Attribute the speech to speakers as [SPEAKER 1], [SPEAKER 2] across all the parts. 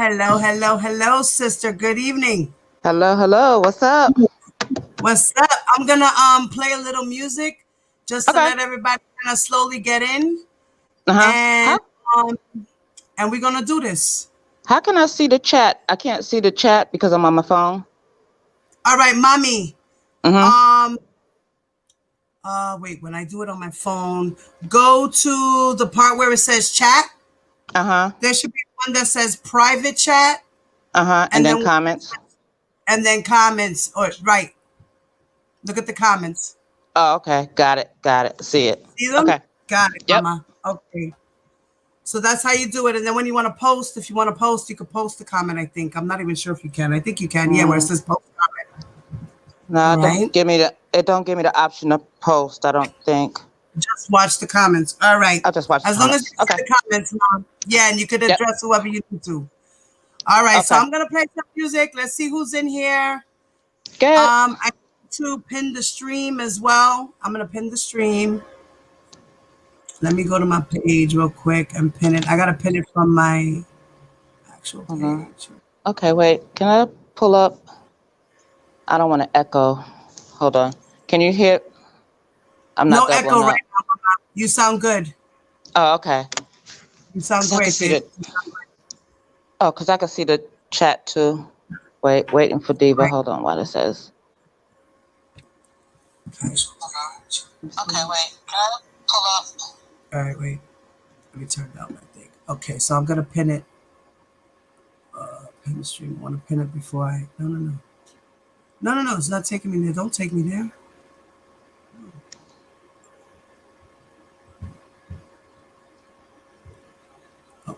[SPEAKER 1] Hello, hello, hello, sister. Good evening.
[SPEAKER 2] Hello, hello. What's up?
[SPEAKER 1] What's up? I'm gonna play a little music just to
[SPEAKER 2] Okay.
[SPEAKER 1] let everybody kind of slowly get in,
[SPEAKER 2] Uh-huh.
[SPEAKER 1] and
[SPEAKER 2] How
[SPEAKER 1] um and we're gonna do this.
[SPEAKER 2] how can I see the chat? I can't see the chat because I'm on my phone.
[SPEAKER 1] All right, mommy.
[SPEAKER 2] Mm-hmm.
[SPEAKER 1] Um, wait. When I do it on my phone, go to the part where it says chat.
[SPEAKER 2] Uh-huh.
[SPEAKER 1] There should be one that says private chat,
[SPEAKER 2] Uh-huh. And
[SPEAKER 1] and
[SPEAKER 2] then
[SPEAKER 1] then
[SPEAKER 2] comments.
[SPEAKER 1] comments. Or right. Look at the comments.
[SPEAKER 2] Oh, okay. Got it. Got it. See it.
[SPEAKER 1] See them?
[SPEAKER 2] Okay.
[SPEAKER 1] Got it,
[SPEAKER 2] Yep.
[SPEAKER 1] mama. Okay. So that's how you do it. And then when you want to post, if you want to post, you could post the comment, I think. I'm not even sure if you can. I think you can. Yeah, where it
[SPEAKER 2] Mm.
[SPEAKER 1] says post comment.
[SPEAKER 2] No,
[SPEAKER 1] All
[SPEAKER 2] it don't
[SPEAKER 1] right.
[SPEAKER 2] give me the option to post, I don't think.
[SPEAKER 1] Just watch the comments. All right.
[SPEAKER 2] I'll just watch the
[SPEAKER 1] As long as you
[SPEAKER 2] comments.
[SPEAKER 1] see
[SPEAKER 2] Okay.
[SPEAKER 1] the comments, mom. Yeah, and you could
[SPEAKER 2] Yep.
[SPEAKER 1] address whoever you need to. All right. So
[SPEAKER 2] Okay.
[SPEAKER 1] I'm going to play some music. Let's see who's in here.
[SPEAKER 2] Good.
[SPEAKER 1] I need to pin the stream as well. I'm going to pin the stream. Let me go to my page real quick and pin it. I got to pin it from my actual
[SPEAKER 2] Hold on.
[SPEAKER 1] page.
[SPEAKER 2] Okay, wait. Can I pull up? I don't want to echo. Hold on. Can you hear? I'm
[SPEAKER 1] No
[SPEAKER 2] not
[SPEAKER 1] echo
[SPEAKER 2] doubling
[SPEAKER 1] right
[SPEAKER 2] up.
[SPEAKER 1] now, mama. You sound good.
[SPEAKER 2] Oh, okay.
[SPEAKER 1] You sound
[SPEAKER 2] Cause I can
[SPEAKER 1] great,
[SPEAKER 2] see
[SPEAKER 1] babe.
[SPEAKER 2] the cause I can see the chat too. Waiting for Diva.
[SPEAKER 1] Right.
[SPEAKER 2] Hold on while it says.
[SPEAKER 1] Okay.
[SPEAKER 2] Let me see.
[SPEAKER 1] Wait. Can I pull up? All right, wait. Let me turn down my thing. Okay, so I'm gonna pin it. Pin the stream. I want to pin it before I. No, no, no. No, no, no. It's not taking me there. Don't take me there. Oh,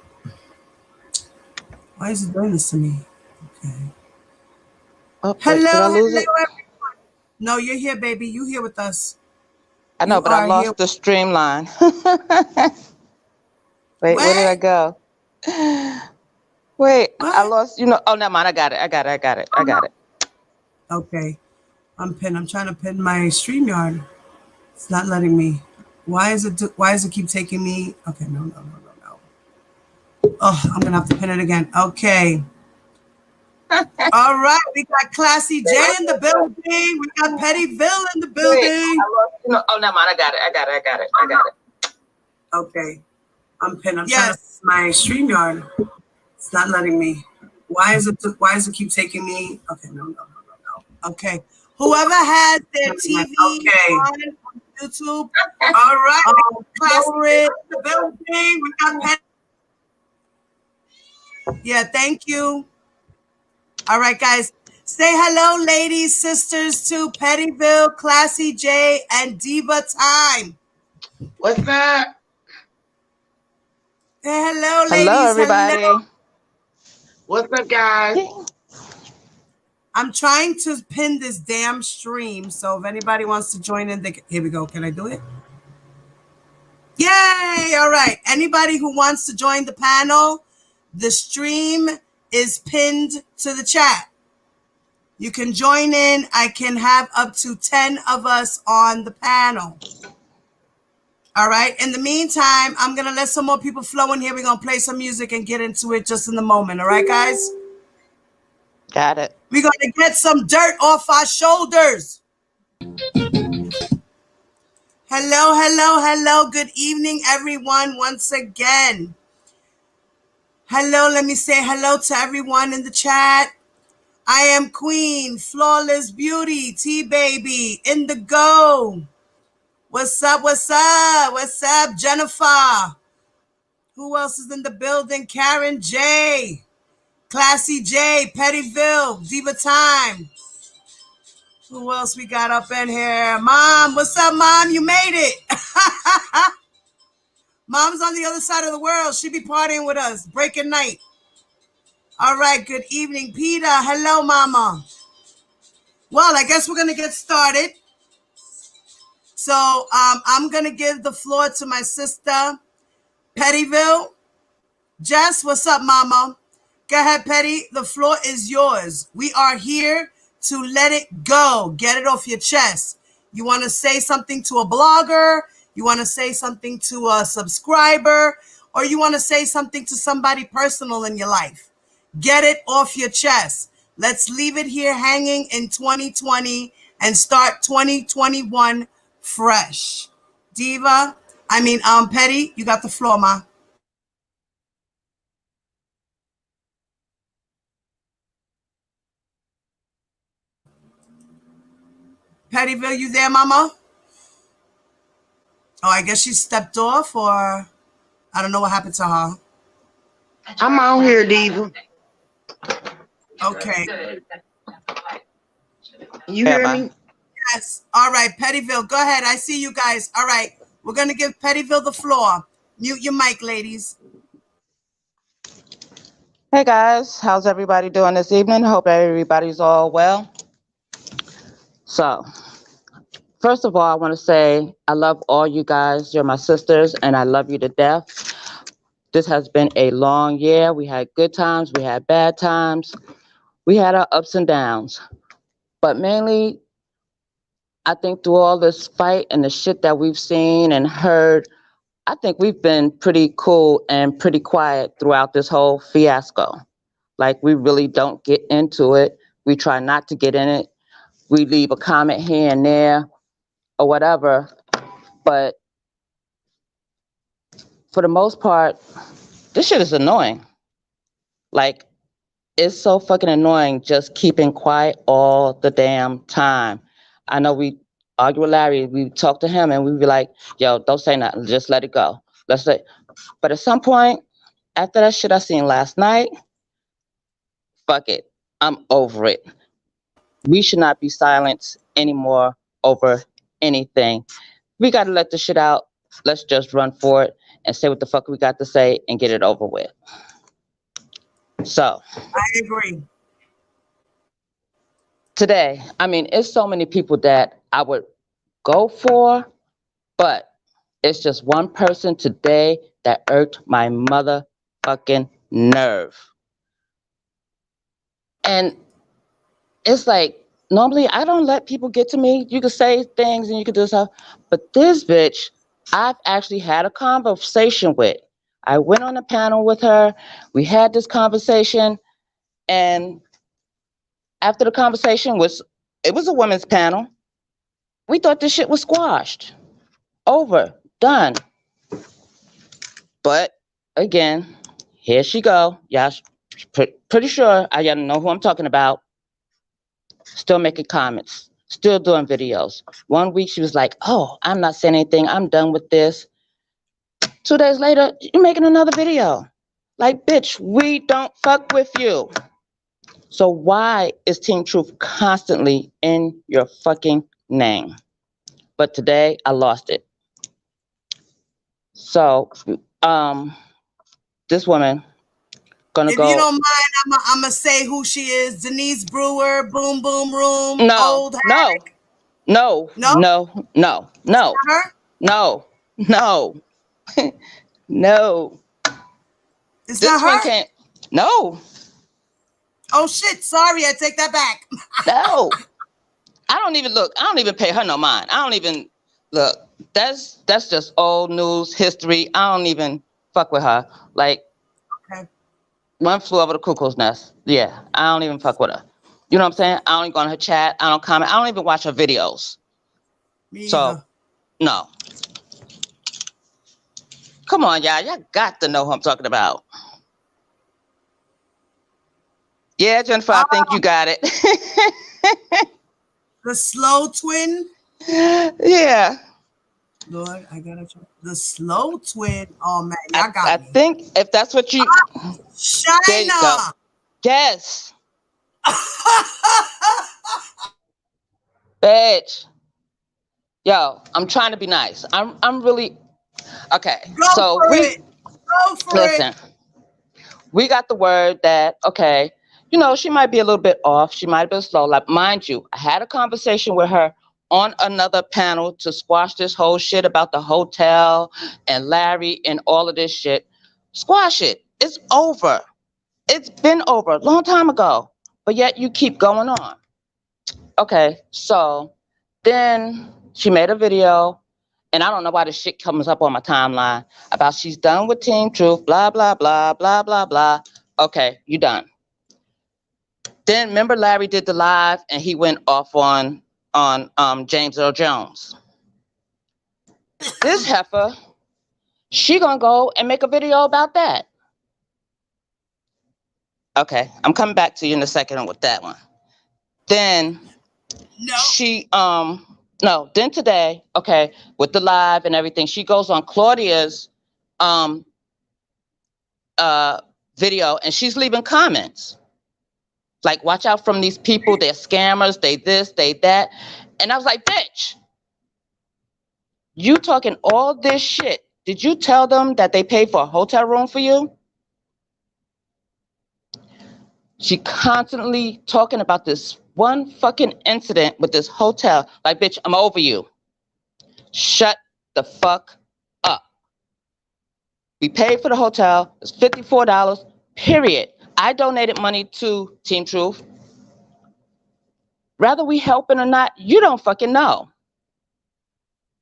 [SPEAKER 1] why is it doing this to me? Okay.
[SPEAKER 2] Oh, wait, did I
[SPEAKER 1] Hello,
[SPEAKER 2] lose
[SPEAKER 1] hello,
[SPEAKER 2] it?
[SPEAKER 1] everyone. No, you're here, baby. You here with us.
[SPEAKER 2] I know,
[SPEAKER 1] You
[SPEAKER 2] but I
[SPEAKER 1] are here.
[SPEAKER 2] lost the streamline. Wait, where did I
[SPEAKER 1] What?
[SPEAKER 2] go? Wait, I
[SPEAKER 1] What?
[SPEAKER 2] lost. Oh, never mind. I got it. I got it. I got it. I
[SPEAKER 1] Oh
[SPEAKER 2] got it.
[SPEAKER 1] no. Okay. I'm pinned. I'm trying to pin my StreamYard. It's not letting me. Why does it keep taking me? Okay, no, no, no, no, no. Oh, I'm gonna have to pin it again. Okay. All right, we got Classy J in the building. We got Pettyville in the
[SPEAKER 2] Wait,
[SPEAKER 1] building.
[SPEAKER 2] I lost. Oh, never mind. I got it. I got it. I got it. I got it.
[SPEAKER 1] Okay, I'm pinned. I'm trying to my StreamYard. It's not letting me. Why does it keep taking me? Okay, no, no, no, no, no. Okay. Whoever has their TV on YouTube. All right, Classy in the building. We got Petty. Yeah, thank you. All right, guys. Say hello, ladies, sisters, to Pettyville, Classy J, and Diva Time.
[SPEAKER 3] What's up?
[SPEAKER 1] Say hello,
[SPEAKER 2] Hello,
[SPEAKER 1] ladies. Hello.
[SPEAKER 2] everybody.
[SPEAKER 3] What's up, guys?
[SPEAKER 1] I'm trying to pin this damn stream, so if anybody wants to join in, here we go. Can I do it? Yay! All right. Anybody who wants to join the panel, the stream is pinned to the chat. You can join in. I can have up to 10 of us on the panel. All right. In the meantime, I'm going to let some more people flow in here. We're going to play some music and get into it just in a moment. All right, guys?
[SPEAKER 2] Got it.
[SPEAKER 1] We're going to get some dirt off our shoulders. Hello, hello, hello. Good evening, everyone, once again. Hello. Let me say hello to everyone in the chat. I am Queen, Flawless Beauty, T-Baby, Indigo. What's up? What's up? What's up, Jennifer? Who else is in the building? Karen J, Classy J, Pettyville, Diva Time. Who else we got up in here? Mom, what's up, Mom? You made it. Mom's on the other side of the world. She be partying with us, breaking night. All right, good evening, Peter. Hello, Mama. Well, I guess we're going to get started. So I'm going to give the floor to my sister, Pettyville. Jess, what's up, Mama? Go ahead, Petty. The floor is yours. We are here to let it go. Get it off your chest. You want to say something to a blogger? You want to say something to a subscriber? Or you want to say something to somebody personal in your life? Get it off your chest. Let's leave it here hanging in 2020 and start 2021 fresh. Diva, Petty, you got the floor, ma. Pettyville, you there, mama? Oh, I guess she stepped off, or I don't know what happened to her.
[SPEAKER 3] I'm on here, Diva.
[SPEAKER 1] Okay.
[SPEAKER 3] You
[SPEAKER 2] Yeah,
[SPEAKER 3] hear
[SPEAKER 2] bye.
[SPEAKER 3] me?
[SPEAKER 1] Yes. All right, Pettyville, go ahead. I see you guys. All right. We're going to give Pettyville the floor. Mute your mic, ladies.
[SPEAKER 2] Hey guys, how's everybody doing this evening? Hope everybody's all well. So, first of all, I want to say I love all you guys. You're my sisters, and I love you to death. This has been a long year. We had good times, we had bad times, we had our ups and downs. But mainly, I think through all this fight and the shit that we've seen and heard, I think we've been pretty cool and pretty quiet throughout this whole fiasco. Like, we really don't get into it. We try not to get in it. We leave a comment here and there or whatever. But for the most part, this shit is annoying. Like, it's so fucking annoying just keeping quiet all the damn time. I know we argue with Larry, we talk to him and we be like, yo, don't say nothing, just let it go. Let's say, but at some point, after that shit I seen last night, fuck it. I'm over it. We should not be silenced anymore over anything. We got to let the shit out. Let's just run for it and say what the fuck we got to say and get it over with. So,
[SPEAKER 1] I agree.
[SPEAKER 2] today, I mean, it's so many people that I would go for, but it's just one person today that irked my motherfucking nerve. And it's like, normally I don't let people get to me. You could say things and you could do stuff, but this bitch, I've actually had a conversation with. I went on a panel with her. We had this conversation, and after the conversation it was a women's panel. We thought this shit was squashed, over, done. But again, here she go. Yeah, pretty sure I gotta know who I'm talking about. Still making comments, still doing videos. One week she was like, "Oh, I'm not saying anything. I'm done with this." 2 days later, you're making another video. Like, bitch, we don't fuck with you. So why is Team Truth constantly in your fucking name? But today I lost it. So, um, this woman gonna
[SPEAKER 1] If you
[SPEAKER 2] go.
[SPEAKER 1] don't mind, I'm going to say who she is. Denise Brewer, Boom Boom Room,
[SPEAKER 2] No,
[SPEAKER 1] Old
[SPEAKER 2] no,
[SPEAKER 1] Hack.
[SPEAKER 2] no,
[SPEAKER 1] No?
[SPEAKER 2] no, no,
[SPEAKER 1] It's
[SPEAKER 2] no,
[SPEAKER 1] not her?
[SPEAKER 2] no, no, no.
[SPEAKER 1] It's
[SPEAKER 2] This
[SPEAKER 1] not
[SPEAKER 2] one
[SPEAKER 1] her?
[SPEAKER 2] can't. No,
[SPEAKER 1] Oh, shit. Sorry. I take that back.
[SPEAKER 2] no. I don't even look. I don't even pay her no mind. I don't even look. That's just old news history. I don't even fuck with her. Like,
[SPEAKER 1] Okay.
[SPEAKER 2] one flew over the cuckoo's nest. Yeah, I don't even fuck with her. You know what I'm saying? I don't even go on her chat. I don't comment. I don't even watch her videos.
[SPEAKER 1] Me
[SPEAKER 2] So
[SPEAKER 1] either.
[SPEAKER 2] no. Come on, y'all. Y'all got to know who I'm talking about. Yeah, Jennifer, I think
[SPEAKER 1] Oh,
[SPEAKER 2] you got it.
[SPEAKER 1] the slow twin.
[SPEAKER 2] Yeah.
[SPEAKER 1] Lord, I got to the slow twin. Oh, man.
[SPEAKER 2] I,
[SPEAKER 1] Y'all got
[SPEAKER 2] I
[SPEAKER 1] me.
[SPEAKER 2] think if that's what you, there you go.
[SPEAKER 1] China.
[SPEAKER 2] Yes, bitch. Yo, I'm trying to be nice. I'm really okay.
[SPEAKER 1] Go
[SPEAKER 2] So
[SPEAKER 1] for
[SPEAKER 2] we
[SPEAKER 1] it. Go for it.
[SPEAKER 2] listen. We got the word that okay, she might be a little bit off. She might have been slow. Like, mind you, I had a conversation with her on another panel to squash this whole shit about the hotel and Larry and all of this shit. Squash it. It's over. It's been over a long time ago. But yet you keep going on. Okay, so then she made a video, and I don't know why this shit comes up on my timeline about she's done with Team Truth, blah, blah, blah, blah, blah, blah. Okay, you done. Then remember Larry did the live and he went off on James Earl Jones. This heifer, she gonna go and make a video about that. Okay, I'm coming back to you in a second with that one. Then
[SPEAKER 1] No.
[SPEAKER 2] she no, then today, okay, with the live and everything, she goes on Claudia's um uh video and she's leaving comments. Like, watch out from these people, they're scammers, they this, they that. And I was like, bitch, you talking all this shit. Did you tell them that they paid for a hotel room for you? She constantly talking about this one fucking incident with this hotel. Like, bitch, I'm over you. Shut the fuck up. We paid for the hotel. It's $54, period. I donated money to Team Truth. Whether we helping or not, you don't fucking know.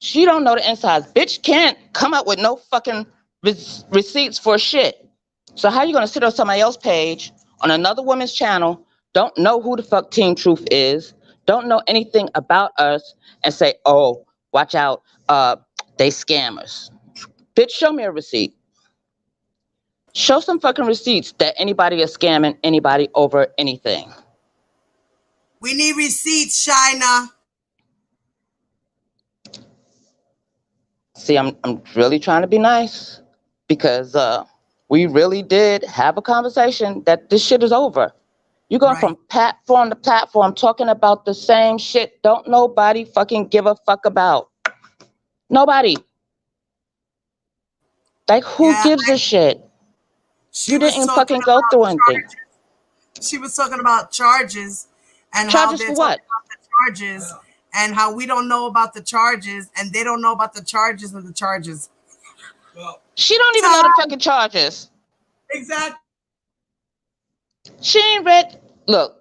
[SPEAKER 2] She don't know the insides. Bitch can't come up with no fucking receipts for shit. So how you gonna sit on somebody else's page on another woman's channel, don't know who the fuck Team Truth is, don't know anything about us, and say, oh, watch out, they scammers. Bitch, show me a receipt. Show some fucking receipts that anybody is scamming anybody over anything.
[SPEAKER 1] We need receipts, Shina.
[SPEAKER 2] See, I'm really trying to be nice because we really did have a conversation that this shit is over. You're going from platform to platform talking about the same shit. Don't nobody fucking give a fuck about. Nobody. Like, who
[SPEAKER 1] Yeah,
[SPEAKER 2] gives a shit?
[SPEAKER 1] she
[SPEAKER 2] You
[SPEAKER 1] was
[SPEAKER 2] didn't
[SPEAKER 1] talking
[SPEAKER 2] fucking go
[SPEAKER 1] about
[SPEAKER 2] through anything.
[SPEAKER 1] charges. She was talking about charges and how
[SPEAKER 2] Charges
[SPEAKER 1] they're
[SPEAKER 2] for
[SPEAKER 1] talking
[SPEAKER 2] what?
[SPEAKER 1] about the charges and how we don't know about the charges and they don't know about the charges and the charges.
[SPEAKER 2] She don't even know the
[SPEAKER 1] Time.
[SPEAKER 2] fucking charges.
[SPEAKER 1] Exactly.
[SPEAKER 2] She ain't read. Look,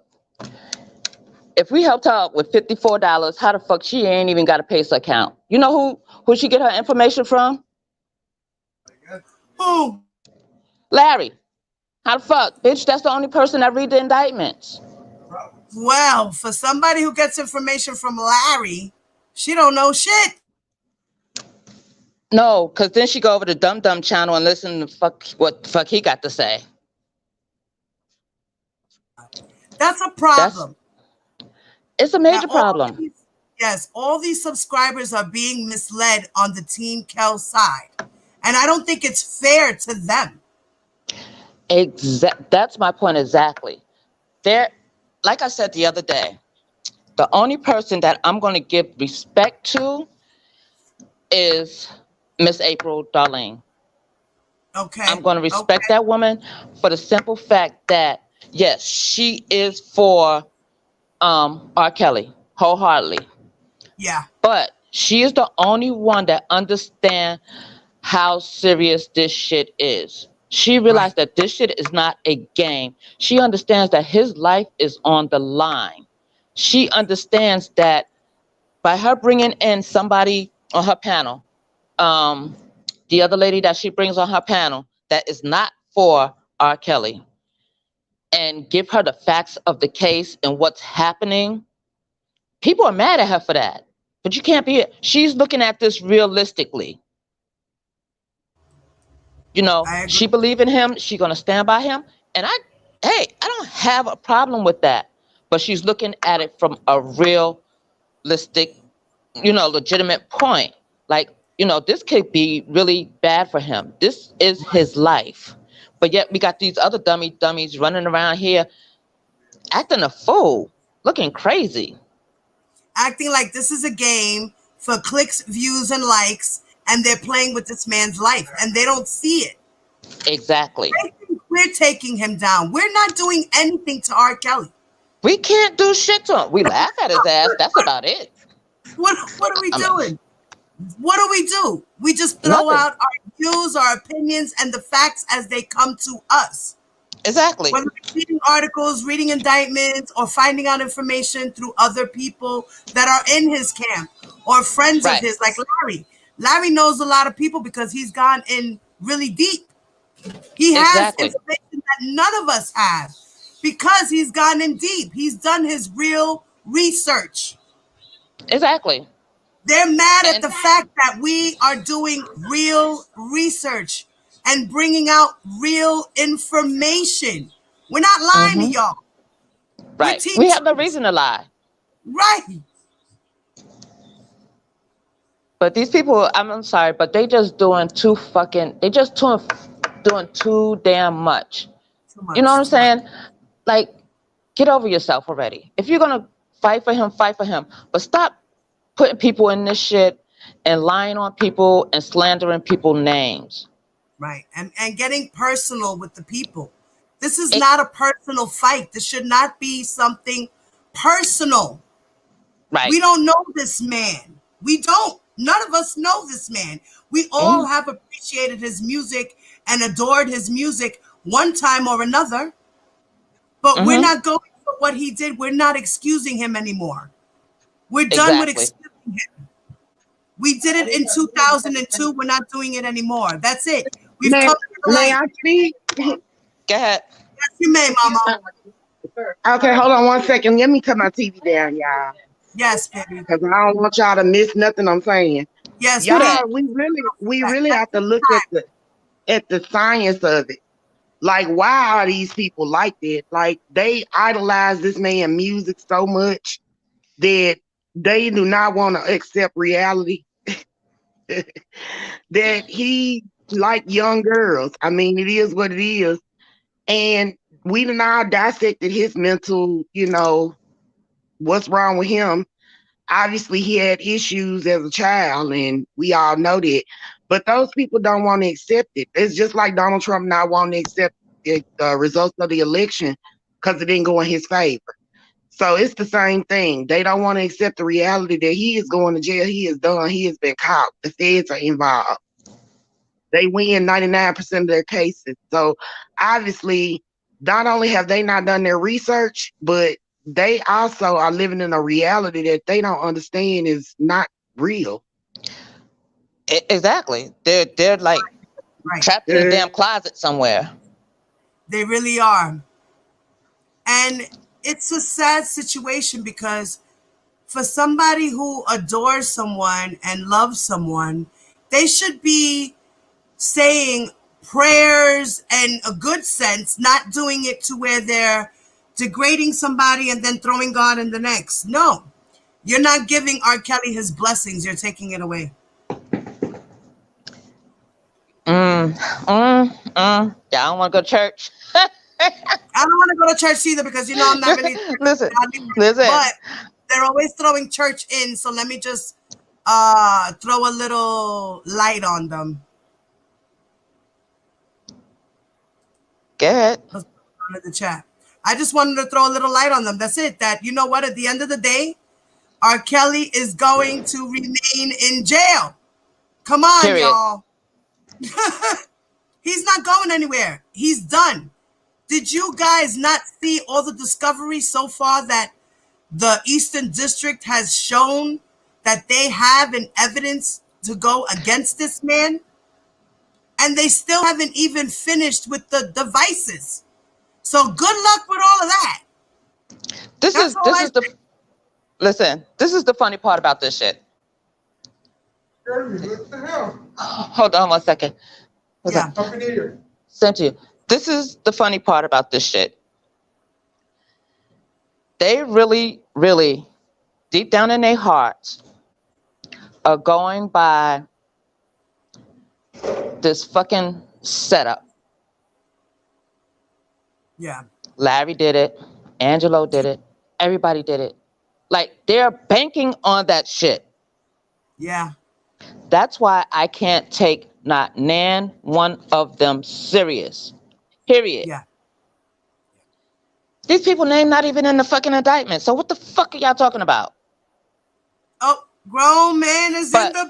[SPEAKER 2] if we helped her out with $54, how the fuck she ain't even got a Pacer account? You know who she get her information from?
[SPEAKER 1] Who?
[SPEAKER 2] Larry. How the fuck? Bitch, that's the only person that read the indictments.
[SPEAKER 1] Well, for somebody who gets information from Larry, she don't know shit.
[SPEAKER 2] No, because then she go over to Dum Dum channel and listen to what the fuck he got to say.
[SPEAKER 1] That's a
[SPEAKER 2] That's
[SPEAKER 1] problem.
[SPEAKER 2] It's a
[SPEAKER 1] That
[SPEAKER 2] major problem.
[SPEAKER 1] all these subscribers are being misled on the Team Kel side. And I don't think it's fair to them.
[SPEAKER 2] That's my point exactly. There, like I said the other day, the only person that I'm going to give respect to is Miss April Darlene. I'm
[SPEAKER 1] Okay.
[SPEAKER 2] going to respect
[SPEAKER 1] Okay.
[SPEAKER 2] that woman for the simple fact that yes, she is for R. Kelly wholeheartedly,
[SPEAKER 1] Yeah.
[SPEAKER 2] but she is the only one that understands how serious this shit is. She
[SPEAKER 1] Right.
[SPEAKER 2] realized that this shit is not a game. She understands that his life is on the line. She understands that by her bringing in somebody on her panel, um, the other lady that she brings on her panel that is not for R. Kelly, and give her the facts of the case and what's happening, people are mad at her for that. But you can't be. She's looking at this realistically.
[SPEAKER 1] I agree.
[SPEAKER 2] She believe in him. She gonna stand by him. And hey, I don't have a problem with that. But she's looking at it from a realistic, legitimate point. Like, this could be really bad for him. This is his life. But yet we got these other dummies running around here acting a fool, looking crazy.
[SPEAKER 1] Acting like this is a game for clicks, views, and likes, and they're playing with this man's life, and they don't see it.
[SPEAKER 2] Exactly.
[SPEAKER 1] They think we're taking him down. We're not doing anything to R. Kelly.
[SPEAKER 2] We can't do shit to him. We laugh at his ass. That's about it.
[SPEAKER 1] What are we
[SPEAKER 2] I mean,
[SPEAKER 1] doing? What do we do? We just throw
[SPEAKER 2] nothing.
[SPEAKER 1] out our views, our opinions, and the facts as they come to us.
[SPEAKER 2] Exactly.
[SPEAKER 1] Whether it's reading articles, reading indictments, or finding out information through other people that are in his camp or friends of
[SPEAKER 2] Right.
[SPEAKER 1] his, like Larry. Larry knows a lot of people because he's gone in really deep. He has
[SPEAKER 2] Exactly.
[SPEAKER 1] information that none of us have. Because he's gone in deep. He's done his real research.
[SPEAKER 2] Exactly.
[SPEAKER 1] They're mad at
[SPEAKER 2] And
[SPEAKER 1] the fact that we are doing real research and bringing out real information. We're not lying to
[SPEAKER 2] hmm
[SPEAKER 1] y'all. We're
[SPEAKER 2] right. We have no
[SPEAKER 1] teachers.
[SPEAKER 2] reason to lie.
[SPEAKER 1] Right.
[SPEAKER 2] But these people, I'm sorry, but they just doing too fucking. They just doing too damn much.
[SPEAKER 1] Too
[SPEAKER 2] You know what
[SPEAKER 1] much.
[SPEAKER 2] I'm
[SPEAKER 1] Too much.
[SPEAKER 2] saying? Like, get over yourself already. If you're gonna fight for him, fight for him. But stop putting people in this shit and lying on people and slandering people's names.
[SPEAKER 1] Right. And getting personal with the people. This is
[SPEAKER 2] It,
[SPEAKER 1] not a personal fight. This should not be something personal.
[SPEAKER 2] right.
[SPEAKER 1] We don't know this man. We don't. None of us know this man. We all
[SPEAKER 2] Mm-hmm.
[SPEAKER 1] have appreciated his music and adored his music one time or another, but we're
[SPEAKER 2] Mm-hmm.
[SPEAKER 1] not going for what he did. We're not excusing him anymore. We're done with
[SPEAKER 2] Exactly.
[SPEAKER 1] excusing him. We did it in 2002. We're not doing it anymore. That's it. We've
[SPEAKER 3] May,
[SPEAKER 1] come to the
[SPEAKER 3] may
[SPEAKER 1] light.
[SPEAKER 3] I speak?
[SPEAKER 2] Go ahead.
[SPEAKER 1] Yes, you may, Mama.
[SPEAKER 3] Okay, hold on 1 second. Let me cut my TV down, y'all.
[SPEAKER 1] Yes, baby.
[SPEAKER 3] Because I don't want y'all to miss nothing I'm saying.
[SPEAKER 1] Yes,
[SPEAKER 2] Who
[SPEAKER 1] we
[SPEAKER 2] that?
[SPEAKER 3] Y'all, we really
[SPEAKER 1] That's
[SPEAKER 3] have to look at the science of it. Like, why are these people like that? Like, they idolize this man music so much that they do not want to accept reality. That he like young girls. I mean, it is what it is. And we done all dissected his mental, what's wrong with him. Obviously, he had issues as a child, and we all know that. But those people don't want to accept it. It's just like Donald Trump not wanting to accept the results of the election because it didn't go in his favor. So it's the same thing. They don't want to accept the reality that he is going to jail. He is done. He has been caught. The feds are involved. They win 99% of their cases. So obviously, not only have they not done their research, but they also are living in a reality that they don't understand is not real.
[SPEAKER 2] Exactly. They're like
[SPEAKER 1] right.
[SPEAKER 2] trapped in a
[SPEAKER 3] Uh,
[SPEAKER 2] damn closet somewhere.
[SPEAKER 1] They really are. And it's a sad situation because for somebody who adores someone and loves someone, they should be saying prayers and a good sense, not doing it to where they're degrading somebody and then throwing God in the next. No, you're not giving R. Kelly his blessings, you're taking it away.
[SPEAKER 2] Yeah, I don't want to go to church.
[SPEAKER 1] I don't want to go to church either because I'm not really
[SPEAKER 2] listen,
[SPEAKER 1] godly,
[SPEAKER 2] listen.
[SPEAKER 1] but they're always throwing church in, so let me just throw a little light on them.
[SPEAKER 2] Go ahead.
[SPEAKER 1] Let's put it in the chat. I just wanted to throw a little light on them. That's it. That you know what? At the end of the day, R. Kelly is going to remain in jail. Come on,
[SPEAKER 2] Period.
[SPEAKER 1] y'all. He's not going anywhere. He's done. Did you guys not see all the discoveries so far that the Eastern District has shown that they have an evidence to go against this man? And they still haven't even finished with the devices. So good luck with all of that.
[SPEAKER 2] This
[SPEAKER 1] That's
[SPEAKER 2] is
[SPEAKER 1] all
[SPEAKER 2] this
[SPEAKER 1] I
[SPEAKER 2] is the
[SPEAKER 1] say.
[SPEAKER 2] listen. This is the funny part about this shit. Hold on 1 second. What's
[SPEAKER 1] Yeah.
[SPEAKER 2] that? Sent you. This is the funny part about this shit. They really, really, deep down in their hearts, are going by this fucking setup.
[SPEAKER 1] Yeah.
[SPEAKER 2] Larry did it. Angelo did it. Everybody did it. Like, they're banking on that shit.
[SPEAKER 1] Yeah.
[SPEAKER 2] That's why I can't take not nan one of them serious. Period.
[SPEAKER 1] Yeah.
[SPEAKER 2] These people name not even in the fucking indictment. So what the fuck are y'all talking about?
[SPEAKER 1] Oh, grown man is in
[SPEAKER 2] But
[SPEAKER 1] the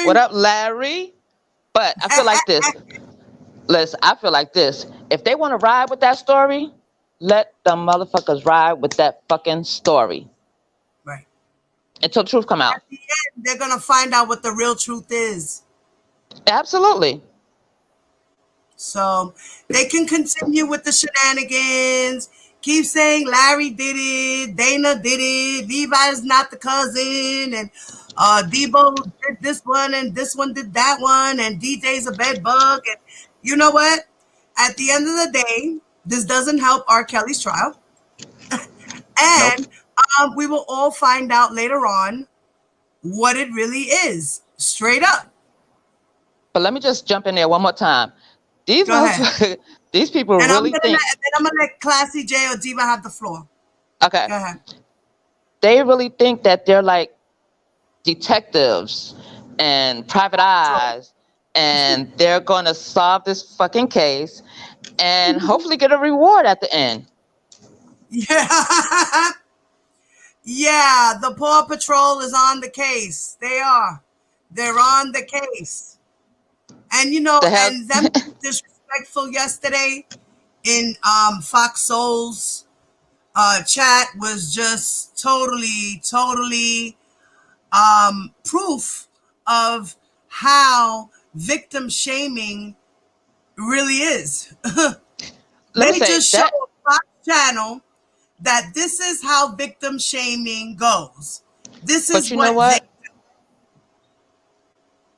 [SPEAKER 2] what
[SPEAKER 1] building.
[SPEAKER 2] up, Larry? But I feel like this. Listen, I feel like this. If they want to ride with that story, let them motherfuckers ride with that fucking story
[SPEAKER 1] Right.
[SPEAKER 2] until truth come out.
[SPEAKER 1] At the end, they're going to find out what the real truth is.
[SPEAKER 2] Absolutely.
[SPEAKER 1] So they can continue with the shenanigans. Keep saying Larry did it, Dana did it, Levi's not the cousin, and Debo did this one, and this one did that one, and DJ's a bed bug. And you know what? At the end of the day, this doesn't help R. Kelly's trial.
[SPEAKER 3] Nope.
[SPEAKER 1] And we will all find out later on what it really is, straight up.
[SPEAKER 2] But let me just jump in there one more time. These
[SPEAKER 1] Go ahead.
[SPEAKER 2] these people
[SPEAKER 1] And
[SPEAKER 2] really think.
[SPEAKER 1] I'm gonna let Classy J or Diva have the floor.
[SPEAKER 2] Okay,
[SPEAKER 1] Go ahead.
[SPEAKER 2] they really think that they're like detectives and private
[SPEAKER 1] So,
[SPEAKER 2] eyes, and they're going to solve this fucking case and hopefully get a reward at the end.
[SPEAKER 1] yeah, yeah. The Paw Patrol is on the case. They are. They're on the case. And
[SPEAKER 2] The hell.
[SPEAKER 1] and them being disrespectful yesterday in Fox Soul's chat was just totally proof of how victim shaming really is.
[SPEAKER 2] Let me
[SPEAKER 1] They
[SPEAKER 2] say
[SPEAKER 1] just showed
[SPEAKER 2] that.
[SPEAKER 1] Fox Channel that this is how victim shaming goes. This
[SPEAKER 2] But
[SPEAKER 1] is
[SPEAKER 2] you know
[SPEAKER 1] what they
[SPEAKER 2] what?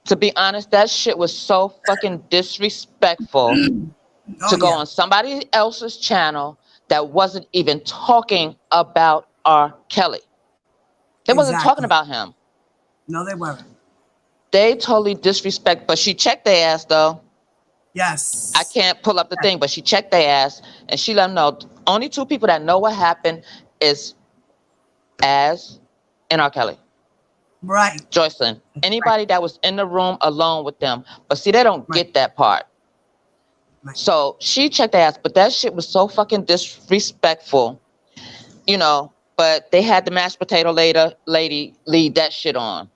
[SPEAKER 2] To be honest, that shit was so fucking disrespectful
[SPEAKER 1] oh
[SPEAKER 2] to go
[SPEAKER 1] yeah,
[SPEAKER 2] on somebody else's channel that wasn't even talking about R. Kelly. They wasn't talking
[SPEAKER 1] exactly.
[SPEAKER 2] about him.
[SPEAKER 1] No, they weren't.
[SPEAKER 2] They totally disrespect. But she checked their ass though. I
[SPEAKER 1] Yes.
[SPEAKER 2] can't pull up the
[SPEAKER 1] Yes.
[SPEAKER 2] thing, but she checked their ass and she let them know only two people that know what happened is Az and R. Kelly.
[SPEAKER 1] Right.
[SPEAKER 2] Joycelyn.
[SPEAKER 1] Right.
[SPEAKER 2] Anybody that was in the room alone with them. But see, they don't
[SPEAKER 1] Right.
[SPEAKER 2] get that part.
[SPEAKER 1] Right.
[SPEAKER 2] So she checked their ass, but that shit was so fucking disrespectful, But they had the mashed potato lady lead that shit on.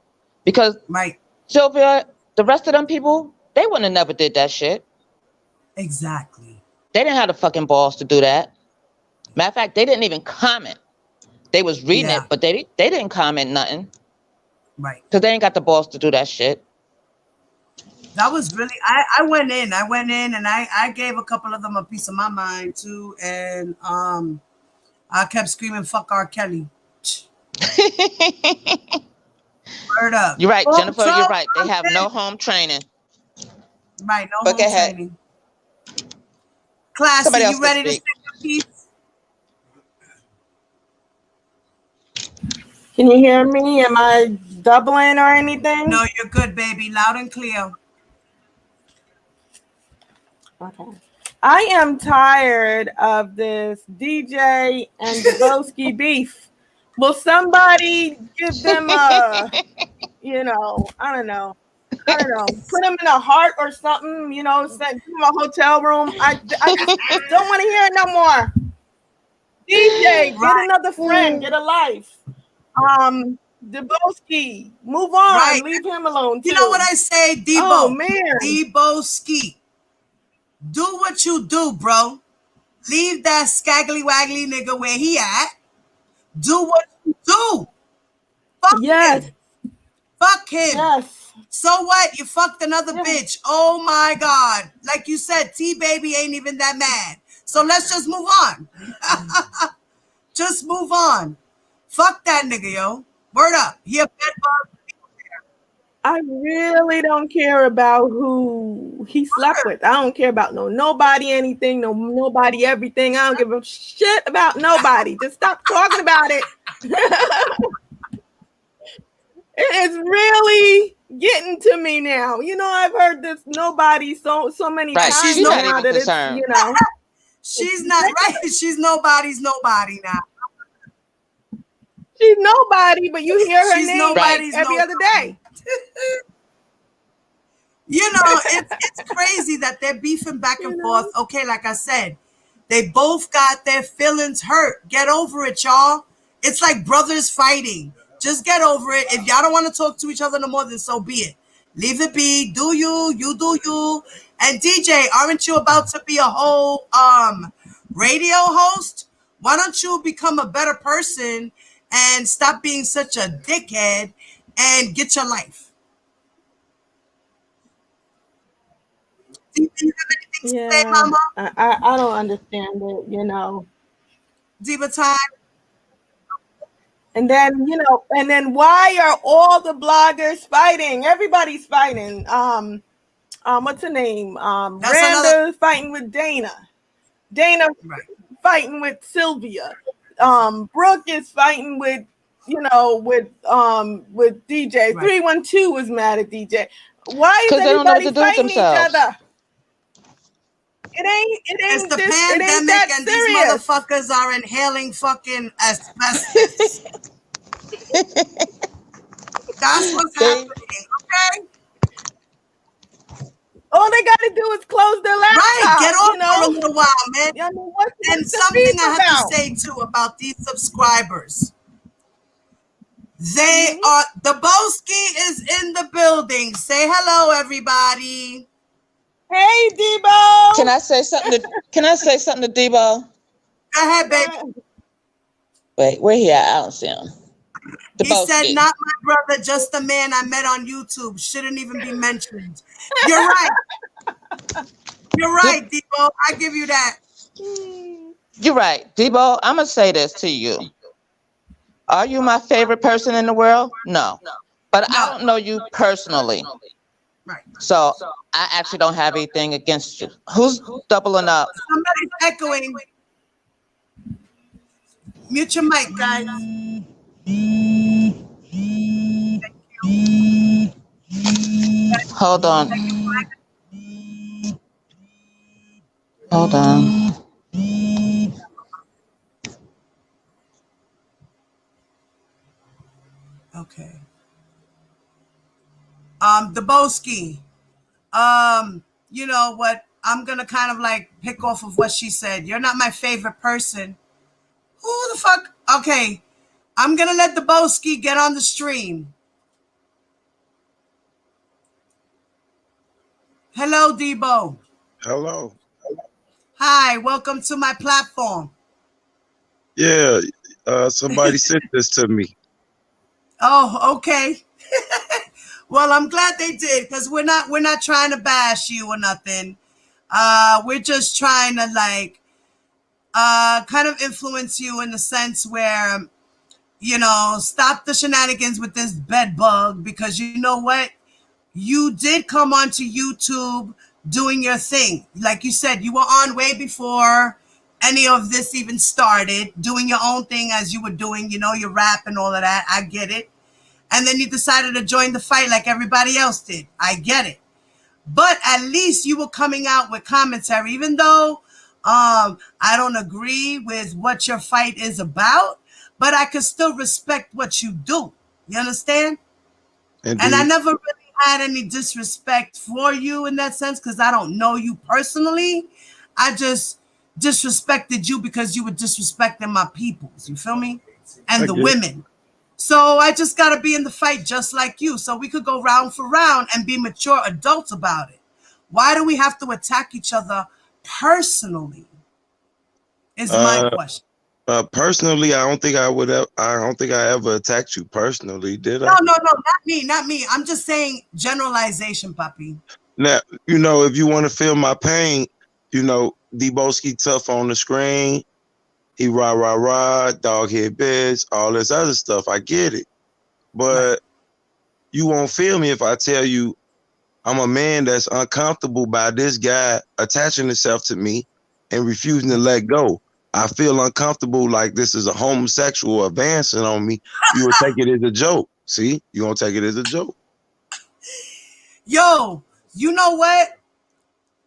[SPEAKER 2] Because
[SPEAKER 1] Right.
[SPEAKER 2] Sylvia, the rest of them people, they wouldn't have never did that shit.
[SPEAKER 1] Exactly.
[SPEAKER 2] They didn't have the fucking balls to do that. Matter of fact, they didn't even comment. They was reading
[SPEAKER 1] Yeah.
[SPEAKER 2] it, but they didn't comment nothing.
[SPEAKER 1] Right.
[SPEAKER 2] Because they ain't got the balls to do that shit.
[SPEAKER 1] That was really. I went in. I went in, and I gave a couple of them a piece of my mind too, and I kept screaming, "Fuck R. Kelly." Word up.
[SPEAKER 2] You're right, Jennifer,
[SPEAKER 1] So
[SPEAKER 2] you're right. They have
[SPEAKER 1] content.
[SPEAKER 2] no home training.
[SPEAKER 1] Right. No
[SPEAKER 2] But go
[SPEAKER 1] home
[SPEAKER 2] ahead.
[SPEAKER 1] training. Classy,
[SPEAKER 2] Somebody else
[SPEAKER 1] you
[SPEAKER 2] can
[SPEAKER 1] ready to
[SPEAKER 2] speak.
[SPEAKER 1] say your piece?
[SPEAKER 4] Can you hear me? Am I doubling or anything?
[SPEAKER 1] No, you're good, baby. Loud and clear.
[SPEAKER 4] Okay. I am tired of this DJ and Debowski beef. Will somebody give them I don't know. Put them in a heart or something, send them a hotel room. I just don't want to hear it no more. DJ, get
[SPEAKER 1] Right.
[SPEAKER 4] another friend, get a life. Debowski, move
[SPEAKER 1] Right.
[SPEAKER 4] on, leave him alone
[SPEAKER 1] You know what
[SPEAKER 4] too.
[SPEAKER 1] I say,
[SPEAKER 4] Oh
[SPEAKER 1] Debo?
[SPEAKER 4] man.
[SPEAKER 1] Debo Ski. Do what you do, bro. Leave that skaggly waggly nigga where he at. Do what you do. Fuck
[SPEAKER 4] Yes,
[SPEAKER 1] him. Fuck him.
[SPEAKER 4] yes.
[SPEAKER 1] So what? You fucked another
[SPEAKER 4] Yeah.
[SPEAKER 1] bitch. Oh my God. Like you said, T Baby ain't even that mad. So let's just move on. Just move on. Fuck that nigga, yo. Word up. He a bed bug.
[SPEAKER 4] I really don't care about who he slept with. I don't care about nobody anything, nobody everything. I don't give a shit about nobody. Just stop talking about it. It is really getting to me now. I've heard this nobody so many
[SPEAKER 2] Right.
[SPEAKER 4] times
[SPEAKER 2] She's not
[SPEAKER 4] now
[SPEAKER 2] even
[SPEAKER 4] that it's,
[SPEAKER 2] concerned.
[SPEAKER 1] She's not right. She's nobody's nobody now.
[SPEAKER 4] she's nobody, but you hear her
[SPEAKER 1] She's
[SPEAKER 4] name like
[SPEAKER 1] nobody's
[SPEAKER 4] every
[SPEAKER 1] nobody.
[SPEAKER 4] other day.
[SPEAKER 1] It's crazy that they're beefing back and forth. Okay, like I said, they both got their feelings hurt. Get over it, y'all. It's like brothers fighting. Just get over it. If y'all don't want to talk to each other no more, then so be it. Leave it be. Do you do you. And DJ, aren't you about to be a whole radio host? Why don't you become a better person and stop being such a dickhead and get your life? Do you have anything to say,
[SPEAKER 4] Yeah,
[SPEAKER 1] Mama?
[SPEAKER 4] I don't understand it, you know.
[SPEAKER 1] Diva time.
[SPEAKER 4] And then, and then why are all the bloggers fighting? Everybody's fighting. What's her name?
[SPEAKER 1] That's another.
[SPEAKER 4] Randa fighting with Dana. Dana
[SPEAKER 1] Right.
[SPEAKER 4] fighting with Sylvia. Brooke is fighting with, with DJ.
[SPEAKER 1] Right.
[SPEAKER 4] 312 is mad at DJ. Why is
[SPEAKER 2] Because they don't know what
[SPEAKER 4] everybody
[SPEAKER 2] to do with
[SPEAKER 4] fighting each
[SPEAKER 2] themselves.
[SPEAKER 4] other?
[SPEAKER 1] It's the
[SPEAKER 4] It ain't that
[SPEAKER 1] pandemic, and these
[SPEAKER 4] serious.
[SPEAKER 1] motherfuckers are inhaling fucking asbestos. That's what's
[SPEAKER 2] They,
[SPEAKER 1] happening. Okay.
[SPEAKER 4] All they got to do is close their
[SPEAKER 1] Right. Get
[SPEAKER 4] laptop,
[SPEAKER 1] off for a little while, man.
[SPEAKER 4] I mean, what's
[SPEAKER 1] And
[SPEAKER 4] the
[SPEAKER 1] something
[SPEAKER 4] beef
[SPEAKER 1] I have to
[SPEAKER 4] about?
[SPEAKER 1] say too about these subscribers. They
[SPEAKER 4] Mhm.
[SPEAKER 1] are, the Boski is in the building. Say hello, everybody.
[SPEAKER 4] Hey, Debo.
[SPEAKER 2] can I say something to Debo?
[SPEAKER 1] Go ahead, baby.
[SPEAKER 2] Wait, where he at? I don't see him.
[SPEAKER 1] He said,
[SPEAKER 2] Deboski.
[SPEAKER 1] not my brother, just a man I met on YouTube. Shouldn't even be mentioned. You're right. You're right, Debo. I give you that.
[SPEAKER 2] You're right. Debo, I'm going to say this to you. Are you my favorite person in the world? No. But I
[SPEAKER 1] No.
[SPEAKER 2] don't know you personally.
[SPEAKER 1] Right.
[SPEAKER 2] So I actually don't have anything against you. Who's doubling up?
[SPEAKER 1] Somebody's echoing. Mute your mic, guys.
[SPEAKER 2] Hold on. Hold on.
[SPEAKER 1] Okay. Deboski. You know what? I'm gonna kind of like pick off of what she said. You're not my favorite person. Who the fuck? Okay. I'm gonna let Deboski get on the stream. Hello, Debo.
[SPEAKER 5] Hello.
[SPEAKER 1] Hi, welcome to my platform.
[SPEAKER 5] Yeah, somebody sent this to me.
[SPEAKER 1] Oh, okay. Well, I'm glad they did because we're not trying to bash you or nothing. We're just trying to like kind of influence you in the sense where stop the shenanigans with this bed bug because you know what? You did come onto YouTube doing your thing. Like you said, you were on way before any of this even started, doing your own thing as you were doing, your rap and all of that. I get it. And then you decided to join the fight like everybody else did. I get it. But at least you were coming out with commentary, even though I don't agree with what your fight is about, but I can still respect what you do. You understand? And I
[SPEAKER 5] Indeed.
[SPEAKER 1] never really had any disrespect for you in that sense because I don't know you personally. I just disrespected you because you were disrespecting my peoples. You feel me?
[SPEAKER 5] I
[SPEAKER 1] And the
[SPEAKER 5] get
[SPEAKER 1] women. So I just got to be in the fight just like you. So we could go round for round and be mature adults about it. Why do we have to attack each other personally? Is my
[SPEAKER 5] uh,
[SPEAKER 1] question.
[SPEAKER 5] personally, I don't think I would have. I don't think I ever attacked you personally, did
[SPEAKER 1] No,
[SPEAKER 5] I?
[SPEAKER 1] no, no, not me, not me. I'm just saying generalization, puppy.
[SPEAKER 5] Now, if you want to feel my pain, Deboski tough on the screen. He rah rah rah, dog head bitch, all this other stuff. I get it,
[SPEAKER 1] Right.
[SPEAKER 5] but you won't feel me if I tell you I'm a man that's uncomfortable by this guy attaching himself to me and refusing to let go. I feel uncomfortable like this is a homosexual advancing on me. You would take it as a joke. See, you gonna take it as a joke.
[SPEAKER 1] Yo, you know what?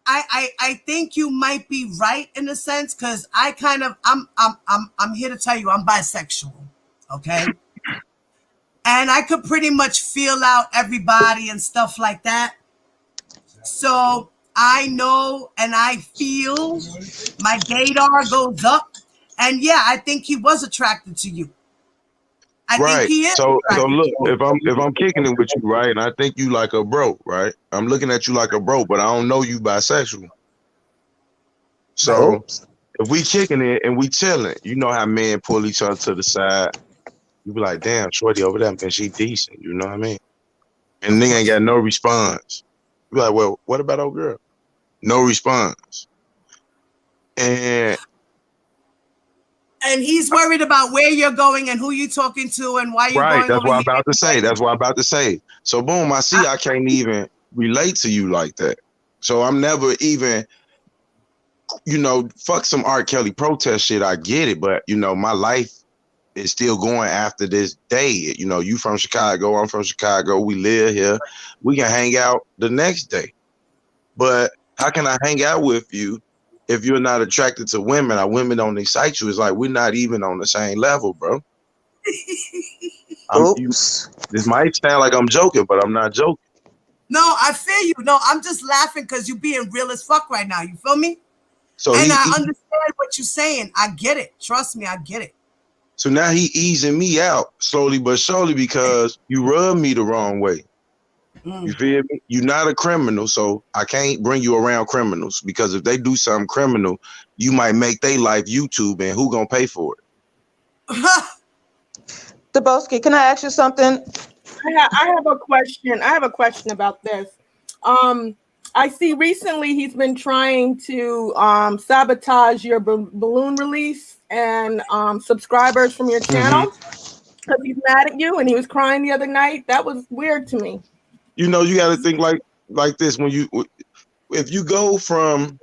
[SPEAKER 1] I think you might be right in a sense because I kind of I'm here to tell you I'm bisexual, okay? And I could pretty much feel out everybody and stuff like that. So I know and I feel my gaydar goes up. And yeah, I think he was attracted to you. I think
[SPEAKER 5] Right.
[SPEAKER 1] he is
[SPEAKER 5] So
[SPEAKER 1] attracted
[SPEAKER 5] look,
[SPEAKER 1] to you.
[SPEAKER 5] if I'm kicking it with you, right, and I think you like a bro, right? I'm looking at you like a bro, but I don't know you bisexual.
[SPEAKER 1] Right.
[SPEAKER 5] So if we kicking it and we chilling, you know how men pull each other to the side. You be like, damn, shorty over there, man, she decent. You know what I mean? And
[SPEAKER 1] Of
[SPEAKER 5] nigga ain't
[SPEAKER 1] course.
[SPEAKER 5] got no response. You be like, well, what about old girl? No response. And
[SPEAKER 1] he's worried about where you're going and who you're talking to and why you're
[SPEAKER 5] right,
[SPEAKER 1] going
[SPEAKER 5] that's
[SPEAKER 1] over
[SPEAKER 5] what I'm
[SPEAKER 1] here.
[SPEAKER 5] about to say. That's what I'm about to say. So boom, I see I can't even relate to you like that. So I'm never even, fuck some R. Kelly protest shit. I get it, but my life is still going after this day. You from Chicago, I'm from Chicago. We live here. We can hang out the next day. But how can I hang out with you if you're not attracted to women or women don't excite you? It's like we're not even on the same level, bro.
[SPEAKER 2] Oops.
[SPEAKER 5] This might sound like I'm joking, but I'm not joking.
[SPEAKER 1] No, I feel you. No, I'm just laughing because you're being real as fuck right now. You feel me?
[SPEAKER 5] So
[SPEAKER 1] And
[SPEAKER 5] he
[SPEAKER 1] I understand what you're saying. I get it. Trust me, I get it.
[SPEAKER 5] so now he easing me out slowly but surely because you rub me the wrong way. You feel me? You're not a criminal, so I can't bring you around criminals because if they do something criminal, you might make their life YouTube, and who gonna pay for it?
[SPEAKER 2] Deboski, can I ask you something?
[SPEAKER 4] I have a question. I have a question about this. I see recently he's been trying to sabotage your balloon release and subscribers from your channel because he's mad at you and he was crying the other night. That was weird to me.
[SPEAKER 5] You got to think like this if you go from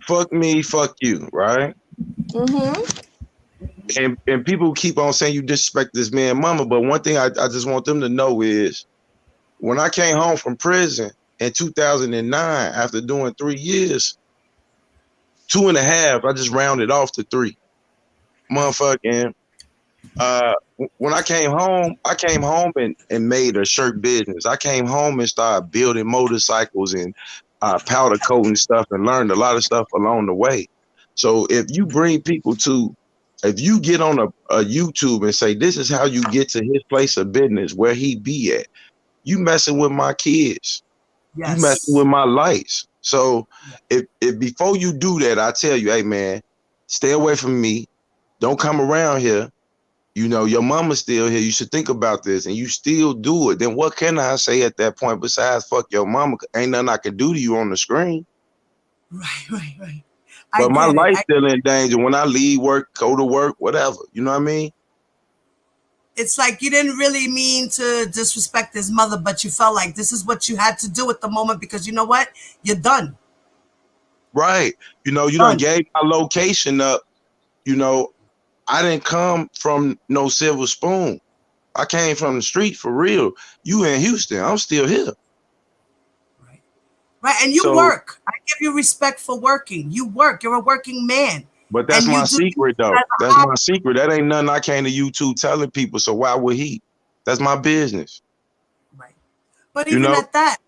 [SPEAKER 5] fuck me, fuck you, right? And people keep on saying you disrespect this man mama, but one thing I just want them to know is when I came home from prison in 2009 after doing 3 years, 2.5, I just rounded off to 3. Motherfucking when I came home and made a shirt business. I came home and started building motorcycles and powder coating stuff and learned a lot of stuff along the way. So if you get on a YouTube and say, this is how you get to his place of business, where he be at, you messing with my kids. Yes. You messing with my lights. So if before you do that, I tell you, hey man, stay away from me. Don't come around here. Your mama's still here. You should think about this, and you still do it. Then what can I say at that point besides fuck your mama? Ain't nothing I can do to you on the screen.
[SPEAKER 1] Right.
[SPEAKER 5] But my life's still in danger when I leave work, go to work, whatever. You know what I mean?
[SPEAKER 1] It's like you didn't really mean to disrespect his mother, but you felt like this is what you had to do at the moment because you know what? You're done.
[SPEAKER 5] Right. You done gave my location up. I didn't come from no silver spoon. I came from the street for real. You in Houston. I'm still here.
[SPEAKER 1] Right. And you work. I give you respect for working. You work. You're a working man.
[SPEAKER 5] But that's my secret, though. That's my secret. That ain't nothing I came to YouTube telling people. So why would he? That's my business.
[SPEAKER 1] Right. But even at that,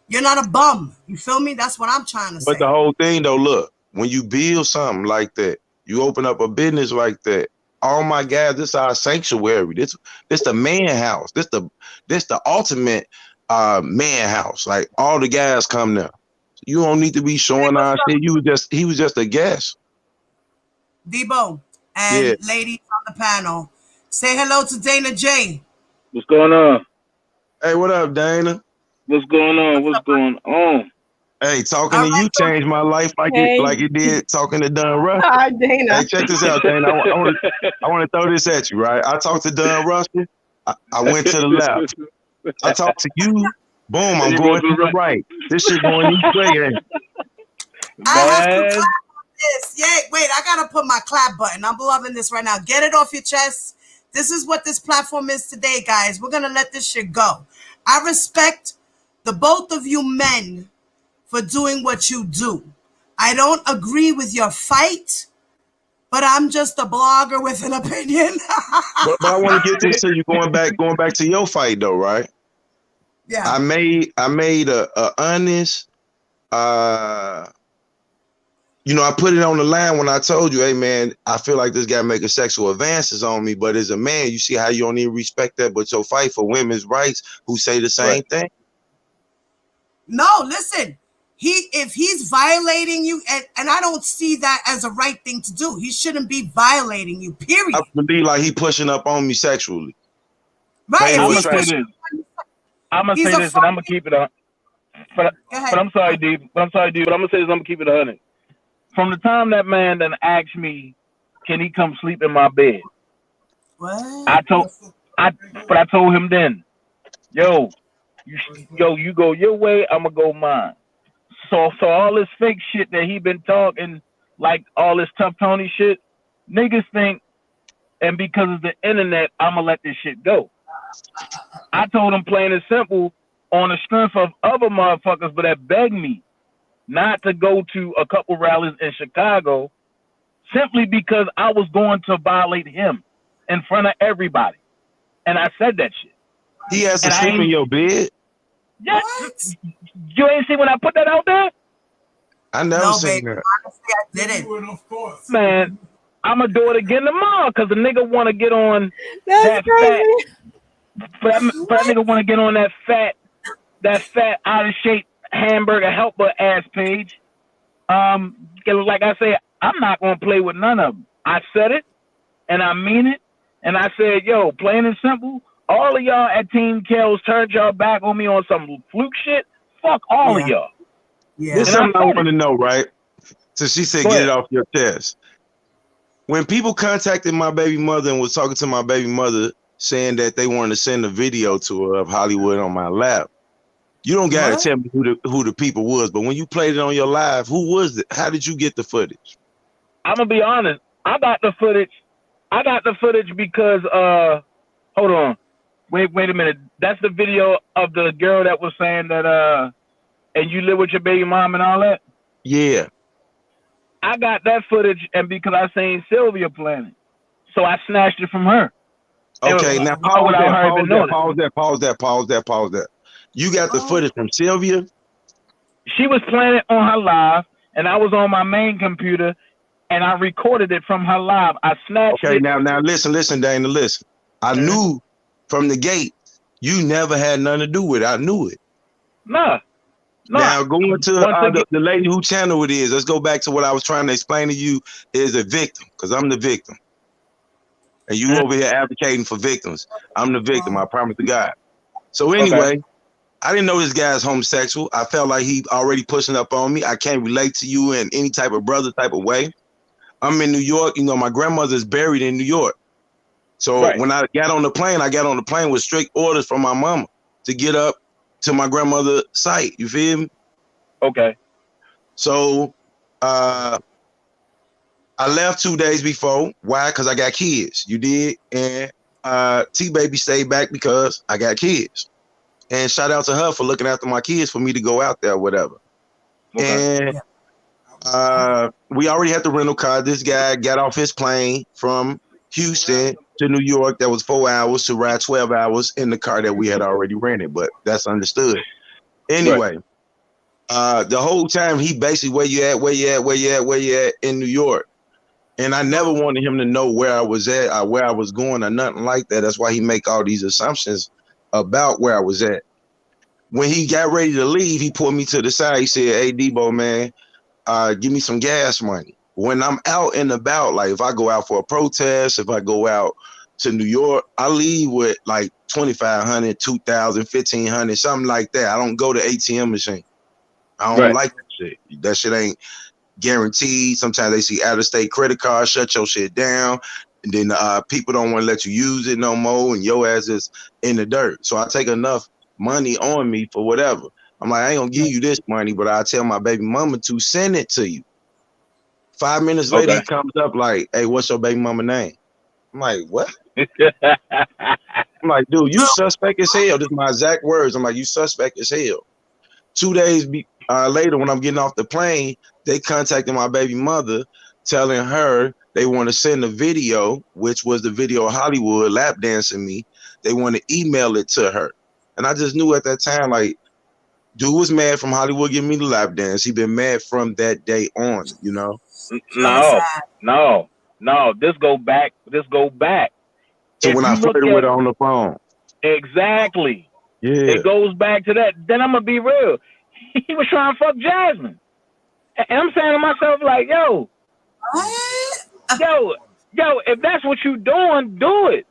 [SPEAKER 1] you're not a bum. You feel me? That's what I'm trying to say.
[SPEAKER 5] But the whole thing, though, look, when you build something like that, you open up a business like that. Oh my God, this is our sanctuary. This the man house. This the ultimate man house. Like all the guys come there. You don't need to be showing our shit. He was just a guest.
[SPEAKER 1] Debo and ladies on the panel, say hello to Dana J.
[SPEAKER 6] What's going on?
[SPEAKER 5] Hey, what up, Dana?
[SPEAKER 6] What's going on? What's going on?
[SPEAKER 5] Hey, talking to you changed my life like it did talking to Don Russ.
[SPEAKER 4] Hi, Dana.
[SPEAKER 5] Hey, check this out, Dana. I want to throw this at you, right? I talked to Don Russell. I went to the left. I talked to you. Boom, I'm going to the right. This shit going each way.
[SPEAKER 1] I have to clap on this. Yeah, wait, I gotta put my clap button. I'm loving this right now. Get it off your chest. This is what this platform is today, guys. We're gonna let this shit go. I respect the both of you men for doing what you do. I don't agree with your fight, but I'm just a blogger with an opinion.
[SPEAKER 5] but I want to get this to you going back to your fight though, right?
[SPEAKER 1] Yeah.
[SPEAKER 5] I made a honest I put it on the line when I told you, hey man, I feel like this guy making sexual advances on me, but as a man, you see how you don't even respect that, but your fight for women's rights who say the same thing.
[SPEAKER 1] No, listen. If he's violating you, and I don't see that as a right thing to do. He shouldn't be violating you, period.
[SPEAKER 5] I believe like he pushing up on me sexually.
[SPEAKER 1] Right.
[SPEAKER 6] I'm gonna say this and I'm gonna keep it up. But
[SPEAKER 1] Go
[SPEAKER 6] but
[SPEAKER 1] ahead.
[SPEAKER 6] I'm sorry, D. But I'm sorry, D. But I'm gonna say this. I'm gonna keep it 100. From the time that man then asked me, can he come sleep in my bed?
[SPEAKER 1] What?
[SPEAKER 6] I told I but I told him then, yo, you go your way, I'ma go mine. So all this fake shit that he been talking, like all this tough Tony shit, niggas think, and because of the internet, I'ma let this shit go. I told him plain and simple, on the strength of other motherfuckers, but that begged me not to go to a couple rallies in Chicago simply because I was going to violate him in front of everybody. And I said that shit.
[SPEAKER 5] He has to
[SPEAKER 6] And I
[SPEAKER 5] sleep in
[SPEAKER 6] ain't,
[SPEAKER 5] your bed.
[SPEAKER 6] yeah,
[SPEAKER 1] What?
[SPEAKER 6] you ain't see when I put that out there?
[SPEAKER 5] I never
[SPEAKER 1] No,
[SPEAKER 5] seen
[SPEAKER 1] baby.
[SPEAKER 5] that.
[SPEAKER 1] Honestly, I didn't.
[SPEAKER 7] Of course.
[SPEAKER 6] Man, I'm going to do it again tomorrow because the nigga want to get on
[SPEAKER 4] That's
[SPEAKER 6] that fat,
[SPEAKER 4] crazy.
[SPEAKER 6] for that nigga want to get on that fat, out of shape hamburger helper ass page. 'Cause like I said, I'm not going to play with none of them. I said it and I mean it. And I said, yo, plain and simple, all of y'all at Team Kells turned y'all back on me on some fluke shit. Fuck all of
[SPEAKER 1] Yeah.
[SPEAKER 6] y'all.
[SPEAKER 5] There's
[SPEAKER 1] Yeah.
[SPEAKER 6] And I
[SPEAKER 5] something I
[SPEAKER 6] said
[SPEAKER 5] want
[SPEAKER 6] it.
[SPEAKER 5] to know, right? So she said,
[SPEAKER 6] Go
[SPEAKER 5] get it
[SPEAKER 6] ahead.
[SPEAKER 5] off your chest. When people contacted my baby mother and was talking to my baby mother saying that they wanted to send a video to her of Hollywood on my lap, you don't got to
[SPEAKER 1] What?
[SPEAKER 5] tell me who the people was, but when you played it on your live, who was it? How did you get the footage?
[SPEAKER 6] I'm gonna be honest. I got the footage. I got the footage because hold on. Wait a minute. That's the video of the girl that was saying that and you live with your baby mom and all that?
[SPEAKER 5] Yeah.
[SPEAKER 6] I got that footage and because I seen Sylvia playing it. So I snatched it from her. And
[SPEAKER 5] Okay, now pause
[SPEAKER 6] without
[SPEAKER 5] that,
[SPEAKER 6] her
[SPEAKER 5] pause
[SPEAKER 6] even
[SPEAKER 5] that,
[SPEAKER 6] knowing it.
[SPEAKER 5] pause that, pause that, pause that, pause that. You got the
[SPEAKER 1] Oh.
[SPEAKER 5] footage from Sylvia?
[SPEAKER 6] She was playing it on her live and I was on my main computer and I recorded it from her live. I snatched
[SPEAKER 5] Okay,
[SPEAKER 6] it.
[SPEAKER 5] now listen, Dana, listen. I
[SPEAKER 6] Mm-hmm.
[SPEAKER 5] knew from the gate you never had nothing to do with it. I knew it.
[SPEAKER 6] Nah.
[SPEAKER 5] Now going to
[SPEAKER 6] Once again,
[SPEAKER 5] the lady who channel it is. Let's go back to what I was trying to explain to you. Is a victim because I'm the victim, and you over here advocating for victims. I'm the victim. I promise to God. So
[SPEAKER 6] okay.
[SPEAKER 5] anyway, I didn't know this guy's homosexual. I felt like he already pushing up on me. I can't relate to you in any type of brother type of way. I'm in New York. You know, my grandmother's buried in New York. So
[SPEAKER 6] Right.
[SPEAKER 5] when I got on the plane with strict orders from my mama to get up to my grandmother's site. You feel me?
[SPEAKER 6] Okay.
[SPEAKER 5] So I left 2 days before. Why? Because I got kids. You did. And T Baby stayed back because I got kids. And shout out to her for looking after my kids for me to go out there, whatever.
[SPEAKER 6] Okay.
[SPEAKER 5] And we already had the rental car. This guy got off his plane from Houston to New York. That was 4 hours to ride 12 hours in the car that we had already rented, but that's understood.
[SPEAKER 6] Right.
[SPEAKER 5] Anyway, the whole time he basically where you at in New York. And I never wanted him to know where I was at or where I was going or nothing like that. That's why he make all these assumptions about where I was at. When he got ready to leave, he pulled me to the side. He said, "Hey, Debo, man, give me some gas money." When I'm out and about, like if I go out for a protest, if I go out to New York, I leave with like 2,500, 2,000, 1,500, something like that. I don't go to ATM machine. I don't
[SPEAKER 6] Right.
[SPEAKER 5] like that shit. That shit ain't guaranteed. Sometimes they see out of state credit cards, shut your shit down. And then people don't want to let you use it no more, and your ass is in the dirt. So I take enough money on me for whatever. I'm like, I ain't gonna give you this money, but I tell my baby mama to send it to you. 5 minutes later,
[SPEAKER 6] Okay.
[SPEAKER 5] he comes up like, "Hey, what's your baby mama name?" I'm like, "What?" I'm like, "Dude, you suspect as hell." This is my exact words. I'm like, "You suspect as hell." 2 days later, when I'm getting off the plane, they contacted my baby mother, telling her they want to send a video, which was the video of Hollywood lap dancing me. They want to email it to her, and I just knew at that time, like, dude was mad from Hollywood giving me the lap dance. He been mad from that day on, you know.
[SPEAKER 1] Really
[SPEAKER 6] no,
[SPEAKER 1] sad.
[SPEAKER 6] no. This go back.
[SPEAKER 5] So
[SPEAKER 6] If
[SPEAKER 5] when I
[SPEAKER 6] you look
[SPEAKER 5] flirted with
[SPEAKER 6] at
[SPEAKER 5] her on the phone,
[SPEAKER 6] exactly,
[SPEAKER 5] yeah,
[SPEAKER 6] it goes back to that. Then I'm gonna be real. He was trying to fuck Jasmine, and I'm saying to myself like,
[SPEAKER 1] What?
[SPEAKER 6] yo, if that's what you doing, do it.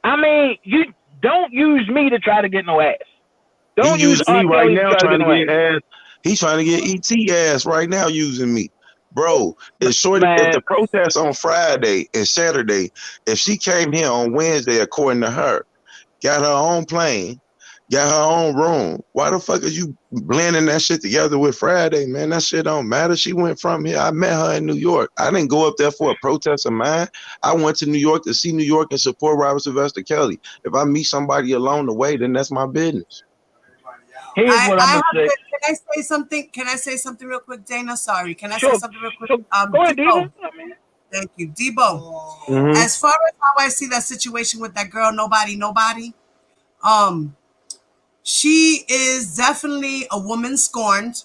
[SPEAKER 6] I mean, you don't use me to try to get no ass.
[SPEAKER 5] He
[SPEAKER 6] Don't use
[SPEAKER 5] using
[SPEAKER 6] R.
[SPEAKER 5] me right
[SPEAKER 6] Kelly to
[SPEAKER 5] now,
[SPEAKER 6] try to
[SPEAKER 5] trying
[SPEAKER 6] get
[SPEAKER 5] to
[SPEAKER 6] away.
[SPEAKER 5] get ass. He's trying to get ET ass right now using me. Bro, if
[SPEAKER 6] Man,
[SPEAKER 5] the protest on Friday and Saturday, if she came here on Wednesday, according to her, got her own plane, got her own room, why the fuck is you blending that shit together with Friday, man? That shit don't matter. She went from here. I met her in New York. I didn't go up there for a protest of mine. I went to New York to see New York and support Robert Sylvester Kelly. If I meet somebody along the way, then that's my business.
[SPEAKER 6] here's what I'm
[SPEAKER 1] I
[SPEAKER 6] gonna
[SPEAKER 1] have
[SPEAKER 6] say.
[SPEAKER 1] to, can I say something? Can I say something real quick, Dana? Sorry. Can I say
[SPEAKER 6] Sure,
[SPEAKER 1] something real quick?
[SPEAKER 6] so go ahead, Diva.
[SPEAKER 1] Debo. Thank you. Debo.
[SPEAKER 5] Mm-hmm.
[SPEAKER 1] As far as how I see that situation with that girl, nobody, she is definitely a woman scorned.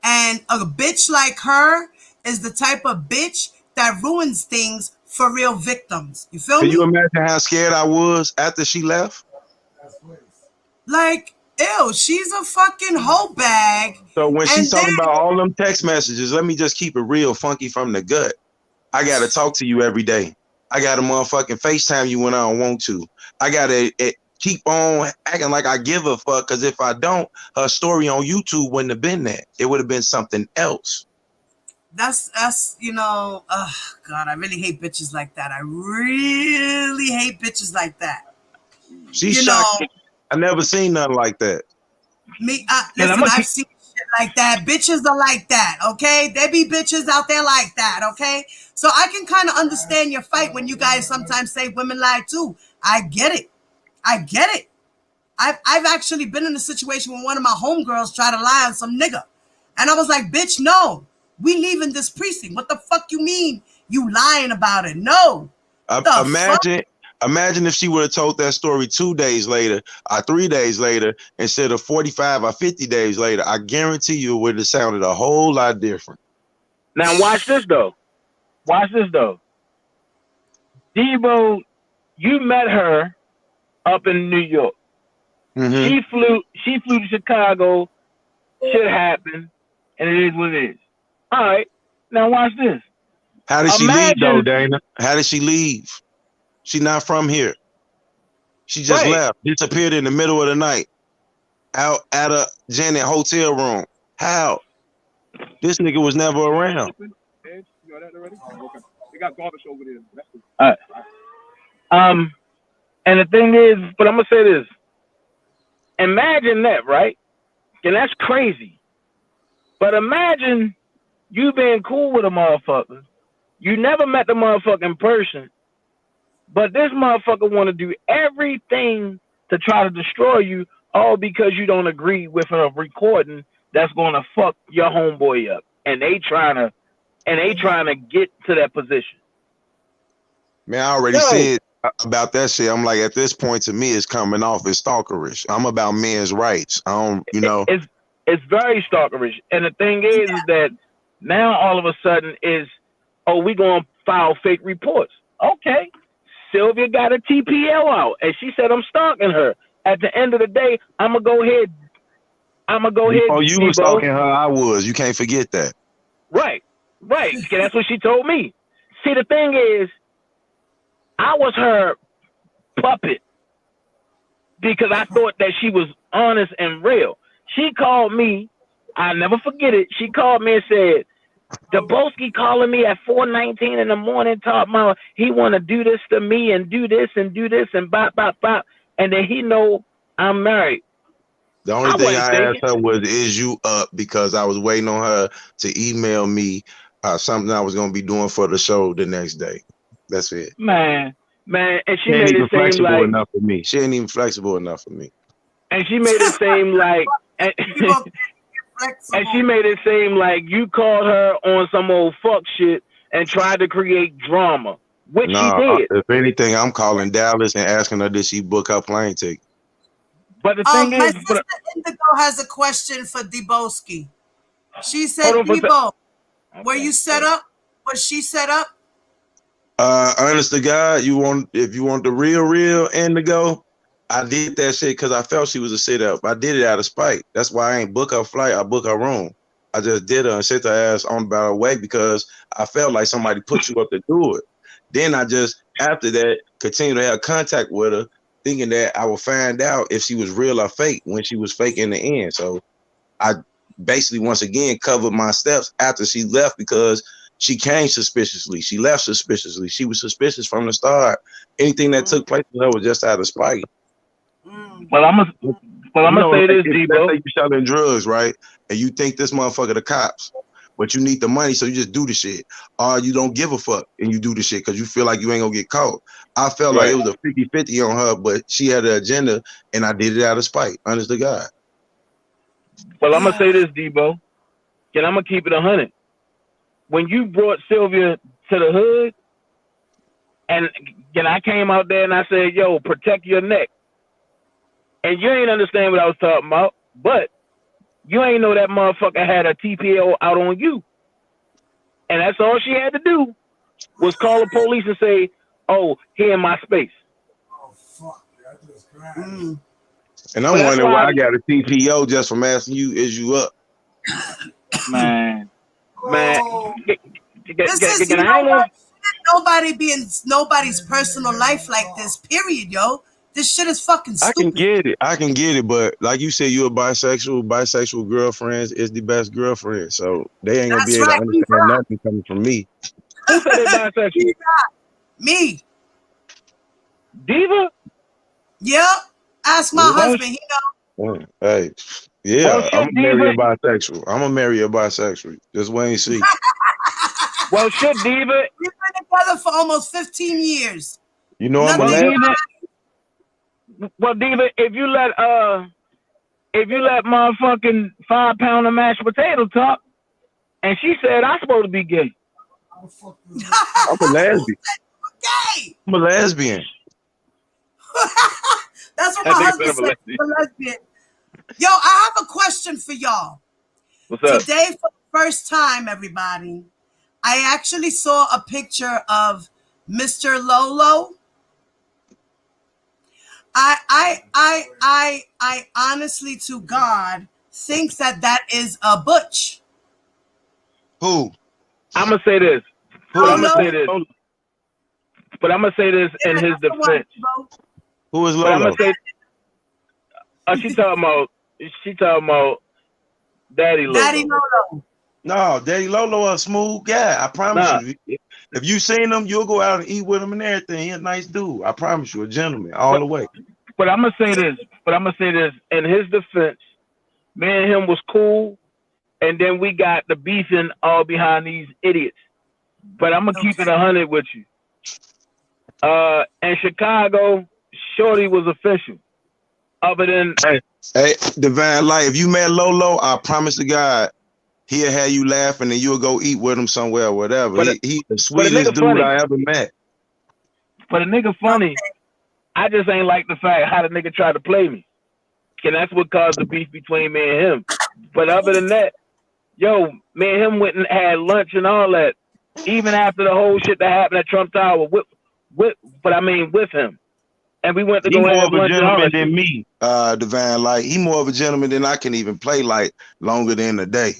[SPEAKER 1] And a bitch like her is the type of bitch that ruins things for real victims. You feel
[SPEAKER 5] Can you
[SPEAKER 1] me?
[SPEAKER 5] imagine how scared I was after she left?
[SPEAKER 1] Like, ew, she's a fucking hoe bag.
[SPEAKER 5] So when she's
[SPEAKER 1] And then
[SPEAKER 5] talking about all them text messages, let me just keep it real funky from the gut. I got to talk to you every day. I got to motherfucking FaceTime you when I don't want to. I got to keep on acting like I give a fuck, because if I don't, her story on YouTube wouldn't have been that. It would have been something else.
[SPEAKER 1] that's God, I really hate bitches like that. I really hate bitches like that.
[SPEAKER 5] She's
[SPEAKER 1] You know,
[SPEAKER 5] shocked. I never seen nothing like that.
[SPEAKER 6] And I'm
[SPEAKER 1] listen,
[SPEAKER 6] gonna
[SPEAKER 1] I've
[SPEAKER 6] keep.
[SPEAKER 1] seen shit like that. Bitches are like that, okay? There be bitches out there like that, okay? So I can kind of understand your fight when you guys sometimes say women lie too. I get it. I get it. I've actually been in a situation when one of my homegirls tried to lie on some nigga. And I was like, bitch, no. We leaving this precinct. What the fuck you mean you lying about it? No. The fuck?
[SPEAKER 5] Imagine if she would have told that story 2 days later or 3 days later instead of 45 or 50 days later. I guarantee you it would have sounded a whole lot different.
[SPEAKER 6] Now watch this though. Watch this though. Debo, you met her up in New York.
[SPEAKER 5] Mm-hmm.
[SPEAKER 6] She flew to Chicago. Shit happened, and it is what it is. All right. Now watch this.
[SPEAKER 5] How did she leave though,
[SPEAKER 6] Imagine,
[SPEAKER 5] Dana? How did she leave? She not from here. She just
[SPEAKER 6] right?
[SPEAKER 5] left, disappeared in the middle of the night, out at a Janet hotel room. How? This nigga was never around.
[SPEAKER 6] All right. And the thing is, but I'm gonna say this. Imagine that, right? And that's crazy. But imagine you being cool with a motherfucker. You never met the motherfucker in person, but this motherfucker want to do everything to try to destroy you, all because you don't agree with a recording that's gonna fuck your homeboy up, and they trying to get to that position.
[SPEAKER 5] Man, I already said about that shit. I'm like, at this point, to me, it's coming off as stalkerish. I'm about men's rights. I don't,
[SPEAKER 6] It's very stalkerish, and the thing is that now all of a sudden is, oh, we gonna file fake reports. Okay, Sylvia got a TPL out, and she said I'm stalking her. At the end of the day, I'm gonna go ahead.
[SPEAKER 5] Before you
[SPEAKER 6] Debo.
[SPEAKER 5] was stalking her, I was. You can't forget that.
[SPEAKER 6] Right. That's what she told me. See, the thing is, I was her puppet because I thought that she was honest and real. She called me. I'll never forget it. She called me and said, Daboski calling me at 4:19 in the morning, talking about he want to do this to me and do this and bop, bop, bop. And then he know I'm married.
[SPEAKER 5] The only thing I asked her was, is you up? Because I was waiting on her to email me something I was going to be doing for the show the next day. That's it.
[SPEAKER 6] Man. And she
[SPEAKER 5] ain't
[SPEAKER 6] made
[SPEAKER 5] even
[SPEAKER 6] it seem
[SPEAKER 5] flexible
[SPEAKER 6] like
[SPEAKER 5] enough for me. She ain't even flexible enough for me.
[SPEAKER 6] And she made it seem like and she made it seem like you called her on some old fuck shit and tried to create drama, which she did.
[SPEAKER 5] If anything, I'm calling Dallas and asking her, did she book her plane ticket?
[SPEAKER 6] But the thing
[SPEAKER 1] my
[SPEAKER 6] is,
[SPEAKER 1] sister Indigo has a question for Deboski. She said, Debo, were you set up? Was she set up?
[SPEAKER 5] Honest to God, if you want the real Indigo, I did that shit because I felt she was a sit up. I did it out of spite. That's why I ain't book her flight. I book her room. I just did her and sent her ass on about her way because I felt like somebody put you up to do it. Then I just, after that, continued to have contact with her. thinking that I would find out if she was real or fake when she was fake in the end. So I basically once again covered my steps after she left because she came suspiciously. She left suspiciously. She was suspicious from the start. Anything that took place with her was just out of spite.
[SPEAKER 6] Well, I'm gonna say this,
[SPEAKER 5] let's
[SPEAKER 6] Debo.
[SPEAKER 5] say you're selling drugs, right? And you think this motherfucker the cops, but you need the money, so you just do the shit. Or you don't give a fuck and you do the shit because you feel like you ain't gonna get caught. I felt like it was a 50-50 on her, but she had an agenda and I did it out of spite. Honest to God.
[SPEAKER 6] Well, I'm gonna say this, Debo, and I'm gonna keep it 100. When you brought Sylvia to the hood, and I came out there and I said, "Yo, protect your neck," and you ain't understand what I was talking about, but you ain't know that motherfucker had a TPO out on you, and that's all she had to do was call the police and say, "Oh, he in my space."
[SPEAKER 1] Oh fuck! I just cried.
[SPEAKER 5] And I'm wondering why I got a TPO just from asking you, is you up?
[SPEAKER 6] Man.
[SPEAKER 1] This is, you know what? Nobody be in nobody's personal life like this, period, yo. This shit is fucking stupid.
[SPEAKER 5] I can get it, but like you said, you're a bisexual girlfriends is the best girlfriend. So they ain't gonna be able to understand nothing coming from me.
[SPEAKER 6] Who said they bisexual?
[SPEAKER 1] Me.
[SPEAKER 6] Diva?
[SPEAKER 1] Yep. Ask my husband, he know.
[SPEAKER 5] Hey, yeah, I'm gonna marry a bisexual. I'm gonna marry a bisexual. Just wait and see.
[SPEAKER 6] Well, shit, Diva.
[SPEAKER 1] We've been together for almost 15 years.
[SPEAKER 5] You know I'm
[SPEAKER 6] Diva. Well, Diva, if you let motherfucking 5 pound of mashed potato talk, and she said I'm supposed to be gay.
[SPEAKER 5] I'm a lesbian.
[SPEAKER 1] Gay.
[SPEAKER 5] I'm a lesbian.
[SPEAKER 1] That's what my husband said. I'm a lesbian. Yo, I have a question for y'all.
[SPEAKER 6] What's up?
[SPEAKER 1] Today, for the first time, everybody, I actually saw a picture of Mr. Lolo. I honestly, to God, think that is a butch.
[SPEAKER 5] Who?
[SPEAKER 6] I'm gonna say this. But I'm gonna say this in his defense.
[SPEAKER 5] Who is Lolo?
[SPEAKER 6] I'm gonna say. She talking about Daddy Lolo.
[SPEAKER 1] Daddy Lolo.
[SPEAKER 5] No, Daddy Lolo a smooth guy. I promise you. If you seen him, you'll go out and eat with him and everything. He's a nice dude. I promise you, a gentleman all the way.
[SPEAKER 6] But I'm gonna say this. In his defense, me and him was cool, and then we got the beefing all behind these idiots. But I'm gonna keep it 100 with you. In Chicago, Shorty was official. Other than
[SPEAKER 5] hey, Divine Light, if you met Lolo, I promise to God, he'll have you laughing and you'll go eat with him somewhere or whatever. He's the sweetest dude funny. I ever met.
[SPEAKER 6] But a nigga funny. I just ain't like the fact how the nigga tried to play me. And that's what caused the beef between me and him. But other than that, yo, me and him went and had lunch and all that. Even after the whole shit that happened at Trump Tower with him. And we went to go have lunch. He's more of a gentleman
[SPEAKER 5] than me, Divine Light. He's more of a gentleman than I can even play like longer than a day.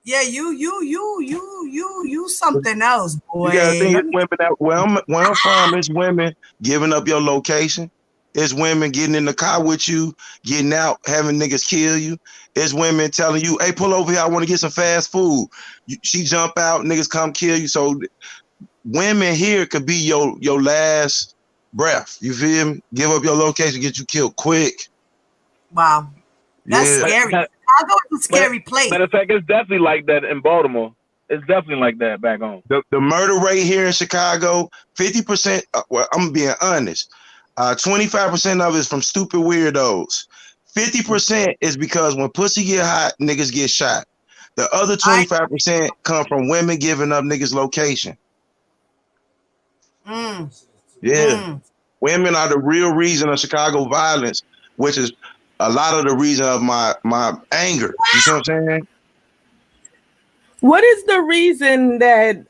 [SPEAKER 1] Yeah, you something else, boy.
[SPEAKER 5] You gotta think it's women that where I'm from, it's women giving up your location. It's women getting in the car with you, getting out, having niggas kill you. It's women telling you, hey, pull over here, I want to get some fast food. She jump out, niggas come kill you. So women here could be your last breath. You feel me? Give up your location, get you killed quick.
[SPEAKER 1] Wow. That's scary. Chicago is a scary place.
[SPEAKER 6] Matter of fact, it's definitely like that in Baltimore. It's definitely like that back home.
[SPEAKER 5] The murder rate here in Chicago, 50%, well, I'm being honest, 25% of it is from stupid weirdos. 50% is because when pussy get hot, niggas get shot. The other 25% come from women giving up niggas' location. Women are the real reason of Chicago violence, which is a lot of the reason of my anger. You see what I'm saying?
[SPEAKER 4] What is the reason that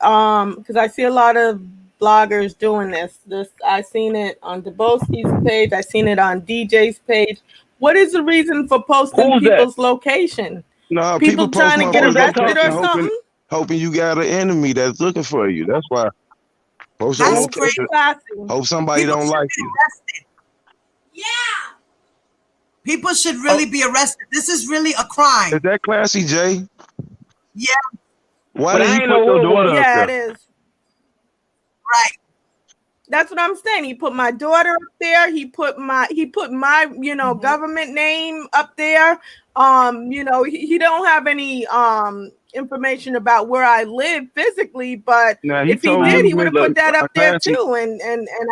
[SPEAKER 4] because I see a lot of bloggers doing this. I seen it on Debowski's page, I seen it on DJ's page. What is the reason for posting people's location?
[SPEAKER 5] No,
[SPEAKER 4] people trying to get arrested or something?
[SPEAKER 5] Hoping you got an enemy that's looking for you. That's why.
[SPEAKER 1] That's great.
[SPEAKER 5] Hope somebody don't like you.
[SPEAKER 1] People should really be arrested. This is really a
[SPEAKER 5] Is
[SPEAKER 1] crime.
[SPEAKER 5] that Classy J?
[SPEAKER 1] Yeah,
[SPEAKER 5] Why
[SPEAKER 6] But
[SPEAKER 5] did
[SPEAKER 6] I
[SPEAKER 5] he
[SPEAKER 6] ain't
[SPEAKER 5] put
[SPEAKER 6] know
[SPEAKER 5] your
[SPEAKER 6] who it
[SPEAKER 5] daughter
[SPEAKER 6] was.
[SPEAKER 5] up
[SPEAKER 4] Yeah, it
[SPEAKER 5] there?
[SPEAKER 4] is.
[SPEAKER 1] right.
[SPEAKER 4] That's what I'm saying. He put my daughter up there. He put my government name up there. He don't have any information about where I live physically, but
[SPEAKER 5] Now he
[SPEAKER 4] if he
[SPEAKER 5] told
[SPEAKER 4] did,
[SPEAKER 5] me,
[SPEAKER 4] he would have
[SPEAKER 6] Look,
[SPEAKER 4] put that up there
[SPEAKER 5] Classy.
[SPEAKER 4] too. And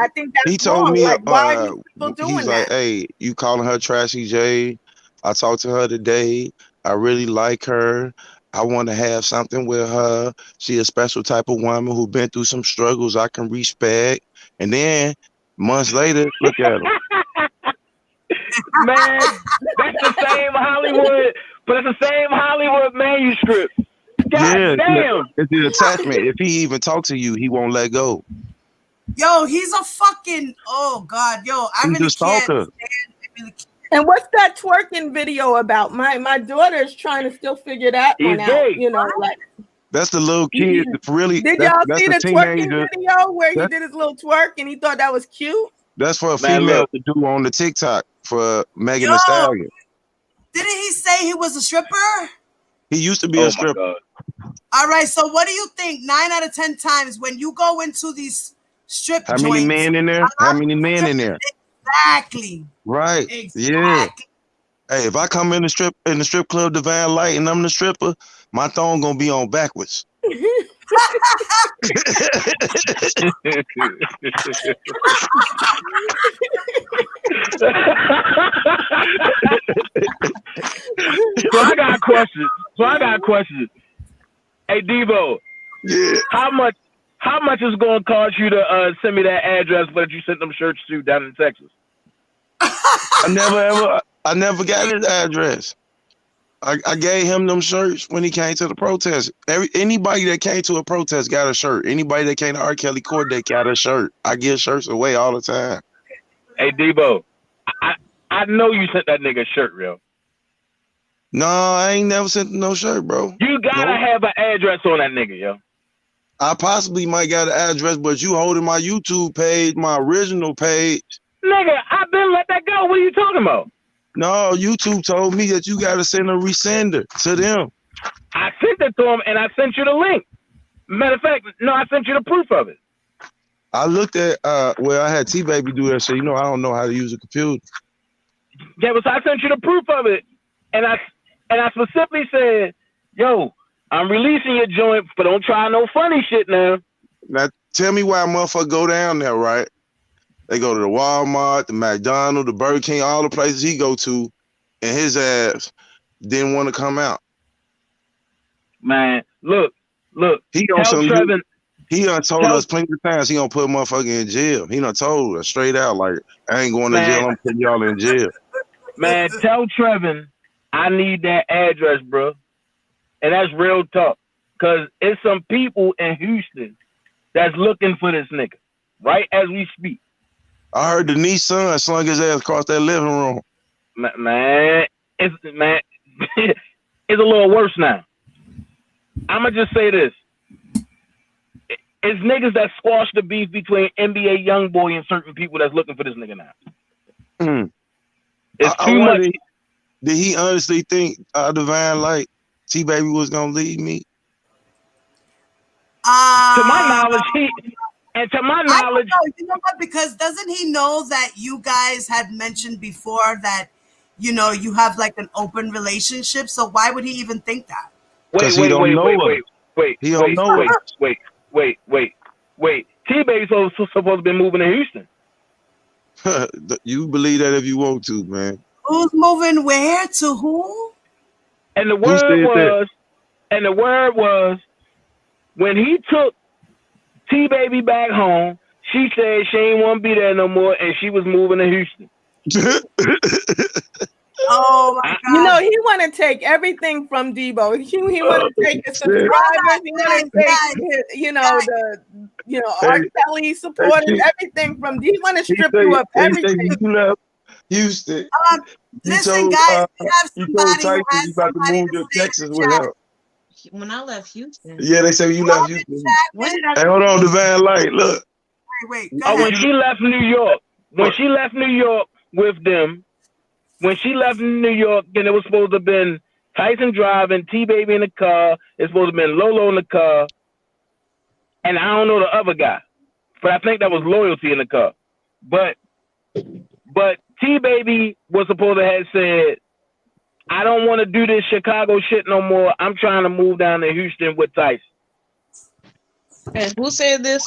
[SPEAKER 4] I think
[SPEAKER 5] He
[SPEAKER 4] that's
[SPEAKER 5] told
[SPEAKER 4] wrong.
[SPEAKER 5] me,
[SPEAKER 4] Like, why are these people
[SPEAKER 5] he's
[SPEAKER 4] doing
[SPEAKER 5] like,
[SPEAKER 4] that?
[SPEAKER 5] hey, you calling her Trashy J? I talked to her today. I really like her. I want to have something with her. She a special type of woman who been through some struggles I can respect. And then months later, look at him.
[SPEAKER 6] man, that's the same Hollywood, but it's the same Hollywood manuscript. God
[SPEAKER 5] Yeah,
[SPEAKER 6] damn.
[SPEAKER 5] it's the attachment. If he even talk to you, he won't let go.
[SPEAKER 1] Yo, he's a fucking. Oh God, yo, I
[SPEAKER 5] He's a
[SPEAKER 1] really can't
[SPEAKER 5] stalker.
[SPEAKER 1] stand. I really can't.
[SPEAKER 4] And what's that twerking video about? My daughter is trying to still figure that
[SPEAKER 6] He's
[SPEAKER 4] one out.
[SPEAKER 6] gay.
[SPEAKER 4] Like,
[SPEAKER 5] That's the little kid. Really,
[SPEAKER 4] did
[SPEAKER 5] that's
[SPEAKER 4] y'all
[SPEAKER 5] that's
[SPEAKER 4] see
[SPEAKER 5] the
[SPEAKER 4] the twerking
[SPEAKER 5] teenager.
[SPEAKER 4] video where he
[SPEAKER 5] That's
[SPEAKER 4] did his little twerk and he thought that was cute?
[SPEAKER 5] that's for a
[SPEAKER 6] Man,
[SPEAKER 5] female
[SPEAKER 6] look.
[SPEAKER 5] to do on the TikTok for Megan Thee
[SPEAKER 1] Yo,
[SPEAKER 5] Stallion.
[SPEAKER 1] didn't he say he was a stripper?
[SPEAKER 5] He used to be
[SPEAKER 6] Oh
[SPEAKER 5] a
[SPEAKER 6] my
[SPEAKER 5] stripper.
[SPEAKER 6] God.
[SPEAKER 1] All right, so what do you think? 9 out of 10 times when you go into these strip
[SPEAKER 5] How many
[SPEAKER 1] joints,
[SPEAKER 5] men in there? How many men in there?
[SPEAKER 1] exactly,
[SPEAKER 5] Right. Yeah.
[SPEAKER 1] exactly.
[SPEAKER 5] Hey, if I come in the strip club, Divine Light, and I'm the stripper, my thong gonna be on backwards.
[SPEAKER 6] So I got questions. Hey Devo,
[SPEAKER 5] Yeah.
[SPEAKER 6] how much is it gonna cost you to send me that address that you sent them shirts to down in Texas?
[SPEAKER 5] I never got his address. I gave him them shirts when he came to the protest. Anybody that came to a protest got a shirt. Anybody that came to R. Kelly court, they got a shirt. I give shirts away all the time.
[SPEAKER 6] Hey Devo, I know you sent that nigga a shirt, real.
[SPEAKER 5] No, I ain't never sent no shirt, bro.
[SPEAKER 6] You gotta have an address on that nigga, yo.
[SPEAKER 5] I possibly might got an address, but you holding my YouTube page, my original page.
[SPEAKER 6] Nigga, I've been let that go. What are you talking about?
[SPEAKER 5] No, YouTube told me that you got to send a resender to them.
[SPEAKER 6] I sent it to him and I sent you the link. Matter of fact, no, I sent you the proof of it.
[SPEAKER 5] I looked at, I had T-Baby do that, so I don't know how to use a computer.
[SPEAKER 6] Yeah, but so I sent you the proof of it. And I specifically said, yo, I'm releasing your joint, but don't try no funny shit now.
[SPEAKER 5] Now, tell me why a motherfucker go down there, right? They go to the Walmart, the McDonald's, the Burger King, all the places he go to, and his ass didn't want to come out.
[SPEAKER 6] Man, look.
[SPEAKER 5] He on
[SPEAKER 6] Tell
[SPEAKER 5] some
[SPEAKER 6] Trevin.
[SPEAKER 5] He done told us plenty of times he gonna put a motherfucker in jail. He done told us straight out, like, I ain't going to jail, I'm putting y'all in jail.
[SPEAKER 6] Man, tell Trevin I need that address, bro. And that's real talk. Because it's some people in Houston that's looking for this nigga right as we speak.
[SPEAKER 5] I heard the niece son slung his ass across that living room.
[SPEAKER 6] Man, it's a little worse now. I'ma just say this. It's niggas that squash the beef between NBA Youngboy and certain people that's looking for this nigga now. It's too much.
[SPEAKER 5] Did he honestly think Divine Light T-Baby was gonna leave me?
[SPEAKER 6] To my knowledge, to my knowledge,
[SPEAKER 1] I don't know. You know what? Because doesn't he know that you guys had mentioned before that, you have like an open relationship? So why would he even think that?
[SPEAKER 6] Wait. T-Baby's supposed to be moving to Houston.
[SPEAKER 5] You believe that if you want to, man.
[SPEAKER 1] Who's moving where to who?
[SPEAKER 6] And the word was, when he took T-Baby back home, she said she ain't want to be there no more, and she was moving to Houston.
[SPEAKER 1] Oh my God!
[SPEAKER 4] He want to take everything from Debo. He want to take the subscribers. He want to take R. Kelly supporters, everything from. He want to strip you of everything.
[SPEAKER 5] You left Houston.
[SPEAKER 1] Listen, guys, we have somebody
[SPEAKER 5] Tyson
[SPEAKER 1] who has
[SPEAKER 5] you about to move to Texas with her.
[SPEAKER 7] When I left Houston.
[SPEAKER 5] Yeah, they say you left Houston. Hey, hold on, Divine Light. Look.
[SPEAKER 1] Wait.
[SPEAKER 6] When she left New York, with them. When she left New York, then it was supposed to have been Tyson driving, T-Baby in the car. It's supposed to have been Lolo in the car. And I don't know the other guy. But I think that was Loyalty in the car. But T-Baby was supposed to have said, I don't want to do this Chicago shit no more. I'm trying to move down to Houston with Tyson.
[SPEAKER 7] And who said this?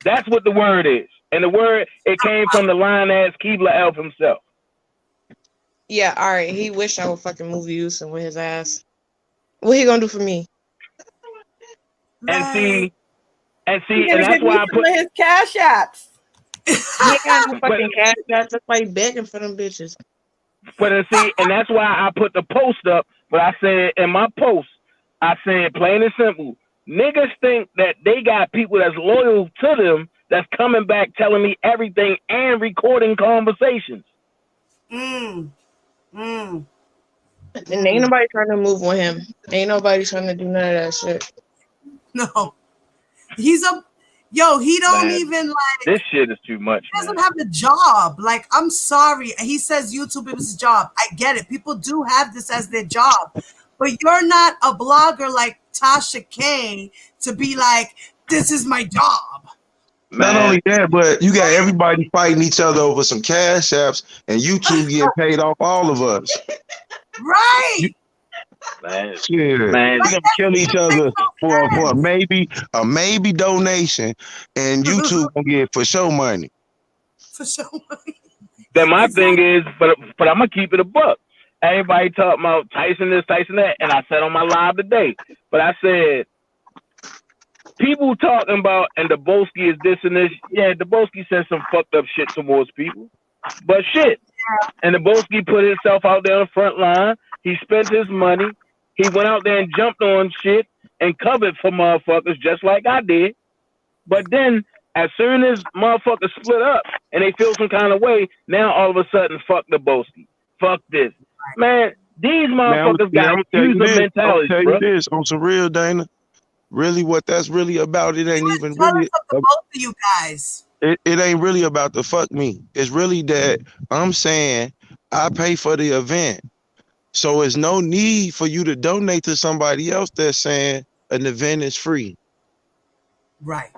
[SPEAKER 6] That's what the word is. And the word, it came from the line-ass Keebler Elf himself.
[SPEAKER 7] Yeah, all right. He wish I would fucking move Houston with his ass. What he gonna do for me?
[SPEAKER 6] And see, and
[SPEAKER 4] You're gonna
[SPEAKER 6] that's
[SPEAKER 4] give me
[SPEAKER 6] why I
[SPEAKER 4] some
[SPEAKER 6] put
[SPEAKER 4] of his cash apps.
[SPEAKER 7] He ain't got no fucking cash. That's why he begging for them bitches.
[SPEAKER 6] But see, and that's why I put the post up. But I said in my post, I said plain and simple, niggas think that they got people that's loyal to them that's coming back telling me everything and recording conversations.
[SPEAKER 7] And ain't nobody trying to move with him. Ain't nobody trying to do none of that shit.
[SPEAKER 1] No. He don't even like.
[SPEAKER 6] This shit is too much.
[SPEAKER 1] He doesn't have a job. Like, I'm sorry. He says YouTube is his job. I get it. People do have this as their job. But you're not a blogger like Tasha K to be like, this is my job.
[SPEAKER 5] Not only that, but you got everybody fighting each other over some cash apps, and YouTube getting paid off all of us.
[SPEAKER 1] Right.
[SPEAKER 6] Man,
[SPEAKER 5] we gonna kill each other for a maybe donation, and YouTube gonna get for show money.
[SPEAKER 1] For show money.
[SPEAKER 6] Then my thing is, but I'm gonna keep it a buck. Everybody talking about Tyson this, Tyson that, and I said on my live today, but I said people talking about and Daboski is this and this. Yeah, Daboski said some fucked up shit towards people, but shit. And Daboski put himself out there on the front line. He spent his money. He went out there and jumped on shit and covered for motherfuckers just like I did. But then, as soon as motherfuckers split up and they feel some kind of way, now all of a sudden, fuck Daboski. Fuck this. Man, these motherfuckers got user mentality,
[SPEAKER 5] I'll tell
[SPEAKER 6] bro.
[SPEAKER 5] you this, on some real, Dana. Really, what that's really about, it ain't even really.
[SPEAKER 1] Both of you guys.
[SPEAKER 5] It ain't really about the fuck me. It's really that I'm saying I pay for the event. So it's no need for you to donate to somebody else that's saying an event is free.
[SPEAKER 1] Right.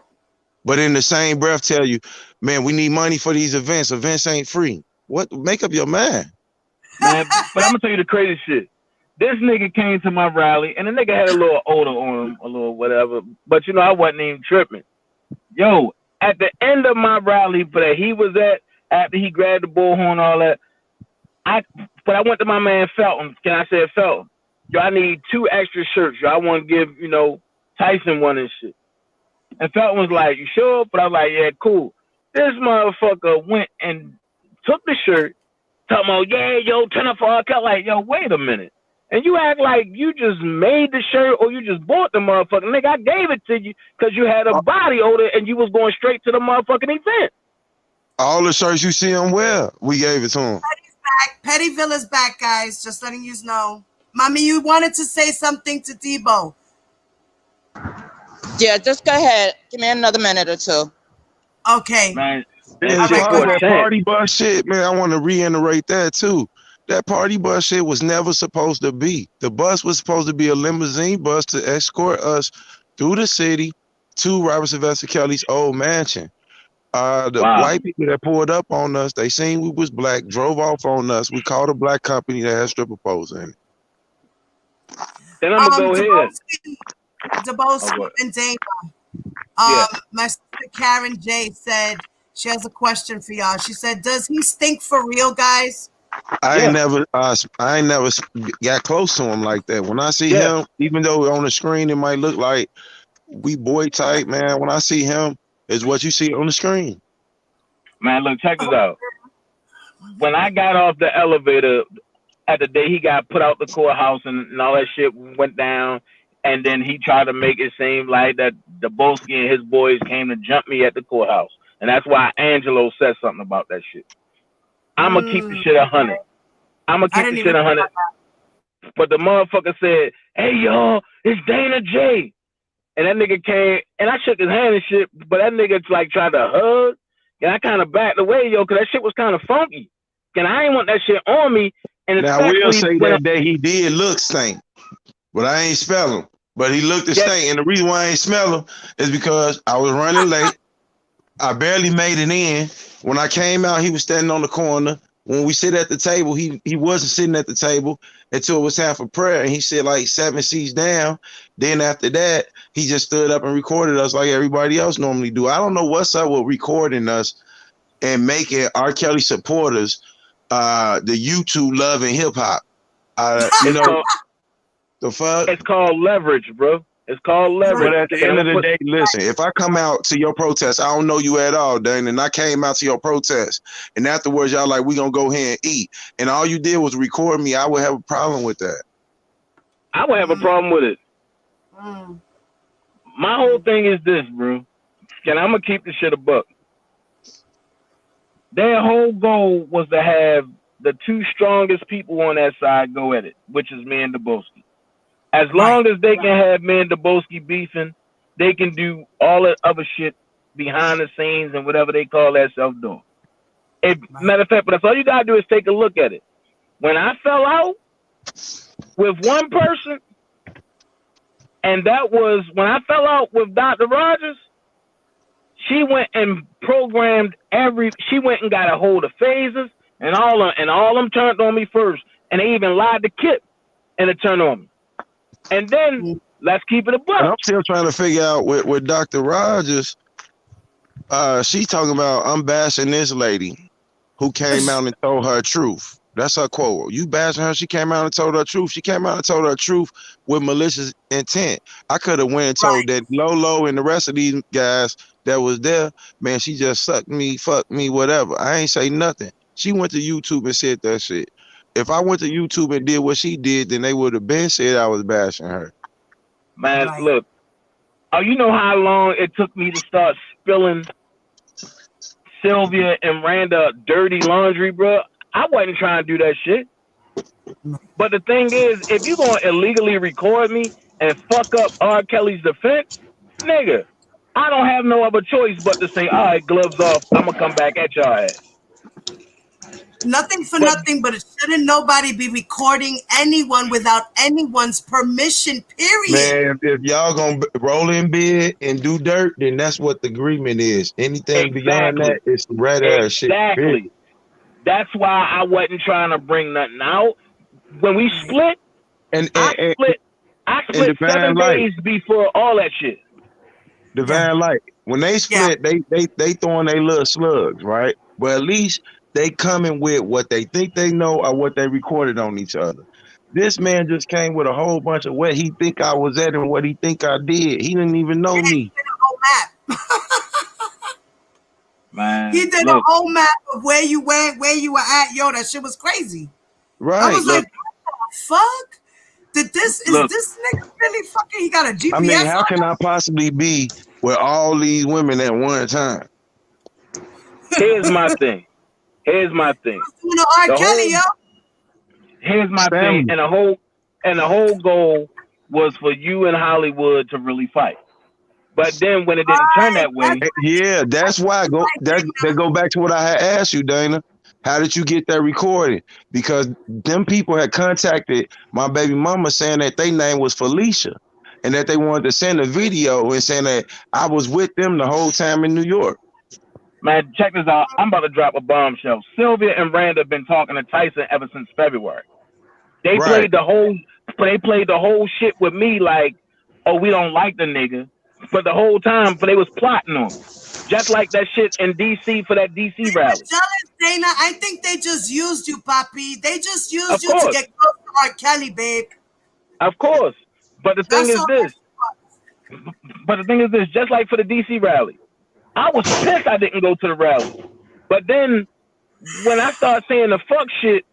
[SPEAKER 5] But in the same breath tell you, man, we need money for these events. Events ain't free. What? Make up your mind.
[SPEAKER 6] Man, but I'm gonna tell you the crazy shit. This nigga came to my rally and the nigga had a little odor on him, a little whatever. But you know, I wasn't even tripping. Yo, at the end of my rally that he was at, after he grabbed the bullhorn and all that, I went to my man Felton. Can I say Felton? Yo, I need 2 extra shirts. Yo, I want to give, Tyson one and shit. And Felton was like, you sure? But I was like, yeah, cool. This motherfucker went and took the shirt, talking about, yeah, yo, turn up for our cut. Like, yo, wait a minute. And you act like you just made the shirt or you just bought the motherfucker. Nigga, I gave it to you because you had a body odor and you was going straight to the motherfucking event.
[SPEAKER 5] All the shirts you see him wear, we gave it to him.
[SPEAKER 1] Pettyville is back, guys. Just letting you know. Mommy, you wanted to say something to Debo.
[SPEAKER 2] Yeah, just go ahead. Give me another minute or two.
[SPEAKER 1] Okay.
[SPEAKER 6] Man,
[SPEAKER 5] that party bus shit, man, I want to reiterate that too. That party bus shit was never supposed to be. The bus was supposed to be a limousine bus to escort us through the city to Robert Sylvester Kelly's old mansion. White people that pulled up on us, they seen we was black, drove off on us. We called a black company that had stripper poles in it.
[SPEAKER 6] Then I'm gonna go ahead.
[SPEAKER 1] Daboski and Dana. My sister Karen J said she has a question for y'all. She said, "Does he stink for real, guys?"
[SPEAKER 5] I ain't never got close to him like that. When I see him, even though on the screen it might look like we boy type, man. When I see him, is what you see on the screen.
[SPEAKER 6] Man, look, check this out. When I got off the elevator at the day he got put out the courthouse and all that shit went down, and then he tried to make it seem like that Daboski and his boys came to jump me at the courthouse. And that's why Angelo said something about that shit. I'm going to keep the shit 100. I'm going to keep the shit 100. But the motherfucker said, hey, y'all, it's Dana J. And that nigga came, and I shook his hand and shit, but that nigga like tried to hug. And I kind of backed away, yo, because that shit was kind of funky. And I ain't want that shit on me. And
[SPEAKER 5] Now, I will
[SPEAKER 6] especially
[SPEAKER 5] say
[SPEAKER 6] when
[SPEAKER 5] that day he did look stink, but I ain't smell him. But he looked the stink. And the reason why I ain't smell him is because I was running late. I barely made it in. When I came out, he was standing on the corner. When we sit at the table, he wasn't sitting at the table until it was time for prayer. And he said like 7 seats down. Then after that, he just stood up and recorded us like everybody else normally do. I don't know what's up with recording us and making R. Kelly supporters the YouTube loving hip hop. You know, the fuck?
[SPEAKER 6] It's called leverage, bro. It's called leverage.
[SPEAKER 5] But at the end of the day, listen, if I come out to your protest, I don't know you at all, Dane, and I came out to your protest, and afterwards y'all like, we gonna go here and eat, and all you did was record me, I would have a problem with that.
[SPEAKER 6] I would have a problem with it. My whole thing is this, bro. And I'm gonna keep this shit a buck. Their whole goal was to have the two strongest people on that side go at it, which is me and Daboski. As long as they can have me and Daboski beefing, they can do all that other shit behind the scenes and whatever they call that self doing. Matter of fact, but that's all you gotta do is take a look at it. When I fell out with one person, and that was when I fell out with Dr. Rogers, she went and programmed she went and got a hold of phases and all them turned on me first. And they even lied to Kip and it turned on me. And then let's keep it a buck.
[SPEAKER 5] And I'm still trying to figure out with Dr. Rogers, she talking about I'm bashing this lady who came out and told her truth. That's her quote. You bashing her, she came out and told her truth. She came out and told her truth with malicious intent. I could have went and told that Lolo and the rest of these guys that was there, man, she just sucked me, fucked me, whatever. I ain't say nothing. She went to YouTube and said that shit. If I went to YouTube and did what she did, then they would have been said I was bashing her.
[SPEAKER 6] Man, look. Oh, you know how long it took me to start spilling Sylvia and Randa dirty laundry, bro? I wasn't trying to do that shit. But the thing is, if you're going to illegally record me and fuck up R. Kelly's defense, nigga, I don't have no other choice but to say, all right, gloves off, I'm going to come back at y'all ass.
[SPEAKER 1] Nothing for nothing, but it shouldn't nobody be recording anyone without anyone's permission, period.
[SPEAKER 5] Man, if y'all gonna roll in bed and do dirt, then that's what the agreement is. Anything beyond that is red ass shit.
[SPEAKER 6] Exactly. That's why I wasn't trying to bring nothing out. When we split, I split 7 days before all that shit.
[SPEAKER 5] Divine Light. When they split, they throwing their little slugs, right? But at least they coming with what they think they know or what they recorded on each other. This man just came with a whole bunch of what he think I was at and what he think I did. He didn't even know me.
[SPEAKER 1] He did a whole map.
[SPEAKER 6] Man,
[SPEAKER 1] he did a whole map of where you went, where you were at. Yo, that shit was crazy.
[SPEAKER 5] Right.
[SPEAKER 1] I was like, what the fuck? Is this nigga really fucking, he got a GPS?
[SPEAKER 5] I mean, how can I possibly be with all these women at one time?
[SPEAKER 6] Here's my thing. Here's my thing. Here's my thing, and the whole goal was for you and Hollywood to really fight. But then when it didn't turn that way,
[SPEAKER 5] that's why they go back to what I had asked you, Dana. How did you get that recorded? Because them people had contacted my baby mama saying that their name was Felicia, and that they wanted to send a video and saying that I was with them the whole time in New York.
[SPEAKER 6] Man, check this out. I'm about to drop a bombshell. Sylvia and Randa have been talking to Tyson ever since February. They played the whole shit with me like, oh, we don't like the nigga. But the whole time, they was plotting on him. Just like that shit in D.C. for that D.C. rally.
[SPEAKER 1] Jealous, Dana. I think they just used you, Papi. They just used you to get close to R. Kelly, babe.
[SPEAKER 6] Of course. But the thing is this. Just like for the D.C. rally. I was pissed I didn't go to the rally. But then when I started saying the fuck shit,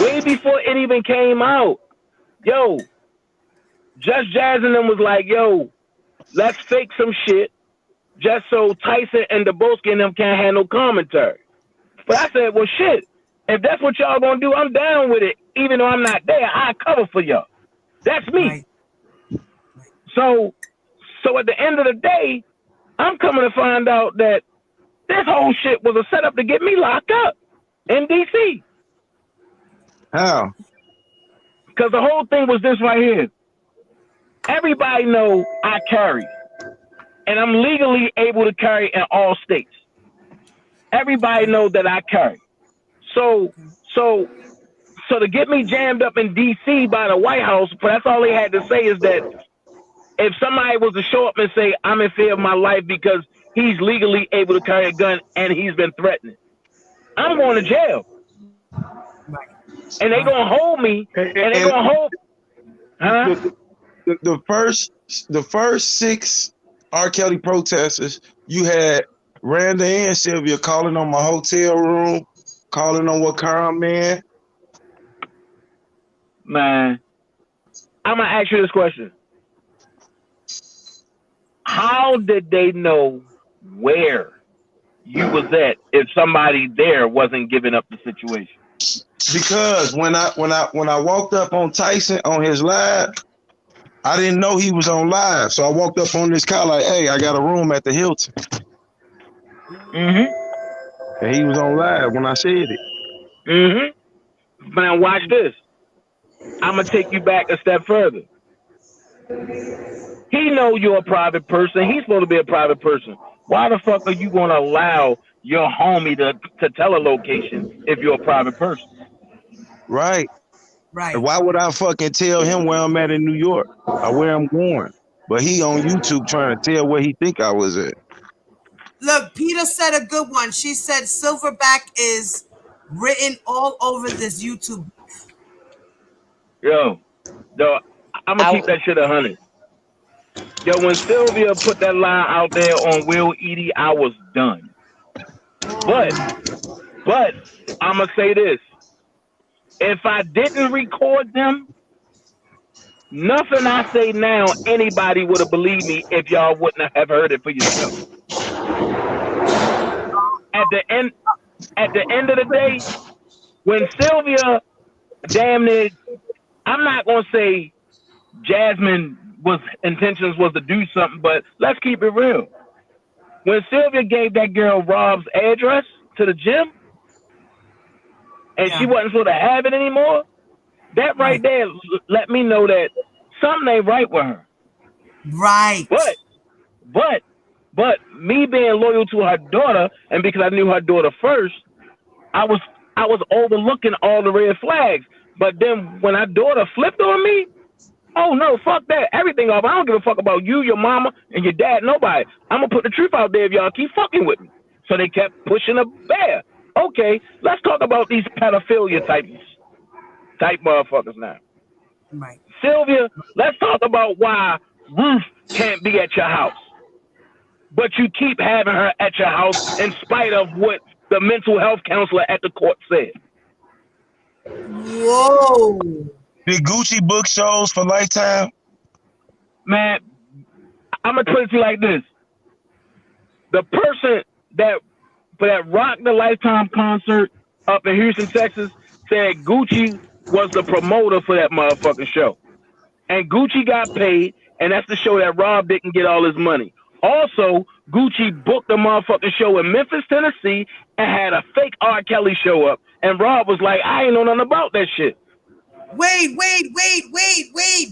[SPEAKER 6] way before it even came out, yo, Just Jazz and them was like, yo, let's fake some shit just so Tyson and Daboski and them can't have no commentary. But I said, well, shit, if that's what y'all gonna do, I'm down with it. Even though I'm not there, I cover for y'all. That's me. Right. So at the end of the day, I'm coming to find out that This whole shit was a setup to get me locked up in DC.
[SPEAKER 5] How?
[SPEAKER 6] Because the whole thing was this right here. Everybody know I carry, and I'm legally able to carry in all states. Everybody know that I carry. So to get me jammed up in DC by the White House, but that's all they had to say is that if somebody was to show up and say, I'm in fear of my life because he's legally able to carry a gun and he's been threatening, I'm going to jail. And they gonna hold me, and they gonna hold, huh?
[SPEAKER 5] The first 6 R. Kelly protesters, you had Randa and Sylvia calling on my hotel room, calling on what car I'm in.
[SPEAKER 6] Man, I'm gonna ask you this question: how did they know where you was at if somebody there wasn't giving up the situation?
[SPEAKER 5] Because when I walked up on Tyson on his live, I didn't know he was on live, so I walked up on this car like, "Hey, I got a room at the Hilton."
[SPEAKER 6] Mm-hmm.
[SPEAKER 5] And he was on live when I said it.
[SPEAKER 6] Mm-hmm. Now watch this. I'm gonna take you back a step further. He know you're a private person. He's supposed to be a private person. Why the fuck are you gonna allow your homie to tell a location if you're a private person?
[SPEAKER 5] Right.
[SPEAKER 1] Right.
[SPEAKER 5] And why would I fucking tell him where I'm at in New York or where I'm going? But he on YouTube trying to tell where he think I was at.
[SPEAKER 1] Look, Peter said a good one. She said Silverback is written all over this YouTube.
[SPEAKER 6] Yo, I'm gonna keep that shit 100. Yo, when Sylvia put that line out there on Will Edie, I was done. But I'm gonna say this: if I didn't record them, nothing I say now, anybody would have believed me if y'all wouldn't have heard it for yourself. At the end of the day, when Sylvia damn near, I'm not gonna say Jasmine intentions was to do something, but let's keep it real. When Sylvia gave that girl Rob's address to the gym, and she wasn't supposed to have it anymore, that right there let me know that something ain't right with her.
[SPEAKER 1] Right.
[SPEAKER 6] But me being loyal to her daughter, and because I knew her daughter first, I was overlooking all the red flags. But then when her daughter flipped on me, oh no, fuck that. Everything off. I don't give a fuck about you, your mama, and your dad, nobody. I'm gonna put the truth out there if y'all keep fucking with me. So they kept pushing a bear. Okay, let's talk about these pedophilia type motherfuckers now.
[SPEAKER 1] Right.
[SPEAKER 6] Sylvia, let's talk about why Ruth can't be at your house. But you keep having her at your house in spite of what the mental health counselor at the court said.
[SPEAKER 1] Whoa.
[SPEAKER 5] Did Gucci book shows for Lifetime?
[SPEAKER 6] Man, I'm going to put it to you like this. The person that rocked the Lifetime concert up in Houston, Texas, said Gucci was the promoter for that motherfucking show. And Gucci got paid, and that's the show that Rob didn't get all his money. Also, Gucci booked a motherfucking show in Memphis, Tennessee, and had a fake R. Kelly show up. And Rob was like, I ain't know nothing about that shit.
[SPEAKER 1] Wait,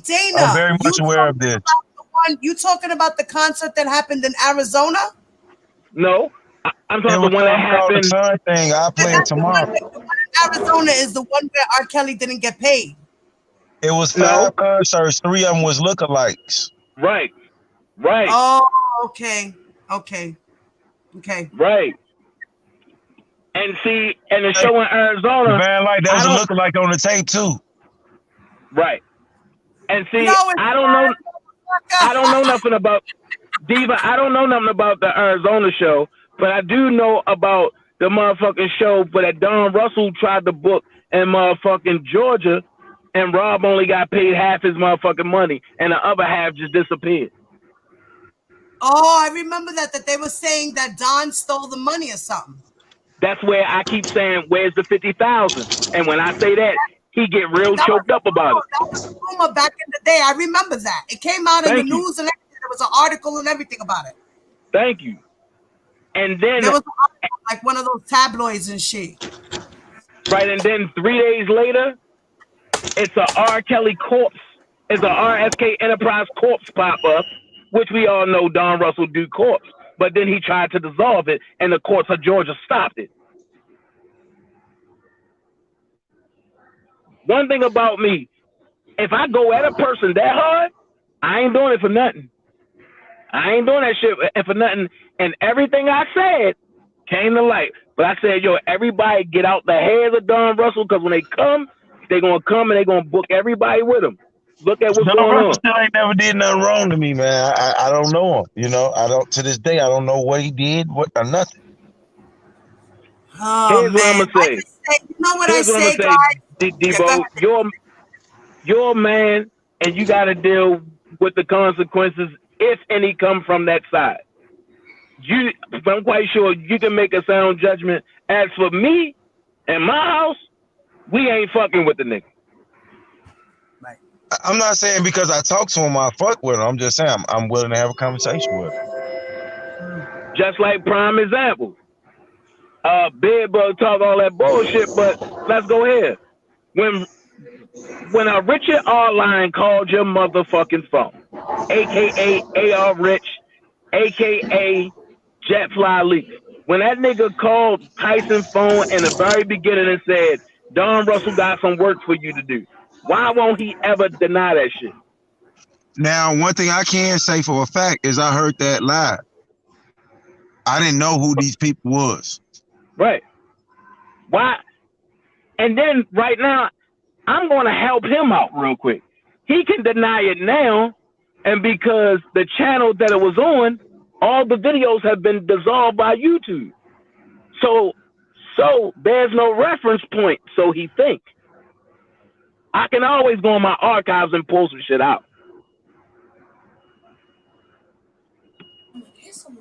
[SPEAKER 1] Dana.
[SPEAKER 5] I'm very much aware of this.
[SPEAKER 1] You talking about the concert that happened in Arizona?
[SPEAKER 6] No, I'm talking about the one that happened.
[SPEAKER 5] The Sun thing. I'll play it tomorrow.
[SPEAKER 1] The one in Arizona is the one where R. Kelly didn't get paid.
[SPEAKER 5] It was 5 concerts. 3 of them was lookalikes.
[SPEAKER 6] Right.
[SPEAKER 1] Oh, okay.
[SPEAKER 6] Right. And see, and the show in Arizona,
[SPEAKER 5] Van Light, that was a lookalike on the tape too.
[SPEAKER 6] Right. And see, I don't know nothing about Diva. I don't know nothing about the Arizona show, but I do know about the motherfucking show that Don Russell tried to book in motherfucking Georgia, and Rob only got paid half his motherfucking money, and the other half just disappeared.
[SPEAKER 1] Oh, I remember that they were saying that Don stole the money or something.
[SPEAKER 6] That's where I keep saying, where's the 50,000? And when I say that, he get real choked up about it.
[SPEAKER 1] That was a rumor back in the day. I remember that. It came out in the news and everything. There was an article and everything about it.
[SPEAKER 6] Thank you. And then,
[SPEAKER 1] There was like one of those tabloids and shit.
[SPEAKER 6] right, and then 3 days later, it's a R. Kelly corpse. It's a RSK Enterprise corpse pop up, which we all know Don Russell do corpse. But then he tried to dissolve it, and the courts of Georgia stopped it. One thing about me, if I go at a person that hard, I ain't doing it for nothing. I ain't doing that shit for nothing. And everything I said came to light. But I said, yo, everybody get out the hairs of Don Russell, because when they come, they're going to come and they're going to book everybody with them. Look at what's
[SPEAKER 5] Don
[SPEAKER 6] going
[SPEAKER 5] Russell
[SPEAKER 6] on.
[SPEAKER 5] still ain't never did nothing wrong to me, man. I don't know him. You know, I don't, to this day, I don't know what he did, what or nothing.
[SPEAKER 1] Oh,
[SPEAKER 6] Here's what I'm
[SPEAKER 1] man.
[SPEAKER 6] going to say.
[SPEAKER 1] You know what
[SPEAKER 6] Here's
[SPEAKER 1] I
[SPEAKER 6] what I'm
[SPEAKER 1] say,
[SPEAKER 6] going to
[SPEAKER 1] guys?
[SPEAKER 6] say, Debo, you're a man, and you got to deal with the consequences, if any come from that side. I'm quite sure you can make a sound judgment. As for me and my house, we ain't fucking with the nigga.
[SPEAKER 5] I'm not saying because I talk to him, I fuck with him. I'm just saying I'm willing to have a conversation with him.
[SPEAKER 6] Just like prime example. Bedbug talk all that bullshit, but let's go here. When a Richard R. Line called your motherfucking phone, aka AR Rich, aka Jetfly Leaks, when that nigga called Tyson's phone in the very beginning and said, Don Russell got some work for you to do, why won't he ever deny that shit?
[SPEAKER 5] Now, one thing I can say for a fact is I heard that live. I didn't know who these people was.
[SPEAKER 6] Right. Why? And then right now, I'm going to help him out real quick. He can deny it now, and because the channel that it was on, all the videos have been dissolved by YouTube. So there's no reference point, so he think. I can always go in my archives and pull some shit out.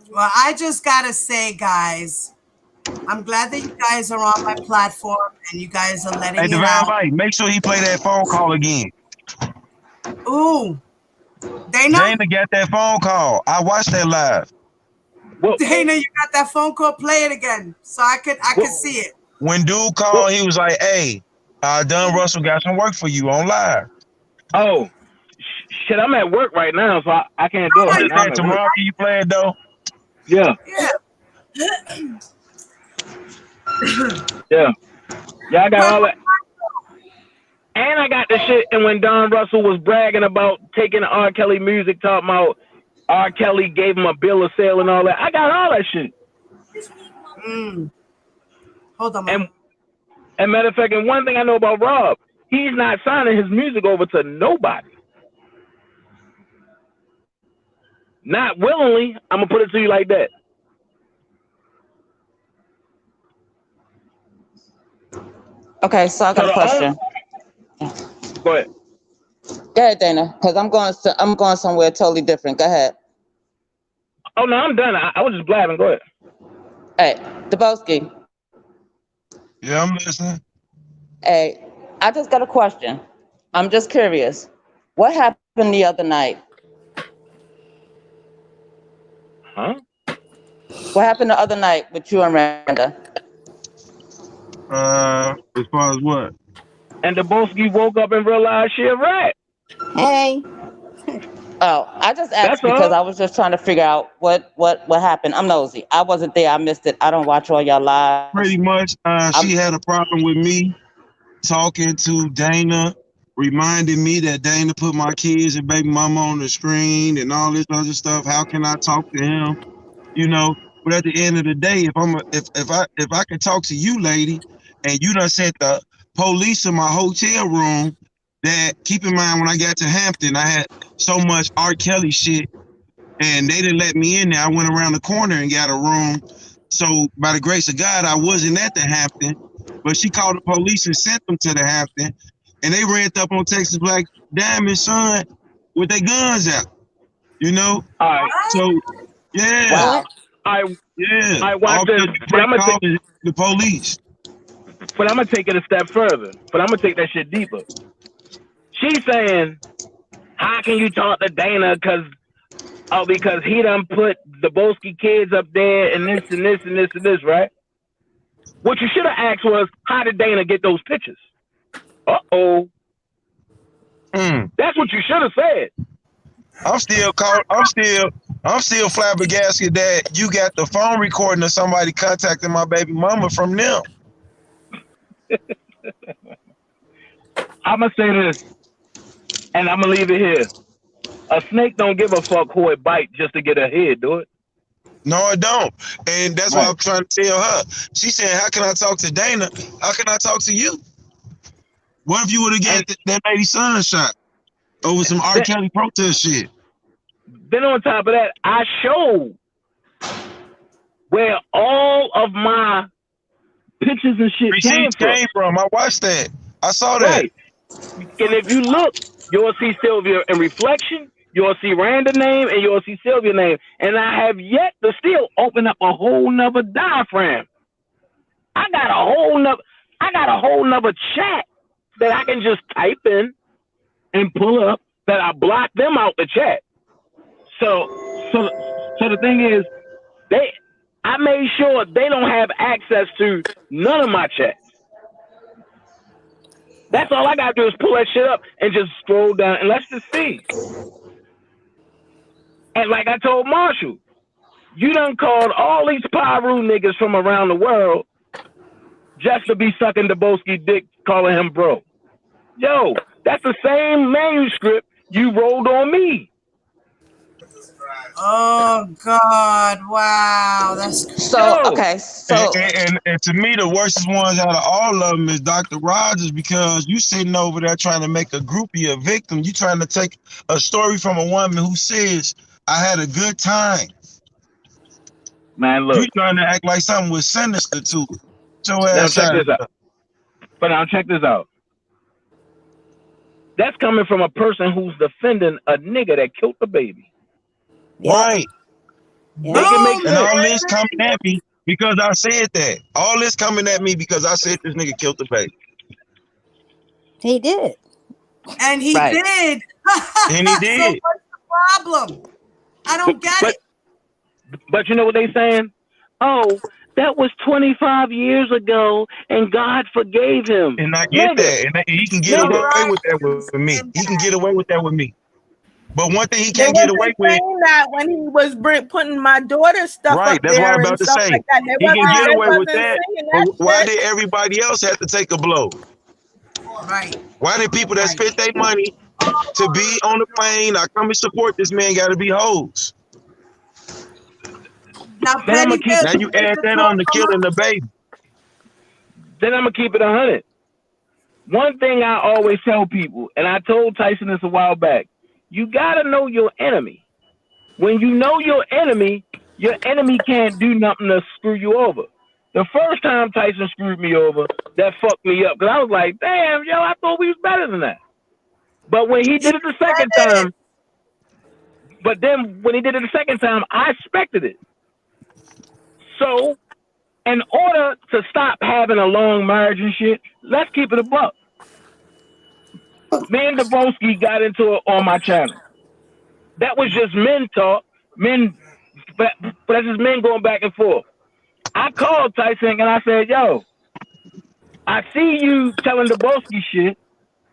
[SPEAKER 1] Well, I just got to say, guys, I'm glad that you guys are on my platform and you guys are letting it out.
[SPEAKER 5] Light, make sure he play that phone call again.
[SPEAKER 1] Ooh. Dana
[SPEAKER 5] got that phone call. I watched that live.
[SPEAKER 6] Well,
[SPEAKER 1] Dana, you got that phone call? Play it again so I could see it.
[SPEAKER 5] When dude called, he was like, hey, Don Russell got some work for you on live.
[SPEAKER 6] Oh, shit, I'm at work right now, so I can't do it right now.
[SPEAKER 5] Tomorrow, can you play it, though?
[SPEAKER 6] Yeah. Yeah. Yeah, I got all that. And I got the shit, and when Don Russell was bragging about taking R. Kelly music, talking about R. Kelly gave him a bill of sale and all that, I got all that shit.
[SPEAKER 1] Hold on,
[SPEAKER 6] and matter of fact, and one thing I know about Rob, he's not signing his music over to nobody. Not willingly. I'm going to put it to you like that.
[SPEAKER 2] Okay, so I got a question.
[SPEAKER 6] Go ahead.
[SPEAKER 2] Go ahead, Dana, because I'm going somewhere totally different. Go ahead.
[SPEAKER 6] Oh no, I'm done. I was just blabbing. Go ahead.
[SPEAKER 2] Hey, Debowski.
[SPEAKER 5] Yeah, I'm listening.
[SPEAKER 2] Hey, I just got a question. I'm just curious. What happened the other night?
[SPEAKER 6] Huh?
[SPEAKER 2] What happened the other night with you and Randa?
[SPEAKER 5] As far as what?
[SPEAKER 6] And Debowski woke up and realized she a rat.
[SPEAKER 8] Hey.
[SPEAKER 2] Oh, I just asked
[SPEAKER 6] That's
[SPEAKER 2] because
[SPEAKER 6] all.
[SPEAKER 2] I was just trying to figure out what happened. I'm nosy. I wasn't there. I missed it. I don't watch all y'all live.
[SPEAKER 5] Pretty much, she had a problem with me talking to Dana, reminding me that Dana put my kids and baby mama on the screen and all this other stuff. How can I talk to him? You know, but at the end of the day, if I can talk to you, lady, and you done sent the police in my hotel room, that keep in mind when I got to Hampton, I had so much R. Kelly shit, and they didn't let me in there. I went around the corner and got a room. So by the grace of God, I wasn't at the Hampton, but she called the police and sent them to the Hampton, and they ran up on Texas Black Diamond, son, with their guns out. You know?
[SPEAKER 6] All right.
[SPEAKER 5] So yeah.
[SPEAKER 2] Wow.
[SPEAKER 6] I watched this. But I'm gonna
[SPEAKER 5] the police.
[SPEAKER 6] But I'm gonna take it a step further. But I'm gonna take that shit deeper. She's saying, "How can you talk to Dana? Because Oh, because he done put the Boski kids up there and this and this and this and this, right? What you should have asked was, how did Dana get those pictures? Uh-oh. That's what you should have said.
[SPEAKER 5] I'm still flabbergasted that you got the phone recording of somebody contacting my baby mama from them.
[SPEAKER 6] I'ma say this, and I'ma leave it here. A snake don't give a fuck who it bite just to get a head, do it?
[SPEAKER 5] No, I don't. And that's
[SPEAKER 6] Right.
[SPEAKER 5] why I'm trying to tell her. She said, how can I talk to Dana? How can I talk to you? What if you would have get that lady's son shot over some R. Kelly protest shit?
[SPEAKER 6] Then on top of that, I showed where all of my pictures and shit
[SPEAKER 5] Receipts came from. I watched that. I saw that.
[SPEAKER 6] Right. And if you look, you'll see Sylvia in reflection, you'll see Randa name, and you'll see Sylvia name. And I have yet to still open up a whole nother diaphragm. I got a whole nother chat that I can just type in and pull up that I blocked them out the chat. So the thing is, I made sure they don't have access to none of my chats. That's all I gotta do is pull that shit up and just scroll down and let's just see. And like I told Marshall, you done called all these Pyru niggas from around the world just to be sucking Daboski dick, calling him bro. Yo, that's the same manuscript you rolled on me.
[SPEAKER 1] Oh God! Wow, that's
[SPEAKER 2] so okay. So
[SPEAKER 5] and to me, the worstest ones out of all of them is Dr. Rogers, because you sitting over there trying to make a groupie a victim. You trying to take a story from a woman who says, "I had a good time."
[SPEAKER 6] Man, look,
[SPEAKER 5] you trying to act like something was sinister to it. So
[SPEAKER 6] now check this out. But now check this out. That's coming from a person who's defending a nigga that killed the baby.
[SPEAKER 5] Yep. Right.
[SPEAKER 6] Yep. Make it make sense.
[SPEAKER 5] And all this coming at me because I said that. All this coming at me because I said this nigga killed the baby.
[SPEAKER 8] He did.
[SPEAKER 1] And he did.
[SPEAKER 5] And he did.
[SPEAKER 1] So what's the problem? I don't get it.
[SPEAKER 6] But you know what they saying? Oh, that was 25 years ago, and God forgave him.
[SPEAKER 5] And I get that. And he can get away with that with me. He can get away with that with me. But one thing he can't get away with.
[SPEAKER 4] That when he was putting my daughter's stuff up
[SPEAKER 5] that's
[SPEAKER 4] there
[SPEAKER 5] what I'm about to say.
[SPEAKER 4] Like that.
[SPEAKER 5] He can get away with that. Why did everybody else have to take a blow?
[SPEAKER 1] Right.
[SPEAKER 5] Why did people that spent their money to be on the plane, I come and support this man, got to be hoes?
[SPEAKER 1] Now
[SPEAKER 5] you add that on to killing the baby.
[SPEAKER 6] Then I'm going to keep it 100. One thing I always tell people, and I told Tyson this a while back, you got to know your enemy. When you know your enemy can't do nothing to screw you over. The first time Tyson screwed me over, that fucked me up. Because I was like, damn, yo, I thought we was better than that. But when he did it the second time, I expected it. So, in order to stop having a long marriage and shit, let's keep it a buck. Me and Daboski got into it on my channel. That was just men talk. But that's just men going back and forth. I called Tyson and I said, yo, I see you telling Daboski shit,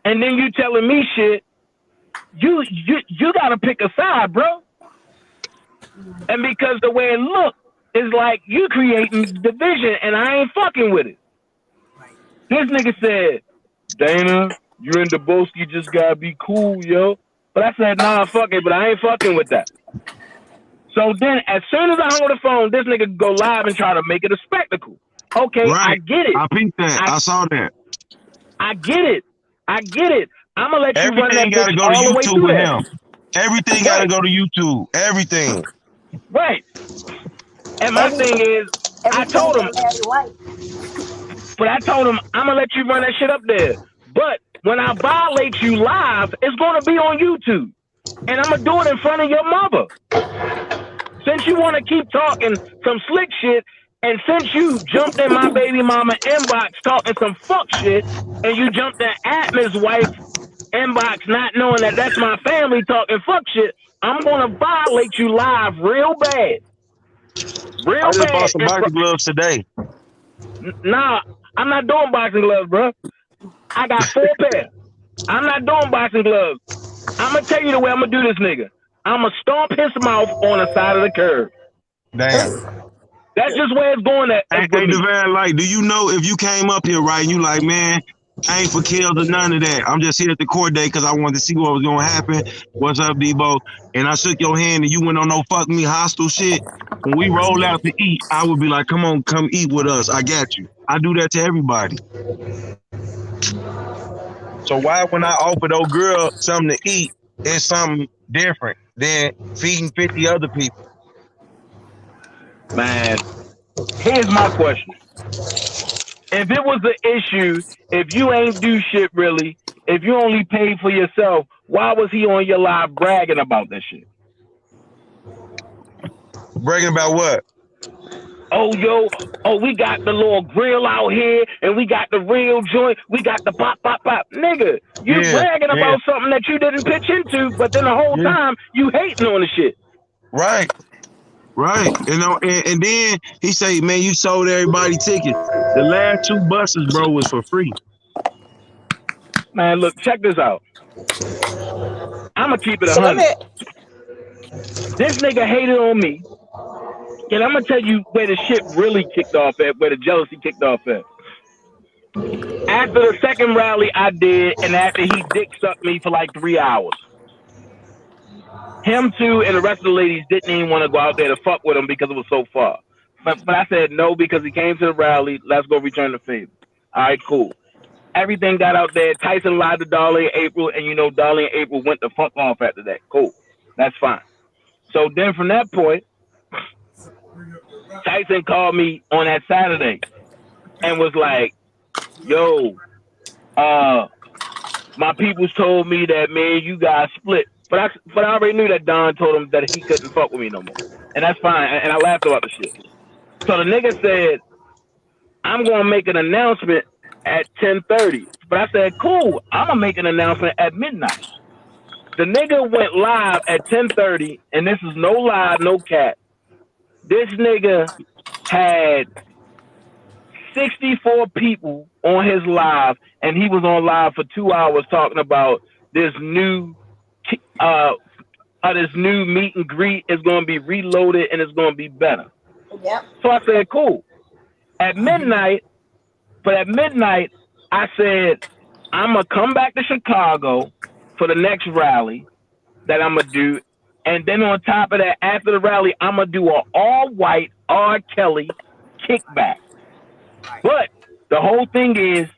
[SPEAKER 6] and then you telling me shit. You gotta pick a side, bro. And because the way it looked is like you creating division, and I ain't fucking with it. This nigga said, Dana, you and Daboski just gotta be cool, yo. But I said, nah, fuck it, but I ain't fucking with that. So then, as soon as I hung the phone, this nigga go live and try to make it a spectacle. Okay, right. I get it.
[SPEAKER 5] I peeped that. I saw that.
[SPEAKER 6] I get it. I'm gonna let you run that
[SPEAKER 5] gotta
[SPEAKER 6] bitch
[SPEAKER 5] go to
[SPEAKER 6] all the way
[SPEAKER 5] YouTube
[SPEAKER 6] through
[SPEAKER 5] with
[SPEAKER 6] that.
[SPEAKER 5] him. Everything gotta go to YouTube. Everything.
[SPEAKER 6] Right. And my thing is, I told him, I'm gonna let you run that shit up there. But when I violate you live, it's gonna be on YouTube. And I'm gonna do it in front of your mother. Since you wanna keep talking some slick shit, and since you jumped in my baby mama inbox talking some fuck shit, and you jumped in Atman's wife inbox not knowing that that's my family talking fuck shit, I'm gonna violate you live real bad.
[SPEAKER 5] I
[SPEAKER 6] Real
[SPEAKER 5] just bought
[SPEAKER 6] bad.
[SPEAKER 5] some boxing gloves today.
[SPEAKER 6] Nah, I'm not doing boxing gloves, bro. I got 4 pairs. I'm not doing boxing gloves. I'm gonna tell you the way I'm gonna do this nigga. I'm gonna stomp his mouth on the side of the curb.
[SPEAKER 5] Damn.
[SPEAKER 6] That's just where it's going at
[SPEAKER 5] Hey,
[SPEAKER 6] with me.
[SPEAKER 5] Devin, like, do you know if you came up here, right, and you like, man, I ain't for kills or none of that. I'm just here at the court date because I wanted to see what was going to happen. What's up, Debo? And I shook your hand and you went on no fuck me hostile shit. When we roll out to eat, I would be like, come on, come eat with us. I got you. I do that to everybody. So why when I offer those girls something to eat, it's something different than feeding 50 other people?
[SPEAKER 6] Man, here's my question. If it was an issue, if you ain't do shit really, if you only paid for yourself, why was he on your live bragging about that shit?
[SPEAKER 5] Bragging about what?
[SPEAKER 6] Oh, yo, we got the little grill out here, and we got the real joint. We got the pop, pop, pop. Nigga, you
[SPEAKER 5] Yeah,
[SPEAKER 6] bragging
[SPEAKER 5] yeah,
[SPEAKER 6] about something that you didn't pitch into, but then the whole
[SPEAKER 5] yeah.
[SPEAKER 6] time you hating on the shit.
[SPEAKER 5] Right. Right. You know, and then he say, man, you sold everybody tickets. The last 2 buses, bro, was for free.
[SPEAKER 6] Man, look, check this out. I'm going to keep it
[SPEAKER 7] So let
[SPEAKER 6] 100.
[SPEAKER 7] me.
[SPEAKER 6] This nigga hated on me. And I'm going to tell you where the shit really kicked off at, where the jealousy kicked off at. After the second rally I did, and after he dick sucked me for like 3 hours. Him too, and the rest of the ladies didn't even want to go out there to fuck with him because it was so far. But I said no because he came to the rally. Let's go return the favor. All right, cool. Everything got out there. Tyson lied to Dolly in April, and you know Dolly and April went the fuck off after that. Cool. That's fine. So then from that point, Tyson called me on that Saturday and was like, yo, my peoples told me that, man, you guys split. But I already knew that Don told him that he couldn't fuck with me no more. And that's fine. And I laughed about the shit. So the nigga said, I'm going to make an announcement at 10:30. But I said, cool, I'm going to make an announcement at midnight. The nigga went live at 10:30, and this is no lie, no cap. This nigga had 64 people on his live, and he was on live for 2 hours talking about this new this new meet and greet is going to be reloaded and it's going to be better.
[SPEAKER 8] Yep.
[SPEAKER 6] So I said, cool. At midnight, I said, I'm going to come back to Chicago for the next rally that I'm going to do. And then on top of that, after the rally, I'm going to do an all-white R. Kelly kickback. But the whole thing is,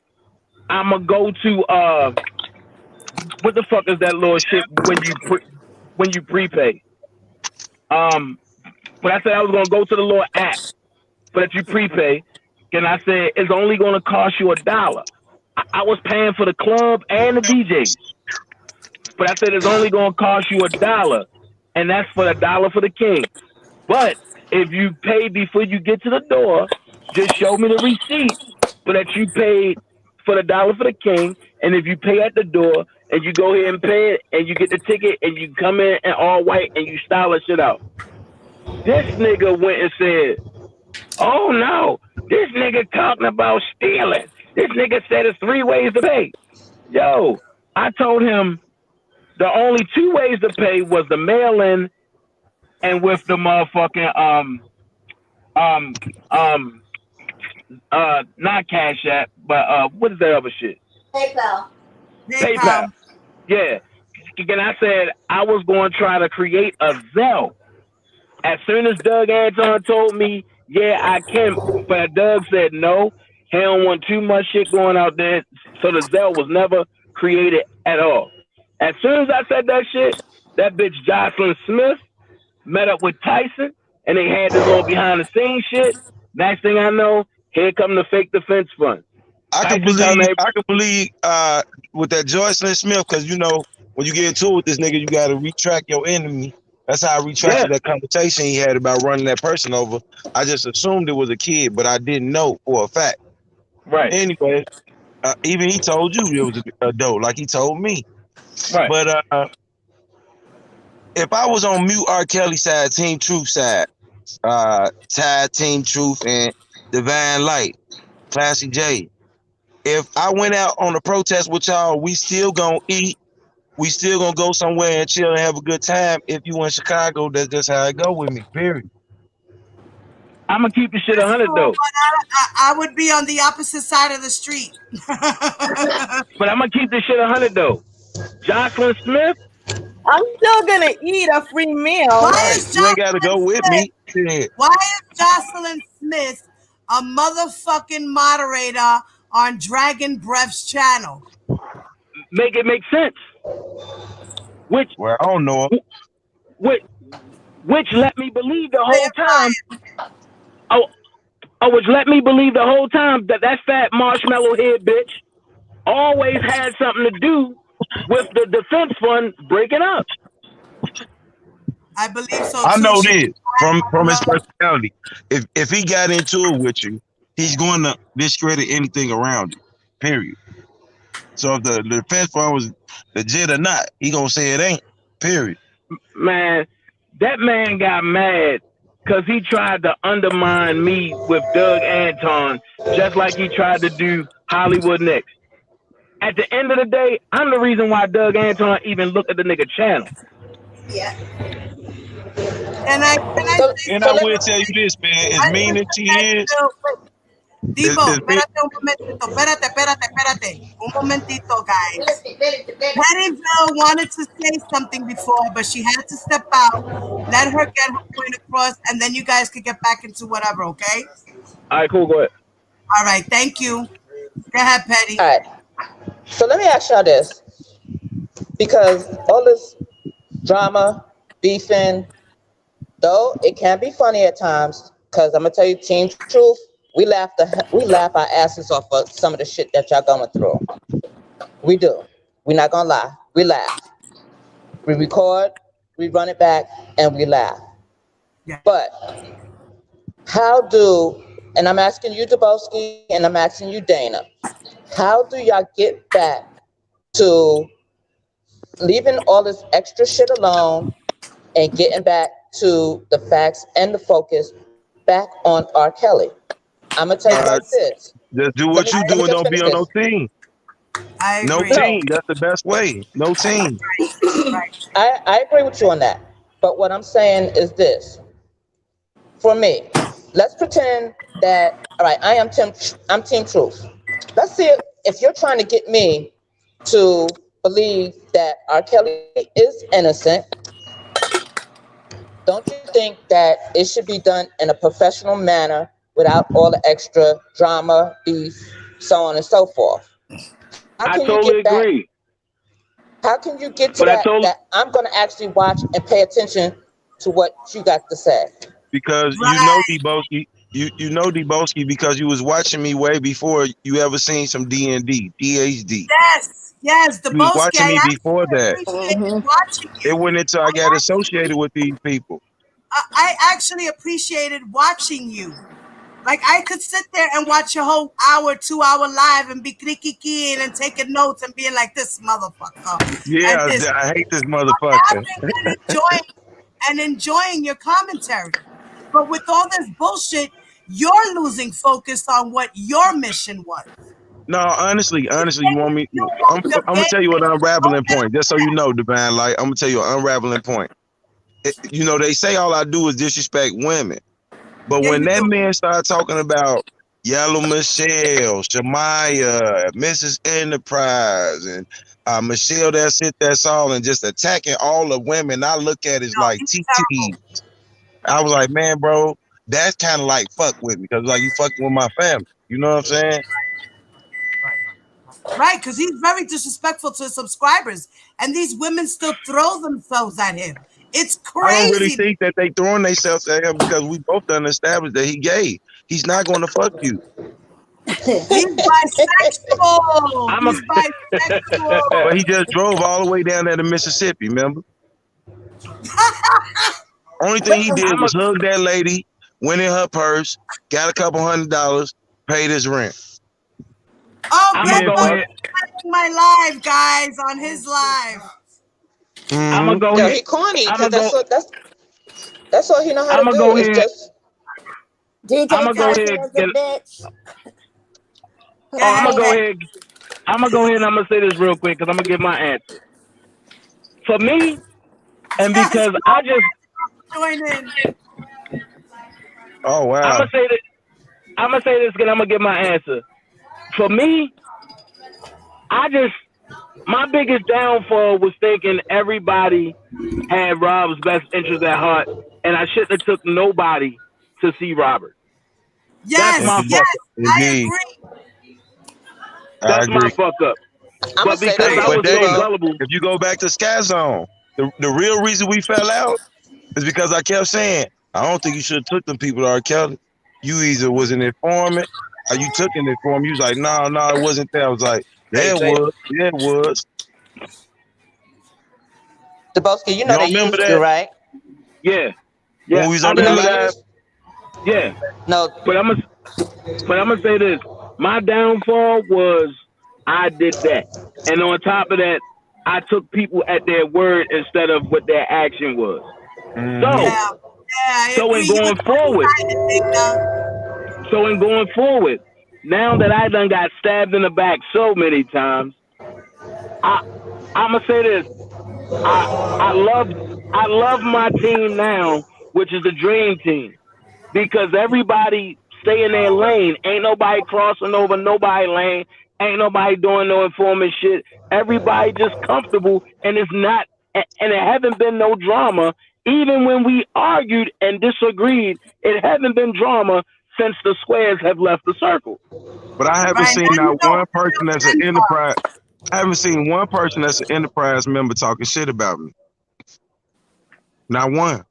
[SPEAKER 6] I'm going to go to, what the fuck is that little shit when you prepay? But I said I was going to go to the little app but that you prepay. And I said, it's only going to cost you $1. I was paying for the club and the DJs. But I said, it's only going to cost you $1. And that's for $1 for the king. But if you pay before you get to the door, just show me the receipt so that you paid for the $1 for the king. And if you pay at the door and you go here and pay it and you get the ticket and you come in all white and you style that shit out. This nigga went and said, oh no, this nigga talking about stealing. This nigga said it's 3 ways to pay. Yo, I told him the only 2 ways to pay was the mail-in and with the motherfucking not Cash App, but what is that other shit? PayPal. Yeah. And I said I was going to try to create a Zelle. As soon as Doug Anton told me, yeah, I can, but Doug said no. He don't want too much shit going out there. So the Zelle was never created at all. As soon as I said that shit, that bitch Jocelyn Smith met up with Tyson, and they had this little behind the scenes shit. Next thing I know, here come the fake defense fund.
[SPEAKER 5] I can believe with that Joycelyn Smith, because you know when you get into it with this nigga, you got to retract your enemy. That's how I retracted that conversation he had about running that person over. I just assumed it was a kid, but I didn't know for a fact.
[SPEAKER 6] Right.
[SPEAKER 5] Anyway, even he told you it was a adult, like he told me.
[SPEAKER 6] Right.
[SPEAKER 5] But if I was on mute R. Kelly side, Team Truth side, Team Truth and Divine Light, Classy J. If I went out on a protest with y'all, we still gonna eat. We still gonna go somewhere and chill and have a good time. If you in Chicago, that's just how it go with me. Period.
[SPEAKER 6] I'm gonna keep the shit
[SPEAKER 1] That's
[SPEAKER 6] 100
[SPEAKER 1] cool,
[SPEAKER 6] though.
[SPEAKER 1] but I would be on the opposite side of the street.
[SPEAKER 6] But I'm gonna keep this shit 100 though. Jocelyn Smith.
[SPEAKER 4] I'm still gonna eat a free meal.
[SPEAKER 1] Why
[SPEAKER 5] Right.
[SPEAKER 1] is
[SPEAKER 5] You ain't gotta go
[SPEAKER 1] Jocelyn
[SPEAKER 5] with
[SPEAKER 1] Smith?
[SPEAKER 5] me. Shit.
[SPEAKER 1] Why is Jocelyn Smith a motherfucking moderator on Dragon Breath's channel?
[SPEAKER 6] Make it make sense. Which
[SPEAKER 5] Well, I don't know.
[SPEAKER 6] which let me believe the whole time. Which let me believe the whole time that fat marshmallow head bitch always had something to do with the defense fund breaking up.
[SPEAKER 1] I believe so
[SPEAKER 5] I
[SPEAKER 1] too.
[SPEAKER 5] know this from his personality. If he got into it with you, he's going to discredit anything around it. Period. So if the defense fund was legit or not, he gonna say it ain't. Period.
[SPEAKER 6] Man, that man got mad because he tried to undermine me with Doug Anton, just like he tried to do Hollywood Next. At the end of the day, I'm the reason why Doug Anton even looked at the nigga channel.
[SPEAKER 1] Yeah. And I
[SPEAKER 5] will tell you this, man. As mean as he is,
[SPEAKER 1] Divo, espérate un momentito, espérate. Un momentito, guys. Pettyville wanted to say something before, but she had to step out, let her get her point across, and then you guys could get back into whatever, okay?
[SPEAKER 6] All right, cool, go ahead.
[SPEAKER 1] All right, thank you. Go ahead, Petty.
[SPEAKER 2] All right. So let me ask y'all this. Because all this drama, beefing, though it can be funny at times, because I'm going to tell you, Team Truth, we laugh our asses off of some of the shit that y'all going through. We do. We're not going to lie. We laugh. We record, we run it back, and we laugh.
[SPEAKER 1] Yeah.
[SPEAKER 2] But how do, and I'm asking you, Dubowski, and I'm asking you, Dana, how do y'all get back to leaving all this extra shit alone and getting back to the facts and the focus back on R. Kelly? I'm going to tell you like this.
[SPEAKER 5] Just do what you do and don't be on no team.
[SPEAKER 1] I
[SPEAKER 5] no
[SPEAKER 1] agree.
[SPEAKER 5] team. That's the best way. No team.
[SPEAKER 2] I agree with you on that. But what I'm saying is this. For me, let's pretend that, all right, I'm Team Truth. Let's see if you're trying to get me to believe that R. Kelly is innocent. Don't you think that it should be done in a professional manner without all the extra drama, beef, so on and so forth?
[SPEAKER 6] I totally agree.
[SPEAKER 2] How can you get to that I'm going to actually watch and pay attention to what you got to say?
[SPEAKER 5] Because you know Deboski, you know Deboski because you was watching me way before you ever seen some D&D, PhD.
[SPEAKER 1] Yes, Deboski.
[SPEAKER 5] You was watching me before that.
[SPEAKER 1] Watching you.
[SPEAKER 5] It wasn't until I got associated with these people.
[SPEAKER 1] I actually appreciated watching you. Like, I could sit there and watch a whole hour, 2 hour live and be clicky and taking notes and being like, this motherfucker.
[SPEAKER 5] Yeah, I hate this motherfucker.
[SPEAKER 1] and enjoying your commentary. But with all this bullshit, you're losing focus on what your mission was.
[SPEAKER 5] No, honestly, you want me? I'm gonna tell you an unraveling point, just so you know, Divine Light. I'm gonna tell you an unraveling point. You know, they say all I do is disrespect women. But when that man started talking about Yellow Michelle, Shamaya, Mrs. Enterprise, and Michelle that's all, and just attacking all the women, I look at it as like TT. I was like, man, bro, that's kind of like fuck with me, because like you fucking with my family. You know what I'm saying?
[SPEAKER 1] Right, because he's very disrespectful to his subscribers, and these women still throw themselves at him. It's crazy.
[SPEAKER 5] I don't really think that they throwing themselves at him because we both done established that he gay. He's not going to fuck you.
[SPEAKER 1] He's bisexual. He's bisexual.
[SPEAKER 5] But he just drove all the way down there to Mississippi, remember? Only thing he did was hug that lady, went in her purse, got a couple $100, paid his rent.
[SPEAKER 1] Oh, my live, guys, on his live.
[SPEAKER 6] I'm gonna go
[SPEAKER 2] Yo,
[SPEAKER 6] here.
[SPEAKER 2] he corny
[SPEAKER 6] I'm
[SPEAKER 2] because
[SPEAKER 6] gonna go.
[SPEAKER 2] that's all he know how
[SPEAKER 6] I'm
[SPEAKER 2] to
[SPEAKER 6] gonna
[SPEAKER 2] do
[SPEAKER 6] go
[SPEAKER 2] is
[SPEAKER 6] here.
[SPEAKER 2] just.
[SPEAKER 6] I'm
[SPEAKER 8] DJ
[SPEAKER 6] gonna go
[SPEAKER 8] cussing
[SPEAKER 6] ahead.
[SPEAKER 8] as a bitch.
[SPEAKER 1] Go
[SPEAKER 6] Oh, I'm
[SPEAKER 1] ahead,
[SPEAKER 6] gonna go
[SPEAKER 1] Ray.
[SPEAKER 6] ahead. I'm gonna go ahead and I'm gonna say this real quick because I'm gonna give my answer. For me, and
[SPEAKER 1] Yes,
[SPEAKER 6] because I just,
[SPEAKER 1] join in.
[SPEAKER 5] Oh
[SPEAKER 6] I'm
[SPEAKER 5] wow.
[SPEAKER 6] gonna say this. I'm gonna say this because I'm gonna give my answer. For me, my biggest downfall was thinking everybody had Rob's best interest at heart, and I shouldn't have took nobody to see Robert. That's
[SPEAKER 1] Yes,
[SPEAKER 6] my
[SPEAKER 5] Indeed.
[SPEAKER 6] fuck
[SPEAKER 1] yes,
[SPEAKER 6] up.
[SPEAKER 1] I
[SPEAKER 5] Indeed.
[SPEAKER 1] agree.
[SPEAKER 5] I
[SPEAKER 6] That's my
[SPEAKER 5] agree.
[SPEAKER 6] fuck up.
[SPEAKER 2] I'm gonna
[SPEAKER 6] But
[SPEAKER 2] say
[SPEAKER 6] because
[SPEAKER 2] this
[SPEAKER 5] Hey,
[SPEAKER 6] I
[SPEAKER 2] though,
[SPEAKER 5] but
[SPEAKER 6] was so
[SPEAKER 5] Dana,
[SPEAKER 2] Debo.
[SPEAKER 6] gullible,
[SPEAKER 5] if you go back to Sky Zone, the real reason we fell out is because I kept saying, I don't think you should have took them people to R. Kelly. You either was an informant or you took an informant. You was like, no, it wasn't that. I was like,
[SPEAKER 9] Hey,
[SPEAKER 5] yeah, it
[SPEAKER 9] Jay.
[SPEAKER 5] was. Yeah, it was.
[SPEAKER 2] Deboski, you
[SPEAKER 5] You
[SPEAKER 2] know
[SPEAKER 5] don't
[SPEAKER 2] they
[SPEAKER 5] remember
[SPEAKER 2] used you,
[SPEAKER 5] that?
[SPEAKER 2] right?
[SPEAKER 6] yeah,
[SPEAKER 5] When
[SPEAKER 6] yeah,
[SPEAKER 5] we was
[SPEAKER 6] I
[SPEAKER 5] on
[SPEAKER 2] You
[SPEAKER 5] that
[SPEAKER 2] know
[SPEAKER 6] remember
[SPEAKER 2] they
[SPEAKER 5] live?
[SPEAKER 6] that.
[SPEAKER 2] used.
[SPEAKER 6] Yeah,
[SPEAKER 2] No,
[SPEAKER 6] but I'm gonna say this. My downfall was I did that, and on top of that, I took people at their word instead of what their action was.
[SPEAKER 5] Mm-hmm.
[SPEAKER 6] So,
[SPEAKER 1] Yeah, I
[SPEAKER 6] so in
[SPEAKER 1] agree. You was
[SPEAKER 6] going forward,
[SPEAKER 1] one-sided, Dana.
[SPEAKER 6] now that I done got stabbed in the back so many times, I I'ma say this. I I love I love my team now, which is the dream team, because everybody stay in their lane. Ain't nobody crossing over nobody lane. Ain't nobody doing no informant shit. Everybody just comfortable, and it's not, and it haven't been no drama. Even when we argued and disagreed, it hasn't been drama since the squares have left the circle.
[SPEAKER 5] But I haven't
[SPEAKER 1] Right
[SPEAKER 5] seen
[SPEAKER 1] now, you
[SPEAKER 5] not
[SPEAKER 1] know
[SPEAKER 5] one
[SPEAKER 1] who the
[SPEAKER 5] person
[SPEAKER 1] real
[SPEAKER 5] that's an
[SPEAKER 1] friends
[SPEAKER 5] enterprise. I haven't seen one person that's an enterprise member talking shit about me. Not one.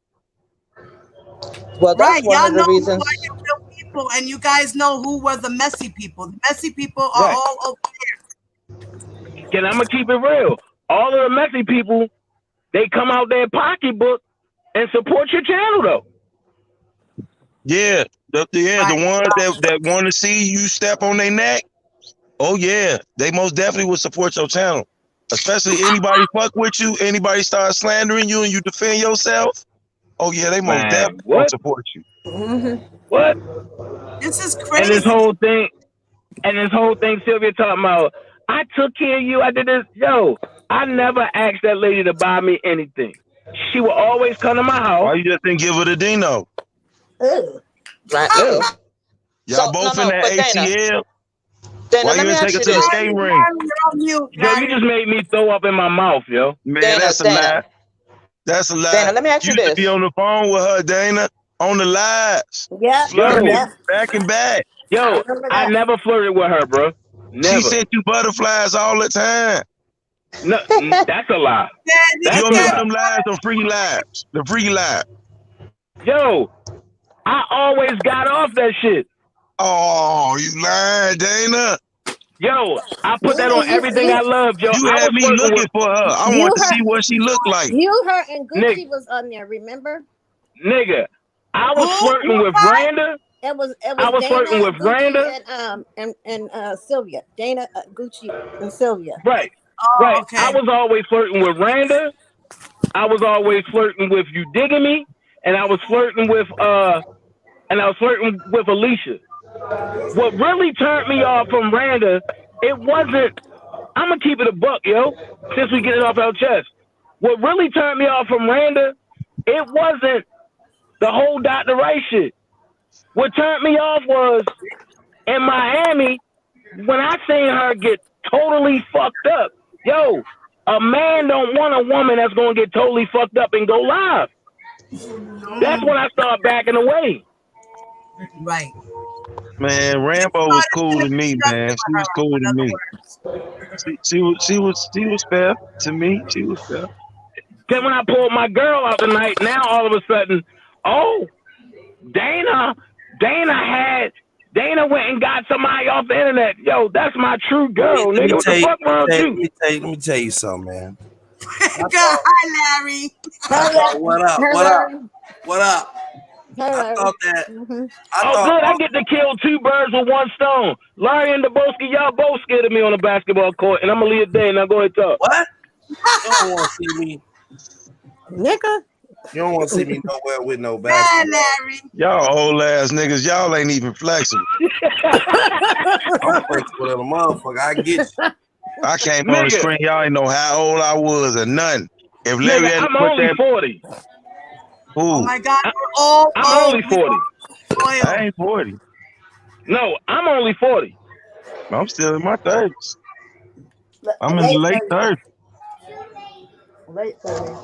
[SPEAKER 2] well,
[SPEAKER 1] are.
[SPEAKER 2] that's
[SPEAKER 1] Right,
[SPEAKER 2] one
[SPEAKER 1] y'all
[SPEAKER 2] of the
[SPEAKER 1] know who are
[SPEAKER 2] reasons.
[SPEAKER 1] your real people, and you guys know who were the messy people. The messy people are
[SPEAKER 6] Right.
[SPEAKER 1] all over.
[SPEAKER 6] And I'm gonna keep it real. All of the messy people, they come out their pocketbook and support your channel though.
[SPEAKER 5] Yeah, the
[SPEAKER 1] Right.
[SPEAKER 5] ones that want to see you step on their neck. Oh yeah, they most definitely will support your channel. Especially anybody fuck with you, anybody start slandering you, and you defend yourself. Oh yeah, they most
[SPEAKER 6] Man,
[SPEAKER 5] definitely gonna
[SPEAKER 6] what?
[SPEAKER 5] support you.
[SPEAKER 6] What?
[SPEAKER 1] This is
[SPEAKER 6] And this
[SPEAKER 1] crazy.
[SPEAKER 6] whole thing, Sylvia talking about, I took care of you. I did this. Yo, I never asked that lady to buy me anything. She would always come to my house.
[SPEAKER 5] Why you just didn't give her the Dino?
[SPEAKER 8] Ugh.
[SPEAKER 2] Right.
[SPEAKER 6] Ew.
[SPEAKER 2] So
[SPEAKER 5] Y'all
[SPEAKER 2] no,
[SPEAKER 5] both in
[SPEAKER 2] no,
[SPEAKER 5] that
[SPEAKER 2] but
[SPEAKER 5] ATL.
[SPEAKER 2] Dana,
[SPEAKER 5] Why you
[SPEAKER 2] let me
[SPEAKER 5] didn't take
[SPEAKER 2] ask
[SPEAKER 5] her
[SPEAKER 2] you
[SPEAKER 5] to the
[SPEAKER 2] this.
[SPEAKER 5] skating ring?
[SPEAKER 1] Harry, you're on mute,
[SPEAKER 6] Yo, you
[SPEAKER 1] Harry.
[SPEAKER 6] just made me throw up in my mouth, yo.
[SPEAKER 5] Man,
[SPEAKER 2] Dana,
[SPEAKER 5] that's a lie. That's a lie.
[SPEAKER 2] Dana, let me ask
[SPEAKER 5] You
[SPEAKER 2] you
[SPEAKER 5] used to be
[SPEAKER 2] this.
[SPEAKER 5] on the phone with her, Dana, on the lives,
[SPEAKER 8] Yep.
[SPEAKER 6] Yo,
[SPEAKER 5] flirting
[SPEAKER 8] Yep.
[SPEAKER 5] back and back.
[SPEAKER 8] I
[SPEAKER 6] yo,
[SPEAKER 8] remember
[SPEAKER 6] I
[SPEAKER 8] that.
[SPEAKER 6] never flirted with her, bro.
[SPEAKER 5] She
[SPEAKER 6] Never.
[SPEAKER 5] sent you butterflies all the time.
[SPEAKER 6] No, that's a lie.
[SPEAKER 1] Yeah,
[SPEAKER 5] You
[SPEAKER 6] That's
[SPEAKER 1] these
[SPEAKER 6] a
[SPEAKER 5] remember
[SPEAKER 1] guys.
[SPEAKER 6] lie.
[SPEAKER 5] them lives, them free lives, the free live.
[SPEAKER 6] Yo, I always got off that shit.
[SPEAKER 5] Oh, you lying, Dana.
[SPEAKER 6] Yo, I put that
[SPEAKER 8] You
[SPEAKER 6] on
[SPEAKER 8] you
[SPEAKER 6] everything I
[SPEAKER 8] you
[SPEAKER 6] loved, yo.
[SPEAKER 5] You
[SPEAKER 6] I
[SPEAKER 5] had
[SPEAKER 6] was
[SPEAKER 5] me
[SPEAKER 6] flirting with
[SPEAKER 5] looking for her. I
[SPEAKER 8] you
[SPEAKER 5] want to
[SPEAKER 8] her
[SPEAKER 5] see what she looked like.
[SPEAKER 8] you her and
[SPEAKER 6] Nick,
[SPEAKER 8] Gucci was on there. Remember?
[SPEAKER 6] nigga. I was
[SPEAKER 1] Who
[SPEAKER 6] flirting with
[SPEAKER 1] fight?
[SPEAKER 6] Randa.
[SPEAKER 8] It
[SPEAKER 6] I
[SPEAKER 8] was
[SPEAKER 6] was flirting
[SPEAKER 8] Dana,
[SPEAKER 6] with
[SPEAKER 8] Gucci,
[SPEAKER 6] Randa.
[SPEAKER 8] and Sylvia. Dana, Gucci, and Sylvia.
[SPEAKER 6] Right,
[SPEAKER 1] Oh,
[SPEAKER 6] right. I
[SPEAKER 1] okay.
[SPEAKER 6] was always flirting with Randa. I was always flirting with You Digging Me, and I was flirting with Alicia. What really turned me off from Randa, it wasn't. I'm gonna keep it a buck, yo. Since we get it off our chest, what really turned me off from Randa, it wasn't the whole Dr. Rice shit. What turned me off was in Miami when I seen her get totally fucked up. Yo, a man don't want a woman that's gonna get totally fucked up and go live. That's when I start backing away.
[SPEAKER 1] Right.
[SPEAKER 5] Man,
[SPEAKER 1] She
[SPEAKER 5] Rambo was
[SPEAKER 1] started
[SPEAKER 5] cool
[SPEAKER 1] being
[SPEAKER 5] to me, man.
[SPEAKER 1] destructive
[SPEAKER 5] She
[SPEAKER 1] with
[SPEAKER 5] was
[SPEAKER 1] her,
[SPEAKER 5] cool
[SPEAKER 1] in
[SPEAKER 5] to
[SPEAKER 1] other
[SPEAKER 5] me.
[SPEAKER 1] words.
[SPEAKER 5] She was fair to me. She was fair.
[SPEAKER 6] Then when I pulled my girl out tonight, now all of a sudden, oh, Dana, Dana went and got somebody off the internet. Yo, that's my true girl,
[SPEAKER 9] Let me
[SPEAKER 6] nigga. What the
[SPEAKER 9] tell you,
[SPEAKER 6] fuck wrong with you?
[SPEAKER 9] let me tell you something, man.
[SPEAKER 1] Hi, Larry.
[SPEAKER 8] Hello,
[SPEAKER 9] What up? What up?
[SPEAKER 8] hello.
[SPEAKER 9] What up? I thought that. I
[SPEAKER 6] Oh,
[SPEAKER 9] thought.
[SPEAKER 6] good. I get to kill 2 birds with 1 stone. Larry and Deboski, y'all both scared of me on the basketball court, and I'm gonna leave it there. Now go ahead and talk.
[SPEAKER 9] What? You don't want to see me.
[SPEAKER 8] Nigga.
[SPEAKER 9] You don't want to see me nowhere with no
[SPEAKER 1] Man,
[SPEAKER 9] basketball.
[SPEAKER 1] Larry.
[SPEAKER 5] Y'all old ass niggas, y'all ain't even flexible.
[SPEAKER 9] I'm flexible as a motherfucker. I get you.
[SPEAKER 5] I came on the
[SPEAKER 6] Nigga.
[SPEAKER 5] screen, y'all ain't know how old I was or nothing. If Larry
[SPEAKER 6] Nigga,
[SPEAKER 5] hadn't
[SPEAKER 6] I'm
[SPEAKER 5] put
[SPEAKER 6] only
[SPEAKER 5] that,
[SPEAKER 6] 40.
[SPEAKER 1] Oh
[SPEAKER 5] who?
[SPEAKER 1] my God, we're all
[SPEAKER 6] I'm
[SPEAKER 1] old.
[SPEAKER 6] only 40.
[SPEAKER 5] I
[SPEAKER 1] Spoiled.
[SPEAKER 5] ain't 40.
[SPEAKER 6] No, I'm only 40.
[SPEAKER 5] I'm still in my 30s. I'm in the
[SPEAKER 8] Late
[SPEAKER 5] late 30s.
[SPEAKER 8] 30.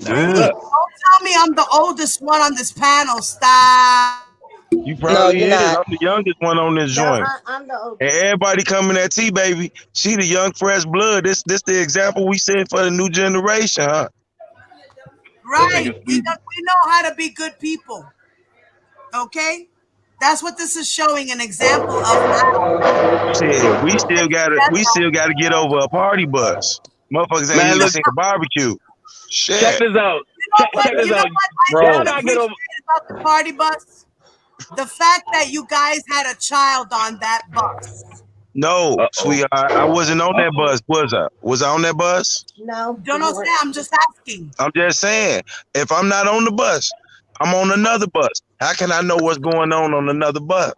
[SPEAKER 5] Yeah,
[SPEAKER 6] Look,
[SPEAKER 1] Don't tell me I'm the oldest one on this panel. Stop.
[SPEAKER 5] you
[SPEAKER 7] No,
[SPEAKER 5] probably
[SPEAKER 7] you're
[SPEAKER 5] is.
[SPEAKER 7] not.
[SPEAKER 5] I'm the youngest one on this
[SPEAKER 8] No,
[SPEAKER 5] joint.
[SPEAKER 8] I'm the
[SPEAKER 5] And
[SPEAKER 8] oldest.
[SPEAKER 5] everybody coming at T baby, she the young fresh blood. This the example we set for the new generation, huh?
[SPEAKER 6] this
[SPEAKER 1] Right.
[SPEAKER 6] nigga stupid.
[SPEAKER 1] We know how to be good people. Okay? That's what this is showing, an example of how.
[SPEAKER 5] Shit, we still gotta get over a party bus. Motherfuckers ain't
[SPEAKER 6] Man,
[SPEAKER 5] even
[SPEAKER 6] look,
[SPEAKER 5] seen a barbecue.
[SPEAKER 6] check
[SPEAKER 5] Shit.
[SPEAKER 6] this out. Check
[SPEAKER 1] You
[SPEAKER 6] this
[SPEAKER 1] know
[SPEAKER 6] out.
[SPEAKER 1] what I
[SPEAKER 6] Y'all
[SPEAKER 1] didn't
[SPEAKER 6] gotta get over.
[SPEAKER 1] appreciate about the party bus? The fact that you guys had a child on that bus.
[SPEAKER 5] No,
[SPEAKER 6] Uh-oh.
[SPEAKER 5] sweetheart, I wasn't on that
[SPEAKER 6] Uh-oh.
[SPEAKER 5] bus, was I? Was I on that bus?
[SPEAKER 8] No.
[SPEAKER 1] Don't know, I'm just asking.
[SPEAKER 5] I'm just saying, if I'm not on the bus, I'm on another bus. How can I know what's going on another bus?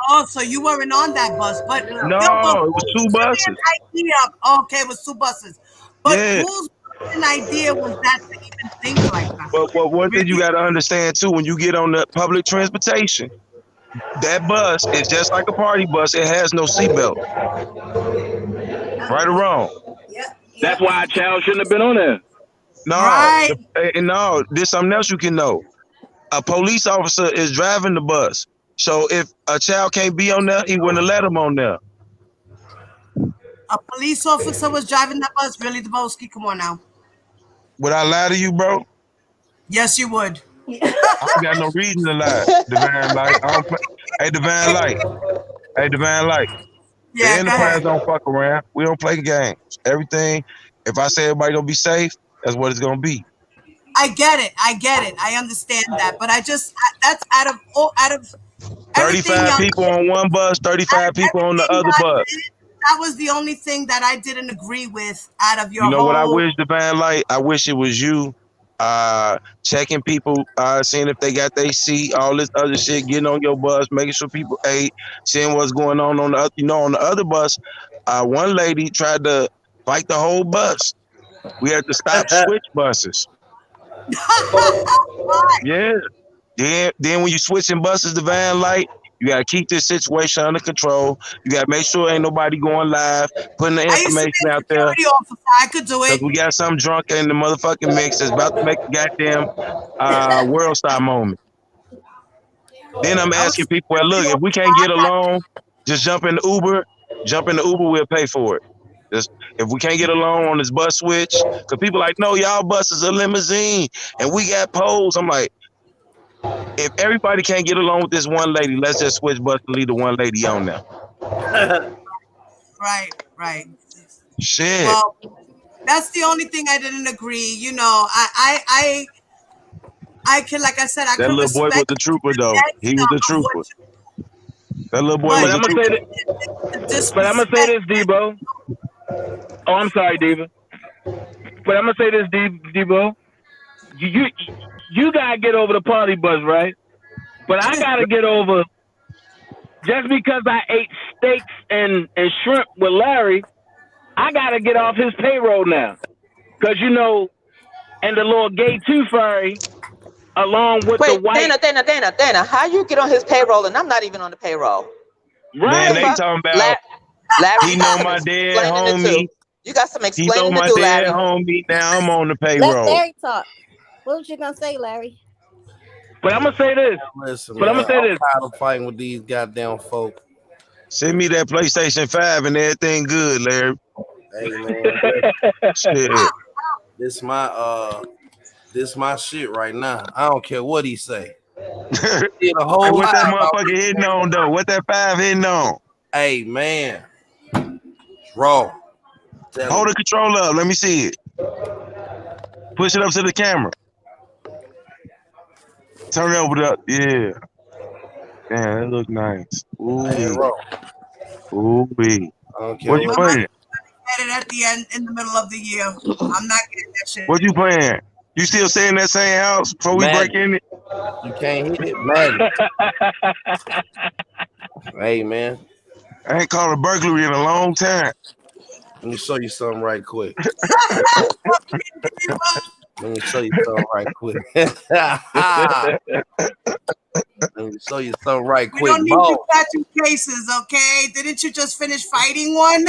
[SPEAKER 1] Oh, so you weren't on that bus, but
[SPEAKER 5] No, it was 2
[SPEAKER 1] give me
[SPEAKER 5] buses.
[SPEAKER 1] an idea. Okay, it was 2 buses, but
[SPEAKER 5] Yeah.
[SPEAKER 1] whose an idea was that to even think like that?
[SPEAKER 5] But one thing you
[SPEAKER 1] Really?
[SPEAKER 5] got to understand too, when you get on the public transportation, that bus is just like a party bus. It has no seatbelt. Right or wrong?
[SPEAKER 6] That's why a child shouldn't have been on there.
[SPEAKER 5] No,
[SPEAKER 1] Right.
[SPEAKER 5] no. There's something else you can know. A police officer is driving the bus, so if a child can't be on there, he wouldn't have let him on there.
[SPEAKER 1] A police officer was driving that bus. Really, Deboski? Come on now.
[SPEAKER 5] Would I lie to you, bro?
[SPEAKER 1] Yes, you would.
[SPEAKER 5] I ain't got no reason to lie. Divine Light. I don't play. Hey, Divine Light. Hey, Divine Light. The
[SPEAKER 1] Yeah, go
[SPEAKER 5] Enterprise
[SPEAKER 1] ahead.
[SPEAKER 5] don't fuck around. We don't play games. Everything. If I say everybody gonna be safe, that's what it's gonna be.
[SPEAKER 1] I get it. I understand that, but that's out of everything
[SPEAKER 5] 35
[SPEAKER 1] y'all
[SPEAKER 5] people
[SPEAKER 1] did,
[SPEAKER 5] on one bus,
[SPEAKER 1] out
[SPEAKER 5] 35
[SPEAKER 1] of
[SPEAKER 5] people on the
[SPEAKER 1] everything
[SPEAKER 5] other
[SPEAKER 1] y'all
[SPEAKER 5] bus.
[SPEAKER 1] did, that was the only thing that I didn't agree with out of
[SPEAKER 5] You
[SPEAKER 1] your
[SPEAKER 5] know what I
[SPEAKER 1] whole.
[SPEAKER 5] wish, Divine Light? I wish it was you checking people, seeing if they got their seat, all this other shit, getting on your bus, making sure people ate, seeing what's going on the other, on the other bus. One lady tried to fight the whole bus. We had to stop switch buses. Yeah. Then when you switching buses to Van Light, you gotta keep this situation under control. You gotta make sure ain't nobody going live, putting the
[SPEAKER 1] I used to be
[SPEAKER 5] information
[SPEAKER 1] a
[SPEAKER 5] out there.
[SPEAKER 1] security officer. I could do
[SPEAKER 5] Cause
[SPEAKER 1] it.
[SPEAKER 5] we got some drunk in the motherfucking mix that's about to make a goddamn world star moment. Then I'm
[SPEAKER 1] I was a
[SPEAKER 5] asking people, well,
[SPEAKER 1] security
[SPEAKER 5] look, if we
[SPEAKER 1] officer.
[SPEAKER 5] can't get along, just jump in the Uber. Jump in the Uber, we'll pay for it. Just, if we can't get along on this bus switch, cause people like, no, y'all bus is a limousine and we got poles. I'm like, if everybody can't get along with this one lady, let's just switch bus and leave the one lady on there.
[SPEAKER 1] Right.
[SPEAKER 5] Shit.
[SPEAKER 1] Well, that's the only thing I didn't agree. I can, like I said, I
[SPEAKER 5] That
[SPEAKER 1] could
[SPEAKER 5] little boy was
[SPEAKER 1] respect
[SPEAKER 5] the trooper
[SPEAKER 1] the
[SPEAKER 5] though. He was
[SPEAKER 1] gangster
[SPEAKER 5] the
[SPEAKER 1] of what
[SPEAKER 5] trooper.
[SPEAKER 1] you,
[SPEAKER 5] That little boy
[SPEAKER 1] but
[SPEAKER 6] But
[SPEAKER 5] was
[SPEAKER 6] I'm
[SPEAKER 5] a
[SPEAKER 6] gonna say
[SPEAKER 5] trooper.
[SPEAKER 6] that.
[SPEAKER 1] the
[SPEAKER 6] But I'm gonna say
[SPEAKER 1] disrespect.
[SPEAKER 6] this, Debo. Oh, I'm sorry, Diva. But I'm gonna say this, Debo. You gotta get over the party bus, right? But I gotta get over just because I ate steaks and shrimp with Larry. I gotta get off his payroll now, cause and the little gay tooth fairy, along with the
[SPEAKER 2] Wait,
[SPEAKER 6] white,
[SPEAKER 2] Dana, how you get on his payroll and I'm not even on the payroll?
[SPEAKER 5] Man,
[SPEAKER 2] The
[SPEAKER 5] they
[SPEAKER 6] right?
[SPEAKER 2] fuck?
[SPEAKER 5] talking
[SPEAKER 2] La-
[SPEAKER 5] about
[SPEAKER 2] Larry,
[SPEAKER 5] he
[SPEAKER 2] you got
[SPEAKER 5] know
[SPEAKER 2] some
[SPEAKER 5] my dead
[SPEAKER 2] explaining to do.
[SPEAKER 5] homie.
[SPEAKER 2] You got some
[SPEAKER 5] He know
[SPEAKER 2] explaining to
[SPEAKER 5] my
[SPEAKER 2] do,
[SPEAKER 5] dead
[SPEAKER 2] Larry.
[SPEAKER 5] homie. Now I'm on the
[SPEAKER 8] Let
[SPEAKER 5] payroll.
[SPEAKER 8] Larry talk. What was you gonna say, Larry?
[SPEAKER 6] But I'm gonna say this.
[SPEAKER 9] Listen,
[SPEAKER 6] But I'm
[SPEAKER 9] man,
[SPEAKER 6] gonna say
[SPEAKER 9] I'm
[SPEAKER 6] this.
[SPEAKER 9] tired of fighting with these goddamn folk.
[SPEAKER 5] Send me that PlayStation 5 and everything good, Larry.
[SPEAKER 9] Hey man,
[SPEAKER 5] Shit.
[SPEAKER 9] this my shit right now. I don't care what he say.
[SPEAKER 5] Hey,
[SPEAKER 9] Did a whole
[SPEAKER 5] what
[SPEAKER 9] lot
[SPEAKER 5] that
[SPEAKER 9] about
[SPEAKER 5] motherfucker hitting on though? What that 5 hitting on?
[SPEAKER 9] Hey man, raw.
[SPEAKER 5] Hold the controller up. Let me see it. Push it up to the camera. Turn it over the yeah. Damn, that look nice. Ooh
[SPEAKER 9] Hey,
[SPEAKER 5] wee.
[SPEAKER 9] bro.
[SPEAKER 5] Ooh wee.
[SPEAKER 9] I don't care
[SPEAKER 5] What you
[SPEAKER 9] what.
[SPEAKER 1] My money
[SPEAKER 5] playing?
[SPEAKER 1] get it at the end in the middle of the year. I'm not getting that shit.
[SPEAKER 5] What you playing? You still stay in that same house before we break
[SPEAKER 9] Madden.
[SPEAKER 5] in it?
[SPEAKER 9] You can't hit it. Madden. Hey, man.
[SPEAKER 5] I ain't called a burglary in a long time.
[SPEAKER 9] Let me show you something right quick. Let me show you something right quick. Let me show you something right
[SPEAKER 1] We
[SPEAKER 9] quick,
[SPEAKER 1] don't need
[SPEAKER 9] bro.
[SPEAKER 1] you catching cases, okay? Didn't you just finish fighting one?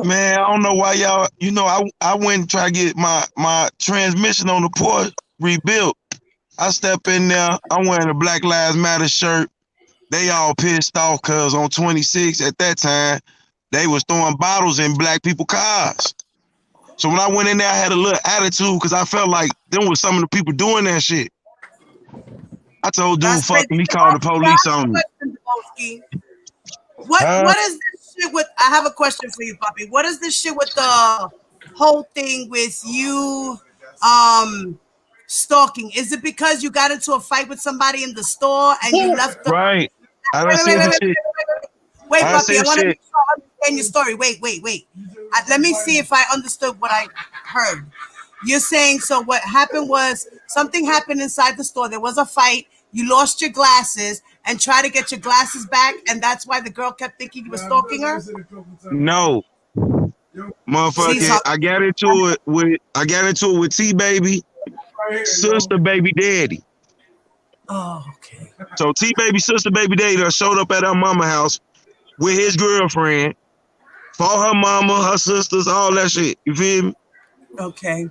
[SPEAKER 5] Man, I don't know why y'all. You know, I went and tried to get my transmission on the Porsche rebuilt. I step in there. I'm wearing a Black Lives Matter shirt. They all pissed off because on 26 at that time they was throwing bottles in black people cars. So when I went in there, I had a little attitude because I felt like them was some of the people doing that shit. I told dude,
[SPEAKER 1] That's
[SPEAKER 5] fuck
[SPEAKER 1] crazy.
[SPEAKER 5] him. He called the police on me. Huh?
[SPEAKER 1] What is this shit with? I have a question for you, puppy. What is this shit with the whole thing with you stalking? Is it because you got into a fight with somebody in the store and you left the
[SPEAKER 5] Right. I done
[SPEAKER 1] wait, wait,
[SPEAKER 5] said
[SPEAKER 1] wait,
[SPEAKER 5] the
[SPEAKER 1] wait,
[SPEAKER 5] shit.
[SPEAKER 1] wait,
[SPEAKER 5] I
[SPEAKER 1] puppy, I
[SPEAKER 5] said
[SPEAKER 1] want to
[SPEAKER 5] shit.
[SPEAKER 1] make sure I understand your story. Wait. Let me see if I understood what I heard. You're saying so what happened was something happened inside the store. There was a fight. You lost your glasses and tried to get your glasses back, and that's why the girl kept thinking you were stalking her?
[SPEAKER 5] No.
[SPEAKER 1] She's
[SPEAKER 5] Motherfucker, I got into it with T Baby, sister baby daddy.
[SPEAKER 1] Oh, okay.
[SPEAKER 5] So T Baby, sister baby daddy done showed up at her mama house with his girlfriend, fought her mama, her sisters, all that shit. You feel me?
[SPEAKER 1] Okay.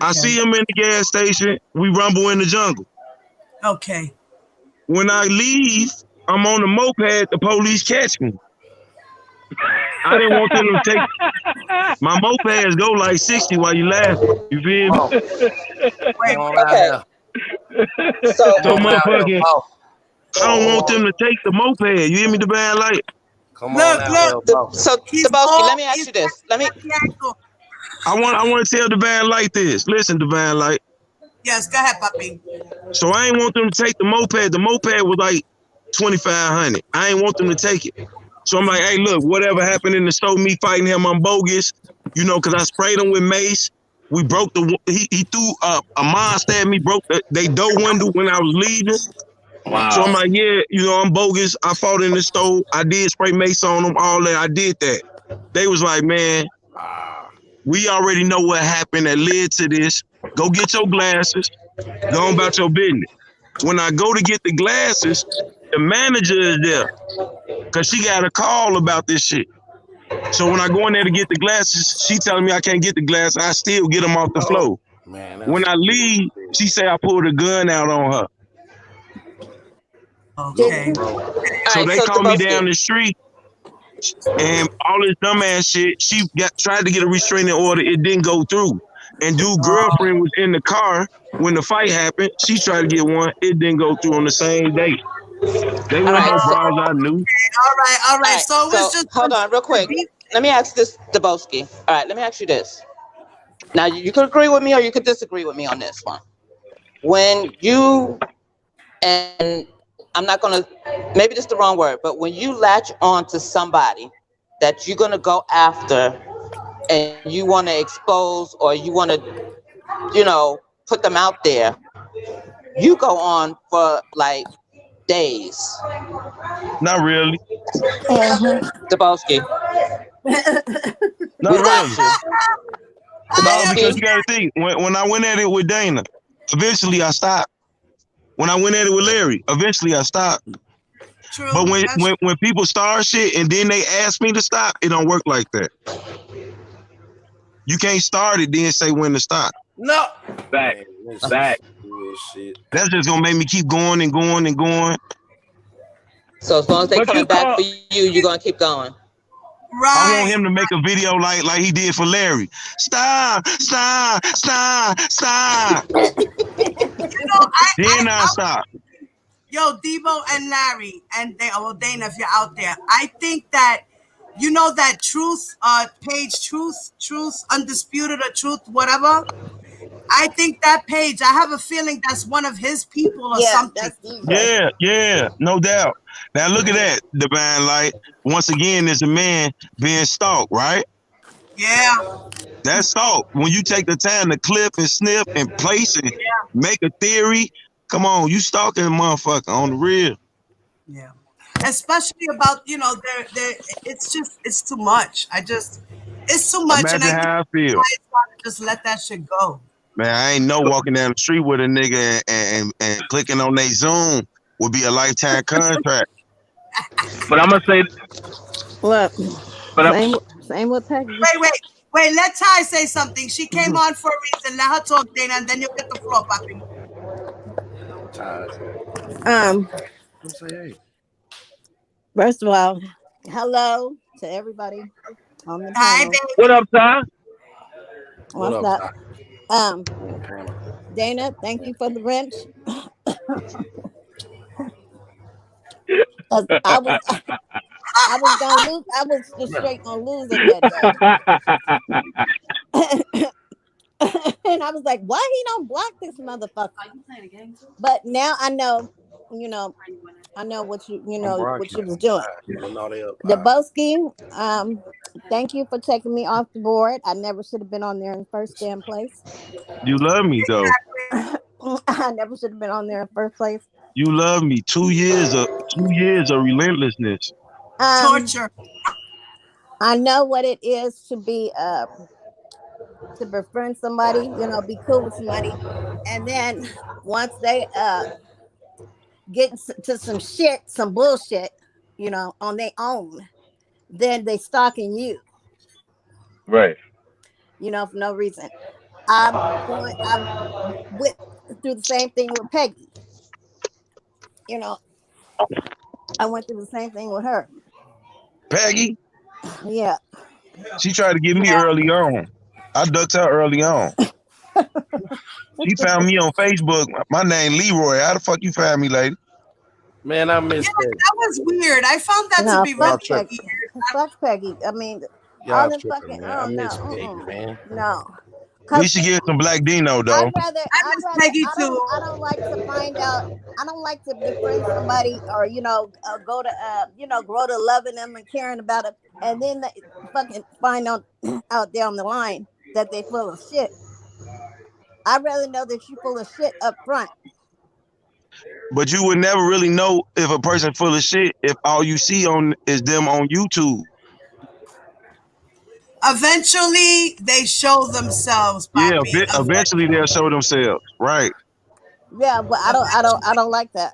[SPEAKER 5] I see him in the gas station. We rumble in the jungle.
[SPEAKER 1] Okay.
[SPEAKER 5] When I leave, I'm on the moped. The police catch me. I didn't want them to take my mopeds go like 60 while you laughing. You feel me?
[SPEAKER 1] Wait,
[SPEAKER 2] Okay. So
[SPEAKER 5] So motherfucking, I don't want
[SPEAKER 9] Come
[SPEAKER 5] them to take the moped. You hear me, the bad light?
[SPEAKER 9] on now, bro.
[SPEAKER 2] so
[SPEAKER 1] He's
[SPEAKER 2] Debowski,
[SPEAKER 1] all
[SPEAKER 2] let me ask
[SPEAKER 1] he's
[SPEAKER 2] you this. Let me
[SPEAKER 5] I want to tell Divine Light this. Listen, Divine Light.
[SPEAKER 1] Yes, go ahead, puppy.
[SPEAKER 5] So I ain't want them to take the moped. The moped was like 2,500. I ain't want them to take it. So I'm like, hey, look, whatever happened in the store, me fighting him, I'm bogus. You know, because I sprayed him with mace. We broke he threw a monster at me, broke they door window when I was leaving.
[SPEAKER 6] Wow.
[SPEAKER 5] So I'm like, yeah, you know, I'm bogus. I fought in the store. I did spray mace on them, all that. I did that. They was like, man, we already know what happened that led to this. Go get your glasses. Go on about your business. When I go to get the glasses, the manager is there because she got a call about this shit. So when I go in there to get the glasses, she telling me I can't get the glasses. I still get them off the floor.
[SPEAKER 9] Man,
[SPEAKER 5] When I leave, she say I pulled a gun out on her.
[SPEAKER 1] Okay.
[SPEAKER 5] So they called me down the street and all this dumbass shit. She tried to get a restraining order. It didn't go through. And dude, girlfriend was in the car when the fight happened. She tried to get one. It didn't go through on the same day. They weren't no bras I knew.
[SPEAKER 1] All right. So it was just
[SPEAKER 2] hold on real quick. Let me ask this, Debowski. All right, let me ask you this. Now you could agree with me or you could disagree with me on this one. When you, and I'm not gonna, maybe this is the wrong word, but when you latch on to somebody that you're gonna go after and you want to expose or you want to, put them out there, you go on for like days.
[SPEAKER 5] Not really.
[SPEAKER 2] Debowski.
[SPEAKER 5] Not really. No, because
[SPEAKER 2] Debowski.
[SPEAKER 5] you got to think. When I went at it with Dana, eventually I stopped. When I went at it with Larry, eventually I stopped.
[SPEAKER 1] True.
[SPEAKER 5] But when people start shit and then they ask me to stop, it don't work like that. You can't start it then say when to stop.
[SPEAKER 9] No.
[SPEAKER 6] Back.
[SPEAKER 5] That's just gonna make me keep going and going and going.
[SPEAKER 2] So as long as they
[SPEAKER 6] But
[SPEAKER 2] coming
[SPEAKER 6] you
[SPEAKER 2] back
[SPEAKER 6] call-
[SPEAKER 2] for you, you're gonna keep going.
[SPEAKER 5] I want him to make a video like he did for Larry. Stop. Then I stop.
[SPEAKER 1] Yo, Debo and Larry, and Dana, if you're out there, I think that you know that truth page, truth undisputed or truth whatever. I think that page, I have a feeling that's one of his people or
[SPEAKER 8] Yeah,
[SPEAKER 1] something.
[SPEAKER 8] that's DJ.
[SPEAKER 5] Yeah, no doubt. Now look at that, Divine Light. Once again, there's a man being stalked, right?
[SPEAKER 1] Yeah.
[SPEAKER 5] That's stalk. When you take the time to clip and snip and place and make a theory, come on, you stalking a motherfucker on the real.
[SPEAKER 1] Yeah. Especially about, they're it's too much. It's too much. And
[SPEAKER 5] Imagine
[SPEAKER 1] I think
[SPEAKER 5] how I feel.
[SPEAKER 1] I try to just let that shit go.
[SPEAKER 5] Man, I ain't know walking down the street with a nigga and clicking on their Zoom would be a lifetime contract.
[SPEAKER 6] But I'm gonna say,
[SPEAKER 8] Look,
[SPEAKER 6] but I'm,
[SPEAKER 8] same with Peggy.
[SPEAKER 1] Wait, let Ty say something. She came on for a reason. Let her talk, Dana, and then you'll get the floor, Papi.
[SPEAKER 9] Tired.
[SPEAKER 8] Um,
[SPEAKER 9] Come say hey.
[SPEAKER 8] first of all, hello to everybody on the
[SPEAKER 1] Hi,
[SPEAKER 8] panel.
[SPEAKER 6] what
[SPEAKER 1] baby.
[SPEAKER 6] up, Ty?
[SPEAKER 9] What
[SPEAKER 8] What's
[SPEAKER 9] up,
[SPEAKER 8] up?
[SPEAKER 9] Ty?
[SPEAKER 8] Um,
[SPEAKER 9] On the panel.
[SPEAKER 8] Dana, thank you for the wrench. 'Cause I was gonna lose. I was just straight gonna lose it that day. And I was like, why he don't block this motherfucker? But now I know, you know, I know
[SPEAKER 9] I'm
[SPEAKER 8] what you
[SPEAKER 9] broadcasting
[SPEAKER 8] was doing.
[SPEAKER 9] live. You know they up live.
[SPEAKER 8] Deboski, thank you for taking me off the board. I never should have been on there in the first damn place.
[SPEAKER 5] You love me though.
[SPEAKER 8] I never should have been on there in the first place.
[SPEAKER 5] You love me. 2 years of relentlessness.
[SPEAKER 8] Um,
[SPEAKER 1] Torture.
[SPEAKER 8] I know what it is to befriend somebody, be cool with somebody, and then once they get to some bullshit, on their own, then they stalking you,
[SPEAKER 6] Right.
[SPEAKER 8] for no reason. I went through the same thing with Peggy. You know, I went through the same thing with her.
[SPEAKER 5] Peggy,
[SPEAKER 8] Yeah.
[SPEAKER 5] she tried to get me
[SPEAKER 1] Yeah.
[SPEAKER 5] early on. I ducked her early on. She found me on Facebook. My name Leroy. How the fuck you find me, lady?
[SPEAKER 9] Man, I
[SPEAKER 1] Yeah,
[SPEAKER 9] miss Peggy.
[SPEAKER 1] that was weird. I found that to
[SPEAKER 8] No,
[SPEAKER 1] be
[SPEAKER 9] Y'all
[SPEAKER 8] fuck
[SPEAKER 1] really
[SPEAKER 8] Peggy.
[SPEAKER 9] tripping.
[SPEAKER 1] weird.
[SPEAKER 8] Fuck Peggy. I mean, all
[SPEAKER 9] Y'all
[SPEAKER 8] the
[SPEAKER 9] tripping,
[SPEAKER 8] fucking,
[SPEAKER 9] man.
[SPEAKER 8] I
[SPEAKER 9] I
[SPEAKER 8] don't know.
[SPEAKER 9] miss Peggy, man.
[SPEAKER 8] No.
[SPEAKER 5] We
[SPEAKER 8] Cause
[SPEAKER 5] should get some Black Dino
[SPEAKER 8] I'd
[SPEAKER 5] though.
[SPEAKER 8] rather,
[SPEAKER 1] I miss Peggy too.
[SPEAKER 8] I don't like to find out. I don't like to befriend somebody or go to grow to loving them and caring about it, and then they fucking find out out down the line that they full of shit. I'd rather know that you full of shit up front.
[SPEAKER 5] But you would never really know if a person full of shit if all you see on is them on YouTube.
[SPEAKER 1] Eventually, they show themselves,
[SPEAKER 5] Yeah,
[SPEAKER 1] Papi.
[SPEAKER 5] eventually they'll show themselves. Right.
[SPEAKER 8] Yeah, but I
[SPEAKER 1] Eventually.
[SPEAKER 8] don't like that.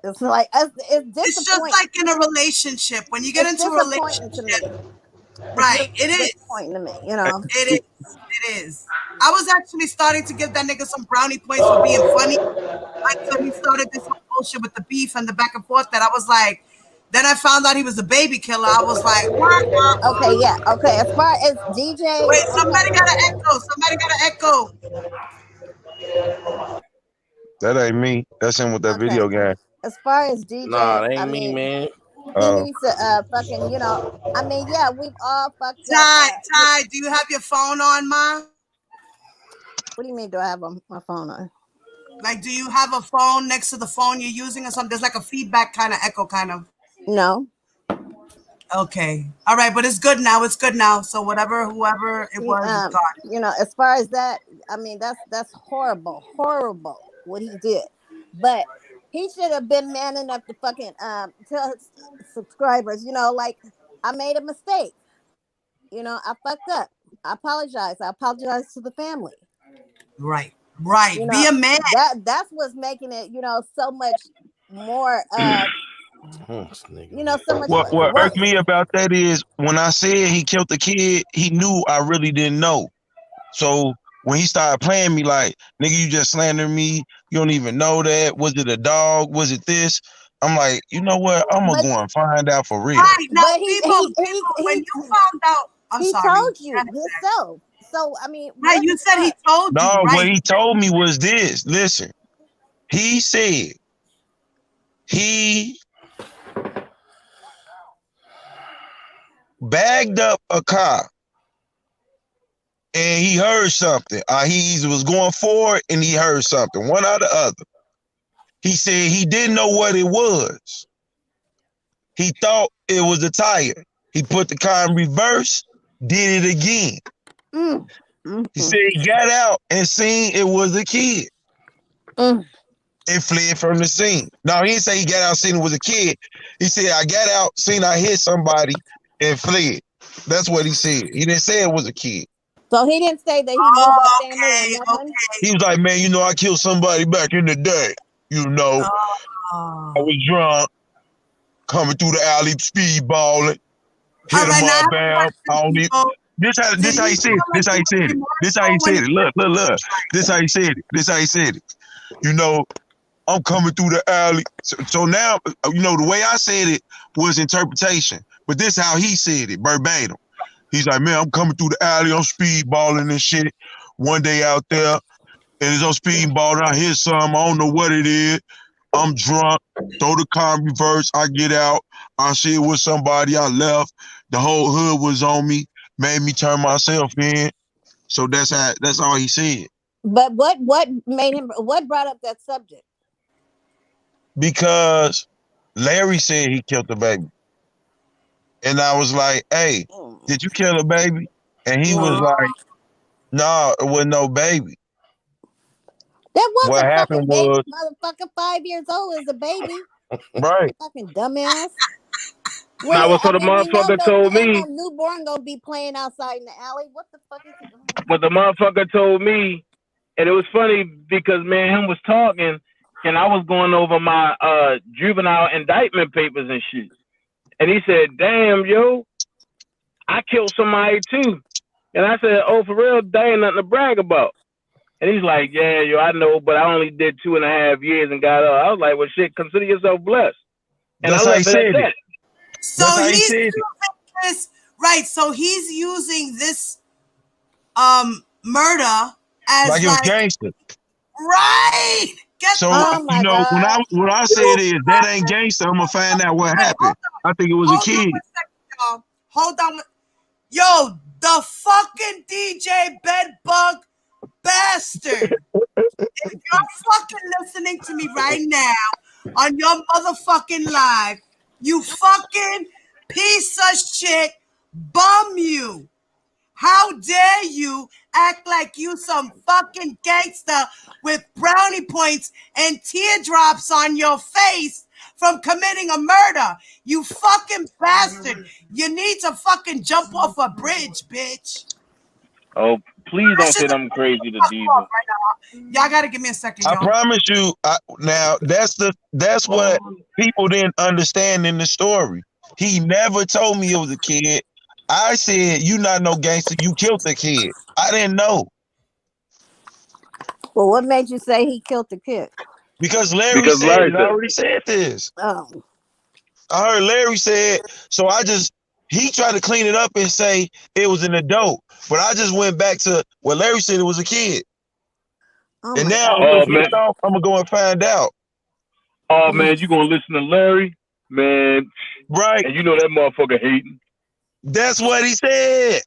[SPEAKER 8] It's like it's
[SPEAKER 1] It's just
[SPEAKER 8] disappointing.
[SPEAKER 1] like in a relationship. When you get
[SPEAKER 8] It's
[SPEAKER 1] into a
[SPEAKER 8] disappointing to
[SPEAKER 1] relationship,
[SPEAKER 8] me. It's
[SPEAKER 1] right?
[SPEAKER 8] really
[SPEAKER 1] It is.
[SPEAKER 8] disappointing to me.
[SPEAKER 1] It is. It is. I was actually starting to give that nigga some brownie points for being funny until he started this whole bullshit with the beef and the back and forth. That I was like, then I found out he was a baby killer. I was like, wah, wah,
[SPEAKER 8] Okay,
[SPEAKER 1] wah.
[SPEAKER 8] yeah, okay. As far as DJ,
[SPEAKER 1] Wait, somebody
[SPEAKER 8] okay,
[SPEAKER 1] got an echo. Somebody got an echo.
[SPEAKER 5] That ain't me. That's him with that
[SPEAKER 8] okay.
[SPEAKER 5] video game.
[SPEAKER 8] As far as
[SPEAKER 9] Nah,
[SPEAKER 8] DJ,
[SPEAKER 9] it
[SPEAKER 8] I
[SPEAKER 9] ain't me,
[SPEAKER 8] mean,
[SPEAKER 9] man.
[SPEAKER 8] he
[SPEAKER 5] Uh,
[SPEAKER 8] needs to fucking, I mean, yeah, we've all fucked up.
[SPEAKER 1] Ty, do you have your phone on, ma?
[SPEAKER 8] What do you mean? Do I have my phone on?
[SPEAKER 1] Like, do you have a phone next to the phone you're using or something? There's like a feedback kind of echo, kind of.
[SPEAKER 8] No.
[SPEAKER 1] Okay. All right, but it's good now. It's good now. So whoever it was, is gone.
[SPEAKER 8] As far as that, I mean, that's horrible, horrible what he did. But he should have been man enough to fucking tell his subscribers, like I made a mistake. I fucked up. I apologize. I apologize to the family.
[SPEAKER 1] Right. Right.
[SPEAKER 8] You
[SPEAKER 1] Be
[SPEAKER 8] know
[SPEAKER 1] a man.
[SPEAKER 8] that's what's making it, so much more.
[SPEAKER 9] This nigga,
[SPEAKER 8] So much
[SPEAKER 5] what irked
[SPEAKER 8] worse.
[SPEAKER 5] me about that is when I said he killed the kid, he knew I really didn't know. So when he started playing me like, nigga, you just slandering me. You don't even know that. Was it a dog? Was it this? I'm like, you know what? I'm gonna
[SPEAKER 8] But
[SPEAKER 5] go and find out for real.
[SPEAKER 1] Right. Now,
[SPEAKER 8] but
[SPEAKER 1] people, when you found out, I'm
[SPEAKER 8] he
[SPEAKER 1] sorry.
[SPEAKER 8] told you himself. So I mean,
[SPEAKER 1] Right.
[SPEAKER 8] what
[SPEAKER 1] You
[SPEAKER 8] the
[SPEAKER 1] said he
[SPEAKER 8] fuck?
[SPEAKER 1] told you,
[SPEAKER 5] No, what
[SPEAKER 1] right?
[SPEAKER 5] he told me was this. Listen, he said he bagged up a car and he heard something. He either was going forward and he heard something, one or the other. He said he didn't know what it was. He thought it was a tire. He put the car in reverse, did it again. He said he got out and seen it was a kid and fled from the scene. No, he didn't say he got out and seen it was a kid. He said, I got out, seen I hit somebody and fled. That's what he said. He didn't say it was a kid.
[SPEAKER 8] So he didn't say that he knew that family or nothing?
[SPEAKER 5] He was like, man, I killed somebody back in the day. I was drunk, coming through the alley, speedballing, hit him up, bam. This how he said it. This how he said it. This how he said it. Look. This how he said it. This how he said it. I'm coming through the alley. So now, the way I said it was interpretation. But this how he said it, verbatim. He's like, man, I'm coming through the alley. I'm speedballing and shit. One day out there, and as I'm speedballing, I hit something. I don't know what it is. I'm drunk. Throw the car in reverse. I get out. I see it was somebody. I left. The whole hood was on me. Made me turn myself in. So that's all he said.
[SPEAKER 8] But what brought up that subject?
[SPEAKER 5] Because Larry said he killed the baby. And I was like, hey, did you kill a baby? And he was like, no, it wasn't no baby.
[SPEAKER 8] That was
[SPEAKER 5] what
[SPEAKER 8] a
[SPEAKER 5] happened
[SPEAKER 8] fucking
[SPEAKER 5] was,
[SPEAKER 8] baby. Motherfucker 5 years old is a baby.
[SPEAKER 5] Right.
[SPEAKER 8] Fucking dumbass.
[SPEAKER 6] Now, what the motherfucker told me?
[SPEAKER 8] No newborn gonna be playing outside in the alley. What the fuck is he doing?
[SPEAKER 6] What the motherfucker told me, and it was funny because me and him was talking, and I was going over my juvenile indictment papers and shit. And he said, damn, yo, I killed somebody too. And I said, oh, for real? That ain't nothing to brag about. And he's like, yeah, yo, I know, but I only did 2.5 years and got up. I was like, well, shit, consider yourself blessed. And
[SPEAKER 5] that's
[SPEAKER 6] I
[SPEAKER 5] how he said it.
[SPEAKER 1] So he's using this, right? So he's using this murder as
[SPEAKER 5] like it was gangster.
[SPEAKER 1] Right.
[SPEAKER 5] So when I say it is that ain't gangster, I'm gonna find out what happened. I think it was a kid.
[SPEAKER 1] Hold on. Yo, the fucking DJ bedbug bastard. If you're fucking listening to me right now on your motherfucking live, you fucking piece of shit, bum you. How dare you act like you some fucking gangster with brownie points and teardrops on your face from committing a murder? You fucking bastard. You need to fucking jump off a bridge, bitch.
[SPEAKER 6] Oh, please don't say I'm crazy to Diva.
[SPEAKER 1] Y'all gotta give me a second, y'all.
[SPEAKER 5] I promise you. Now that's what people didn't understand in the story. He never told me it was a kid. I said, you not no gangster. You killed the kid. I didn't know.
[SPEAKER 8] Well, what made you say he killed the kid?
[SPEAKER 5] Because Larry said, I already said this.
[SPEAKER 8] Oh.
[SPEAKER 5] I heard Larry said, so he tried to clean it up and say it was an adult. But I just went back to what Larry said it was a kid.
[SPEAKER 8] Oh,
[SPEAKER 5] and now I'm gonna go and find out.
[SPEAKER 6] Oh man, you gonna listen to Larry? Man.
[SPEAKER 5] Right.
[SPEAKER 6] And you know that motherfucker hating.
[SPEAKER 5] That's what he said.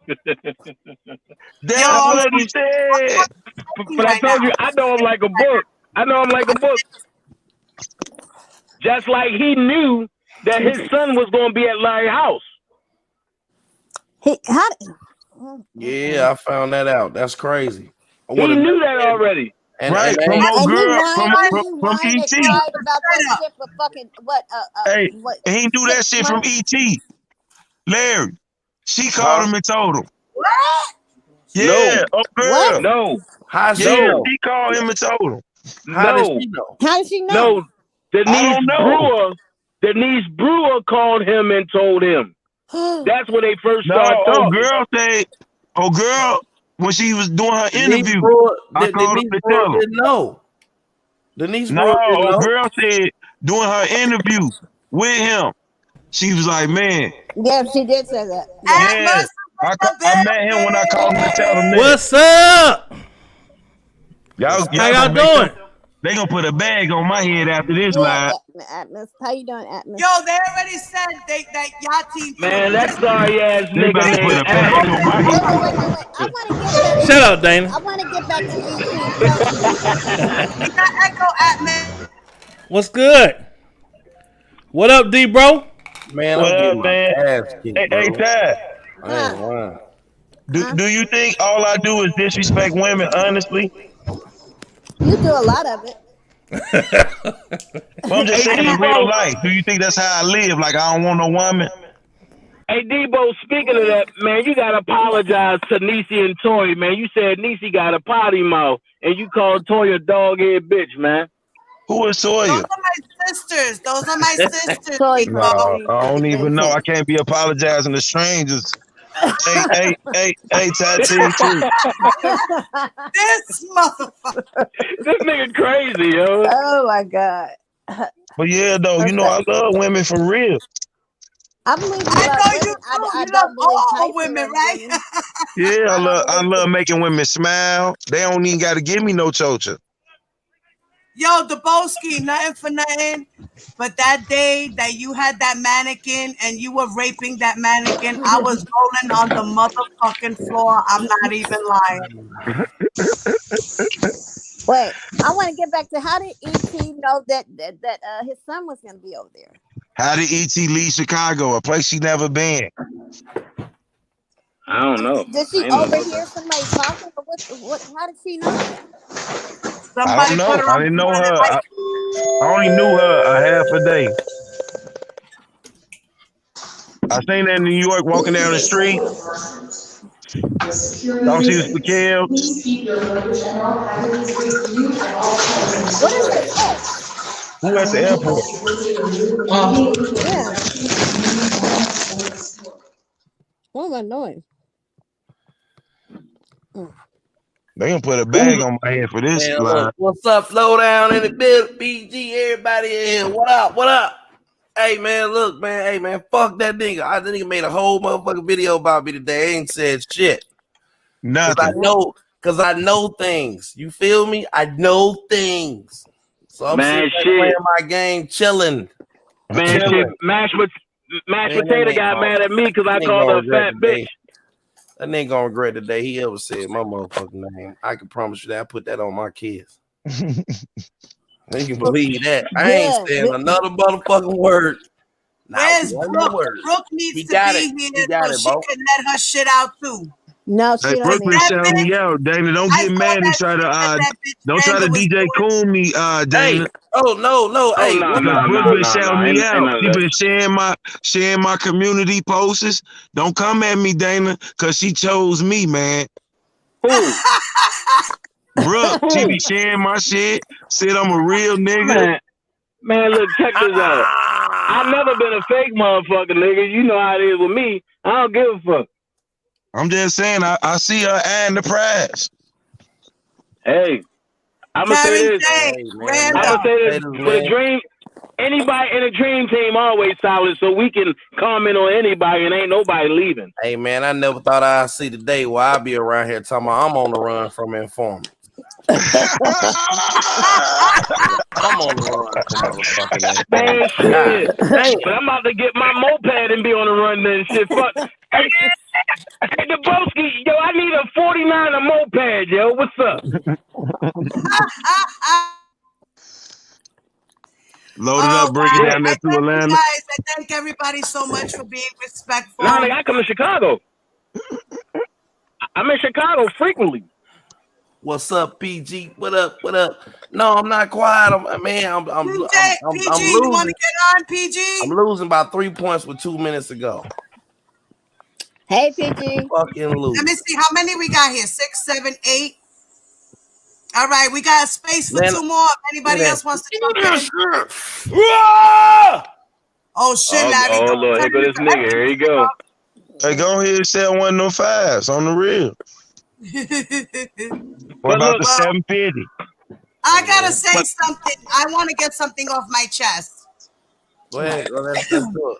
[SPEAKER 5] That's what he said.
[SPEAKER 6] But I told you, I know him like a book. Just like he knew that his son was going to be at Larry's house.
[SPEAKER 9] Yeah, I found that out. That's crazy.
[SPEAKER 6] He knew that already.
[SPEAKER 5] From ET. He knew that shit from ET. Larry, she called him and told him.
[SPEAKER 1] What?
[SPEAKER 5] Yeah, girl.
[SPEAKER 6] No.
[SPEAKER 9] How
[SPEAKER 5] she know? She called him and told him.
[SPEAKER 9] How did she know?
[SPEAKER 8] How did she know?
[SPEAKER 6] No, Denise Brewer called him and told him. That's when they first started talking.
[SPEAKER 5] Girl, when she was doing her interview, I called him to tell her.
[SPEAKER 9] No. Denise Brewer didn't know.
[SPEAKER 5] Girl said doing her interview with him. She was like, man.
[SPEAKER 8] Yeah, she did say that.
[SPEAKER 5] Yeah. I met him when I called him to tell him that.
[SPEAKER 10] What's up?
[SPEAKER 5] How
[SPEAKER 10] y'all doing?
[SPEAKER 5] They gonna put a bag on my head after this live.
[SPEAKER 8] Atmos. How you doing, Atmos?
[SPEAKER 1] Yo, they already said that y'all team.
[SPEAKER 6] Man, that sorry ass
[SPEAKER 5] They about
[SPEAKER 6] nigga
[SPEAKER 5] to put
[SPEAKER 6] named
[SPEAKER 5] a bag on my head.
[SPEAKER 8] Wait. I want to get back.
[SPEAKER 10] Shut up, Dana.
[SPEAKER 8] I want to get back to ET. So,
[SPEAKER 1] You got echo Atmos.
[SPEAKER 10] What's good? What up, D bro?
[SPEAKER 9] Man,
[SPEAKER 5] What
[SPEAKER 9] I'm getting
[SPEAKER 5] up,
[SPEAKER 9] my
[SPEAKER 5] man?
[SPEAKER 9] ass kicked,
[SPEAKER 5] Hey,
[SPEAKER 9] bro.
[SPEAKER 5] Ty.
[SPEAKER 9] I ain't lying.
[SPEAKER 5] Do you think all I do is disrespect women? Honestly,
[SPEAKER 8] you do a lot of it.
[SPEAKER 5] well, I'm just
[SPEAKER 6] Hey,
[SPEAKER 5] saying in real
[SPEAKER 6] Debo.
[SPEAKER 5] life. Do you think that's how I live? Like I don't want no woman.
[SPEAKER 6] Hey, Debo, speaking of that, man, you got to apologize to Niecy and Toy, man. You said Niecy got a potty mouth, and you called Toy a dog-head bitch, man.
[SPEAKER 5] Who is
[SPEAKER 1] Those
[SPEAKER 5] Sawyer?
[SPEAKER 1] are my sisters. Those are my sisters.
[SPEAKER 8] Toy
[SPEAKER 5] No,
[SPEAKER 8] probably.
[SPEAKER 5] I don't even know. I can't be apologizing to strangers. Hey, Tati, too.
[SPEAKER 1] This motherfucker.
[SPEAKER 6] This nigga crazy, yo.
[SPEAKER 8] Oh my God.
[SPEAKER 5] But yeah, though, you know I love women for real.
[SPEAKER 8] I believe you
[SPEAKER 1] I
[SPEAKER 8] love
[SPEAKER 1] know
[SPEAKER 8] women.
[SPEAKER 1] you do.
[SPEAKER 8] I
[SPEAKER 1] You love
[SPEAKER 8] don't believe
[SPEAKER 1] all
[SPEAKER 8] Tyson
[SPEAKER 1] women,
[SPEAKER 8] loves
[SPEAKER 1] right?
[SPEAKER 8] women.
[SPEAKER 5] Yeah, I
[SPEAKER 8] don't
[SPEAKER 5] love making women smile. They don't even got to give me no chocha.
[SPEAKER 1] Yo, Deboski, nothing for nothing. But that day that you had that mannequin and you were raping that mannequin, I was rolling on the motherfucking floor. I'm not even lying.
[SPEAKER 8] Wait, I want to get back to how did ET know that his son was going to be over there?
[SPEAKER 5] How did ET leave Chicago, a place she never been?
[SPEAKER 6] I don't know.
[SPEAKER 8] Did she overhear somebody talking, or what? How did she know that?
[SPEAKER 5] I don't
[SPEAKER 1] Somebody
[SPEAKER 5] know.
[SPEAKER 1] put her
[SPEAKER 5] I
[SPEAKER 1] on
[SPEAKER 5] didn't
[SPEAKER 1] the
[SPEAKER 5] know
[SPEAKER 1] phone
[SPEAKER 5] her.
[SPEAKER 1] and
[SPEAKER 5] I only knew her a half a day. I seen her in New York walking down the street. Thought she was for Kim.
[SPEAKER 8] What is this? Oh,
[SPEAKER 5] Who at the airport?
[SPEAKER 8] yeah. What am I doing?
[SPEAKER 5] They gonna put a bag on my head for this
[SPEAKER 9] Man,
[SPEAKER 5] line.
[SPEAKER 9] look, what's up? Flow down in the building, BG, everybody in here. What up? What up? Hey man, look, man. Hey man, fuck that nigga. That nigga made a whole motherfucking video about me today. Ain't said shit.
[SPEAKER 5] Nothing.
[SPEAKER 9] Cause I know things. You feel me? I know things. So I'm
[SPEAKER 6] Man,
[SPEAKER 9] sitting there
[SPEAKER 6] shit.
[SPEAKER 9] playing my game, chilling.
[SPEAKER 6] Man, shit. Mashed potato got mad at me because I called her a fat bitch.
[SPEAKER 9] That nigga gonna regret the day he ever said my motherfucking name. I can promise you that. I put that on my kids. You can believe that. I ain't saying another motherfucking word.
[SPEAKER 1] Where's Brooke? Brooke needs to be here so she can let her shit out too.
[SPEAKER 8] No,
[SPEAKER 5] Hey, Brooke been shouting me out, Dana. Don't get mad and try to DJ Cool me, Dana.
[SPEAKER 9] Hey, no. Hey,
[SPEAKER 5] because Brooke been shouting me out. She been sharing my community posts. Don't come at me, Dana, because she chose me, man.
[SPEAKER 6] Who?
[SPEAKER 5] Brooke, she be sharing my shit. Said I'm a real nigga.
[SPEAKER 6] Man, look, check this out. I've never been a fake motherfucker, nigga. You know how it is with me. I don't give a fuck.
[SPEAKER 5] I'm just saying, I see her eyeing the prize.
[SPEAKER 6] Hey, I'm gonna say this. I'm gonna say this for the dream. Anybody in the dream team always solid, so we can comment on anybody, and ain't nobody leaving.
[SPEAKER 9] Hey man, I never thought I'd see the day where I'd be around here talking about I'm on the run from informants. I'm on the run from motherfucking
[SPEAKER 6] man, shit. But I'm about to get my moped and be on the run then. Shit, fuck. Hey, Deboski, yo, I need a 49 a moped, yo. What's up?
[SPEAKER 5] Load it up, bring it down there to Atlanta.
[SPEAKER 1] Guys, I thank everybody so much for being respectful.
[SPEAKER 6] Nah, nigga, I come to Chicago. I'm in Chicago frequently.
[SPEAKER 9] What's up, PG? What up? What up? No, I'm not quiet. I'm
[SPEAKER 1] PG,
[SPEAKER 9] losing.
[SPEAKER 1] you want to get on, PG?
[SPEAKER 9] I'm losing by 3 points with 2 minutes to go.
[SPEAKER 8] Hey, PG.
[SPEAKER 9] Fucking lose.
[SPEAKER 1] Let me see how many we got here. 6, 7, 8. All right, we got space for 2 more. If anybody else wants to jump in. Oh shit, Larry!
[SPEAKER 6] Oh Lord, here go this nigga. Here you go.
[SPEAKER 5] Hey, go ahead and sell one of them fives on the real. What about the 750?
[SPEAKER 1] I gotta say something. I want to get something off my chest.
[SPEAKER 9] Go ahead, let's do it.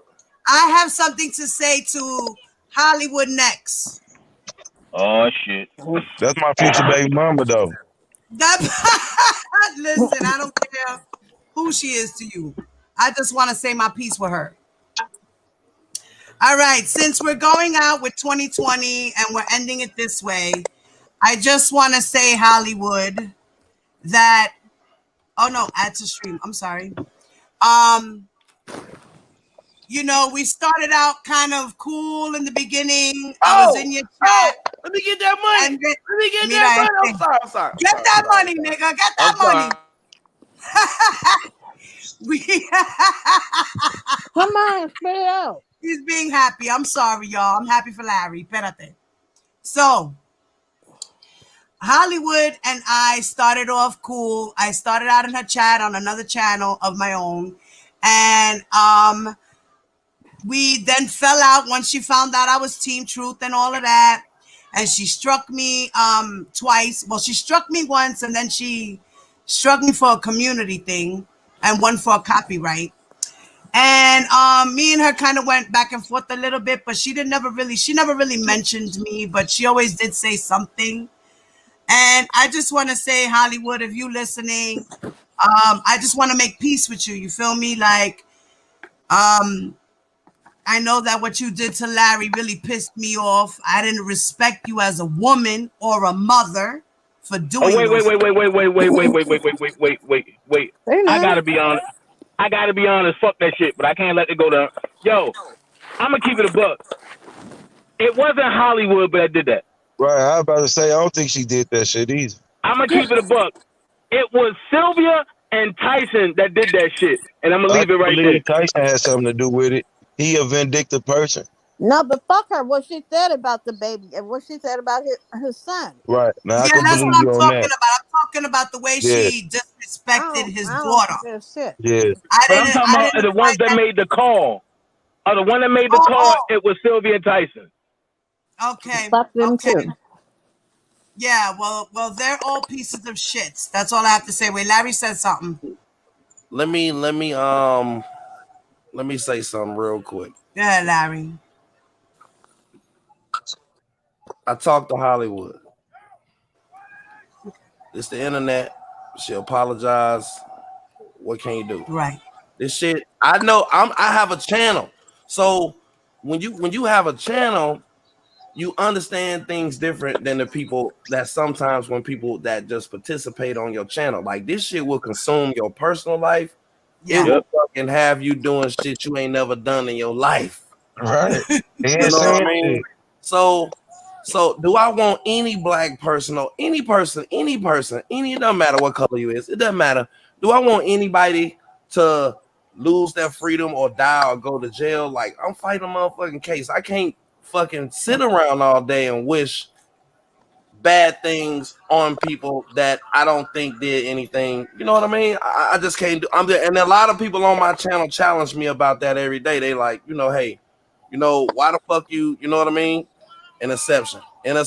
[SPEAKER 1] I have something to say to Hollywood Next.
[SPEAKER 6] Oh shit!
[SPEAKER 5] That's my future baby mama, though.
[SPEAKER 1] That listen, I don't care who she is to you. I just want to say my piece with her. All right, since we're going out with 2020 and we're ending it this way, I just want to say, Hollywood, that oh no, add to stream. I'm sorry. Um, we started out kind of cool in the beginning. I was in your chat.
[SPEAKER 9] Let me get that money.
[SPEAKER 1] And then,
[SPEAKER 9] Let me get
[SPEAKER 1] mira,
[SPEAKER 9] that money. I'm sorry.
[SPEAKER 1] Get that money, nigga. Get that money.
[SPEAKER 8] Come on, spit it out.
[SPEAKER 1] He's being happy. I'm sorry, y'all. I'm happy for Larry. Espérate. So, Hollywood and I started off cool. I started out in her chat on another channel of my own. And we then fell out once she found out I was Team Truth and all of that. And she struck me twice. Well, she struck me once, and then she struck me for a community thing and one for a copyright. And me and her kind of went back and forth a little bit, but she never really mentioned me, but she always did say something. And I just want to say, Hollywood, if you listening, I just want to make peace with you. You feel me? Like, I know that what you did to Larry really pissed me off. I didn't respect you as a woman or a mother for doing.
[SPEAKER 6] Wait. I gotta be honest. Fuck that shit, but I can't let it go down. Yo, I'm gonna keep it a buck. It wasn't Hollywood, but I did that.
[SPEAKER 5] Right, I was about to say, I don't think she did that shit either.
[SPEAKER 6] I'm gonna keep it a buck. It was Sylvia and Tyson that did that shit, and I'm gonna leave it right there.
[SPEAKER 5] Tyson had something to do with it. He a vindictive person.
[SPEAKER 8] No, but fuck her. What she said about the baby and what she said about his son.
[SPEAKER 5] Right. Now,
[SPEAKER 1] yeah, that's what I'm talking about. I'm talking about the way she disrespected his daughter.
[SPEAKER 5] Yeah.
[SPEAKER 6] I'm talking about the ones that made the call. The one that made the call, it was Sylvia and Tyson.
[SPEAKER 1] Okay.
[SPEAKER 8] Fuck them too.
[SPEAKER 1] Yeah, well, they're all pieces of shits. That's all I have to say. Wait, Larry said something.
[SPEAKER 9] Let me say something real quick.
[SPEAKER 1] Yeah, Larry.
[SPEAKER 9] I talked to Hollywood. It's the internet. She apologized. What can you do?
[SPEAKER 1] Right.
[SPEAKER 9] This shit. I know. I have a channel. So when you have a channel, you understand things different than the people that sometimes when people that just participate on your channel. Like this shit will consume your personal life. Yeah. It will fucking have you doing shit you ain't never done in your life.
[SPEAKER 5] Right.
[SPEAKER 9] You know what I mean? So do I want any black person or any person, it doesn't matter what color you is, it doesn't matter. Do I want anybody to lose their freedom or die or go to jail? Like I'm fighting a motherfucking case. I can't fucking sit around all day and wish bad things on people that I don't think did anything. You know what I mean? I just can't do. And a lot of people on my channel challenge me about that every day. They like, hey, why the fuck you know what I mean? Interception. No,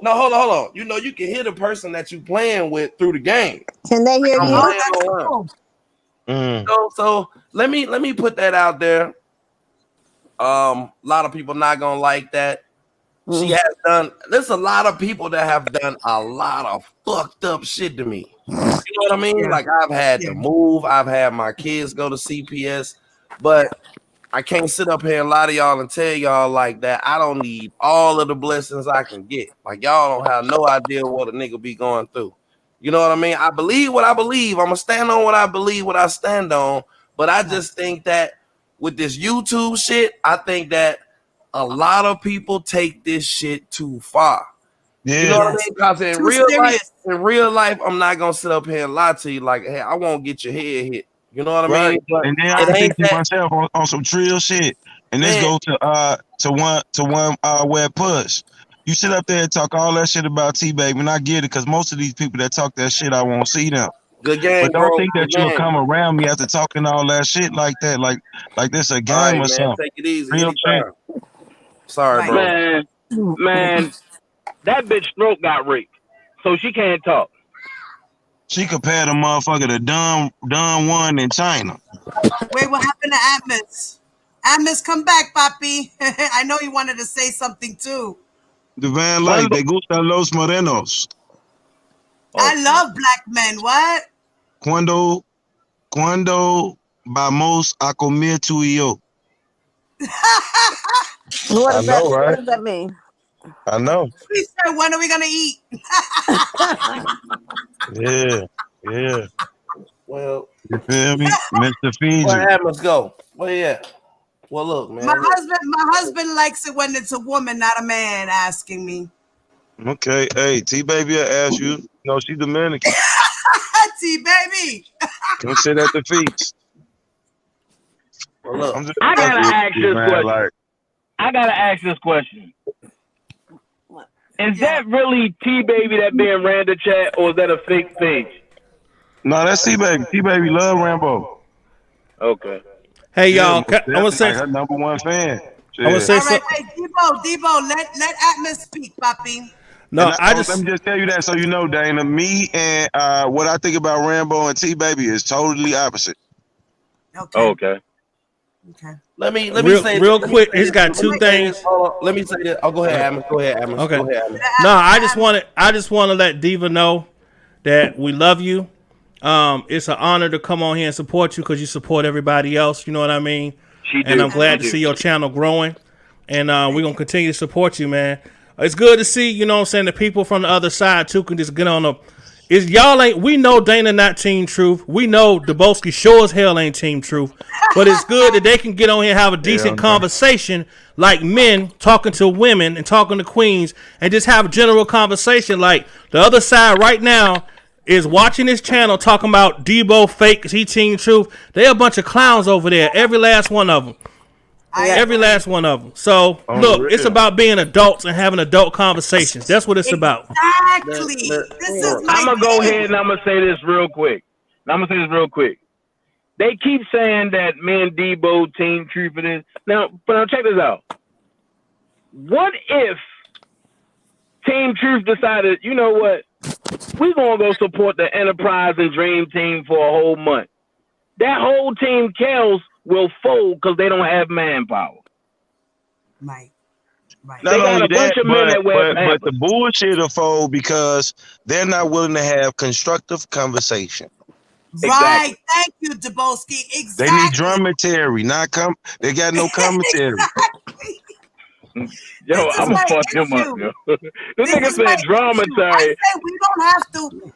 [SPEAKER 9] hold on. You can hear the person that you playing with through the game.
[SPEAKER 8] Can they hear you?
[SPEAKER 9] So let me put that out there. A lot of people not gonna like that. She has done. There's a lot of people that have done a lot of fucked up shit to me. You know what I mean? Yeah. Like I've had to move. I've had my kids go to CPS, but I can't sit up here and lie to y'all and tell y'all like that. I don't need all of the blessings I can get. Like y'all don't have no idea what a nigga be going through. You know what I mean? I believe what I believe. I'm gonna stand on what I believe, what I stand on. But I just think that with this YouTube shit, I think that a lot of people take this shit too far. Yeah. You know what I mean? Because in real life, I'm not gonna sit up here and lie to you like, hey, I won't get your head hit. You know what I mean?
[SPEAKER 5] But and then I think to myself on some trill shit. And this goes to one web push. You sit up there and talk all that shit about T-Baby, and I get it, because most of these people that talk that shit, I won't see them.
[SPEAKER 9] Good game,
[SPEAKER 5] but don't think that you'll come around me after talking all that shit like that, like this a game or something.
[SPEAKER 9] Take it easy. Real shit. Sorry, bro.
[SPEAKER 6] Man, that bitch throat got raped, so she can't talk.
[SPEAKER 5] She compared a motherfucker to Don One in China.
[SPEAKER 1] Wait, what happened to Atmos? Amos, come back, papi. I know you wanted to say something too.
[SPEAKER 5] Divine Light, they gustan los morenos.
[SPEAKER 1] I love black men. What?
[SPEAKER 5] Cuando vamos a comer tú y yo?
[SPEAKER 8] What
[SPEAKER 5] I
[SPEAKER 8] does
[SPEAKER 5] know,
[SPEAKER 8] that?
[SPEAKER 5] right?
[SPEAKER 8] What does that mean?
[SPEAKER 5] I know.
[SPEAKER 1] We said, when are we gonna eat?
[SPEAKER 5] Yeah.
[SPEAKER 9] Well,
[SPEAKER 5] you feel me, Mr. Fiji?
[SPEAKER 9] Where Amos go? Where you at? Well, look, man.
[SPEAKER 1] My husband likes it when it's a woman, not a man, asking me.
[SPEAKER 5] Okay, hey, T baby, I ask you. No, she Dominican.
[SPEAKER 1] T baby.
[SPEAKER 5] Come sit at the feet.
[SPEAKER 9] Well, look,
[SPEAKER 6] I gotta ask this question. I gotta ask this question. Is that really T baby that being ran the chat, or is that a fake page?
[SPEAKER 5] No, that's T baby. T baby love Rambo.
[SPEAKER 6] Okay.
[SPEAKER 10] Hey y'all, I'm gonna say
[SPEAKER 5] like her number one fan.
[SPEAKER 10] I'm gonna say
[SPEAKER 1] all right, hey, Debo, let Atlas speak, papi.
[SPEAKER 10] No,
[SPEAKER 5] let me just tell you that so you know, Dana. Me and what I think about Rambo and T Baby is totally opposite.
[SPEAKER 6] Okay.
[SPEAKER 9] Let me say
[SPEAKER 10] real quick. It's got two things.
[SPEAKER 9] Let me say that. Oh, go ahead, Amos. Go ahead, Amos.
[SPEAKER 10] Okay.
[SPEAKER 9] Go ahead, Amos.
[SPEAKER 10] No, I just want to let Diva know that we love you. It's an honor to come on here and support you because you support everybody else. You know what I mean? And I'm glad to see your channel growing. And we're going to continue to support you, man. It's good to see, you know what I'm saying, the people from the other side, too, can just get on the... we know Dana not Team Truth. We know Dubowski sure as hell ain't Team Truth. But it's good that they can get on here and have a decent conversation like men talking to women and talking to queens and just have a general conversation. Like the other side right now is watching this channel talking about Debo fake because he Team Truth. They're a bunch of clowns over there. Every last one of them. Every last one of them. So, look, it's about being adults and having adult conversations. That's what it's about.
[SPEAKER 1] Exactly.
[SPEAKER 6] I'm going to go ahead and I'm going to say this real quick. They keep saying that me and Debo Team Truth for this. Now check this out. What if Team Truth decided, you know what? We're going to go support the Enterprise and Dream Team for a whole month. That whole team kills will fold because they don't have manpower.
[SPEAKER 1] Right.
[SPEAKER 5] Not
[SPEAKER 6] they got
[SPEAKER 5] only
[SPEAKER 6] a bunch
[SPEAKER 5] that,
[SPEAKER 6] of men that wear
[SPEAKER 5] but the bullshit will fold because they're not willing to have constructive conversation.
[SPEAKER 1] Right. Thank you, Dubowski. Exactly.
[SPEAKER 5] They need drummetary, they got no commentary.
[SPEAKER 6] Yo, I'm gonna fuck him up, yo. This nigga said drummetary.
[SPEAKER 1] I say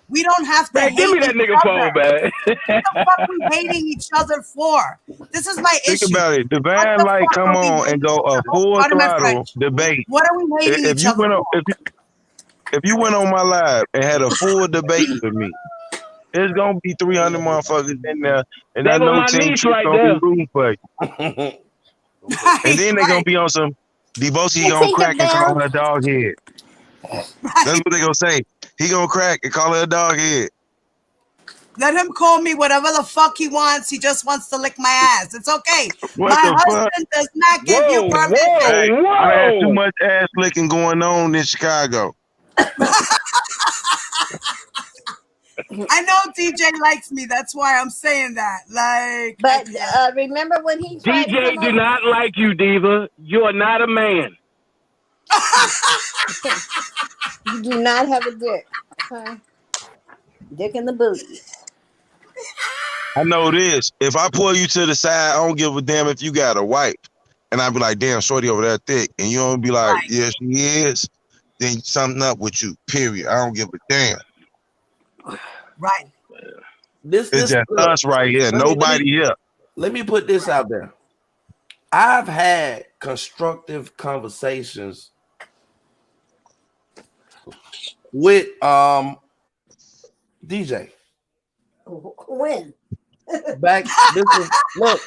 [SPEAKER 1] we don't have to
[SPEAKER 6] man,
[SPEAKER 1] hate
[SPEAKER 6] give me that nigga phone, man.
[SPEAKER 1] What the fuck we hating each other for? This is my issue.
[SPEAKER 5] Think about it. Divine Light come on and go a full throttle debate.
[SPEAKER 1] What are we hating each other for?
[SPEAKER 5] If you went on my live and had a full debate with me, there's gonna be 300 motherfuckers in there, and I know Team Truth gonna be rooting for you. And then they're gonna be on some Debosi gonna crack and call her a dog head. That's what they gonna say. He gonna crack and call her a dog head.
[SPEAKER 1] Let him call me whatever the fuck he wants. He just wants to lick my ass. It's okay.
[SPEAKER 5] What
[SPEAKER 1] my
[SPEAKER 5] the
[SPEAKER 1] husband does not give you permission.
[SPEAKER 5] I had too much ass licking going on in Chicago.
[SPEAKER 1] I know DJ likes me. That's why I'm saying that. Like,
[SPEAKER 8] but remember when he tried
[SPEAKER 6] DJ do not like you, Diva. You are not a man.
[SPEAKER 8] You do not have a dick. Okay. Dick in the booty.
[SPEAKER 5] I know this. If I pull you to the side, I don't give a damn if you got a wife. And I'd be like, damn, shorty over there thick. And you don't be like, yeah, she is. Then something up with you, period. I don't give a damn.
[SPEAKER 1] Right.
[SPEAKER 5] It's just us right here. Nobody here.
[SPEAKER 9] Let me put this out there. I've had constructive conversations with DJ.
[SPEAKER 8] When?
[SPEAKER 9] Look.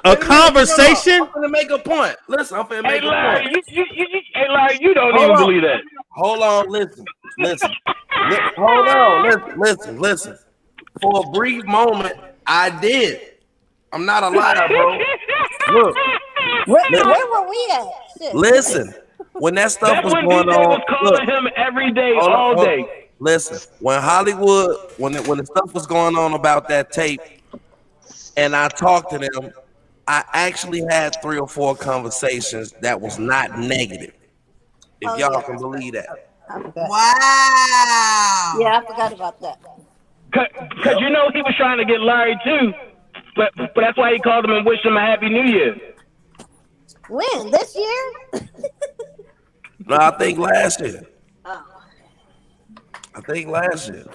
[SPEAKER 10] A conversation?
[SPEAKER 9] I'm gonna make a point. Listen, I'm gonna make a point.
[SPEAKER 6] You don't even believe that.
[SPEAKER 9] Hold on, listen. Hold on, listen. For a brief moment, I did. I'm not a liar, bro. Look.
[SPEAKER 8] Where were we at? Shit.
[SPEAKER 9] Listen. When that stuff was going
[SPEAKER 6] DJ
[SPEAKER 9] on,
[SPEAKER 6] was calling him every day, all day.
[SPEAKER 9] Listen, when Hollywood, when the stuff was going on about that tape, and I talked to them, I actually had 3 or 4 conversations that was not negative. If y'all can believe that.
[SPEAKER 8] I forgot.
[SPEAKER 1] Wow.
[SPEAKER 8] Yeah, I forgot about that.
[SPEAKER 6] Because you know he was trying to get Larry too, but that's why he called him and wished him a happy New Year.
[SPEAKER 8] When? This year?
[SPEAKER 9] No, I think last year.
[SPEAKER 8] Oh.
[SPEAKER 9] I think last year.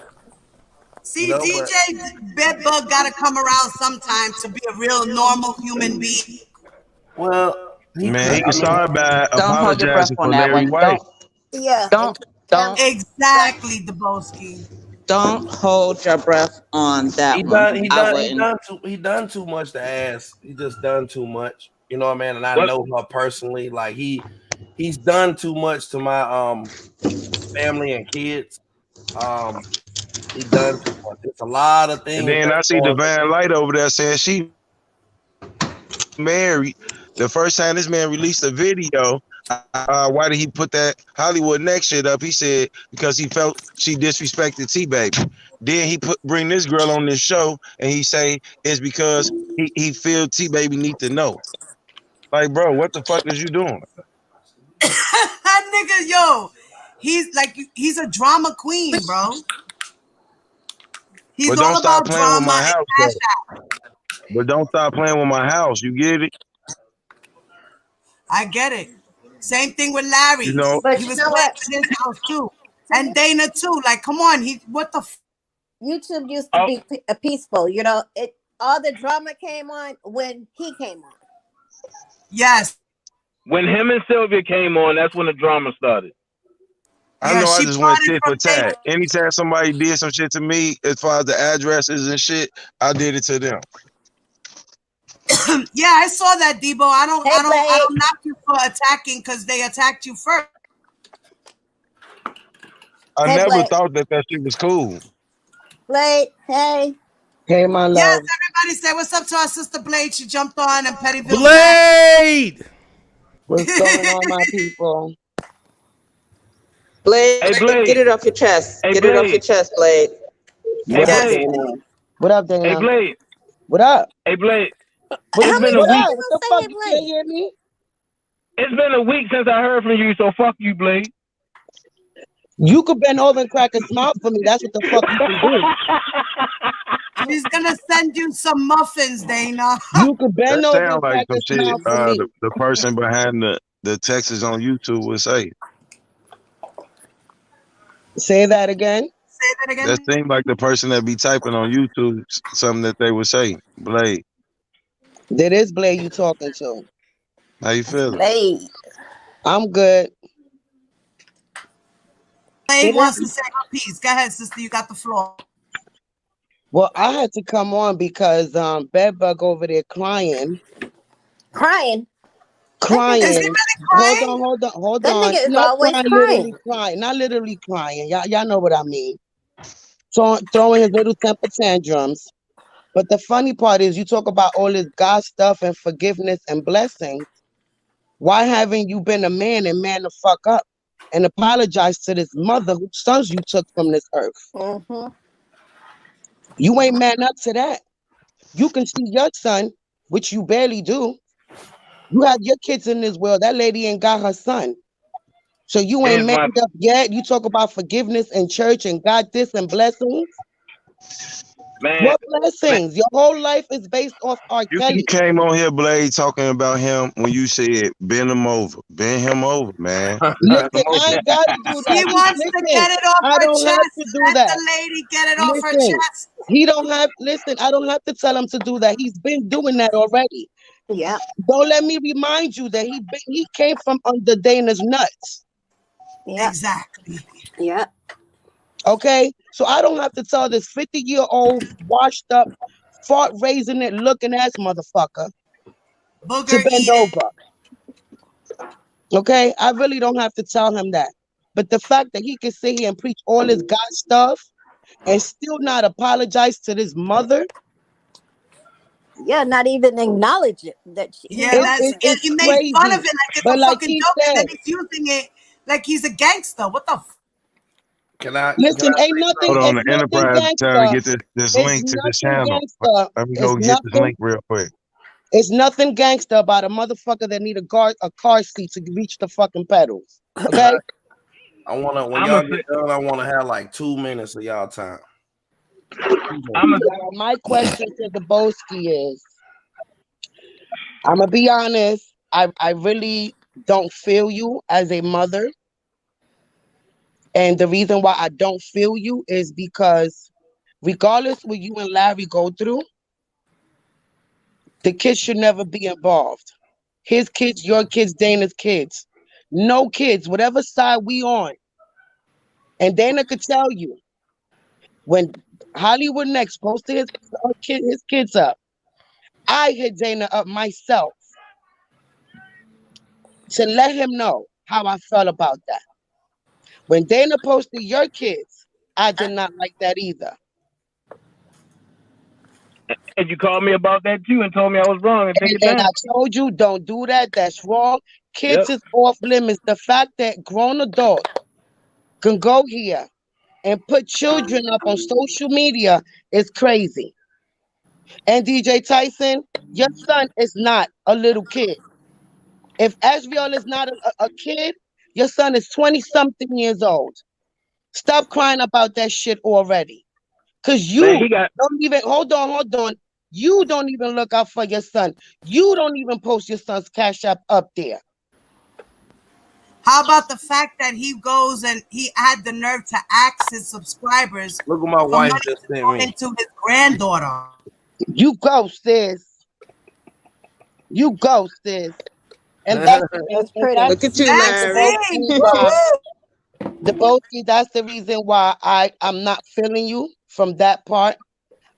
[SPEAKER 1] See, DJ Bedbug got to come around sometime to be a real normal human being.
[SPEAKER 9] Well,
[SPEAKER 5] Man, he can start by
[SPEAKER 2] Don't hold your breath
[SPEAKER 5] apologizing
[SPEAKER 2] on
[SPEAKER 5] for
[SPEAKER 2] that
[SPEAKER 5] Larry
[SPEAKER 2] one.
[SPEAKER 5] White.
[SPEAKER 8] Yeah.
[SPEAKER 2] Don't
[SPEAKER 1] Exactly, Debowski.
[SPEAKER 2] don't hold your breath on that one.
[SPEAKER 9] He done too much to ask. He just done too much. You know what I mean? And I know her personally. Like he's done too much to my family and kids. He done too much. It's a lot of things.
[SPEAKER 5] And then I see Divine Light over there saying she married. The first time this man released a video, why did he put that Hollywood next shit up? He said because he felt she disrespected T Baby. Then he bring this girl on this show and he say it's because he feel T Baby need to know. Like, bro, what the fuck is you doing?
[SPEAKER 1] That nigga, yo, he's a drama queen, bro. He's
[SPEAKER 5] but
[SPEAKER 1] all
[SPEAKER 5] don't stop
[SPEAKER 1] about
[SPEAKER 5] playing with
[SPEAKER 1] drama
[SPEAKER 5] my
[SPEAKER 1] and
[SPEAKER 5] house,
[SPEAKER 1] cash
[SPEAKER 5] though.
[SPEAKER 1] out.
[SPEAKER 5] But don't stop playing with my house. You get it?
[SPEAKER 1] I get it. Same thing with Larry.
[SPEAKER 5] You know,
[SPEAKER 8] But
[SPEAKER 1] he
[SPEAKER 8] you
[SPEAKER 1] was
[SPEAKER 8] know
[SPEAKER 1] playing
[SPEAKER 8] what?
[SPEAKER 1] with his house too, and Dana too. Like, come on, what the?
[SPEAKER 8] YouTube used to be peaceful. You know, all the drama came on when he came on.
[SPEAKER 1] Yes.
[SPEAKER 6] When him and Sylvia came on, that's when the drama started.
[SPEAKER 5] I know I just went tit for tat. Anytime somebody did some shit to me, as far as the addresses and shit, I did it to them.
[SPEAKER 1] Yeah, I saw that, Debo. I don't knock you for attacking because they attacked you first.
[SPEAKER 5] I never thought that shit was cool.
[SPEAKER 8] Blade, hey.
[SPEAKER 3] Hey, my love.
[SPEAKER 1] Yes, everybody say what's up to our sister Blade. She jumped on and Pettyville.
[SPEAKER 10] Blade!
[SPEAKER 3] What's going on, my people?
[SPEAKER 2] Blade,
[SPEAKER 6] hey, Blade,
[SPEAKER 2] get it off your chest.
[SPEAKER 6] Hey,
[SPEAKER 2] get
[SPEAKER 6] Blade.
[SPEAKER 2] it off your chest, Blade.
[SPEAKER 3] What up,
[SPEAKER 6] Blade.
[SPEAKER 3] Dana? What up, Dana?
[SPEAKER 6] Hey, Blade.
[SPEAKER 3] What up?
[SPEAKER 6] Hey, Blade.
[SPEAKER 3] It's
[SPEAKER 6] been a week.
[SPEAKER 3] What the fuck? You can't hear me?
[SPEAKER 6] It's been a week since I heard from you, so fuck you, Blade.
[SPEAKER 3] You could bend over and crack a smile for me. That's what the fuck you can do.
[SPEAKER 1] She's gonna send you some muffins, Dana.
[SPEAKER 3] You could bend
[SPEAKER 5] That
[SPEAKER 3] over
[SPEAKER 5] sound
[SPEAKER 3] and
[SPEAKER 5] like
[SPEAKER 3] crack
[SPEAKER 5] some
[SPEAKER 3] a
[SPEAKER 5] shit
[SPEAKER 3] smile for me.
[SPEAKER 5] the person behind the Texas on YouTube would say.
[SPEAKER 3] Say that again.
[SPEAKER 1] Say that again.
[SPEAKER 5] That seemed like the person that be typing on YouTube something that they would say. Blade.
[SPEAKER 3] That is Blade you talking to.
[SPEAKER 5] How you feeling?
[SPEAKER 8] Blade.
[SPEAKER 3] I'm good.
[SPEAKER 1] Blade wants to say her piece. Go ahead, sister. You got the floor.
[SPEAKER 3] Well, I had to come on because Bedbug over there crying.
[SPEAKER 8] Crying.
[SPEAKER 1] Is he really crying?
[SPEAKER 3] Hold on.
[SPEAKER 8] That nigga is
[SPEAKER 3] Not
[SPEAKER 8] always
[SPEAKER 3] crying,
[SPEAKER 8] crying.
[SPEAKER 3] literally crying. Not literally crying. Y'all know what I mean. So throwing his little temper tantrums. But the funny part is you talk about all this God stuff and forgiveness and blessings. Why haven't you been a man and man the fuck up and apologize to this mother whose sons you took from this earth?
[SPEAKER 8] Mm-hmm.
[SPEAKER 3] You ain't man up to that. You can see your son, which you barely do. You have your kids in this world. That lady ain't got her son. So you ain't manned up yet. You talk about forgiveness and church and God this and blessings.
[SPEAKER 6] Man,
[SPEAKER 3] what blessings? Your whole life is based off R. Kelly.
[SPEAKER 5] You came on here, Blade, talking about him when you said bend him over. Bend him over, man.
[SPEAKER 3] Listen, I ain't gotta do that.
[SPEAKER 1] He wants to get it off
[SPEAKER 3] I
[SPEAKER 1] her
[SPEAKER 3] don't have
[SPEAKER 1] chest.
[SPEAKER 3] to do
[SPEAKER 1] Let
[SPEAKER 3] that.
[SPEAKER 1] the lady get it off her
[SPEAKER 3] Listen,
[SPEAKER 1] chest.
[SPEAKER 3] he don't have. Listen, I don't have to tell him to do that. He's been doing that already.
[SPEAKER 8] Yeah.
[SPEAKER 3] Don't let me remind you that he came from under Dana's nuts.
[SPEAKER 8] Yeah.
[SPEAKER 1] Exactly.
[SPEAKER 8] Yeah.
[SPEAKER 3] Okay, so I don't have to tell this 50-year-old washed up, fart raising it looking ass motherfucker to bend over. Okay, I really don't have to tell him that. But the fact that he can sit here and preach all this God stuff and still not apologize to this mother.
[SPEAKER 8] Yeah, not even acknowledge it.
[SPEAKER 1] He made
[SPEAKER 3] crazy.
[SPEAKER 1] fun of it like it's
[SPEAKER 3] But
[SPEAKER 1] a
[SPEAKER 3] like
[SPEAKER 1] fucking
[SPEAKER 3] he
[SPEAKER 1] joke,
[SPEAKER 3] said,
[SPEAKER 1] and then he's using it like he's a gangster. What the?
[SPEAKER 9] Can
[SPEAKER 11] Listen,
[SPEAKER 9] I say
[SPEAKER 5] Hold
[SPEAKER 9] something?
[SPEAKER 5] on, the
[SPEAKER 11] it's nothing
[SPEAKER 5] Enterprise trying to
[SPEAKER 11] gangster.
[SPEAKER 5] get this
[SPEAKER 11] It's
[SPEAKER 5] link to this
[SPEAKER 11] nothing
[SPEAKER 5] channel.
[SPEAKER 11] gangster.
[SPEAKER 5] Let me
[SPEAKER 11] It's
[SPEAKER 5] go get this
[SPEAKER 11] nothing.
[SPEAKER 5] link real quick.
[SPEAKER 11] It's nothing gangster about a motherfucker that need a car seat to reach the fucking pedals. Okay.
[SPEAKER 9] I wanna when
[SPEAKER 6] I'm
[SPEAKER 9] y'all
[SPEAKER 6] a
[SPEAKER 9] get done, I wanna have like 2 minutes of y'all time.
[SPEAKER 6] I'm a
[SPEAKER 11] My question to the Boski is, I'm gonna be honest. I really don't feel you as a mother, and the reason why I don't feel you is because, regardless what you and Larry go through, the kids should never be involved. His kids, your kids, Dana's kids, no kids, whatever side we on. And Dana could tell you when Hollywood Next posted his kids up, I hit Dana up myself to let him know how I felt about that. When Dana posted your kids, I did not like that either.
[SPEAKER 6] and you called me about that too and told me I was wrong and take it
[SPEAKER 11] And
[SPEAKER 6] down.
[SPEAKER 11] I told you, don't do that. That's wrong.
[SPEAKER 6] Yep.
[SPEAKER 11] Kids is off limits. The fact that grown adults can go here and put children up on social media is crazy. And DJ Tyson, your son is not a little kid. If Asriel is not a kid, your son is 20 something years old. Stop crying about that shit already. Cause
[SPEAKER 6] Man,
[SPEAKER 11] you
[SPEAKER 6] he got
[SPEAKER 11] don't even hold on. You don't even look out for your son. You don't even post your son's cash app up there.
[SPEAKER 1] How about the fact that he goes and he had the nerve to ask his subscribers
[SPEAKER 9] Look what my
[SPEAKER 1] for
[SPEAKER 9] wife
[SPEAKER 1] money
[SPEAKER 9] just
[SPEAKER 1] to
[SPEAKER 9] sent
[SPEAKER 1] go
[SPEAKER 9] me.
[SPEAKER 1] into his granddaughter?
[SPEAKER 11] You go, sis. You go, sis. And that's
[SPEAKER 8] That's
[SPEAKER 11] and
[SPEAKER 8] pretty.
[SPEAKER 11] that's
[SPEAKER 7] Look
[SPEAKER 11] the
[SPEAKER 7] at you,
[SPEAKER 11] reason
[SPEAKER 7] Larry.
[SPEAKER 11] why the Boski, that's the reason why I'm not feeling you from that part.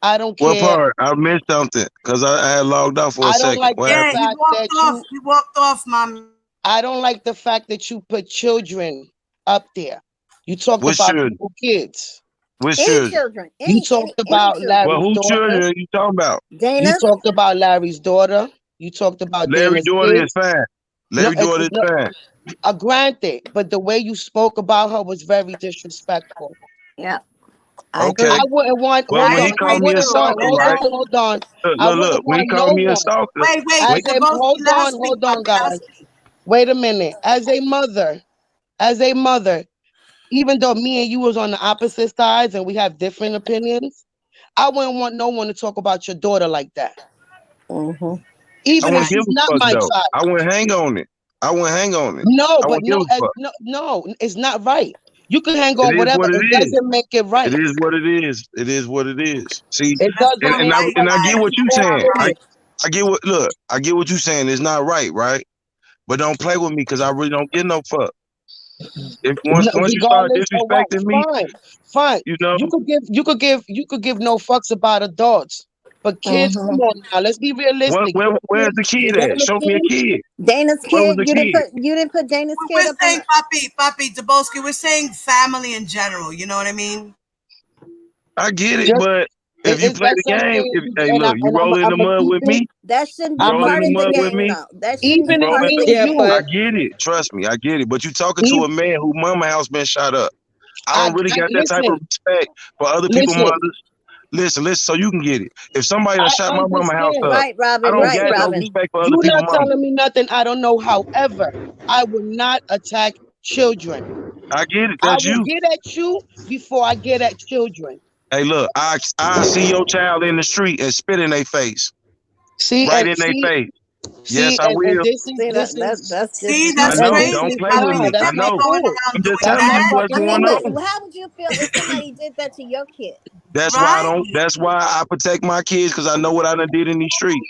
[SPEAKER 11] I don't
[SPEAKER 5] What
[SPEAKER 11] care.
[SPEAKER 5] part? I missed something because I had logged off for a
[SPEAKER 11] I don't
[SPEAKER 5] second.
[SPEAKER 11] like
[SPEAKER 5] What
[SPEAKER 11] the
[SPEAKER 1] Yeah,
[SPEAKER 5] happened?
[SPEAKER 1] he
[SPEAKER 11] fact
[SPEAKER 1] walked
[SPEAKER 11] that
[SPEAKER 1] off. He walked off, mommy.
[SPEAKER 11] I don't like the fact that you put children up there. You talked
[SPEAKER 5] Which
[SPEAKER 11] about
[SPEAKER 5] children?
[SPEAKER 11] little kids.
[SPEAKER 5] Which
[SPEAKER 8] Any
[SPEAKER 5] children?
[SPEAKER 8] children,
[SPEAKER 11] You
[SPEAKER 8] any
[SPEAKER 11] talked
[SPEAKER 8] any
[SPEAKER 11] about
[SPEAKER 8] children.
[SPEAKER 5] Well,
[SPEAKER 11] Larry's
[SPEAKER 5] who
[SPEAKER 11] daughter.
[SPEAKER 5] children are you talking about?
[SPEAKER 11] You
[SPEAKER 8] Dana's.
[SPEAKER 11] talked about Larry's daughter. You talked about
[SPEAKER 5] Larry
[SPEAKER 11] Dana's
[SPEAKER 5] daughter is
[SPEAKER 11] kids.
[SPEAKER 5] fine.
[SPEAKER 11] No,
[SPEAKER 5] Larry daughter is
[SPEAKER 11] no,
[SPEAKER 5] fine.
[SPEAKER 11] granted, but the way you spoke about her was very disrespectful.
[SPEAKER 8] Yeah, I
[SPEAKER 5] Okay.
[SPEAKER 11] I
[SPEAKER 8] agree.
[SPEAKER 11] wouldn't want.
[SPEAKER 5] Well,
[SPEAKER 11] Hold
[SPEAKER 1] I
[SPEAKER 5] when
[SPEAKER 11] on.
[SPEAKER 5] he
[SPEAKER 11] I
[SPEAKER 1] agree
[SPEAKER 5] called me a
[SPEAKER 11] wouldn't
[SPEAKER 1] too.
[SPEAKER 11] want.
[SPEAKER 5] stalker, right?
[SPEAKER 11] Hold on. I
[SPEAKER 5] Look.
[SPEAKER 11] wouldn't
[SPEAKER 5] When he
[SPEAKER 11] want
[SPEAKER 5] called
[SPEAKER 11] no
[SPEAKER 5] me a
[SPEAKER 11] one.
[SPEAKER 5] stalker,
[SPEAKER 1] Wait,
[SPEAKER 5] when,
[SPEAKER 11] Hold
[SPEAKER 1] Jabowski,
[SPEAKER 11] on.
[SPEAKER 1] last week,
[SPEAKER 11] Hold on,
[SPEAKER 1] puppy,
[SPEAKER 11] guys.
[SPEAKER 1] last week.
[SPEAKER 11] Wait a minute. As a mother, even though me and you was on the opposite sides and we have different opinions, I wouldn't want no one to talk about your daughter like that.
[SPEAKER 8] Mm-hmm.
[SPEAKER 5] I
[SPEAKER 11] Even if
[SPEAKER 5] wouldn't give
[SPEAKER 11] she's not
[SPEAKER 5] a fuck
[SPEAKER 11] my
[SPEAKER 5] though.
[SPEAKER 11] child.
[SPEAKER 5] I wouldn't hang on it. I wouldn't hang on it.
[SPEAKER 11] No,
[SPEAKER 5] I
[SPEAKER 11] but
[SPEAKER 5] wouldn't give a fuck.
[SPEAKER 11] no, it's not right. You can hang
[SPEAKER 5] It
[SPEAKER 11] on
[SPEAKER 5] is
[SPEAKER 11] whatever.
[SPEAKER 5] what it
[SPEAKER 11] It
[SPEAKER 5] is.
[SPEAKER 11] doesn't make it
[SPEAKER 5] It
[SPEAKER 11] right.
[SPEAKER 5] is what it is. It is what it is. See,
[SPEAKER 11] It
[SPEAKER 1] That's
[SPEAKER 11] doesn't
[SPEAKER 1] not
[SPEAKER 11] make
[SPEAKER 1] right,
[SPEAKER 11] it right.
[SPEAKER 5] I get
[SPEAKER 1] guys.
[SPEAKER 5] what you
[SPEAKER 11] It's off
[SPEAKER 5] saying.
[SPEAKER 11] limits.
[SPEAKER 5] I get what look. I get what you saying. It's not right, right? But don't play with me because I really don't get no fuck. If once
[SPEAKER 11] No,
[SPEAKER 5] you start
[SPEAKER 11] regardless of what.
[SPEAKER 5] disrespecting me,
[SPEAKER 11] Fine.
[SPEAKER 5] you know
[SPEAKER 11] You could give no fucks about adults, but kids, come
[SPEAKER 8] Mm-hmm.
[SPEAKER 11] on now. Let's be realistic.
[SPEAKER 5] where's the kid at? Show me a kid.
[SPEAKER 8] Dana's
[SPEAKER 5] Where was
[SPEAKER 8] kid.
[SPEAKER 5] the kid?
[SPEAKER 8] You didn't put Dana's
[SPEAKER 1] We're
[SPEAKER 8] kid up on
[SPEAKER 1] saying,
[SPEAKER 8] the.
[SPEAKER 1] Papi, Jabowski, we're saying family in general. You know what I mean?
[SPEAKER 5] I get it,
[SPEAKER 11] Just
[SPEAKER 5] but if you
[SPEAKER 11] it's
[SPEAKER 5] play
[SPEAKER 11] that's
[SPEAKER 5] the
[SPEAKER 11] what I'm
[SPEAKER 5] game,
[SPEAKER 11] saying.
[SPEAKER 5] if hey
[SPEAKER 11] And
[SPEAKER 5] look, you roll in
[SPEAKER 11] I'm
[SPEAKER 5] the
[SPEAKER 11] gonna
[SPEAKER 5] mud
[SPEAKER 11] keep
[SPEAKER 5] with
[SPEAKER 11] it.
[SPEAKER 5] me,
[SPEAKER 8] That shouldn't
[SPEAKER 5] you
[SPEAKER 8] be
[SPEAKER 11] I'm
[SPEAKER 5] roll
[SPEAKER 11] gonna
[SPEAKER 5] in
[SPEAKER 8] part
[SPEAKER 5] the
[SPEAKER 8] of
[SPEAKER 11] keep
[SPEAKER 8] the
[SPEAKER 5] mud with
[SPEAKER 11] it.
[SPEAKER 8] game,
[SPEAKER 5] me,
[SPEAKER 8] though. That shouldn't
[SPEAKER 5] you
[SPEAKER 11] Even
[SPEAKER 8] be
[SPEAKER 11] if
[SPEAKER 5] roll
[SPEAKER 8] part
[SPEAKER 5] in
[SPEAKER 8] of
[SPEAKER 5] the
[SPEAKER 8] the
[SPEAKER 11] me
[SPEAKER 8] game.
[SPEAKER 11] and
[SPEAKER 7] Yeah,
[SPEAKER 11] you,
[SPEAKER 5] I
[SPEAKER 7] but
[SPEAKER 5] get it, trust me, I get it. But you talking to
[SPEAKER 11] if
[SPEAKER 5] a man whose mama house been shot up. I don't really
[SPEAKER 11] I
[SPEAKER 5] got that type of
[SPEAKER 11] listen,
[SPEAKER 5] respect for other people
[SPEAKER 11] listen.
[SPEAKER 5] mothers. Listen, so you can get it. If somebody done
[SPEAKER 11] I
[SPEAKER 5] shot my mama house
[SPEAKER 11] understand.
[SPEAKER 5] up,
[SPEAKER 8] Right,
[SPEAKER 5] I
[SPEAKER 8] Robin.
[SPEAKER 5] don't
[SPEAKER 8] Right,
[SPEAKER 5] got no
[SPEAKER 11] Listen,
[SPEAKER 8] Robin.
[SPEAKER 5] respect for other
[SPEAKER 11] you
[SPEAKER 5] people
[SPEAKER 11] not
[SPEAKER 5] mama.
[SPEAKER 11] telling me nothing I don't know. However, I will not attack children.
[SPEAKER 5] I get it.
[SPEAKER 11] I
[SPEAKER 5] That's
[SPEAKER 11] will
[SPEAKER 5] you.
[SPEAKER 11] get at you before I get at children.
[SPEAKER 5] Hey, look, I see your child in the street and spit in their face,
[SPEAKER 11] See
[SPEAKER 5] right
[SPEAKER 11] and
[SPEAKER 5] in their face. Yes,
[SPEAKER 11] see
[SPEAKER 5] I
[SPEAKER 11] and
[SPEAKER 5] will.
[SPEAKER 8] See
[SPEAKER 11] this is
[SPEAKER 8] that's
[SPEAKER 1] See,
[SPEAKER 11] see
[SPEAKER 1] that's
[SPEAKER 8] disrespectful.
[SPEAKER 11] and
[SPEAKER 5] know.
[SPEAKER 11] this
[SPEAKER 5] Don't
[SPEAKER 11] is
[SPEAKER 1] crazy,
[SPEAKER 5] play with
[SPEAKER 1] Papi.
[SPEAKER 11] nah.
[SPEAKER 5] me.
[SPEAKER 1] You
[SPEAKER 11] That's
[SPEAKER 5] I
[SPEAKER 1] can't be
[SPEAKER 11] not
[SPEAKER 5] know.
[SPEAKER 1] going
[SPEAKER 11] cool.
[SPEAKER 1] around
[SPEAKER 5] I'm just
[SPEAKER 1] doing
[SPEAKER 11] That's
[SPEAKER 5] telling
[SPEAKER 11] not
[SPEAKER 5] you
[SPEAKER 1] that.
[SPEAKER 5] what's
[SPEAKER 11] fucking
[SPEAKER 8] Okay,
[SPEAKER 5] going
[SPEAKER 8] but
[SPEAKER 11] cool.
[SPEAKER 5] on.
[SPEAKER 8] how would you feel if somebody did that to your kid?
[SPEAKER 5] That's why I
[SPEAKER 1] Right?
[SPEAKER 5] don't. That's why I protect my kids because I know what I done did in these streets.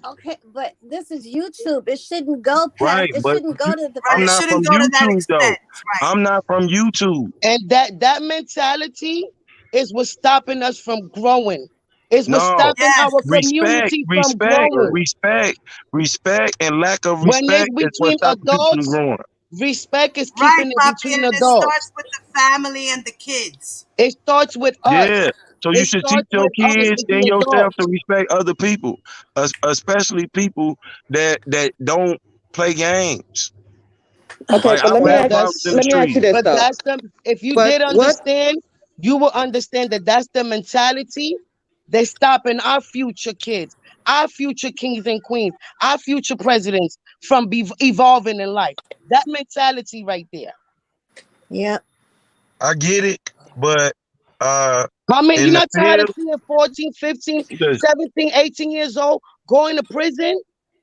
[SPEAKER 8] Okay, but this is YouTube. It shouldn't go past.
[SPEAKER 5] Right,
[SPEAKER 8] It
[SPEAKER 5] but
[SPEAKER 8] shouldn't go to the
[SPEAKER 1] Right.
[SPEAKER 5] I'm
[SPEAKER 1] It
[SPEAKER 5] not
[SPEAKER 8] Facebook.
[SPEAKER 5] from
[SPEAKER 1] shouldn't go to that
[SPEAKER 5] YouTube though.
[SPEAKER 1] extent. Right.
[SPEAKER 5] I'm not from YouTube.
[SPEAKER 11] And that mentality is what's stopping us from growing. It's what's
[SPEAKER 5] No,
[SPEAKER 11] stopping
[SPEAKER 1] Yes.
[SPEAKER 11] our
[SPEAKER 5] respect,
[SPEAKER 11] community from
[SPEAKER 5] respect,
[SPEAKER 11] growing.
[SPEAKER 5] respect, respect, and lack of
[SPEAKER 11] When it's
[SPEAKER 5] respect is what's
[SPEAKER 11] between
[SPEAKER 5] stopping people from
[SPEAKER 11] adults,
[SPEAKER 5] growing.
[SPEAKER 11] respect is
[SPEAKER 1] Right,
[SPEAKER 11] keeping it
[SPEAKER 1] Papi.
[SPEAKER 11] between
[SPEAKER 1] And it
[SPEAKER 11] adults.
[SPEAKER 1] starts with the family and the kids.
[SPEAKER 11] It starts with
[SPEAKER 5] Yeah.
[SPEAKER 11] us.
[SPEAKER 5] So you
[SPEAKER 11] It
[SPEAKER 5] should teach
[SPEAKER 11] starts
[SPEAKER 5] your
[SPEAKER 11] with us,
[SPEAKER 5] kids
[SPEAKER 11] the
[SPEAKER 5] and yourself to
[SPEAKER 11] adults.
[SPEAKER 5] respect other people, especially people that don't play games.
[SPEAKER 2] Okay,
[SPEAKER 5] Like,
[SPEAKER 2] but
[SPEAKER 5] I
[SPEAKER 2] let
[SPEAKER 5] would
[SPEAKER 2] me
[SPEAKER 5] have
[SPEAKER 2] ask,
[SPEAKER 5] problems in the
[SPEAKER 2] let me ask you
[SPEAKER 5] street.
[SPEAKER 2] this
[SPEAKER 11] But
[SPEAKER 2] though.
[SPEAKER 11] that's the if you
[SPEAKER 2] But
[SPEAKER 11] did
[SPEAKER 2] what?
[SPEAKER 11] understand, you will understand that that's the mentality that's stopping our future kids, our future kings and queens, our future presidents from evolving in life. That mentality right there.
[SPEAKER 8] Yeah.
[SPEAKER 5] I get it, but
[SPEAKER 11] I mean, you're
[SPEAKER 5] in the
[SPEAKER 11] not tired of
[SPEAKER 5] field,
[SPEAKER 11] seeing 14, 15,
[SPEAKER 5] listen,
[SPEAKER 11] 17, 18 years old going to prison?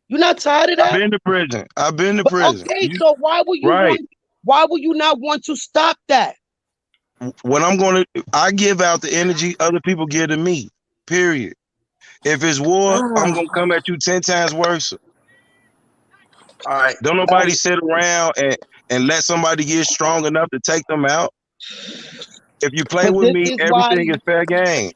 [SPEAKER 11] You're not tired of
[SPEAKER 5] I've
[SPEAKER 11] that?
[SPEAKER 5] been to prison. I've been to
[SPEAKER 11] But
[SPEAKER 5] prison.
[SPEAKER 11] okay, so
[SPEAKER 5] Right.
[SPEAKER 11] why would you not want to stop that?
[SPEAKER 5] When I give out the energy other people give to me. Period. If it's war, I'm gonna come at you 10 times worse.
[SPEAKER 9] All right.
[SPEAKER 5] Don't nobody sit around and let somebody get strong enough to take them out. If you play
[SPEAKER 11] But
[SPEAKER 5] with
[SPEAKER 11] this
[SPEAKER 5] me,
[SPEAKER 11] is why
[SPEAKER 5] everything is fair game.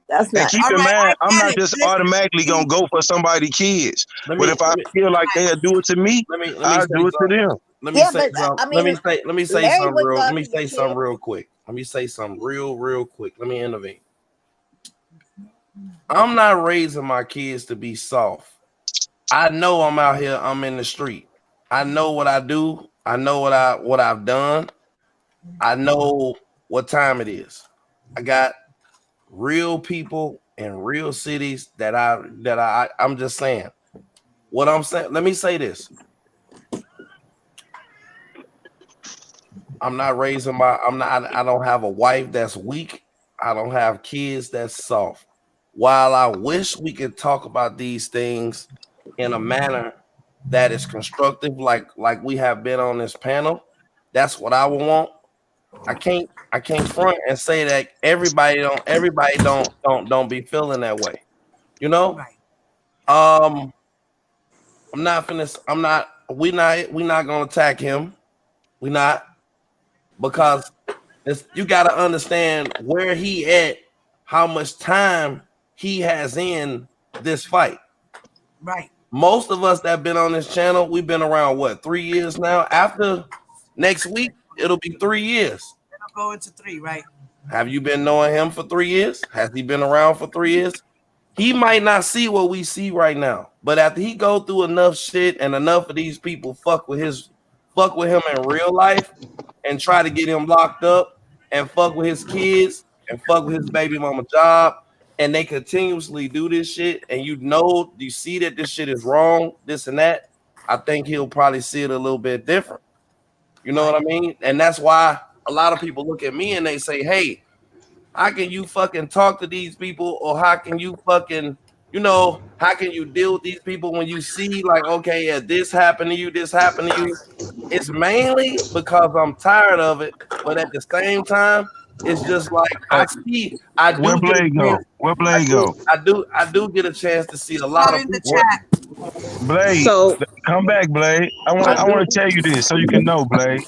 [SPEAKER 8] That's
[SPEAKER 5] And
[SPEAKER 8] not.
[SPEAKER 5] keep
[SPEAKER 1] All
[SPEAKER 5] in
[SPEAKER 1] right, I
[SPEAKER 5] mind, I'm
[SPEAKER 1] get
[SPEAKER 5] not
[SPEAKER 1] it.
[SPEAKER 5] just
[SPEAKER 1] Listen,
[SPEAKER 5] automatically gonna go for somebody's kids.
[SPEAKER 9] Let
[SPEAKER 5] But
[SPEAKER 9] me
[SPEAKER 5] if I
[SPEAKER 9] let me
[SPEAKER 5] feel like they'll do it to me,
[SPEAKER 9] let me
[SPEAKER 5] I'll
[SPEAKER 9] say
[SPEAKER 5] do it to
[SPEAKER 9] something.
[SPEAKER 5] them.
[SPEAKER 9] Let me
[SPEAKER 8] Yeah,
[SPEAKER 9] say
[SPEAKER 8] but
[SPEAKER 9] something.
[SPEAKER 8] I mean,
[SPEAKER 9] Let me say
[SPEAKER 8] Larry
[SPEAKER 9] something
[SPEAKER 8] wouldn't
[SPEAKER 9] real.
[SPEAKER 8] go
[SPEAKER 9] Let
[SPEAKER 8] after
[SPEAKER 9] me
[SPEAKER 8] your
[SPEAKER 9] say something
[SPEAKER 8] kid.
[SPEAKER 9] real quick. Let me say something real quick. Let me intervene. I'm not raising my kids to be soft. I know I'm out here. I'm in the street. I know what I do. I know what I've done. I know what time it is. I got real people in real cities I'm just saying. What I'm saying, let me say this. I don't have a wife that's weak. I don't have kids that's soft. While I wish we could talk about these things in a manner that is constructive, like we have been on this panel, that's what I would want. I can't front and say that everybody don't be feeling that way. You know?
[SPEAKER 1] right.
[SPEAKER 9] Um I'm not we not gonna attack him. We not, because you got to understand where he at, how much time he has in this fight.
[SPEAKER 1] Right.
[SPEAKER 9] Most of us that been on this channel, we've been around what, 3 years now. After next week, it'll be 3 years.
[SPEAKER 1] It'll go into 3, right?
[SPEAKER 9] Have you been knowing him for 3 years? Has he been around for 3 years? He might not see what we see right now, but after he go through enough shit and enough of these people fuck with him in real life and try to get him locked up and fuck with his kids and fuck with his baby mama job, and they continuously do this shit, and you see that this shit is wrong, this and that, I think he'll probably see it a little bit different. You know what I mean? And that's why a lot of people look at me and they say, hey, how can you fucking talk to these people, or how can you fucking, how can you deal with these people when you see like, okay, yeah, this happened to you, this happened to you? It's mainly because I'm tired of it, but at the same time, it's just like
[SPEAKER 5] Hey,
[SPEAKER 9] I
[SPEAKER 5] where
[SPEAKER 9] do get a
[SPEAKER 5] Blade go?
[SPEAKER 9] chance,
[SPEAKER 5] Where Blade go?
[SPEAKER 9] I do get a chance to see a
[SPEAKER 1] It's
[SPEAKER 9] lot
[SPEAKER 1] not
[SPEAKER 9] of
[SPEAKER 1] in the
[SPEAKER 9] people.
[SPEAKER 5] What
[SPEAKER 1] chat.
[SPEAKER 5] Blade?
[SPEAKER 2] So
[SPEAKER 5] Come back, Blade. I want
[SPEAKER 9] I
[SPEAKER 5] I
[SPEAKER 9] do,
[SPEAKER 5] want to tell you this so you can know, Blade.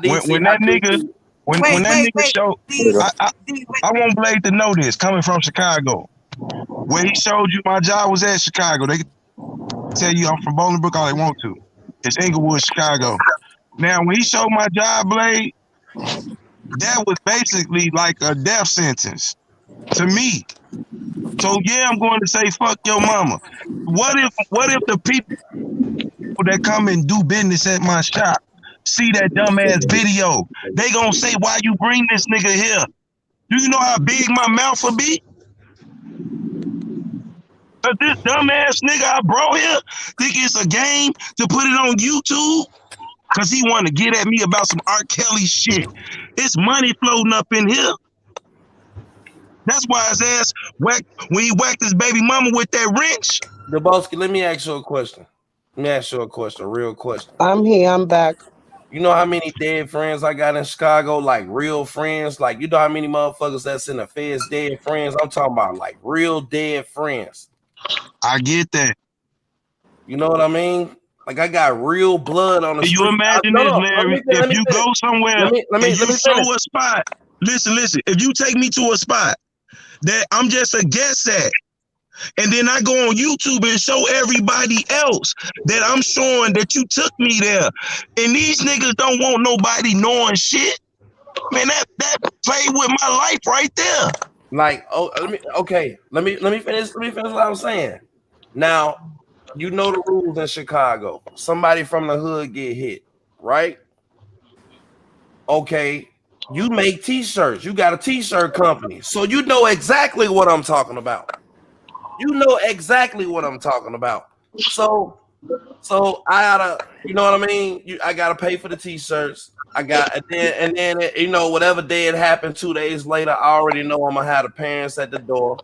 [SPEAKER 5] When
[SPEAKER 9] I
[SPEAKER 5] that
[SPEAKER 9] do
[SPEAKER 5] nigga
[SPEAKER 9] see.
[SPEAKER 5] when
[SPEAKER 1] Wait,
[SPEAKER 5] that
[SPEAKER 1] wait,
[SPEAKER 5] nigga
[SPEAKER 1] wait.
[SPEAKER 5] show
[SPEAKER 1] D,
[SPEAKER 5] I, I
[SPEAKER 1] D, wait.
[SPEAKER 5] I want Blade to know this coming from Chicago. Where he showed you my job was at Chicago. They can tell you I'm from Bolingbrook all they want to. It's Inglewood, Chicago. Now when he showed my job, Blade, that was basically like a death sentence to me. So yeah, I'm going to say fuck your mama. What if the people that come and do business at my shop see that dumbass video? They gonna say, why you bring this nigga here? Do you know how big my mouth will be? Cause this dumbass nigga I brought here think it's a game to put it on YouTube? Cause he want to get at me about some R. Kelly shit. It's money floating up in here. That's why his ass whacked when he whacked his baby mama with that wrench.
[SPEAKER 9] Debowski, let me ask you a question. Let me ask you a question, a real question.
[SPEAKER 11] I'm here. I'm back.
[SPEAKER 9] You know how many dead friends I got in Chicago, like real friends? Like, you know how many motherfuckers that's in the feds dead friends? I'm talking about like real dead friends.
[SPEAKER 5] I get that.
[SPEAKER 9] You know what I mean? Like, I got real blood on the
[SPEAKER 5] Can you
[SPEAKER 9] street.
[SPEAKER 5] imagine
[SPEAKER 9] No,
[SPEAKER 5] this,
[SPEAKER 9] no. Let
[SPEAKER 5] Larry?
[SPEAKER 9] me
[SPEAKER 5] If
[SPEAKER 9] let me
[SPEAKER 5] you
[SPEAKER 9] finish.
[SPEAKER 5] go somewhere and you
[SPEAKER 9] Let me finish.
[SPEAKER 5] show a spot, listen. If you take me to a spot that I'm just a guest at, and then I go on YouTube and show everybody else that I'm showing that you took me there, and these niggas don't want nobody knowing shit, man, that play with my life right there.
[SPEAKER 9] Like, let me finish. Let me finish what I'm saying. Now, you know the rules in Chicago. Somebody from the hood get hit. right? Okay, you make t-shirts. You got a t-shirt company. So you know exactly what I'm talking about. You know exactly what I'm talking about. So I gotta, you know what I mean? I gotta pay for the t-shirts. And then you know, whatever day it happened, 2 days later, I already know I'm gonna have the parents at the door.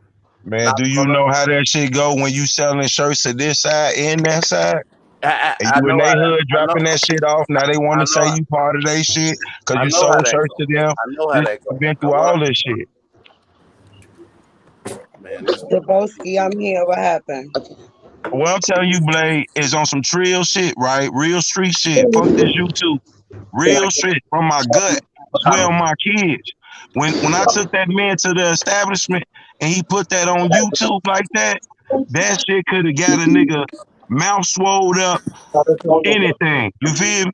[SPEAKER 5] Man, do you know how that shit go when you selling shirts to this side and that side? And
[SPEAKER 9] I
[SPEAKER 5] you in
[SPEAKER 9] know
[SPEAKER 5] they
[SPEAKER 9] how that.
[SPEAKER 5] hood dropping that shit off. Now they want
[SPEAKER 9] I
[SPEAKER 5] to say
[SPEAKER 9] know.
[SPEAKER 5] you part of their shit because
[SPEAKER 9] I
[SPEAKER 5] you
[SPEAKER 9] know how
[SPEAKER 5] sold
[SPEAKER 9] that
[SPEAKER 5] shirts
[SPEAKER 9] go.
[SPEAKER 5] to them.
[SPEAKER 9] I know how that
[SPEAKER 5] You've
[SPEAKER 9] go.
[SPEAKER 5] been
[SPEAKER 9] Now
[SPEAKER 5] through all this shit.
[SPEAKER 9] Man, this
[SPEAKER 11] Deboski, I'm here. What happened?
[SPEAKER 5] What I'm telling you, Blade, is on some trill shit, right? Real street shit. Fuck this YouTube. Real shit from my gut. Swear on my kids. When I took that man to the establishment and he put that on YouTube like that, that shit could have got a nigga mouth swelled up, anything. You feel me?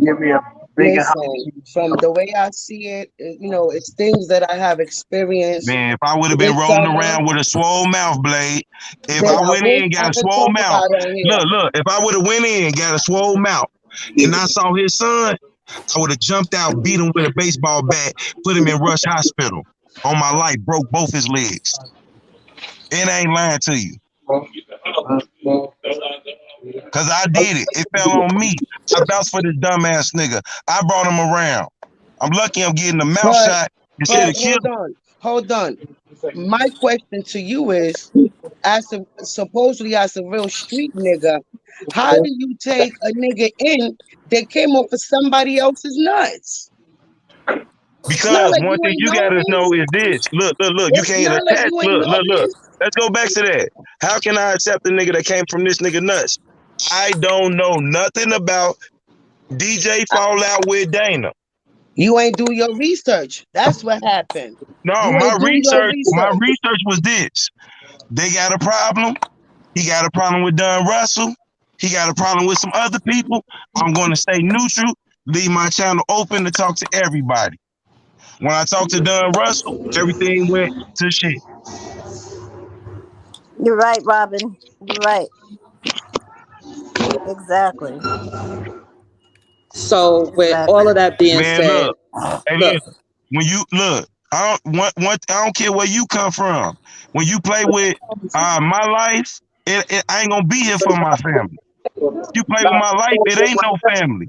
[SPEAKER 6] Give me a bigger house.
[SPEAKER 11] Listen, from the way I see it, you know, it's things that I have experienced
[SPEAKER 5] Man, if I would have been
[SPEAKER 11] this
[SPEAKER 5] rolling
[SPEAKER 11] summer
[SPEAKER 5] around with a swole mouth, Blade, if
[SPEAKER 11] that
[SPEAKER 5] I
[SPEAKER 11] I
[SPEAKER 5] went in
[SPEAKER 11] wish
[SPEAKER 5] and
[SPEAKER 11] I
[SPEAKER 5] got a
[SPEAKER 11] could
[SPEAKER 5] swole
[SPEAKER 11] talk
[SPEAKER 5] mouth,
[SPEAKER 11] about on here.
[SPEAKER 5] look, if I would have went in and got a swole mouth and I saw his son, I would have jumped out, beat him with a baseball bat, put him in Rush Hospital. On my life, broke both his legs. And I ain't lying to you. Cause I did it. It fell on me. I vouched for this dumbass nigga. I brought him around. I'm lucky I'm getting a mouth
[SPEAKER 11] But
[SPEAKER 5] shot instead of killing.
[SPEAKER 11] hold on. My question to you is, supposedly as a real street nigga, how do you take a nigga in that came off of somebody else's nuts? It's not
[SPEAKER 5] Because
[SPEAKER 11] like
[SPEAKER 5] one
[SPEAKER 11] you
[SPEAKER 5] thing
[SPEAKER 11] ain't
[SPEAKER 5] you
[SPEAKER 11] know
[SPEAKER 5] gotta
[SPEAKER 11] this.
[SPEAKER 5] know is this. Look. You
[SPEAKER 11] It's
[SPEAKER 5] can't
[SPEAKER 11] not like
[SPEAKER 5] attach.
[SPEAKER 11] you ain't
[SPEAKER 5] Look.
[SPEAKER 11] know this.
[SPEAKER 5] Let's go back to that. How can I accept a nigga that came from this nigga nuts? I don't know nothing about DJ fallout with Dana.
[SPEAKER 11] You ain't do your research. That's what happened.
[SPEAKER 5] No,
[SPEAKER 11] You
[SPEAKER 5] my
[SPEAKER 11] ain't do your research.
[SPEAKER 5] research was this. They got a problem. He got a problem with Don Russell. He got a problem with some other people. I'm going to stay neutral, leave my channel open to talk to everybody. When I talked to Don Russell, everything went to shit.
[SPEAKER 8] You're right, Robin. You're right. Exactly.
[SPEAKER 2] So with
[SPEAKER 8] Exactly.
[SPEAKER 2] all of that being
[SPEAKER 5] Man,
[SPEAKER 2] said,
[SPEAKER 5] look. Hey,
[SPEAKER 2] look,
[SPEAKER 5] listen. When you look, I don't care where you come from. When you play with my life, I ain't gonna be here for my family. You play with my life, it ain't no family.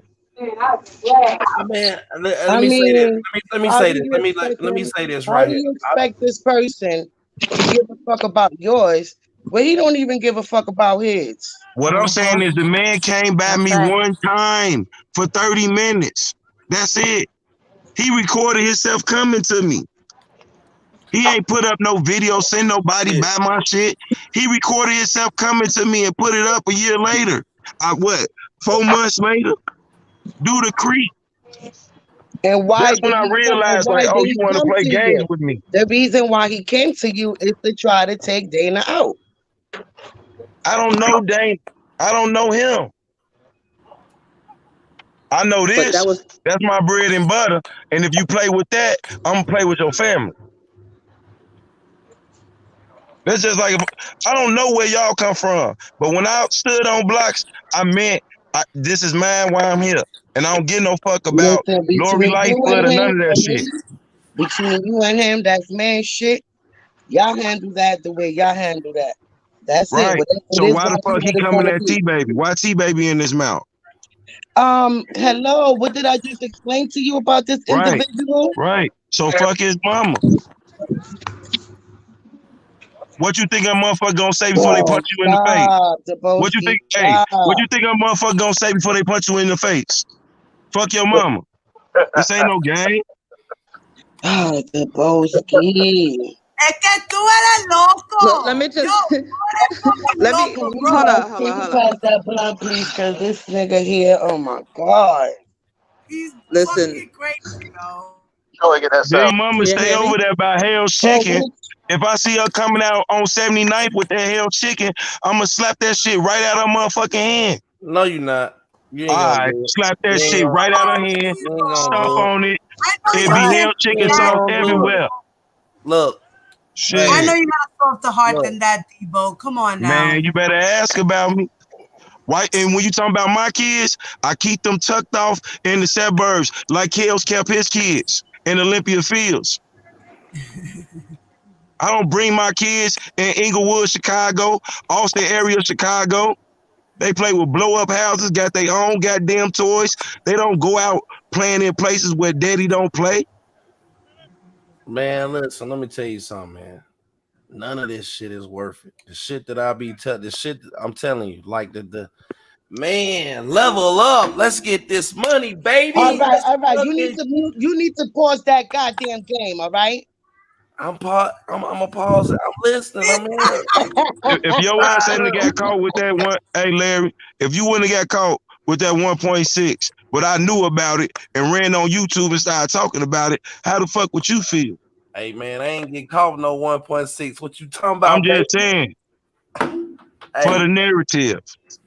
[SPEAKER 9] Man, let
[SPEAKER 11] I
[SPEAKER 9] me say this.
[SPEAKER 11] mean,
[SPEAKER 9] Let me
[SPEAKER 11] how
[SPEAKER 9] say
[SPEAKER 11] do
[SPEAKER 9] this.
[SPEAKER 11] you
[SPEAKER 9] Let me
[SPEAKER 11] expect
[SPEAKER 9] say this
[SPEAKER 11] how
[SPEAKER 9] right
[SPEAKER 11] do
[SPEAKER 9] here.
[SPEAKER 11] you expect this person to give a fuck about yours, but he don't even give a fuck about his?
[SPEAKER 5] What I'm saying is the man came by me one time for 30 minutes. That's it. He recorded himself coming to me. He ain't put up no video, send nobody buy my shit. He recorded himself coming to me and put it up a year later. 4 months later? Do the creep.
[SPEAKER 11] And why
[SPEAKER 5] That's
[SPEAKER 11] did
[SPEAKER 5] when I
[SPEAKER 11] he come? And
[SPEAKER 5] realized,
[SPEAKER 11] why
[SPEAKER 5] like,
[SPEAKER 11] did
[SPEAKER 5] oh, you
[SPEAKER 11] he
[SPEAKER 5] want to
[SPEAKER 11] come
[SPEAKER 5] play
[SPEAKER 11] to
[SPEAKER 5] games
[SPEAKER 11] you?
[SPEAKER 5] with me.
[SPEAKER 11] The reason why he came to you is to try to take Dana out.
[SPEAKER 5] I don't know Dane. I don't know him. I know
[SPEAKER 2] but
[SPEAKER 5] this.
[SPEAKER 2] that was
[SPEAKER 5] That's my bread and butter. And if you play with that, I'm going to play with your family. That's just like, I don't know where y'all come from. But when I stood on blocks, I meant, this is mine while I'm here. And I don't give no fuck about
[SPEAKER 11] Listen,
[SPEAKER 5] Lori
[SPEAKER 11] between you
[SPEAKER 5] Lightfoot
[SPEAKER 11] and
[SPEAKER 5] or
[SPEAKER 11] him
[SPEAKER 5] none of that
[SPEAKER 11] and
[SPEAKER 5] shit.
[SPEAKER 11] me, between you and him, that's man shit. Y'all handle that the way y'all handle that. That's it.
[SPEAKER 5] Right.
[SPEAKER 11] It
[SPEAKER 5] So
[SPEAKER 11] is
[SPEAKER 5] why
[SPEAKER 11] gonna
[SPEAKER 5] the
[SPEAKER 11] be
[SPEAKER 5] fuck he
[SPEAKER 11] what it's
[SPEAKER 5] coming
[SPEAKER 11] gonna
[SPEAKER 5] at
[SPEAKER 11] be.
[SPEAKER 5] T-Baby? Why T-Baby in his mouth?
[SPEAKER 11] Hello, what did I just explain to you about this
[SPEAKER 5] Right.
[SPEAKER 11] individual?
[SPEAKER 5] Right. So fuck his mama. What you think a motherfucker gonna say before they
[SPEAKER 11] Oh,
[SPEAKER 5] punch you in the face?
[SPEAKER 11] stop,
[SPEAKER 5] What you
[SPEAKER 11] Deboski,
[SPEAKER 5] think, hey, what
[SPEAKER 11] stop.
[SPEAKER 5] you think a motherfucker gonna say before they punch you in the face? Fuck your mama. This ain't no game.
[SPEAKER 11] Ah, Deboski.
[SPEAKER 1] Es que tú eres loco.
[SPEAKER 2] let me
[SPEAKER 1] Yo,
[SPEAKER 2] just
[SPEAKER 1] tú eres fucking
[SPEAKER 2] let me
[SPEAKER 1] loco,
[SPEAKER 2] hold
[SPEAKER 1] bro.
[SPEAKER 2] on, hold
[SPEAKER 11] Can
[SPEAKER 2] on,
[SPEAKER 11] you
[SPEAKER 2] hold on.
[SPEAKER 11] pass that blunt, please? Because this nigga here, oh my God.
[SPEAKER 1] He's
[SPEAKER 2] Listen,
[SPEAKER 1] fucking crazy, yo.
[SPEAKER 5] Then mama
[SPEAKER 2] can you
[SPEAKER 5] stay
[SPEAKER 2] hear
[SPEAKER 5] over
[SPEAKER 2] me?
[SPEAKER 5] there by Hell's
[SPEAKER 11] For
[SPEAKER 5] Chicken.
[SPEAKER 11] which
[SPEAKER 5] If I see her coming out on 79th with that Hell's Chicken, I'ma slap that shit right out of her motherfucking hand.
[SPEAKER 9] No, you're not. You ain't
[SPEAKER 5] All
[SPEAKER 9] gonna
[SPEAKER 5] right,
[SPEAKER 9] do it.
[SPEAKER 5] slap
[SPEAKER 9] You
[SPEAKER 5] that
[SPEAKER 9] ain't
[SPEAKER 5] shit
[SPEAKER 9] gonna.
[SPEAKER 5] right out of her
[SPEAKER 1] Oh,
[SPEAKER 5] hand,
[SPEAKER 9] You ain't gonna
[SPEAKER 5] stomp
[SPEAKER 9] do
[SPEAKER 1] Debo.
[SPEAKER 9] it.
[SPEAKER 5] on it.
[SPEAKER 1] I know
[SPEAKER 5] It
[SPEAKER 1] you're
[SPEAKER 5] be
[SPEAKER 1] not
[SPEAKER 11] my
[SPEAKER 5] Hell's
[SPEAKER 1] into
[SPEAKER 9] You
[SPEAKER 5] Chicken
[SPEAKER 9] ain't
[SPEAKER 1] that,
[SPEAKER 5] sauce
[SPEAKER 9] gonna do it.
[SPEAKER 5] everywhere.
[SPEAKER 9] Look,
[SPEAKER 1] I
[SPEAKER 9] hey,
[SPEAKER 1] know
[SPEAKER 5] Shit.
[SPEAKER 1] you're not soft to heart
[SPEAKER 9] look.
[SPEAKER 1] than that, Debo. Come on now.
[SPEAKER 5] Man, you better ask about me. Why? And when you talking about my kids, I keep them tucked off in the suburbs like Kels kept his kids in Olympia Fields. I don't bring my kids in Inglewood, Chicago, Austin area, Chicago. They play with blow up houses, got their own goddamn toys. They don't go out playing in places where daddy don't play.
[SPEAKER 9] Man, listen, let me tell you something, man. None of this shit is worth it. The shit that I be the shit I'm telling you, like the man, level up. Let's get this money, baby.
[SPEAKER 11] All right,
[SPEAKER 9] Let's
[SPEAKER 11] all right. You
[SPEAKER 9] fucking
[SPEAKER 11] need to mute. You need to pause that goddamn game. All right.
[SPEAKER 9] I'm a pause it. I'm listening. I'm here.
[SPEAKER 5] If your ass hadn't got caught with that one, hey Larry, if you wouldn't have got caught with that 1.6, but I knew about it and ran on YouTube and started talking about it, how the fuck would you feel?
[SPEAKER 9] Hey man, I ain't get caught no 1.6. What you talking about?
[SPEAKER 5] I'm just saying, for the narrative.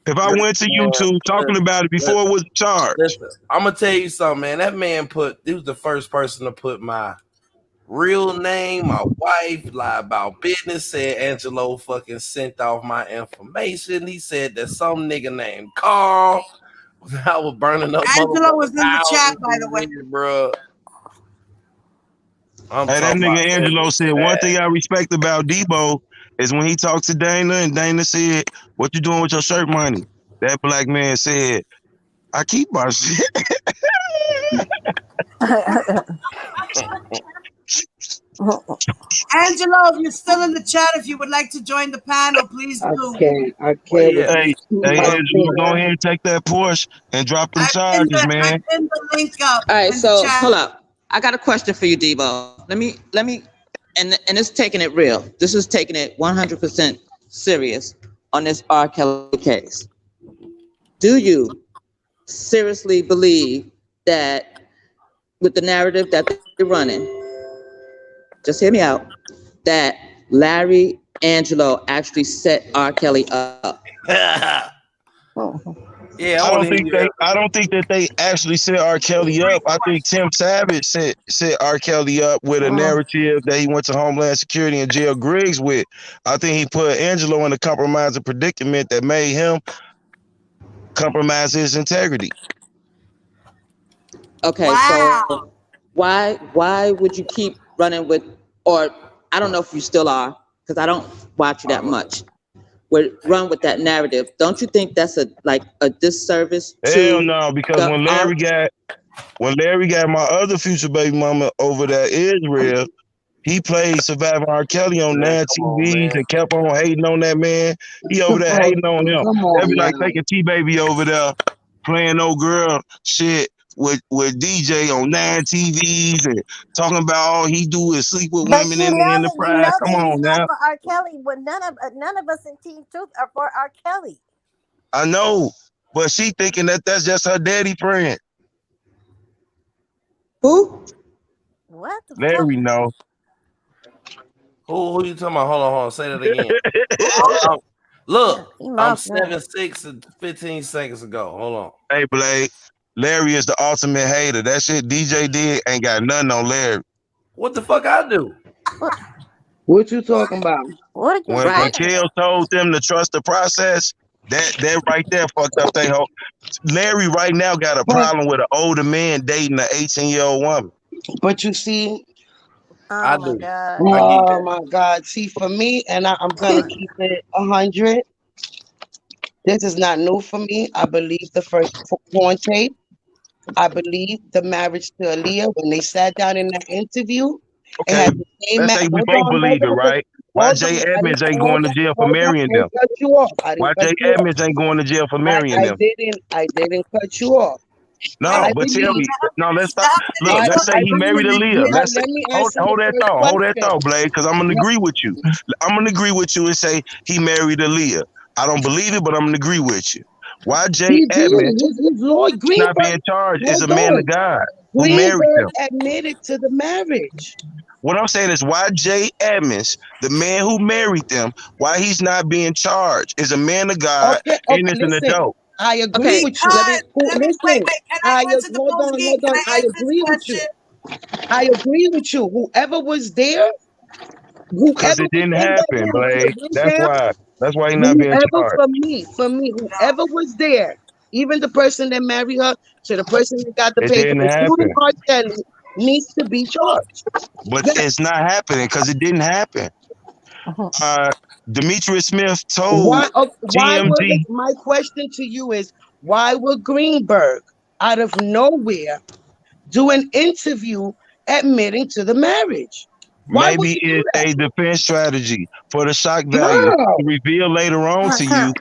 [SPEAKER 5] If I went to YouTube talking about it before it was charged.
[SPEAKER 9] Listen, I'm gonna tell you something, man. That man he was the first person to put my real name, my wife, lie about business, said Angelo fucking sent off my information. He said that some nigga named Carl I was burning up.
[SPEAKER 1] Angelo was in the chat, by the way.
[SPEAKER 9] Bro.
[SPEAKER 5] Hey, that nigga Angelo said one thing I respect about Debo is when he talked to Dana and Dana said, "What you doing with your shirt money?" That black man said, "I keep my shit."
[SPEAKER 1] Angelo, if you're still in the chat, if you would like to join the panel, please do.
[SPEAKER 11] I can't.
[SPEAKER 5] Hey, Angelo, go ahead and take that Porsche and drop them charges, man.
[SPEAKER 1] I pinned the link up.
[SPEAKER 2] All right, so hold up. I got a question for you, Debo. Let me, and it's taking it real. This is taking it 100% serious on this R. Kelly case. Do you seriously believe that with the narrative that they're running, just hear me out, that Larry Angelo actually set R. Kelly up?
[SPEAKER 9] Yeah,
[SPEAKER 5] I don't think that they actually set R. Kelly up. I think Tim Savage set R. Kelly up with a narrative that he went to Homeland Security and jail Griggs with. I think he put Angelo in a compromising predicament that made him compromise his integrity.
[SPEAKER 2] Okay, so why would you keep running with, or I don't know if you still are, because I don't watch you that much, would run with that narrative? Don't you think that's a disservice to
[SPEAKER 5] Hell no, because when Larry got my other future baby mama over there, Israel, he played Surviving R. Kelly on 9 TVs and kept on hating on that man. He over there hating on him. That'd be like taking T-Baby over there playing old girl shit with DJ on 9 TVs and talking about all he do is sleep with
[SPEAKER 8] But
[SPEAKER 5] women in the pride. Come on now.
[SPEAKER 8] For R. Kelly, but none of us in Team Truth are for R. Kelly.
[SPEAKER 5] I know, but she thinking that that's just her daddy friend.
[SPEAKER 2] Who?
[SPEAKER 8] What?
[SPEAKER 5] Larry know.
[SPEAKER 9] Who you talking about? Hold on. Say that again. Look, I'm 7'6" and 15 seconds ago. Hold on.
[SPEAKER 5] Hey, Blade. Larry is the ultimate hater. That shit DJ did ain't got nothing on Larry.
[SPEAKER 9] What the fuck I do?
[SPEAKER 11] What you talking about?
[SPEAKER 8] When
[SPEAKER 5] Kel told them to trust the process, that right there fucked up they whole. Larry right now got a problem with an older man dating an 18-year-old woman.
[SPEAKER 11] But you see,
[SPEAKER 8] I do. God.
[SPEAKER 11] Oh my God! See, for me, and I'm gonna keep it 100. This is not new for me. I believe the first porn tape. I believe the marriage to Aaliyah when they sat down in that interview.
[SPEAKER 5] Okay, let's say we both believe it, right? Why Jay Edmonds ain't going to jail for marrying them? Why Jay Edmonds ain't going to jail for marrying them?
[SPEAKER 11] I didn't cut you off.
[SPEAKER 5] No, but tell me. No, let's stop. Look, let's say he married Aaliyah. Let's say, hold that thought, Blade, because I'm gonna agree with you. I'm gonna agree with you and say he married Aaliyah. I don't believe it, but I'm gonna agree with you. Why Jay Edmonds not being charged is a man of God who married him.
[SPEAKER 11] Admitted to the marriage.
[SPEAKER 5] What I'm saying is why Jay Edmonds, the man who married them, why he's not being charged is a man of God and is an adult.
[SPEAKER 11] I agree with you. Listen, hold on. I agree with you. I agree with you. Whoever was there
[SPEAKER 5] Because
[SPEAKER 11] Whoever
[SPEAKER 5] it
[SPEAKER 11] was
[SPEAKER 5] didn't
[SPEAKER 11] in that
[SPEAKER 5] happen,
[SPEAKER 11] room when
[SPEAKER 5] Blade.
[SPEAKER 11] it went
[SPEAKER 5] That's
[SPEAKER 11] down,
[SPEAKER 5] why. That's why he's not being
[SPEAKER 11] whoever
[SPEAKER 5] charged.
[SPEAKER 11] for me, whoever was there, even the person that married her to the person that got the
[SPEAKER 5] It
[SPEAKER 11] paper,
[SPEAKER 5] didn't
[SPEAKER 11] including
[SPEAKER 5] happen.
[SPEAKER 11] R. Kelly, needs to be charged.
[SPEAKER 5] But
[SPEAKER 11] Yes.
[SPEAKER 5] it's not happening because it didn't happen. Uh, Demetrius Smith told
[SPEAKER 11] Why would
[SPEAKER 5] TMZ.
[SPEAKER 11] my question to you is why would Greenberg out of nowhere do an interview admitting to the marriage? Why would
[SPEAKER 5] Maybe
[SPEAKER 11] he do
[SPEAKER 5] it's
[SPEAKER 11] that?
[SPEAKER 5] a defense strategy for the shock value
[SPEAKER 11] How?
[SPEAKER 5] to reveal later on to you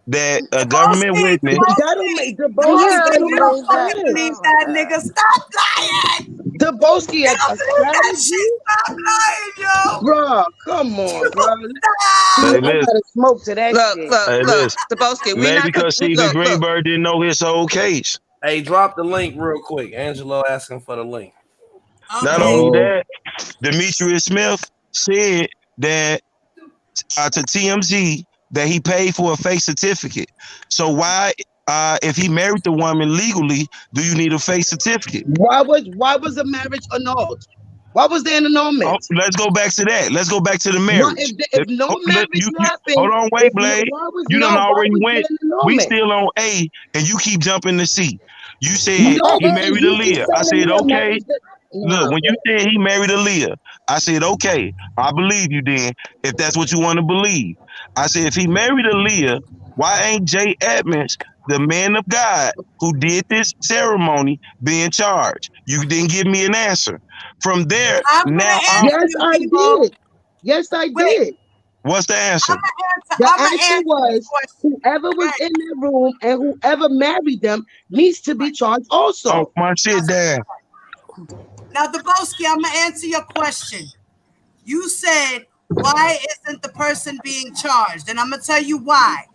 [SPEAKER 5] that a government
[SPEAKER 1] Debosky,
[SPEAKER 5] witness.
[SPEAKER 11] That don't make
[SPEAKER 8] You
[SPEAKER 11] Debosky.
[SPEAKER 8] don't
[SPEAKER 11] That
[SPEAKER 1] Debosky, you
[SPEAKER 11] makes
[SPEAKER 1] don't
[SPEAKER 8] believe that?
[SPEAKER 1] fucking
[SPEAKER 11] sense.
[SPEAKER 1] believe
[SPEAKER 8] Oh my
[SPEAKER 1] that,
[SPEAKER 8] god.
[SPEAKER 1] nigga. Stop lying.
[SPEAKER 11] Debosky
[SPEAKER 1] You
[SPEAKER 11] a
[SPEAKER 1] don't believe that
[SPEAKER 11] strategy,
[SPEAKER 1] shit. Stop lying, yo.
[SPEAKER 11] bro. Come on, bro. See,
[SPEAKER 5] Hey,
[SPEAKER 1] Stop.
[SPEAKER 11] I
[SPEAKER 5] listen.
[SPEAKER 11] gotta smoke to that
[SPEAKER 2] Look,
[SPEAKER 11] shit.
[SPEAKER 2] look,
[SPEAKER 5] Hey,
[SPEAKER 2] look,
[SPEAKER 5] listen.
[SPEAKER 2] Dabowski, we
[SPEAKER 5] Maybe
[SPEAKER 2] not gonna
[SPEAKER 5] because Stephen
[SPEAKER 2] look.
[SPEAKER 5] Greenberg didn't know his whole case.
[SPEAKER 9] Hey, drop the link real quick. Angelo asking for the link.
[SPEAKER 5] Not
[SPEAKER 1] Okay.
[SPEAKER 5] only
[SPEAKER 6] So
[SPEAKER 5] that, Demetrius Smith said that to TMZ that he paid for a fake certificate. So why, if he married the woman legally, do you need a fake certificate?
[SPEAKER 11] Why was the marriage annulled? Why was there an
[SPEAKER 5] Oh,
[SPEAKER 11] annulment?
[SPEAKER 5] let's go back to that. Let's go back to the
[SPEAKER 11] Why,
[SPEAKER 5] marriage.
[SPEAKER 11] if no marriage
[SPEAKER 5] Hold
[SPEAKER 11] happened,
[SPEAKER 5] on, wait, Blade.
[SPEAKER 11] why was
[SPEAKER 5] You done already
[SPEAKER 11] there
[SPEAKER 5] went.
[SPEAKER 11] an
[SPEAKER 5] We
[SPEAKER 11] annulment?
[SPEAKER 5] still on A, and you keep jumping to C. You said
[SPEAKER 11] No,
[SPEAKER 5] he
[SPEAKER 11] because
[SPEAKER 5] married
[SPEAKER 11] you keep
[SPEAKER 5] Aaliyah. I
[SPEAKER 11] telling
[SPEAKER 5] said
[SPEAKER 11] me a
[SPEAKER 5] okay.
[SPEAKER 11] marriage that
[SPEAKER 5] Look,
[SPEAKER 11] nah,
[SPEAKER 5] when
[SPEAKER 11] bro.
[SPEAKER 5] you said he married Aaliyah, I said okay. I believe you then, if that's what you want to believe. I said if he married Aaliyah, why ain't Jay Edmonds, the man of God who did this ceremony, being charged? You didn't give me an answer. From there,
[SPEAKER 1] I'm
[SPEAKER 5] now
[SPEAKER 1] gonna
[SPEAKER 5] I'm.
[SPEAKER 1] answer
[SPEAKER 11] Yes,
[SPEAKER 1] you,
[SPEAKER 11] I
[SPEAKER 1] Debo.
[SPEAKER 11] did. Yes, I
[SPEAKER 1] Wait,
[SPEAKER 11] did.
[SPEAKER 5] What's the answer?
[SPEAKER 11] The
[SPEAKER 1] I'm gonna
[SPEAKER 11] answer
[SPEAKER 1] answer your
[SPEAKER 11] was
[SPEAKER 1] question.
[SPEAKER 11] whoever was
[SPEAKER 1] Right,
[SPEAKER 11] in that room and whoever married them needs to be
[SPEAKER 1] right.
[SPEAKER 11] charged
[SPEAKER 5] Oh,
[SPEAKER 11] also.
[SPEAKER 5] my shit, there.
[SPEAKER 1] Now, Debosky, I'm gonna answer your question. You said, why isn't the person being charged? And I'm gonna tell you why.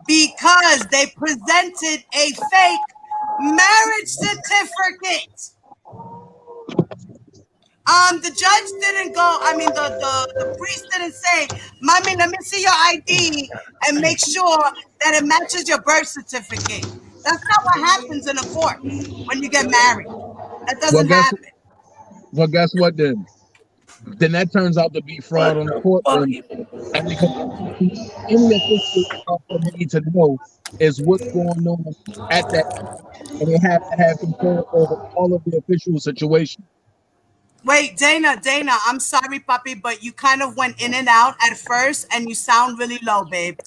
[SPEAKER 1] Because they presented a fake marriage certificate. The judge didn't go. I mean, the priest didn't say, "Mommy, let me see your ID and make sure that it matches your birth certificate." That's not what happens in a court when you get married. That
[SPEAKER 6] well
[SPEAKER 1] doesn't
[SPEAKER 6] guess
[SPEAKER 1] happen.
[SPEAKER 6] well guess what then? Then that turns out to be fraud
[SPEAKER 9] What
[SPEAKER 6] on the
[SPEAKER 9] the
[SPEAKER 6] court
[SPEAKER 9] fuck?
[SPEAKER 6] then. And because any official need to know is what's going on at that, and they have to have control over all of the official situation.
[SPEAKER 1] Wait, Dana, I'm sorry, puppy, but you kind of went in and out at first, and you sound really low, babe.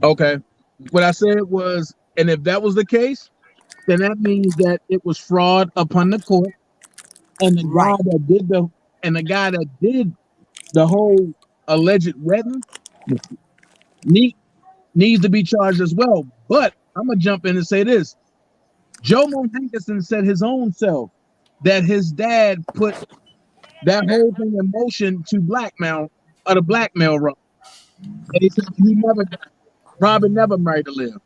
[SPEAKER 6] Okay. What I said was, and if that was the case, then that means that it was fraud upon the court, and
[SPEAKER 1] Right.
[SPEAKER 6] the guy that did the whole alleged wedding need, needs to be charged as well. But I'm gonna jump in and say this: Jomo Hankerson said his own self that his dad put that whole thing in motion to blackmail or the blackmail run. And he said Robin never married to live.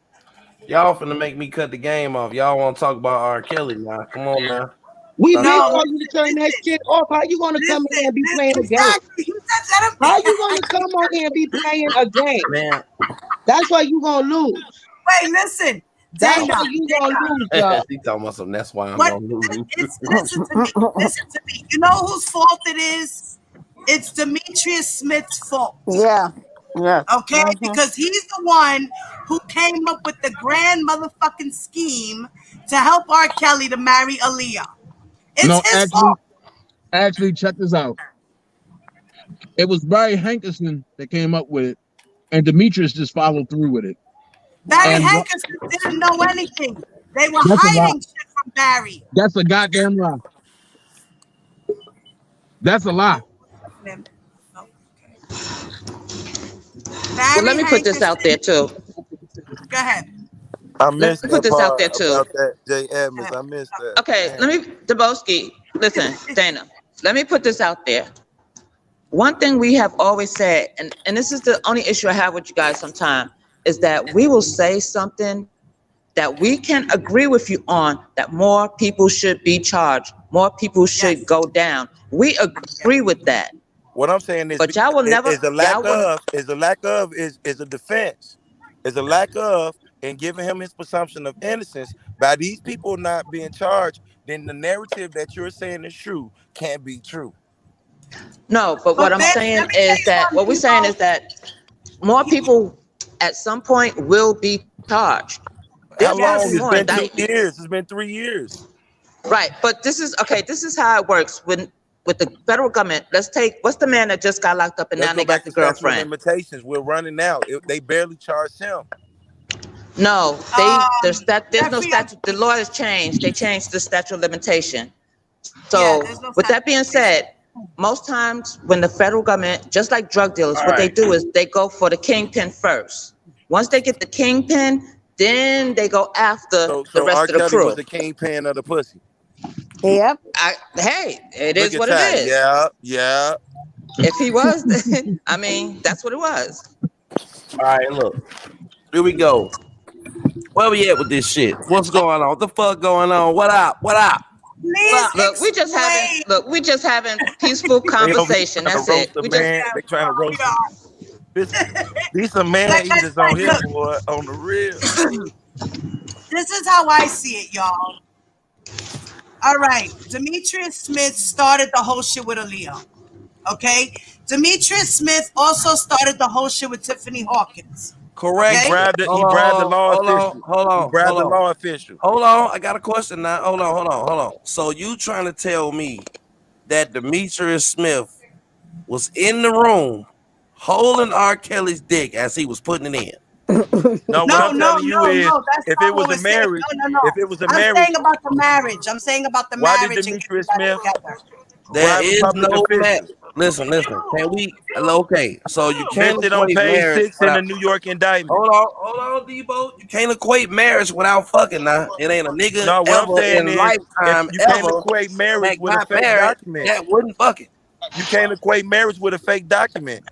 [SPEAKER 9] Y'all finna make me cut the game off. Y'all want to talk about R. Kelly now? Come on now.
[SPEAKER 11] We
[SPEAKER 9] Stop.
[SPEAKER 11] been
[SPEAKER 1] No,
[SPEAKER 11] told you to turn that shit off. How you gonna come in here and be playing a game?
[SPEAKER 1] exactly. He said, let
[SPEAKER 11] How
[SPEAKER 1] him.
[SPEAKER 11] you gonna come on here and be playing a game?
[SPEAKER 9] Man,
[SPEAKER 11] That's why you gonna lose.
[SPEAKER 1] Wait, listen,
[SPEAKER 11] That's why
[SPEAKER 1] Dana.
[SPEAKER 11] you gonna lose, y'all.
[SPEAKER 9] he talking about something. That's why I'm
[SPEAKER 1] What?
[SPEAKER 9] gonna lose.
[SPEAKER 1] It's listen to me. Listen to me. You know whose fault it is? It's Demetrius Smith's fault.
[SPEAKER 8] Yeah. Yeah.
[SPEAKER 1] Okay, because he's the one who came up with the grand motherfucking scheme to help R. Kelly to marry Aaliyah. It's
[SPEAKER 6] No,
[SPEAKER 1] his fault.
[SPEAKER 6] actually, check this out. It was Barry Hankerson that came up with it, and Demetrius just followed through with it.
[SPEAKER 1] Barry
[SPEAKER 6] And
[SPEAKER 1] Hankerson didn't know anything. They were
[SPEAKER 6] that's a lie.
[SPEAKER 1] hiding shit from Barry.
[SPEAKER 6] That's a goddamn lie. That's a lie.
[SPEAKER 2] Well,
[SPEAKER 1] Barry
[SPEAKER 2] let me put this out there
[SPEAKER 1] Hankerson.
[SPEAKER 2] too.
[SPEAKER 1] Go ahead.
[SPEAKER 12] I
[SPEAKER 2] Let
[SPEAKER 12] missed
[SPEAKER 2] me put
[SPEAKER 12] that
[SPEAKER 2] this out
[SPEAKER 12] part
[SPEAKER 2] there too.
[SPEAKER 12] about that Jay Edmonds. I missed that.
[SPEAKER 2] Okay,
[SPEAKER 12] Damn.
[SPEAKER 2] let me, Dabowski, listen, Dana, let me put this out there. One thing we have always said, and this is the only issue I have with you guys sometimes, is that we will say something that we can agree with you on, that more people should be charged, more people should go down. We agree with that.
[SPEAKER 12] What I'm saying is,
[SPEAKER 2] But y'all will never,
[SPEAKER 12] is the lack of is a defense. Is a lack of and giving him his presumption of innocence by these people not being charged. Then the narrative that you're saying is true can't be true.
[SPEAKER 2] No, but what I'm
[SPEAKER 1] bitch,
[SPEAKER 2] saying
[SPEAKER 1] let me tell
[SPEAKER 2] is
[SPEAKER 1] you
[SPEAKER 2] that what we're
[SPEAKER 1] something,
[SPEAKER 2] saying is
[SPEAKER 1] people.
[SPEAKER 2] that more people at some point will be charged.
[SPEAKER 12] How
[SPEAKER 2] This
[SPEAKER 12] long?
[SPEAKER 2] happened
[SPEAKER 1] Yes.
[SPEAKER 12] It's
[SPEAKER 2] more
[SPEAKER 12] been 2
[SPEAKER 2] indictments.
[SPEAKER 12] years. It's been 3 years.
[SPEAKER 2] Right, but this is okay. This is how it works when with the federal government. Let's take what's the man that just got locked up and
[SPEAKER 12] Let's
[SPEAKER 2] now
[SPEAKER 12] go
[SPEAKER 2] they
[SPEAKER 12] back
[SPEAKER 2] got
[SPEAKER 12] to
[SPEAKER 2] the
[SPEAKER 12] statute of
[SPEAKER 2] girlfriend.
[SPEAKER 12] limitations. We're running out. They barely charged him.
[SPEAKER 2] No, there's no
[SPEAKER 1] Jeffrey,
[SPEAKER 2] statute. The law has changed. They changed the statute of limitation.
[SPEAKER 1] yeah,
[SPEAKER 2] So
[SPEAKER 1] there's no
[SPEAKER 2] with
[SPEAKER 1] statute
[SPEAKER 2] that
[SPEAKER 1] of
[SPEAKER 2] being
[SPEAKER 1] limitation.
[SPEAKER 2] said, most times when the federal government, just like drug dealers,
[SPEAKER 9] All
[SPEAKER 2] what they
[SPEAKER 9] right.
[SPEAKER 2] do is they go for the kingpin first. Once they get the kingpin, then they go after the
[SPEAKER 12] So R.
[SPEAKER 2] rest of the
[SPEAKER 12] Kelly was
[SPEAKER 2] crew.
[SPEAKER 12] the kingpin of the pussy.
[SPEAKER 8] Yep.
[SPEAKER 2] Hey, it
[SPEAKER 12] Look
[SPEAKER 2] is
[SPEAKER 12] at
[SPEAKER 2] what it
[SPEAKER 12] that.
[SPEAKER 2] is.
[SPEAKER 12] Yeah, yeah.
[SPEAKER 2] If he was, I mean, that's what it was.
[SPEAKER 9] All right, look. Here we go. Where we at with this shit? What's going on? What the fuck going on? What up? What up? What
[SPEAKER 1] Please
[SPEAKER 9] up?
[SPEAKER 2] Look, we just having peaceful
[SPEAKER 12] They over here
[SPEAKER 2] conversation.
[SPEAKER 12] trying to
[SPEAKER 2] That's
[SPEAKER 12] roast
[SPEAKER 2] it.
[SPEAKER 12] the
[SPEAKER 2] We just
[SPEAKER 12] man. They trying to
[SPEAKER 1] We
[SPEAKER 12] roast him.
[SPEAKER 1] are.
[SPEAKER 12] These some man
[SPEAKER 1] Let's
[SPEAKER 12] eaters on here,
[SPEAKER 1] look.
[SPEAKER 12] boy, on the real.
[SPEAKER 1] This is how I see it, y'all. All right, Demetrius Smith started the whole shit with Aaliyah. Okay, Demetrius Smith also started the whole shit with Tiffany Hawkins.
[SPEAKER 12] He
[SPEAKER 9] Correct.
[SPEAKER 1] Okay,
[SPEAKER 12] bribed the,
[SPEAKER 9] Hold
[SPEAKER 12] he bribed the
[SPEAKER 9] on.
[SPEAKER 12] law
[SPEAKER 9] Hold on.
[SPEAKER 12] official.
[SPEAKER 9] Hold
[SPEAKER 12] He
[SPEAKER 9] on.
[SPEAKER 12] bribed
[SPEAKER 9] Hold
[SPEAKER 12] the
[SPEAKER 9] on.
[SPEAKER 12] law official.
[SPEAKER 9] Hold on. I got a question now. Hold on. Hold on. Hold on. So you trying to tell me that Demetrius Smith was in the room holding R. Kelly's dick as he was putting it in?
[SPEAKER 12] No, what
[SPEAKER 1] no,
[SPEAKER 12] I'm
[SPEAKER 1] no,
[SPEAKER 12] telling you
[SPEAKER 1] no,
[SPEAKER 12] is,
[SPEAKER 1] no. That's
[SPEAKER 12] if it
[SPEAKER 1] not what
[SPEAKER 12] was
[SPEAKER 1] we're
[SPEAKER 12] a
[SPEAKER 1] saying.
[SPEAKER 12] marriage,
[SPEAKER 1] No, no, no.
[SPEAKER 12] if it was a
[SPEAKER 1] I'm
[SPEAKER 12] marriage,
[SPEAKER 1] saying about the marriage. I'm saying about the
[SPEAKER 12] why did
[SPEAKER 1] marriage and getting
[SPEAKER 12] Demetrius
[SPEAKER 1] back
[SPEAKER 12] Smith
[SPEAKER 1] together.
[SPEAKER 9] There
[SPEAKER 12] bribe a
[SPEAKER 9] is
[SPEAKER 12] public
[SPEAKER 9] no match.
[SPEAKER 12] official?
[SPEAKER 9] Listen. Can we? Okay. So you can't
[SPEAKER 12] Listed on
[SPEAKER 9] equate
[SPEAKER 12] page
[SPEAKER 9] marriage
[SPEAKER 12] 6 in
[SPEAKER 9] without.
[SPEAKER 12] the New York indictment.
[SPEAKER 9] Hold on, Debo. You can't equate marriage without fucking now. It ain't a nigga
[SPEAKER 12] No, what I'm
[SPEAKER 9] ever
[SPEAKER 12] saying
[SPEAKER 9] in
[SPEAKER 12] is, if
[SPEAKER 9] lifetime
[SPEAKER 12] you can't
[SPEAKER 9] ever
[SPEAKER 12] equate marriage
[SPEAKER 9] that
[SPEAKER 12] with a
[SPEAKER 9] got
[SPEAKER 12] fake
[SPEAKER 9] married
[SPEAKER 12] document,
[SPEAKER 9] that wouldn't fuck it.
[SPEAKER 12] you can't equate marriage with a fake document.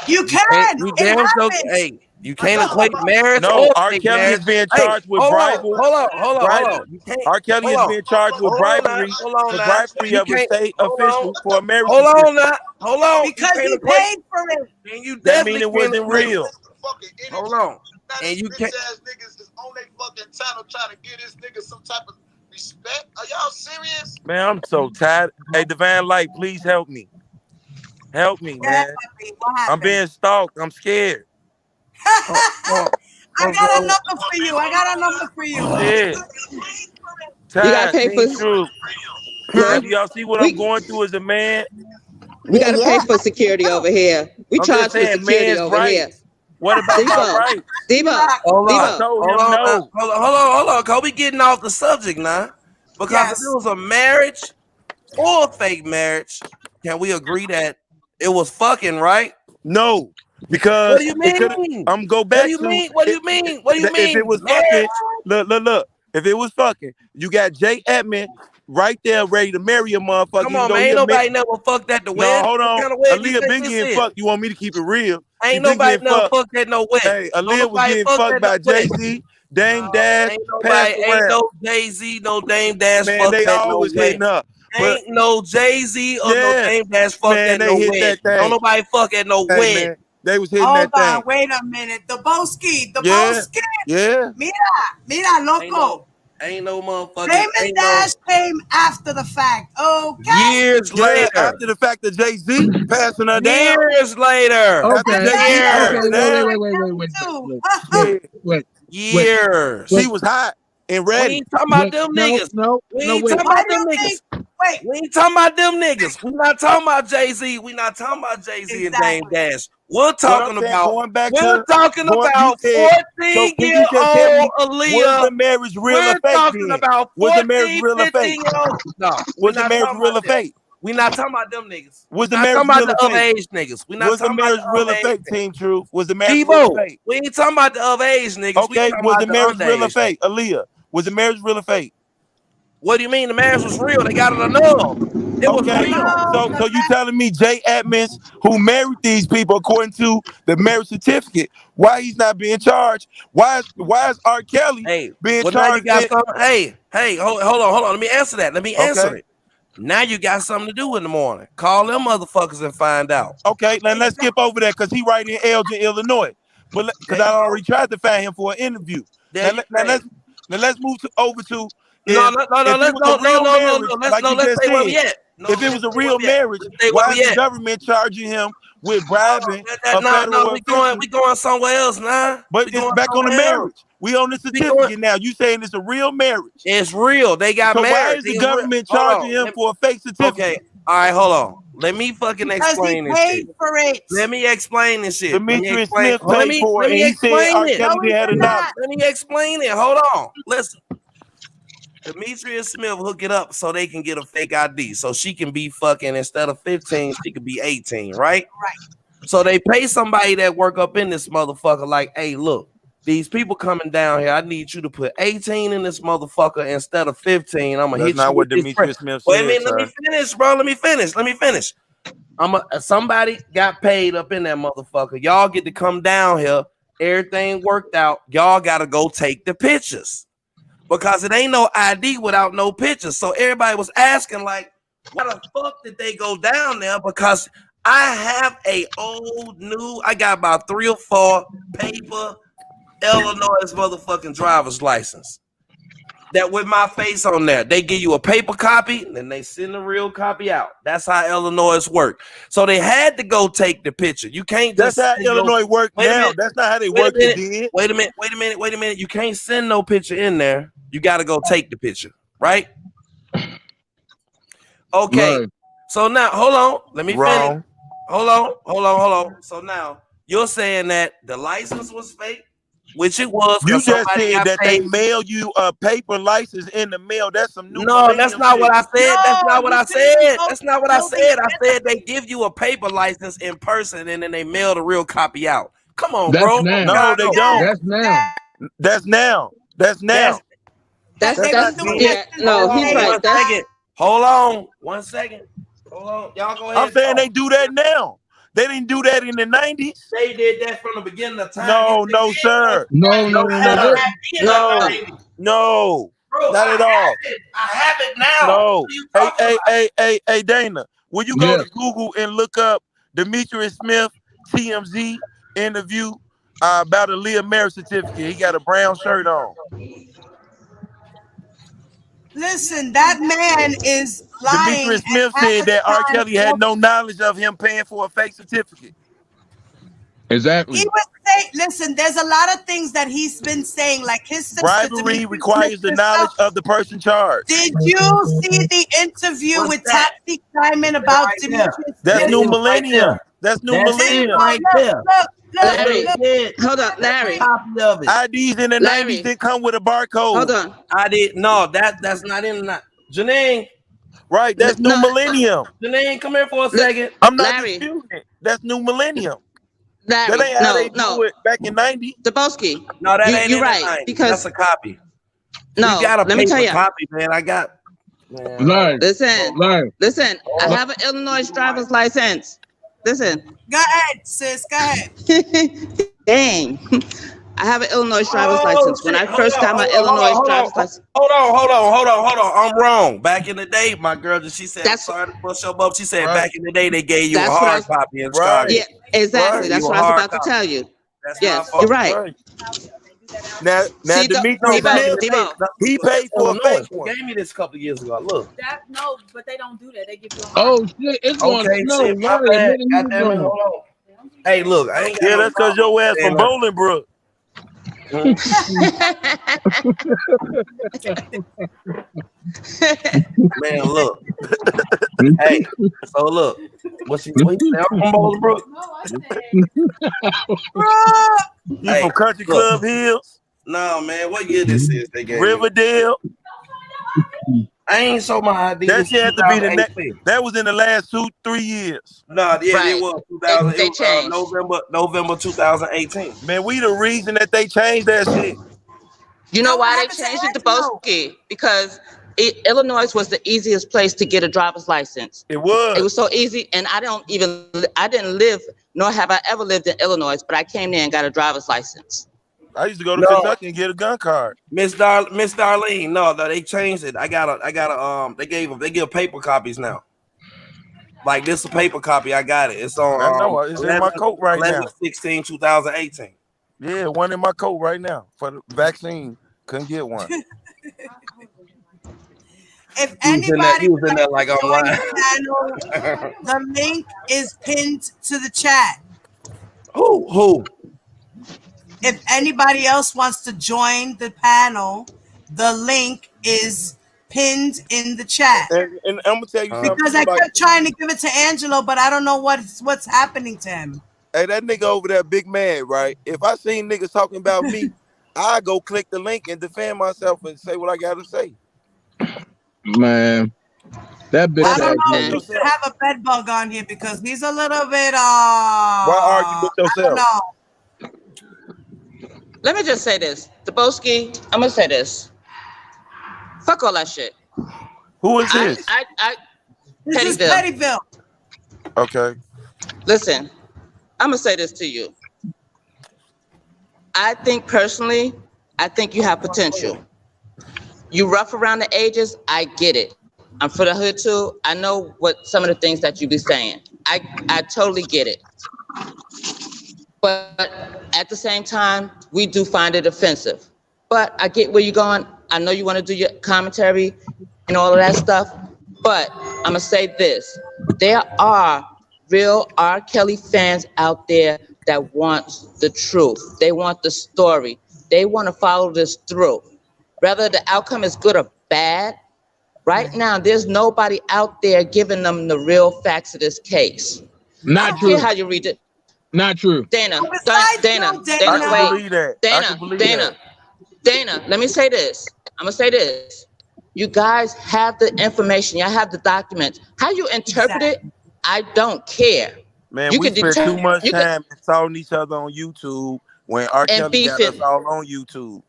[SPEAKER 1] You
[SPEAKER 9] You can't.
[SPEAKER 1] can.
[SPEAKER 9] You
[SPEAKER 1] It
[SPEAKER 9] damn sure.
[SPEAKER 1] happened.
[SPEAKER 9] Hey, you can't equate marriage
[SPEAKER 12] No,
[SPEAKER 9] or
[SPEAKER 12] R.
[SPEAKER 9] fake
[SPEAKER 12] Kelly is
[SPEAKER 9] marriage.
[SPEAKER 12] being
[SPEAKER 9] Hey,
[SPEAKER 12] charged with
[SPEAKER 9] hold on,
[SPEAKER 12] bribery.
[SPEAKER 9] hold on. You can't.
[SPEAKER 12] R. Kelly
[SPEAKER 9] Hold
[SPEAKER 12] is
[SPEAKER 9] on,
[SPEAKER 12] being charged with bribery
[SPEAKER 9] hold on
[SPEAKER 12] for
[SPEAKER 9] now.
[SPEAKER 12] bribery
[SPEAKER 9] You
[SPEAKER 12] of a
[SPEAKER 9] can't.
[SPEAKER 12] state official for a marriage
[SPEAKER 9] Hold
[SPEAKER 12] certificate.
[SPEAKER 9] on now. Hold on. You
[SPEAKER 1] Because
[SPEAKER 9] can't
[SPEAKER 1] he
[SPEAKER 9] equate.
[SPEAKER 1] paid for it.
[SPEAKER 9] And you
[SPEAKER 12] That mean
[SPEAKER 9] definitely
[SPEAKER 12] it
[SPEAKER 9] can't
[SPEAKER 12] wasn't
[SPEAKER 9] equate.
[SPEAKER 12] real.
[SPEAKER 9] Hold on. And you can't.
[SPEAKER 12] Man, I'm so tired. Hey, Divine Light, please help me. Help me,
[SPEAKER 1] Yeah,
[SPEAKER 12] man.
[SPEAKER 1] puppy. What
[SPEAKER 12] I'm
[SPEAKER 1] happened?
[SPEAKER 12] being stalked. I'm scared.
[SPEAKER 1] I got a number for you. I got a number for you.
[SPEAKER 12] Shit.
[SPEAKER 2] You gotta
[SPEAKER 12] Tired,
[SPEAKER 2] pay for,
[SPEAKER 12] Team True.
[SPEAKER 2] huh?
[SPEAKER 12] Do y'all see what I'm
[SPEAKER 2] We
[SPEAKER 12] going through as a man?
[SPEAKER 2] we gotta pay
[SPEAKER 8] Yeah.
[SPEAKER 2] for security over here. We
[SPEAKER 12] I'm just
[SPEAKER 2] charge for
[SPEAKER 12] saying,
[SPEAKER 2] security
[SPEAKER 12] man's
[SPEAKER 2] over here.
[SPEAKER 12] rights. What about my
[SPEAKER 2] Debo,
[SPEAKER 12] rights?
[SPEAKER 2] Debo,
[SPEAKER 9] Hold
[SPEAKER 12] I
[SPEAKER 9] on,
[SPEAKER 2] Debo.
[SPEAKER 12] told
[SPEAKER 9] hold
[SPEAKER 12] him
[SPEAKER 9] on,
[SPEAKER 12] no.
[SPEAKER 9] hold on, cause we getting off the subject now. Because if it
[SPEAKER 1] Yes.
[SPEAKER 9] was a marriage or a fake marriage, can we agree that it was fucking right?
[SPEAKER 12] No.
[SPEAKER 9] What do
[SPEAKER 12] Because
[SPEAKER 9] you
[SPEAKER 12] it could
[SPEAKER 9] mean?
[SPEAKER 12] I'm go
[SPEAKER 9] What do
[SPEAKER 12] back
[SPEAKER 9] you
[SPEAKER 12] to
[SPEAKER 9] mean? What do
[SPEAKER 12] it,
[SPEAKER 9] you mean? What do you
[SPEAKER 12] if it
[SPEAKER 9] mean?
[SPEAKER 12] was fucking,
[SPEAKER 9] Marriage?
[SPEAKER 12] look. If it was fucking, you got Jay Edmond right there ready to marry a motherfucker,
[SPEAKER 9] Come
[SPEAKER 12] even
[SPEAKER 9] on,
[SPEAKER 12] though
[SPEAKER 9] man.
[SPEAKER 12] he
[SPEAKER 9] Ain't
[SPEAKER 12] a man.
[SPEAKER 9] nobody never fucked at the
[SPEAKER 12] No,
[SPEAKER 9] wedding.
[SPEAKER 12] hold
[SPEAKER 9] What
[SPEAKER 12] on.
[SPEAKER 9] kind of wedding you
[SPEAKER 12] Aaliyah
[SPEAKER 9] think
[SPEAKER 12] been
[SPEAKER 9] this
[SPEAKER 12] getting
[SPEAKER 9] is?
[SPEAKER 12] fucked. You want me to keep it real? She
[SPEAKER 9] Ain't
[SPEAKER 12] been
[SPEAKER 9] nobody
[SPEAKER 12] getting
[SPEAKER 9] never
[SPEAKER 12] fucked.
[SPEAKER 9] fucked at no wedding.
[SPEAKER 12] Hey,
[SPEAKER 9] Don't
[SPEAKER 12] Aaliyah was
[SPEAKER 9] nobody
[SPEAKER 12] getting
[SPEAKER 9] fucked
[SPEAKER 12] fucked
[SPEAKER 9] at no
[SPEAKER 12] by
[SPEAKER 9] wedding.
[SPEAKER 12] Jay-Z, Dame Dash, passed
[SPEAKER 9] Ain't
[SPEAKER 12] around.
[SPEAKER 9] no Jay-Z, no Dame Dash
[SPEAKER 12] Man,
[SPEAKER 9] fucked
[SPEAKER 12] they
[SPEAKER 9] at no
[SPEAKER 12] always
[SPEAKER 9] wedding.
[SPEAKER 12] hitting up. But
[SPEAKER 9] Ain't no Jay-Z or no
[SPEAKER 12] yeah,
[SPEAKER 9] Dame Dash fucked
[SPEAKER 12] man,
[SPEAKER 9] at
[SPEAKER 12] they
[SPEAKER 9] no
[SPEAKER 12] hit
[SPEAKER 9] wedding.
[SPEAKER 12] that
[SPEAKER 9] Don't
[SPEAKER 12] thing.
[SPEAKER 9] nobody fuck at no
[SPEAKER 12] Hey
[SPEAKER 9] wedding.
[SPEAKER 12] man, they was hitting
[SPEAKER 1] Hold
[SPEAKER 12] that
[SPEAKER 1] on.
[SPEAKER 12] thing.
[SPEAKER 1] Wait a minute. The Boski. The
[SPEAKER 12] Yeah,
[SPEAKER 1] Boski.
[SPEAKER 12] yeah.
[SPEAKER 1] Mira, loco.
[SPEAKER 9] Ain't no motherfucking,
[SPEAKER 1] Damon
[SPEAKER 9] ain't no
[SPEAKER 1] Dash came after the fact. Okay.
[SPEAKER 9] years
[SPEAKER 12] Yeah,
[SPEAKER 9] later.
[SPEAKER 12] after the fact that Jay-Z passing her down.
[SPEAKER 9] Years later.
[SPEAKER 12] After
[SPEAKER 1] That
[SPEAKER 13] Okay,
[SPEAKER 1] guy
[SPEAKER 12] Jay-Z
[SPEAKER 1] passed
[SPEAKER 12] passed
[SPEAKER 13] okay,
[SPEAKER 12] her
[SPEAKER 9] Years.
[SPEAKER 1] away
[SPEAKER 12] down,
[SPEAKER 1] too.
[SPEAKER 12] shit,
[SPEAKER 13] wait,
[SPEAKER 12] she
[SPEAKER 9] Years.
[SPEAKER 12] was hot and
[SPEAKER 9] We
[SPEAKER 12] ready.
[SPEAKER 9] ain't talking about them
[SPEAKER 13] no,
[SPEAKER 9] niggas.
[SPEAKER 13] no,
[SPEAKER 9] We
[SPEAKER 13] no,
[SPEAKER 9] ain't
[SPEAKER 13] wait.
[SPEAKER 9] talking
[SPEAKER 1] Why
[SPEAKER 9] about
[SPEAKER 1] do
[SPEAKER 9] them
[SPEAKER 1] you
[SPEAKER 9] niggas.
[SPEAKER 1] think? Wait.
[SPEAKER 9] We ain't talking about them niggas. We not talking about Jay-Z. We not talking about Jay-Z and Dame
[SPEAKER 1] Exactly.
[SPEAKER 9] Dash. We're
[SPEAKER 12] What I'm
[SPEAKER 9] talking
[SPEAKER 12] saying,
[SPEAKER 9] about
[SPEAKER 12] going back
[SPEAKER 9] we're
[SPEAKER 12] to
[SPEAKER 9] talking
[SPEAKER 12] you
[SPEAKER 9] about
[SPEAKER 12] said, so can you just tell
[SPEAKER 9] 14-year-old
[SPEAKER 12] me, was
[SPEAKER 9] Aaliyah.
[SPEAKER 12] the marriage real or
[SPEAKER 9] We're
[SPEAKER 12] fake
[SPEAKER 9] talking
[SPEAKER 12] then?
[SPEAKER 9] about
[SPEAKER 12] Was the marriage
[SPEAKER 9] 14,
[SPEAKER 12] real or fake?
[SPEAKER 9] 15-year-old. No, we're
[SPEAKER 12] Was the
[SPEAKER 9] not
[SPEAKER 12] marriage
[SPEAKER 9] talking
[SPEAKER 12] real
[SPEAKER 9] about
[SPEAKER 12] or
[SPEAKER 9] them.
[SPEAKER 12] fake?
[SPEAKER 9] We not talking about them niggas.
[SPEAKER 12] Was
[SPEAKER 9] We
[SPEAKER 12] the
[SPEAKER 9] not
[SPEAKER 12] marriage
[SPEAKER 9] talking about
[SPEAKER 12] real or
[SPEAKER 9] the
[SPEAKER 12] fake?
[SPEAKER 9] of age niggas. We not
[SPEAKER 12] Was the
[SPEAKER 9] talking about
[SPEAKER 12] marriage
[SPEAKER 9] the of
[SPEAKER 12] real or
[SPEAKER 9] age
[SPEAKER 12] fake,
[SPEAKER 9] niggas.
[SPEAKER 12] Team Truth? Was the marriage real or
[SPEAKER 9] Debo,
[SPEAKER 12] fake?
[SPEAKER 9] we ain't talking about the of age niggas. We
[SPEAKER 12] Okay,
[SPEAKER 9] talking
[SPEAKER 12] was
[SPEAKER 9] about
[SPEAKER 12] the
[SPEAKER 9] the
[SPEAKER 12] marriage real or
[SPEAKER 9] underage.
[SPEAKER 12] fake? Aaliyah, was the marriage real or fake?
[SPEAKER 9] What do you mean the marriage was real? They got it annulled. It was
[SPEAKER 12] Okay,
[SPEAKER 9] real.
[SPEAKER 12] so you telling me Jay Edmonds, who married these people according to the marriage certificate, why he's not being charged? Why is R. Kelly
[SPEAKER 9] Hey,
[SPEAKER 12] being
[SPEAKER 9] well now you
[SPEAKER 12] charged?
[SPEAKER 9] got something. Hey, hold on. Let me answer that. Let me answer
[SPEAKER 12] Okay,
[SPEAKER 9] it. Now you got something to do in the morning. Call them motherfuckers and find out.
[SPEAKER 12] okay, then let's skip over that because he right in Elgin, Illinois. But because
[SPEAKER 9] There
[SPEAKER 12] I
[SPEAKER 9] you go.
[SPEAKER 12] already tried to find him for an interview.
[SPEAKER 9] There
[SPEAKER 12] Now,
[SPEAKER 9] you
[SPEAKER 12] now
[SPEAKER 9] hey.
[SPEAKER 12] let's move over to
[SPEAKER 9] No,
[SPEAKER 12] if it was a real marriage, like you
[SPEAKER 9] let's
[SPEAKER 12] just
[SPEAKER 9] stay where we
[SPEAKER 12] said.
[SPEAKER 9] at.
[SPEAKER 12] If it was a real marriage, why is the government charging him with bribing a federal official?
[SPEAKER 9] We going somewhere else now.
[SPEAKER 12] But it's back on the marriage. We on the certificate now. You saying it's a real marriage?
[SPEAKER 9] It's real. They got married.
[SPEAKER 12] So why is the government charging him for a fake certificate?
[SPEAKER 9] Okay. All right, hold on. Let me fucking explain this shit.
[SPEAKER 1] For it.
[SPEAKER 9] Let me explain this shit.
[SPEAKER 12] Demetrius Smith paid for it. He said R. Kelly had enough.
[SPEAKER 9] Let me explain it. Hold on. Listen. Demetrius Smith hook it up so they can get a fake ID. So she can be fucking, instead of 15, she could be 18, right?
[SPEAKER 1] Right.
[SPEAKER 9] So they pay somebody that work up in this motherfucker like, hey, look, these people coming down here, I need you to put 18 in this motherfucker instead of 15. I'm gonna hit you.
[SPEAKER 12] That's not what Demetrius Smith said.
[SPEAKER 9] Wait a minute, let me finish, bro. Let me finish. Somebody got paid up in that motherfucker. Y'all get to come down here. Everything worked out. Y'all gotta go take the pictures. Because it ain't no ID without no pictures. So everybody was asking, like, why the fuck did they go down there? Because I have a old, new, I got about 3 or 4 paper Illinois motherfucking driver's license. That with my face on there. They give you a paper copy, and then they send a real copy out. That's how Illinois work. So they had to go take the picture. You can't just.
[SPEAKER 12] That's how Illinois work now. That's not how they work then.
[SPEAKER 9] Wait a minute. You can't send no picture in there. You got to go take the picture, right? Okay. Right. So now, hold on. Let me finish. Hold on. So now, you're saying that the license was fake? Which it was.
[SPEAKER 12] You just said that they mail you a paper license in the mail. That's some new.
[SPEAKER 9] No, that's not what I said. That's not what I said. I said they give you a paper license in person and then they mail the real copy out. Come on, bro.
[SPEAKER 12] No, they don't. That's now.
[SPEAKER 2] No, he's right.
[SPEAKER 9] Hold on. 1 second. Hold on. Y'all go ahead.
[SPEAKER 12] I'm saying they do that now. They didn't do that in the 90s.
[SPEAKER 9] They did that from the beginning of time.
[SPEAKER 12] No, sir.
[SPEAKER 9] No. Bro,
[SPEAKER 12] not at all.
[SPEAKER 9] I have it now.
[SPEAKER 12] No. Hey, Dana, will you go to Google and look up Demetrius Smith TMZ interview about a Leah marriage certificate? He got a brown shirt on.
[SPEAKER 1] Listen, that man is lying.
[SPEAKER 12] Demetrius Smith said that R. Kelly had no knowledge of him paying for a fake certificate.
[SPEAKER 13] Exactly.
[SPEAKER 1] He was saying, listen, there's a lot of things that he's been saying, like his sister.
[SPEAKER 12] Bribery requires the knowledge of the person charged.
[SPEAKER 1] Did you see the interview with Taxi Simon about Demetrius?
[SPEAKER 12] That's New Millennium. That's New Millennium.
[SPEAKER 2] Right there. Larry, hold on, Larry.
[SPEAKER 9] Copy of it.
[SPEAKER 12] IDs in the 90s didn't come with a barcode.
[SPEAKER 2] Hold on.
[SPEAKER 9] I did. No, that's not in that. Janine.
[SPEAKER 12] Right, that's New Millennium.
[SPEAKER 9] Janine, come here for a second.
[SPEAKER 12] I'm not disputing it. That's New Millennium.
[SPEAKER 2] Larry,
[SPEAKER 12] that ain't how they do it back in 90.
[SPEAKER 2] Dabowski.
[SPEAKER 9] No, that ain't
[SPEAKER 2] you're right.
[SPEAKER 9] 90.
[SPEAKER 2] Because
[SPEAKER 9] that's a copy.
[SPEAKER 2] No,
[SPEAKER 9] you got a
[SPEAKER 2] let me tell you.
[SPEAKER 9] Copy, man. I got.
[SPEAKER 13] Larry,
[SPEAKER 2] listen. I have an Illinois driver's license. Listen.
[SPEAKER 1] Go ahead, sis. Go ahead.
[SPEAKER 2] Dang. I have an Illinois driver's license. When I first got my Illinois driver's license.
[SPEAKER 9] Hold on. I'm wrong. Back in the day, my girl, she said, sorry to push your up. She said back in the day, they gave you a hard copy in Chicago.
[SPEAKER 2] Yeah, exactly. That's what I was about to tell you. Yes, you're right.
[SPEAKER 12] Now Demetrius Smith, he paid for a fake one.
[SPEAKER 9] Gave me this a couple of years ago. Look.
[SPEAKER 14] No, but they don't do that. They give you a
[SPEAKER 13] Oh shit, it's going to snow.
[SPEAKER 9] Hold on. Hey, look, I ain't got
[SPEAKER 12] that's because your ass from Bolingbrook.
[SPEAKER 9] Man, look. Hey, so look. What you say? I'm from Bolingbrook.
[SPEAKER 12] You from Country Club Hills?
[SPEAKER 9] No, man. What year this is? They gave
[SPEAKER 12] Riverdale.
[SPEAKER 9] I ain't show my ID.
[SPEAKER 12] That shit had to be the next. That was in the last 2-3 years.
[SPEAKER 9] No, it was 2000.
[SPEAKER 2] They changed.
[SPEAKER 9] November 2018.
[SPEAKER 12] Man, we the reason that they changed that shit.
[SPEAKER 2] You know why they changed it to Dabowski? Because Illinois was the easiest place to get a driver's license.
[SPEAKER 12] It was.
[SPEAKER 2] It was so easy, and I didn't live, nor have I ever lived in Illinois, but I came there and got a driver's license.
[SPEAKER 12] I used to go to Kentucky and get a gun card.
[SPEAKER 9] Miss Darlene, no, they changed it. I got a they give paper copies now. Like this a paper copy. I got it. It's on
[SPEAKER 12] it's in my coat right now.
[SPEAKER 9] 11/16/2018.
[SPEAKER 12] Yeah, one in my coat right now for the vaccine. Couldn't get one.
[SPEAKER 1] If
[SPEAKER 9] You was in that.
[SPEAKER 1] anybody
[SPEAKER 9] You was
[SPEAKER 1] would
[SPEAKER 9] in
[SPEAKER 1] like
[SPEAKER 9] there
[SPEAKER 1] to
[SPEAKER 9] like
[SPEAKER 1] join
[SPEAKER 9] online.
[SPEAKER 1] the panel, the link is pinned to the chat.
[SPEAKER 9] Who?
[SPEAKER 1] If anybody else wants to join the panel, the link is pinned in the chat.
[SPEAKER 12] And I'm gonna tell you something
[SPEAKER 1] Because
[SPEAKER 12] too.
[SPEAKER 1] I
[SPEAKER 12] Like,
[SPEAKER 1] kept trying to give it to Angelo, but I don't know what's happening to him.
[SPEAKER 12] hey, that nigga over there, big man, right? If I seen niggas talking about me, I go click the link and defend myself and say what I gotta say.
[SPEAKER 13] Man, that bitch
[SPEAKER 1] I don't
[SPEAKER 12] Why
[SPEAKER 1] know
[SPEAKER 12] argue
[SPEAKER 1] if
[SPEAKER 12] with
[SPEAKER 1] we
[SPEAKER 13] ass
[SPEAKER 1] should
[SPEAKER 12] yourself?
[SPEAKER 1] have a bed bug on here because he's a little bit
[SPEAKER 12] Why argue with
[SPEAKER 1] I don't
[SPEAKER 12] yourself?
[SPEAKER 1] know.
[SPEAKER 2] Let me just say this. Daboski, I'm gonna say this. Fuck all that shit.
[SPEAKER 12] Who is this?
[SPEAKER 1] This is
[SPEAKER 2] Pettyville.
[SPEAKER 1] Pettyville.
[SPEAKER 12] Okay.
[SPEAKER 2] Listen, I'm gonna say this to you. I think personally, I think you have potential. You rough around the edges, I get it. I'm for the hood too. I know what some of the things that you be saying. I totally get it. But at the same time, we do find it offensive. But I get where you're going. I know you want to do your commentary and all of that stuff. But I'm gonna say this: there are real R. Kelly fans out there that want the truth. They want the story. They want to follow this through. Whether the outcome is good or bad, right now there's nobody out there giving them the real facts of this case. I
[SPEAKER 13] not
[SPEAKER 2] don't care
[SPEAKER 13] true.
[SPEAKER 2] how you read it.
[SPEAKER 13] Not true.
[SPEAKER 2] Dana,
[SPEAKER 1] Besides
[SPEAKER 2] Dana,
[SPEAKER 1] you,
[SPEAKER 12] I
[SPEAKER 2] Dana,
[SPEAKER 12] can
[SPEAKER 1] Dana.
[SPEAKER 2] wait.
[SPEAKER 12] believe that. I can
[SPEAKER 2] Dana,
[SPEAKER 12] believe
[SPEAKER 2] Dana,
[SPEAKER 12] that.
[SPEAKER 2] Dana, let me say this. I'm gonna say this. You guys have the information, y'all have the documents. How you interpret it,
[SPEAKER 1] Exactly.
[SPEAKER 2] I don't care.
[SPEAKER 12] Man,
[SPEAKER 2] You
[SPEAKER 12] we
[SPEAKER 2] could
[SPEAKER 12] spent too
[SPEAKER 2] determine,
[SPEAKER 12] much
[SPEAKER 2] you could,
[SPEAKER 12] time insulting each other on YouTube when R.
[SPEAKER 2] and
[SPEAKER 12] Kelly got us
[SPEAKER 2] beefing.
[SPEAKER 12] all on YouTube.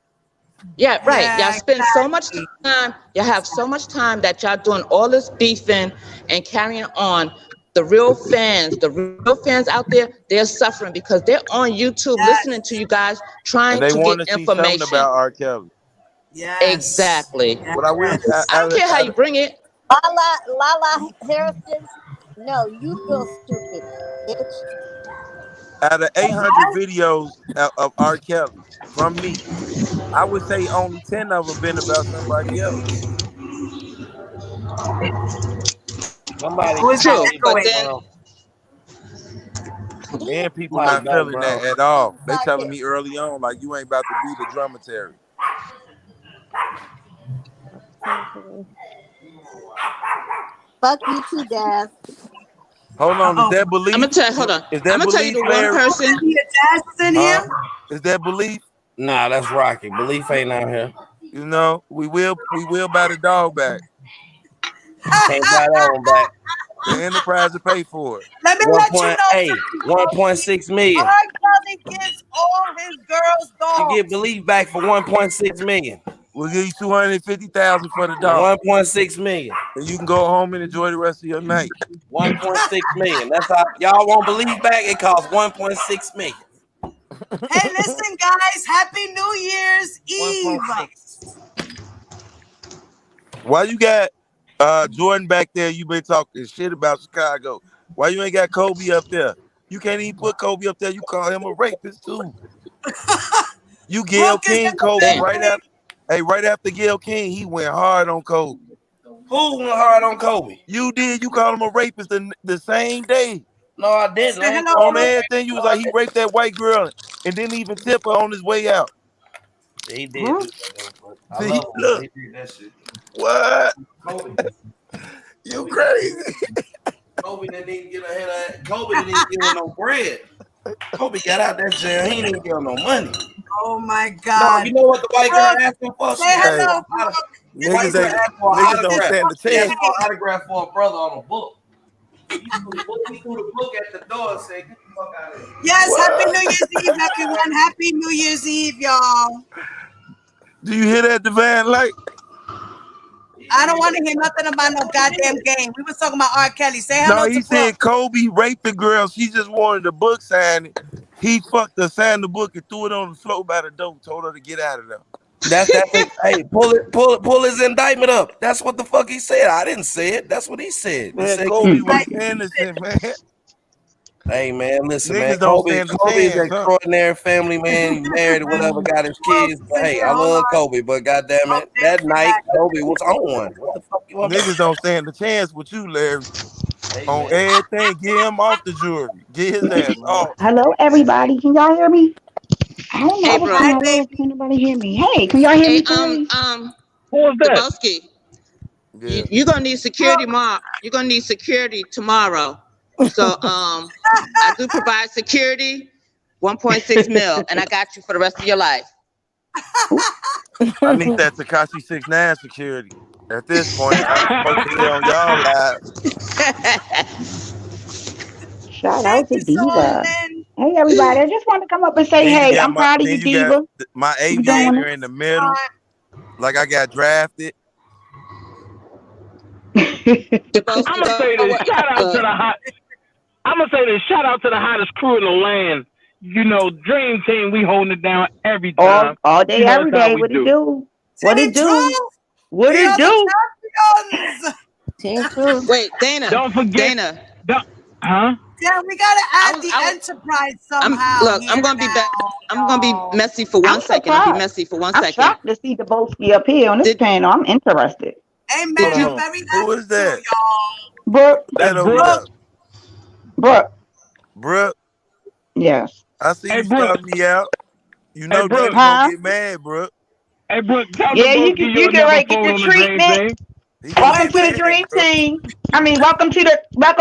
[SPEAKER 2] Yeah, right. Y'all
[SPEAKER 1] Yeah,
[SPEAKER 2] spend so much
[SPEAKER 1] exactly.
[SPEAKER 2] time, y'all have so much time that y'all doing all this beefing and carrying on. The real fans out there, they're suffering because they're on YouTube listening to
[SPEAKER 1] Yes.
[SPEAKER 2] you guys
[SPEAKER 12] And
[SPEAKER 2] trying
[SPEAKER 12] they
[SPEAKER 2] to get
[SPEAKER 12] want to see something
[SPEAKER 2] information.
[SPEAKER 12] about R. Kelly.
[SPEAKER 1] Yes.
[SPEAKER 2] Exactly.
[SPEAKER 12] What I will
[SPEAKER 1] Yes.
[SPEAKER 2] I don't care how you bring it.
[SPEAKER 8] Lala Harrison. No, you feel stupid, bitch.
[SPEAKER 12] out of 800 videos of R. Kelly from me, I would say only 10 of them been about somebody else.
[SPEAKER 9] Somebody,
[SPEAKER 1] Who is that
[SPEAKER 2] True,
[SPEAKER 9] somebody
[SPEAKER 2] but
[SPEAKER 9] Doc
[SPEAKER 1] echoing?
[SPEAKER 2] then
[SPEAKER 9] Brown.
[SPEAKER 12] And people
[SPEAKER 9] Somebody
[SPEAKER 12] not
[SPEAKER 9] Doc
[SPEAKER 12] feeling
[SPEAKER 9] Brown.
[SPEAKER 12] that at all. They telling
[SPEAKER 8] Sidekick.
[SPEAKER 12] me early on, like, you ain't about to be the drummetary.
[SPEAKER 8] Fuck you too, Daz.
[SPEAKER 12] Hold on, is
[SPEAKER 1] Uh-oh.
[SPEAKER 12] that
[SPEAKER 2] I'm gonna
[SPEAKER 12] belief?
[SPEAKER 2] tell you, hold on.
[SPEAKER 12] Is
[SPEAKER 2] I'm
[SPEAKER 12] that
[SPEAKER 2] gonna tell you
[SPEAKER 12] belief,
[SPEAKER 2] the one
[SPEAKER 12] Larry?
[SPEAKER 1] Who
[SPEAKER 2] person.
[SPEAKER 1] is he? Jazz is in
[SPEAKER 9] Huh?
[SPEAKER 1] here?
[SPEAKER 12] Is that belief?
[SPEAKER 9] Nah, that's Rocky. Belief ain't out here.
[SPEAKER 12] You know, we will buy the dog back.
[SPEAKER 9] Can't buy that one back.
[SPEAKER 12] The enterprise will pay for it.
[SPEAKER 1] Let me let you know something,
[SPEAKER 9] 1.6 million.
[SPEAKER 1] R. Kelly gives all his girls
[SPEAKER 9] You get
[SPEAKER 1] dogs.
[SPEAKER 9] Belief back for 1.6 million.
[SPEAKER 12] We'll give you 250,000 for the dog.
[SPEAKER 9] 1.6 million.
[SPEAKER 12] And you can go home and enjoy the rest of your night.
[SPEAKER 9] 1.6 million. That's how y'all want Belief back. It costs 1.6 million.
[SPEAKER 1] Hey, listen, guys. Happy New Year's Eve.
[SPEAKER 9] 1.6.
[SPEAKER 12] Why you got Jordan back there? You been talking shit about Chicago. Why you ain't got Kobe up there? You can't even put Kobe up there. You call him a rapist too. You Gail
[SPEAKER 1] Brooke is
[SPEAKER 12] King
[SPEAKER 1] in the
[SPEAKER 12] Kobe
[SPEAKER 2] Damn.
[SPEAKER 12] right after. Hey, right after Gail King, he went hard on Kobe.
[SPEAKER 9] Who went hard on Kobe?
[SPEAKER 12] You did. You called him a rapist the same day.
[SPEAKER 9] No, I didn't.
[SPEAKER 1] Say
[SPEAKER 9] I ain't
[SPEAKER 1] hello,
[SPEAKER 9] call
[SPEAKER 12] On
[SPEAKER 9] him.
[SPEAKER 1] Brooke.
[SPEAKER 12] everything, you was like he raped that white girl and didn't even tip her on his way out.
[SPEAKER 9] He did
[SPEAKER 8] Huh?
[SPEAKER 9] do that though, but I
[SPEAKER 12] See,
[SPEAKER 9] love him, but
[SPEAKER 12] look,
[SPEAKER 9] he did that shit.
[SPEAKER 12] what?
[SPEAKER 9] Kobe.
[SPEAKER 12] You crazy?
[SPEAKER 9] Kobe didn't even get ahead of that. Kobe didn't even give him no bread. Kobe got out that jail. He didn't even give him no money.
[SPEAKER 1] Oh my
[SPEAKER 9] No,
[SPEAKER 1] God.
[SPEAKER 9] you know what the white girl
[SPEAKER 1] Brooke,
[SPEAKER 9] asked him for? She
[SPEAKER 1] say
[SPEAKER 9] asked
[SPEAKER 12] Hey,
[SPEAKER 9] for
[SPEAKER 1] hello,
[SPEAKER 9] an autograph.
[SPEAKER 1] Brooke.
[SPEAKER 9] The
[SPEAKER 1] This
[SPEAKER 9] white
[SPEAKER 1] is
[SPEAKER 12] niggas
[SPEAKER 9] girl
[SPEAKER 12] ain't
[SPEAKER 9] asked for an
[SPEAKER 12] niggas don't
[SPEAKER 9] autograph.
[SPEAKER 12] stand a
[SPEAKER 9] She asked
[SPEAKER 12] chance.
[SPEAKER 9] for an autograph for a brother on a book. He threw the book at the door and said, "Get the fuck out of here."
[SPEAKER 1] Yes, Happy
[SPEAKER 12] What?
[SPEAKER 1] New Year's Eve, everyone. Happy New Year's Eve, y'all.
[SPEAKER 12] Do you hear that, Divine Light?
[SPEAKER 1] I don't want to hear nothing about no goddamn game. We was talking about R. Kelly. Say
[SPEAKER 12] No,
[SPEAKER 1] hello to
[SPEAKER 12] he
[SPEAKER 1] Brooke.
[SPEAKER 12] said Kobe raped the girl. She just wanted the book signed. He fucked her, signed the book, and threw it on the floor by the door. Told her to get out of there.
[SPEAKER 9] That's it. Hey, pull his indictment up. That's what the fuck he said. I didn't say it. That's what he said. He
[SPEAKER 12] Man,
[SPEAKER 9] said,
[SPEAKER 12] Kobe
[SPEAKER 1] Like,
[SPEAKER 12] was innocent, man.
[SPEAKER 9] "Hey man, listen, man.
[SPEAKER 12] Niggas don't
[SPEAKER 9] Kobe
[SPEAKER 12] stand a
[SPEAKER 9] is an
[SPEAKER 12] chance, huh?
[SPEAKER 9] extraordinary family man. He married, whatever, got his
[SPEAKER 1] who else
[SPEAKER 9] kids.
[SPEAKER 1] is
[SPEAKER 9] But
[SPEAKER 1] in
[SPEAKER 9] hey,
[SPEAKER 1] here?
[SPEAKER 9] I
[SPEAKER 1] Hold
[SPEAKER 9] love
[SPEAKER 1] on.
[SPEAKER 9] Kobe. But goddamn
[SPEAKER 1] Oh,
[SPEAKER 9] it,
[SPEAKER 1] there's
[SPEAKER 9] that night
[SPEAKER 1] Jack.
[SPEAKER 9] Kobe was on. What the fuck
[SPEAKER 12] Niggas don't stand a chance with you, Larry. On everything, get him off the jewelry. Get his ass off.
[SPEAKER 15] Hello, everybody. Can y'all hear me? I don't know. I
[SPEAKER 7] Hey,
[SPEAKER 15] was
[SPEAKER 7] bro.
[SPEAKER 15] saying hello. Can anybody hear me? Hey, can y'all hear
[SPEAKER 7] Hey,
[SPEAKER 15] me, please?
[SPEAKER 6] Who was that?
[SPEAKER 7] Dabowski.
[SPEAKER 12] Yeah.
[SPEAKER 7] You're gonna need security tomorrow. You're gonna need security tomorrow. So I do provide security, 1.6 mil, and I got you for the rest of your life.
[SPEAKER 12] I need that Takashi 6ix9ine security. At this point, I'm supposed to be on y'all lives.
[SPEAKER 15] Shout
[SPEAKER 1] Thank
[SPEAKER 15] out to
[SPEAKER 1] you, Soul
[SPEAKER 15] Diva.
[SPEAKER 1] Lynn.
[SPEAKER 15] Hey, everybody. I just wanted to come up and say,
[SPEAKER 12] Then you
[SPEAKER 15] hey,
[SPEAKER 12] got
[SPEAKER 15] I'm proud of
[SPEAKER 12] then
[SPEAKER 15] you,
[SPEAKER 12] you got
[SPEAKER 15] Diva.
[SPEAKER 12] my
[SPEAKER 15] You doing
[SPEAKER 12] aviator in the middle.
[SPEAKER 1] Time.
[SPEAKER 12] Like I got drafted.
[SPEAKER 7] Dabowski,
[SPEAKER 6] I'm gonna say this. Shout out to the hot. I'm gonna say this. Shout out to the hottest crew in the land. You know, Dream Team. We holding it down every time.
[SPEAKER 15] all day,
[SPEAKER 6] You know
[SPEAKER 15] every
[SPEAKER 6] that's how
[SPEAKER 15] day.
[SPEAKER 6] we
[SPEAKER 15] What it
[SPEAKER 6] do.
[SPEAKER 15] do? What
[SPEAKER 1] Team
[SPEAKER 15] it do?
[SPEAKER 1] Truth.
[SPEAKER 15] What
[SPEAKER 1] We
[SPEAKER 15] it
[SPEAKER 1] are the
[SPEAKER 15] do?
[SPEAKER 1] champions.
[SPEAKER 8] Team Truth.
[SPEAKER 7] Wait, Dana.
[SPEAKER 6] Don't forget.
[SPEAKER 7] Dana.
[SPEAKER 6] Huh?
[SPEAKER 1] Yeah, we gotta add the Enterprise somehow here
[SPEAKER 7] I'm gonna be back.
[SPEAKER 1] now.
[SPEAKER 7] I'm gonna be messy for
[SPEAKER 15] I'm
[SPEAKER 7] one second. I'll be
[SPEAKER 15] surprised.
[SPEAKER 7] messy for one
[SPEAKER 15] I'm
[SPEAKER 7] second.
[SPEAKER 15] shocked to see the Bolski up here on this panel. I'm interested.
[SPEAKER 1] Amen.
[SPEAKER 12] Hold
[SPEAKER 1] You're
[SPEAKER 12] on.
[SPEAKER 1] very
[SPEAKER 12] Who
[SPEAKER 1] lucky
[SPEAKER 12] is
[SPEAKER 1] too,
[SPEAKER 12] that?
[SPEAKER 1] y'all.
[SPEAKER 15] Brooke.
[SPEAKER 12] Who that over
[SPEAKER 1] Brooke.
[SPEAKER 12] there?
[SPEAKER 15] Brooke.
[SPEAKER 12] Brooke.
[SPEAKER 15] Yes.
[SPEAKER 12] I see
[SPEAKER 6] Hey,
[SPEAKER 12] you
[SPEAKER 6] Brooke.
[SPEAKER 12] shouting me out. You
[SPEAKER 6] Hey,
[SPEAKER 12] know
[SPEAKER 6] Brooke.
[SPEAKER 12] Dana gonna get mad, Brooke.
[SPEAKER 6] Hey, Brooke. Tell
[SPEAKER 15] Yeah, you
[SPEAKER 6] Dabowski
[SPEAKER 15] can
[SPEAKER 6] you'll
[SPEAKER 15] get
[SPEAKER 6] never
[SPEAKER 15] ready to get
[SPEAKER 6] fold
[SPEAKER 15] the
[SPEAKER 6] on the Dream
[SPEAKER 15] treatment.
[SPEAKER 6] Team.
[SPEAKER 12] He gonna
[SPEAKER 15] Welcome
[SPEAKER 12] get
[SPEAKER 15] to the
[SPEAKER 12] mad,
[SPEAKER 15] Dream
[SPEAKER 12] Brooke.
[SPEAKER 15] Team. I mean, welcome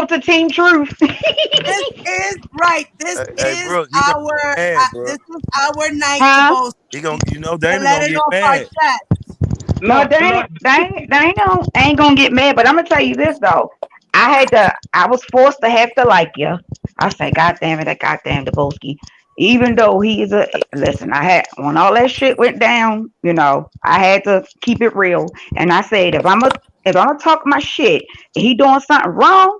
[SPEAKER 15] to Team Truth.
[SPEAKER 1] This is right. This
[SPEAKER 12] Hey,
[SPEAKER 1] is
[SPEAKER 12] Brooke, he gonna
[SPEAKER 1] our
[SPEAKER 12] get mad,
[SPEAKER 1] this
[SPEAKER 12] Brooke.
[SPEAKER 1] is our night to
[SPEAKER 15] Huh?
[SPEAKER 1] boast.
[SPEAKER 12] He gonna,
[SPEAKER 1] To
[SPEAKER 12] Dana
[SPEAKER 1] let
[SPEAKER 12] gonna
[SPEAKER 1] it
[SPEAKER 12] get
[SPEAKER 1] off our
[SPEAKER 12] mad.
[SPEAKER 1] chest.
[SPEAKER 15] No, they ain't gonna get mad. But I'm gonna tell you this though. I was forced to have to like you. I say, God damn it, that goddamn Dabowski. Even though he is listen, when all that shit went down, I had to keep it real. And I said, if I'm gonna talk my shit, and he doing something wrong,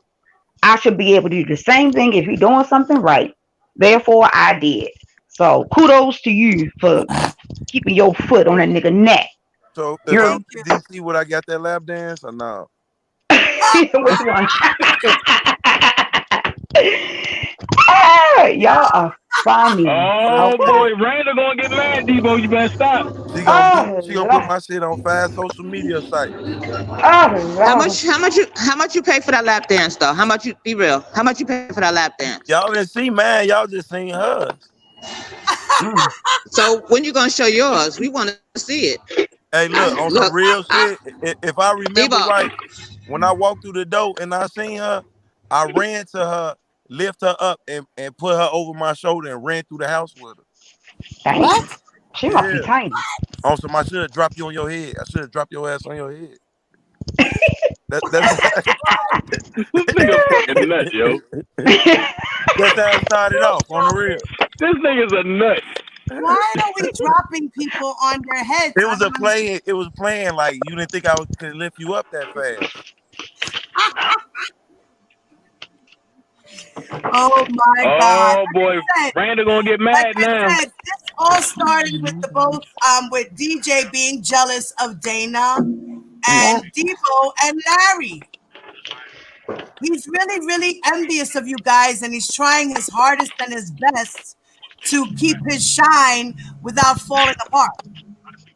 [SPEAKER 15] I should be able to do the same thing if he doing something right. Therefore, I did. So kudos to you for keeping your foot on that nigga neck.
[SPEAKER 12] So if I
[SPEAKER 15] You're
[SPEAKER 12] was in DC, would I got that lap dance or no?
[SPEAKER 15] which one? Y'all are funny.
[SPEAKER 6] Oh
[SPEAKER 15] Okay.
[SPEAKER 6] boy, Randall gonna get mad, Debo. You better stop.
[SPEAKER 12] She gonna
[SPEAKER 15] Oh
[SPEAKER 12] put
[SPEAKER 15] Lord.
[SPEAKER 12] my shit on 5 social media sites.
[SPEAKER 15] Oh
[SPEAKER 7] How
[SPEAKER 15] Lord.
[SPEAKER 7] much? How much you pay for that lap dance though? How much you be real? How much you pay for that lap dance?
[SPEAKER 12] Y'all didn't see mine, y'all just seen hers.
[SPEAKER 7] So when you gonna show yours? We want to see it.
[SPEAKER 12] Hey, look, on some
[SPEAKER 7] Look,
[SPEAKER 12] real shit, if I remember
[SPEAKER 7] Debo.
[SPEAKER 12] right, when I walked through the door and I seen her, I ran to her, lift her up, and put her over my shoulder and ran through the house with her.
[SPEAKER 15] Dang.
[SPEAKER 1] What?
[SPEAKER 15] She must be
[SPEAKER 12] Yeah.
[SPEAKER 15] tiny.
[SPEAKER 12] On some, I should have dropped you on your head. I should have dropped your ass on your head. That's
[SPEAKER 6] This nigga fucking nut, yo.
[SPEAKER 12] that's how it started off on the real.
[SPEAKER 6] This nigga's a nut.
[SPEAKER 1] Why are we dropping people on their heads?
[SPEAKER 12] It
[SPEAKER 1] I
[SPEAKER 12] was a
[SPEAKER 1] don't understand.
[SPEAKER 12] play. It was playing like you didn't think could lift you up that fast.
[SPEAKER 1] Oh my God.
[SPEAKER 6] Oh boy, Randall gonna get
[SPEAKER 1] Like
[SPEAKER 6] mad
[SPEAKER 1] I
[SPEAKER 6] now.
[SPEAKER 1] said, this all started with the both with DJ being jealous of Dana
[SPEAKER 15] Yeah.
[SPEAKER 1] and Debo and Larry. He's really, really envious of you guys, and he's trying his hardest and his best to keep his shine without falling apart.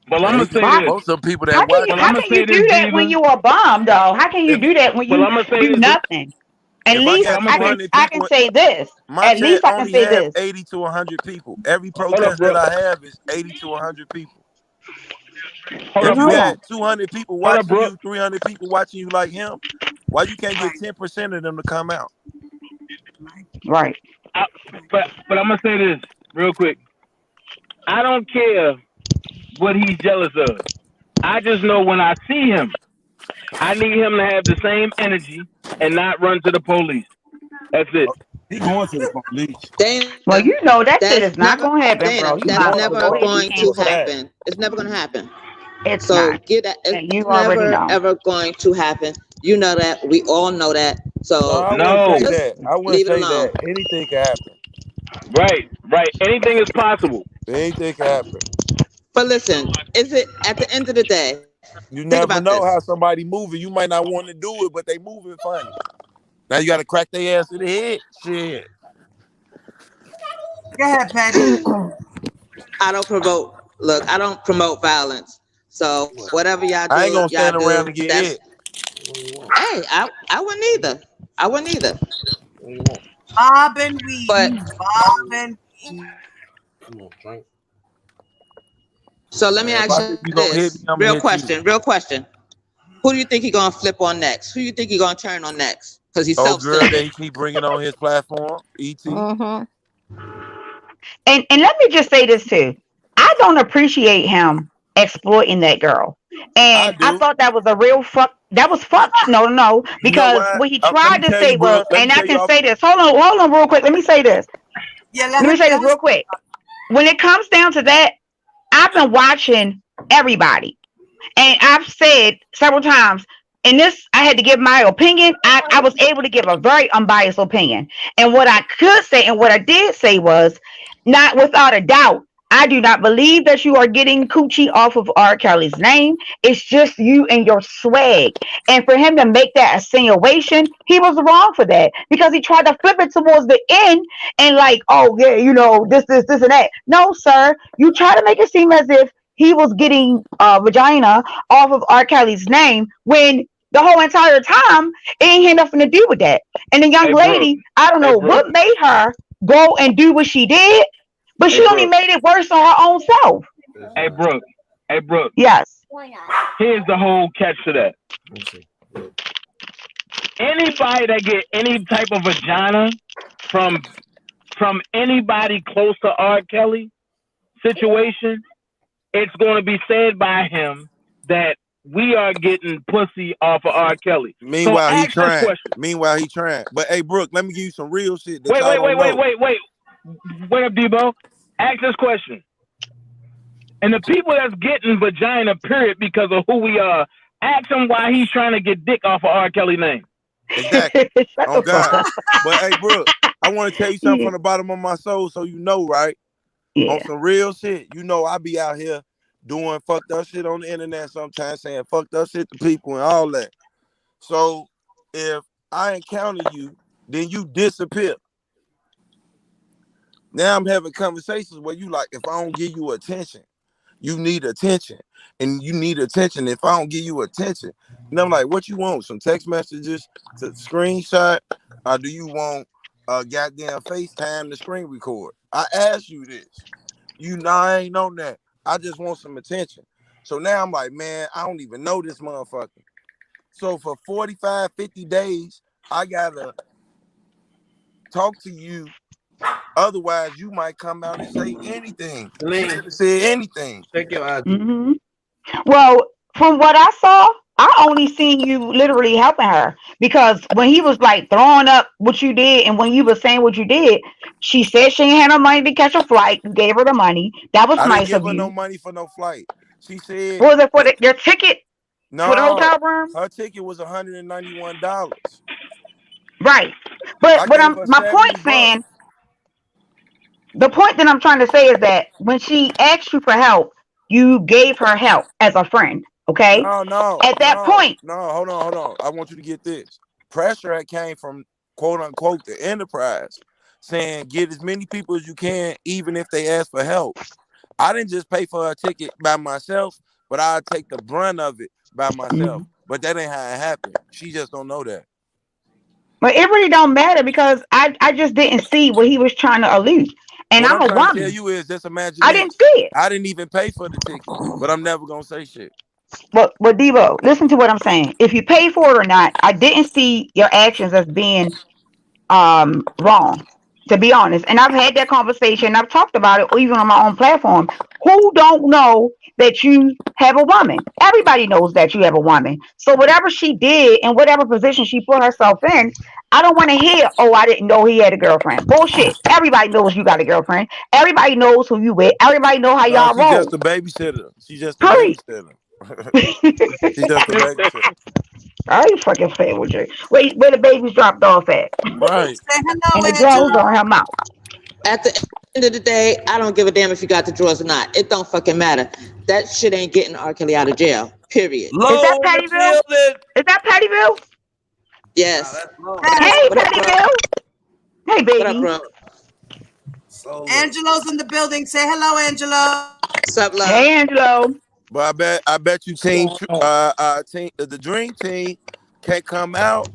[SPEAKER 6] Well, I'm
[SPEAKER 12] And
[SPEAKER 6] gonna
[SPEAKER 12] he
[SPEAKER 6] say
[SPEAKER 12] got
[SPEAKER 6] this.
[SPEAKER 12] most of the people that
[SPEAKER 15] How can
[SPEAKER 12] watch
[SPEAKER 15] you
[SPEAKER 6] Well,
[SPEAKER 12] him.
[SPEAKER 6] I'm
[SPEAKER 15] how
[SPEAKER 6] gonna
[SPEAKER 15] can
[SPEAKER 6] say
[SPEAKER 15] you
[SPEAKER 6] this,
[SPEAKER 15] do that when
[SPEAKER 6] Diva.
[SPEAKER 15] you are a bomb though? How can you
[SPEAKER 12] If
[SPEAKER 15] do that when
[SPEAKER 6] Well,
[SPEAKER 15] you
[SPEAKER 6] I'm gonna say
[SPEAKER 15] do
[SPEAKER 6] this.
[SPEAKER 15] nothing? At
[SPEAKER 12] if I
[SPEAKER 15] least
[SPEAKER 6] Well,
[SPEAKER 12] got
[SPEAKER 6] I'm gonna say.
[SPEAKER 12] 200
[SPEAKER 15] I can
[SPEAKER 12] people,
[SPEAKER 15] say this.
[SPEAKER 12] my
[SPEAKER 15] At
[SPEAKER 12] chat
[SPEAKER 15] least I can
[SPEAKER 12] only
[SPEAKER 15] say
[SPEAKER 12] have
[SPEAKER 15] this.
[SPEAKER 12] 80 to 100 people. Every
[SPEAKER 6] Hold up,
[SPEAKER 12] protest that
[SPEAKER 6] Brooke.
[SPEAKER 12] I have is 80 to 100 people.
[SPEAKER 6] Hold
[SPEAKER 12] If
[SPEAKER 6] up,
[SPEAKER 12] you
[SPEAKER 6] Brooke.
[SPEAKER 12] got 200 people
[SPEAKER 6] Hold up,
[SPEAKER 12] watching
[SPEAKER 6] Brooke.
[SPEAKER 12] you, 300 people watching you like him, why you can't get 10% of them to come out?
[SPEAKER 15] Right.
[SPEAKER 6] But I'm gonna say this real quick. I don't care what he's jealous of. I just know when I see him, I need him to have the same energy and not run to the police. That's it.
[SPEAKER 12] He going to the police.
[SPEAKER 7] Dana,
[SPEAKER 15] Well, that shit
[SPEAKER 7] that's
[SPEAKER 15] is not
[SPEAKER 7] never
[SPEAKER 15] gonna happen,
[SPEAKER 7] Dana.
[SPEAKER 15] bro. You
[SPEAKER 12] He
[SPEAKER 7] That's
[SPEAKER 15] might as
[SPEAKER 12] going
[SPEAKER 15] well
[SPEAKER 12] to
[SPEAKER 7] never
[SPEAKER 15] go
[SPEAKER 12] the
[SPEAKER 15] ahead and
[SPEAKER 7] going
[SPEAKER 12] police
[SPEAKER 7] to
[SPEAKER 12] for
[SPEAKER 15] cancel that.
[SPEAKER 12] that.
[SPEAKER 7] happen. It's never gonna happen.
[SPEAKER 15] It's
[SPEAKER 7] So
[SPEAKER 15] not.
[SPEAKER 7] get that.
[SPEAKER 15] And
[SPEAKER 7] It's
[SPEAKER 15] you already
[SPEAKER 7] never
[SPEAKER 15] know.
[SPEAKER 7] ever going to happen. You know that. We all know that.
[SPEAKER 12] No,
[SPEAKER 7] So
[SPEAKER 12] I wouldn't
[SPEAKER 6] No.
[SPEAKER 12] say
[SPEAKER 7] just
[SPEAKER 12] that. I wouldn't
[SPEAKER 7] leave it
[SPEAKER 12] say
[SPEAKER 7] alone.
[SPEAKER 12] that. Anything can happen.
[SPEAKER 6] Right. Right. Anything is possible.
[SPEAKER 12] Anything can happen.
[SPEAKER 7] But listen, is it at the end of the day?
[SPEAKER 12] You
[SPEAKER 7] Think
[SPEAKER 12] never
[SPEAKER 7] about
[SPEAKER 12] know
[SPEAKER 7] this.
[SPEAKER 12] how somebody moving. You might not want to do it, but they moving funny. Now you got to crack their ass in the head. Shit.
[SPEAKER 1] Go ahead, Patty.
[SPEAKER 7] I don't promote. Look, I don't promote violence. So whatever y'all
[SPEAKER 12] I ain't
[SPEAKER 7] do,
[SPEAKER 12] gonna
[SPEAKER 7] y'all
[SPEAKER 12] stand around
[SPEAKER 7] do.
[SPEAKER 12] and get
[SPEAKER 7] That's
[SPEAKER 12] hit.
[SPEAKER 7] Hey, I wouldn't either. I wouldn't either.
[SPEAKER 1] Bob and weave.
[SPEAKER 7] But
[SPEAKER 1] Bob and weave.
[SPEAKER 7] so let me
[SPEAKER 12] Man, if
[SPEAKER 7] ask
[SPEAKER 12] I
[SPEAKER 7] you
[SPEAKER 12] think you gonna hit me,
[SPEAKER 7] this.
[SPEAKER 12] I'm gonna
[SPEAKER 7] Real
[SPEAKER 12] hit you.
[SPEAKER 7] question. Real question. Who do you think he gonna flip on next? Who do you think he gonna turn on next? Because he's
[SPEAKER 12] Old girl that
[SPEAKER 7] self-centered.
[SPEAKER 12] he keep bringing on his platform, ET.
[SPEAKER 15] And let me just say this too. I don't appreciate him exploiting that girl.
[SPEAKER 12] I
[SPEAKER 15] And I
[SPEAKER 12] do.
[SPEAKER 15] thought that was a real fuck. That was fuck. No.
[SPEAKER 12] You know
[SPEAKER 15] Because
[SPEAKER 12] why?
[SPEAKER 15] what he
[SPEAKER 12] Let
[SPEAKER 15] tried
[SPEAKER 12] me
[SPEAKER 15] to
[SPEAKER 12] tell you,
[SPEAKER 15] say
[SPEAKER 12] Brooke.
[SPEAKER 15] was,
[SPEAKER 12] Let me
[SPEAKER 15] and I
[SPEAKER 12] tell you
[SPEAKER 15] can
[SPEAKER 12] off.
[SPEAKER 15] say this. Hold on, real quick. Let me say this.
[SPEAKER 1] Yeah,
[SPEAKER 15] Let me say this
[SPEAKER 1] let her
[SPEAKER 15] real quick. When it comes down to that, I've been watching everybody. And I've said several times, in this, I had to give my opinion. I was able to give a very unbiased opinion. And what I could say and what I did say was, not without a doubt, I do not believe that you are getting coochie off of R. Kelly's name. It's just you and your swag. And for him to make that insinuation, he was wrong for that because he tried to flip it towards the end and like, oh yeah, this and that. No, sir, you try to make it seem as if he was getting vagina off of R. Kelly's name when the whole entire time it ain't had nothing to do with that. And the young
[SPEAKER 6] Hey, Brooke.
[SPEAKER 15] lady, I don't
[SPEAKER 6] Hey,
[SPEAKER 15] know
[SPEAKER 6] Brooke.
[SPEAKER 15] what made her go and do what she did, but
[SPEAKER 6] Hey,
[SPEAKER 15] she only
[SPEAKER 6] Brooke.
[SPEAKER 15] made it worse on her own self.
[SPEAKER 6] Hey, Brooke. Hey, Brooke.
[SPEAKER 15] Yes.
[SPEAKER 6] Here's the whole catch to that. Anybody that get any type of vagina from anybody close to R. Kelly situation, it's going to be said by him that we are getting pussy off of R. Kelly. So
[SPEAKER 12] Meanwhile, he
[SPEAKER 6] ask this
[SPEAKER 12] trying.
[SPEAKER 6] question.
[SPEAKER 12] But hey, Brooke, let me give you some real shit that
[SPEAKER 6] Wait
[SPEAKER 12] y'all don't know.
[SPEAKER 6] up, Debo. Ask this question. And the people that's getting vagina, period, because of who we are, ask him why he's trying to get dick off of R. Kelly name.
[SPEAKER 12] Exactly. On God. But hey, Brooke, I want to tell you something from the bottom of my soul so you know, right?
[SPEAKER 15] Yeah.
[SPEAKER 12] On some real shit. You know, I be out here doing fucked up shit on the internet sometimes, saying fucked up shit to people and all that. So if I encounter you, then you disappear. Now I'm having conversations where you like, if I don't give you attention, you need attention. And you need attention if I don't give you attention. And I'm like, what you want? Some text messages to screenshot? Or do you want a goddamn FaceTime to screen record? I asked you this. You know I ain't on that. I just want some attention. So now I'm like, man, I don't even know this motherfucker. So for 45, 50 days, I gotta talk to you. Otherwise, you might come out and say anything. She could have said anything.
[SPEAKER 10] Check your IG.
[SPEAKER 15] Mm-hmm. Well, from what I saw, I only seen you literally helping her because when he was like throwing up what you did and when you were saying what you did, she said she ain't had no money to catch a flight. You gave her the money. That was
[SPEAKER 12] I didn't
[SPEAKER 15] nice
[SPEAKER 12] give
[SPEAKER 15] of
[SPEAKER 12] her no
[SPEAKER 15] you.
[SPEAKER 12] money for no flight. She said,
[SPEAKER 15] Was it for your ticket for the
[SPEAKER 12] no,
[SPEAKER 15] hotel room?
[SPEAKER 12] her ticket was $191.
[SPEAKER 15] Right.
[SPEAKER 12] I
[SPEAKER 15] But
[SPEAKER 12] gave her
[SPEAKER 15] my point
[SPEAKER 12] $70.
[SPEAKER 15] saying the point that I'm trying to say is that when she asked you for help, you gave her help as a friend. Okay.
[SPEAKER 12] No.
[SPEAKER 15] At that point,
[SPEAKER 12] Hold on. I want you to get this. Pressure that came from quote unquote the enterprise saying get as many people as you can, even if they ask for help. I didn't just pay for a ticket by myself, but I take the brunt of it by myself. But that ain't how it happened. She just don't know that.
[SPEAKER 15] but it really don't matter because I just didn't see what he was trying to allude. And
[SPEAKER 12] What
[SPEAKER 15] I'm
[SPEAKER 12] I'm
[SPEAKER 15] a
[SPEAKER 12] trying to tell
[SPEAKER 15] woman.
[SPEAKER 12] you is just imagine
[SPEAKER 15] I didn't
[SPEAKER 12] this.
[SPEAKER 15] see it.
[SPEAKER 12] I didn't even pay for the ticket, but I'm never gonna say shit.
[SPEAKER 15] But Devo, listen to what I'm saying. If you pay for it or not, I didn't see your actions as being wrong, to be honest. And I've had that conversation. I've talked about it even on my own platform. Who don't know that you have a woman? Everybody knows that you have a woman. So whatever she did and whatever position she put herself in, I don't want to hear, oh, I didn't know he had a girlfriend. Bullshit. Everybody knows you got a girlfriend. Everybody knows who you with. Everybody know how
[SPEAKER 12] No,
[SPEAKER 15] y'all
[SPEAKER 12] she just
[SPEAKER 15] roll.
[SPEAKER 12] a babysitter. She just a
[SPEAKER 15] Hurry.
[SPEAKER 12] babysitter. She just a babysitter.
[SPEAKER 15] I ain't fucking playing with you. Where the babies dropped off at?
[SPEAKER 12] Right.
[SPEAKER 1] Say hello,
[SPEAKER 15] And the drawers
[SPEAKER 1] Angela.
[SPEAKER 15] on her mouth.
[SPEAKER 7] At the end of the day, I don't give a damn if you got the drawers or not. It don't fucking matter. That shit ain't getting R. Kelly out of jail. Period.
[SPEAKER 15] Is that
[SPEAKER 9] Low in the
[SPEAKER 15] Pattyville?
[SPEAKER 9] building.
[SPEAKER 15] Is that Pattyville?
[SPEAKER 7] Yes.
[SPEAKER 9] That's low.
[SPEAKER 1] Yes,
[SPEAKER 15] Hey,
[SPEAKER 7] What up, bro?
[SPEAKER 15] Pattyville. Hey,
[SPEAKER 7] What up,
[SPEAKER 15] baby.
[SPEAKER 7] bro?
[SPEAKER 9] So lit.
[SPEAKER 1] Angelo's in the building. Say hello, Angelo.
[SPEAKER 7] What's up, love?
[SPEAKER 15] Hey, Angelo.
[SPEAKER 12] But I bet you team the dream team can't come out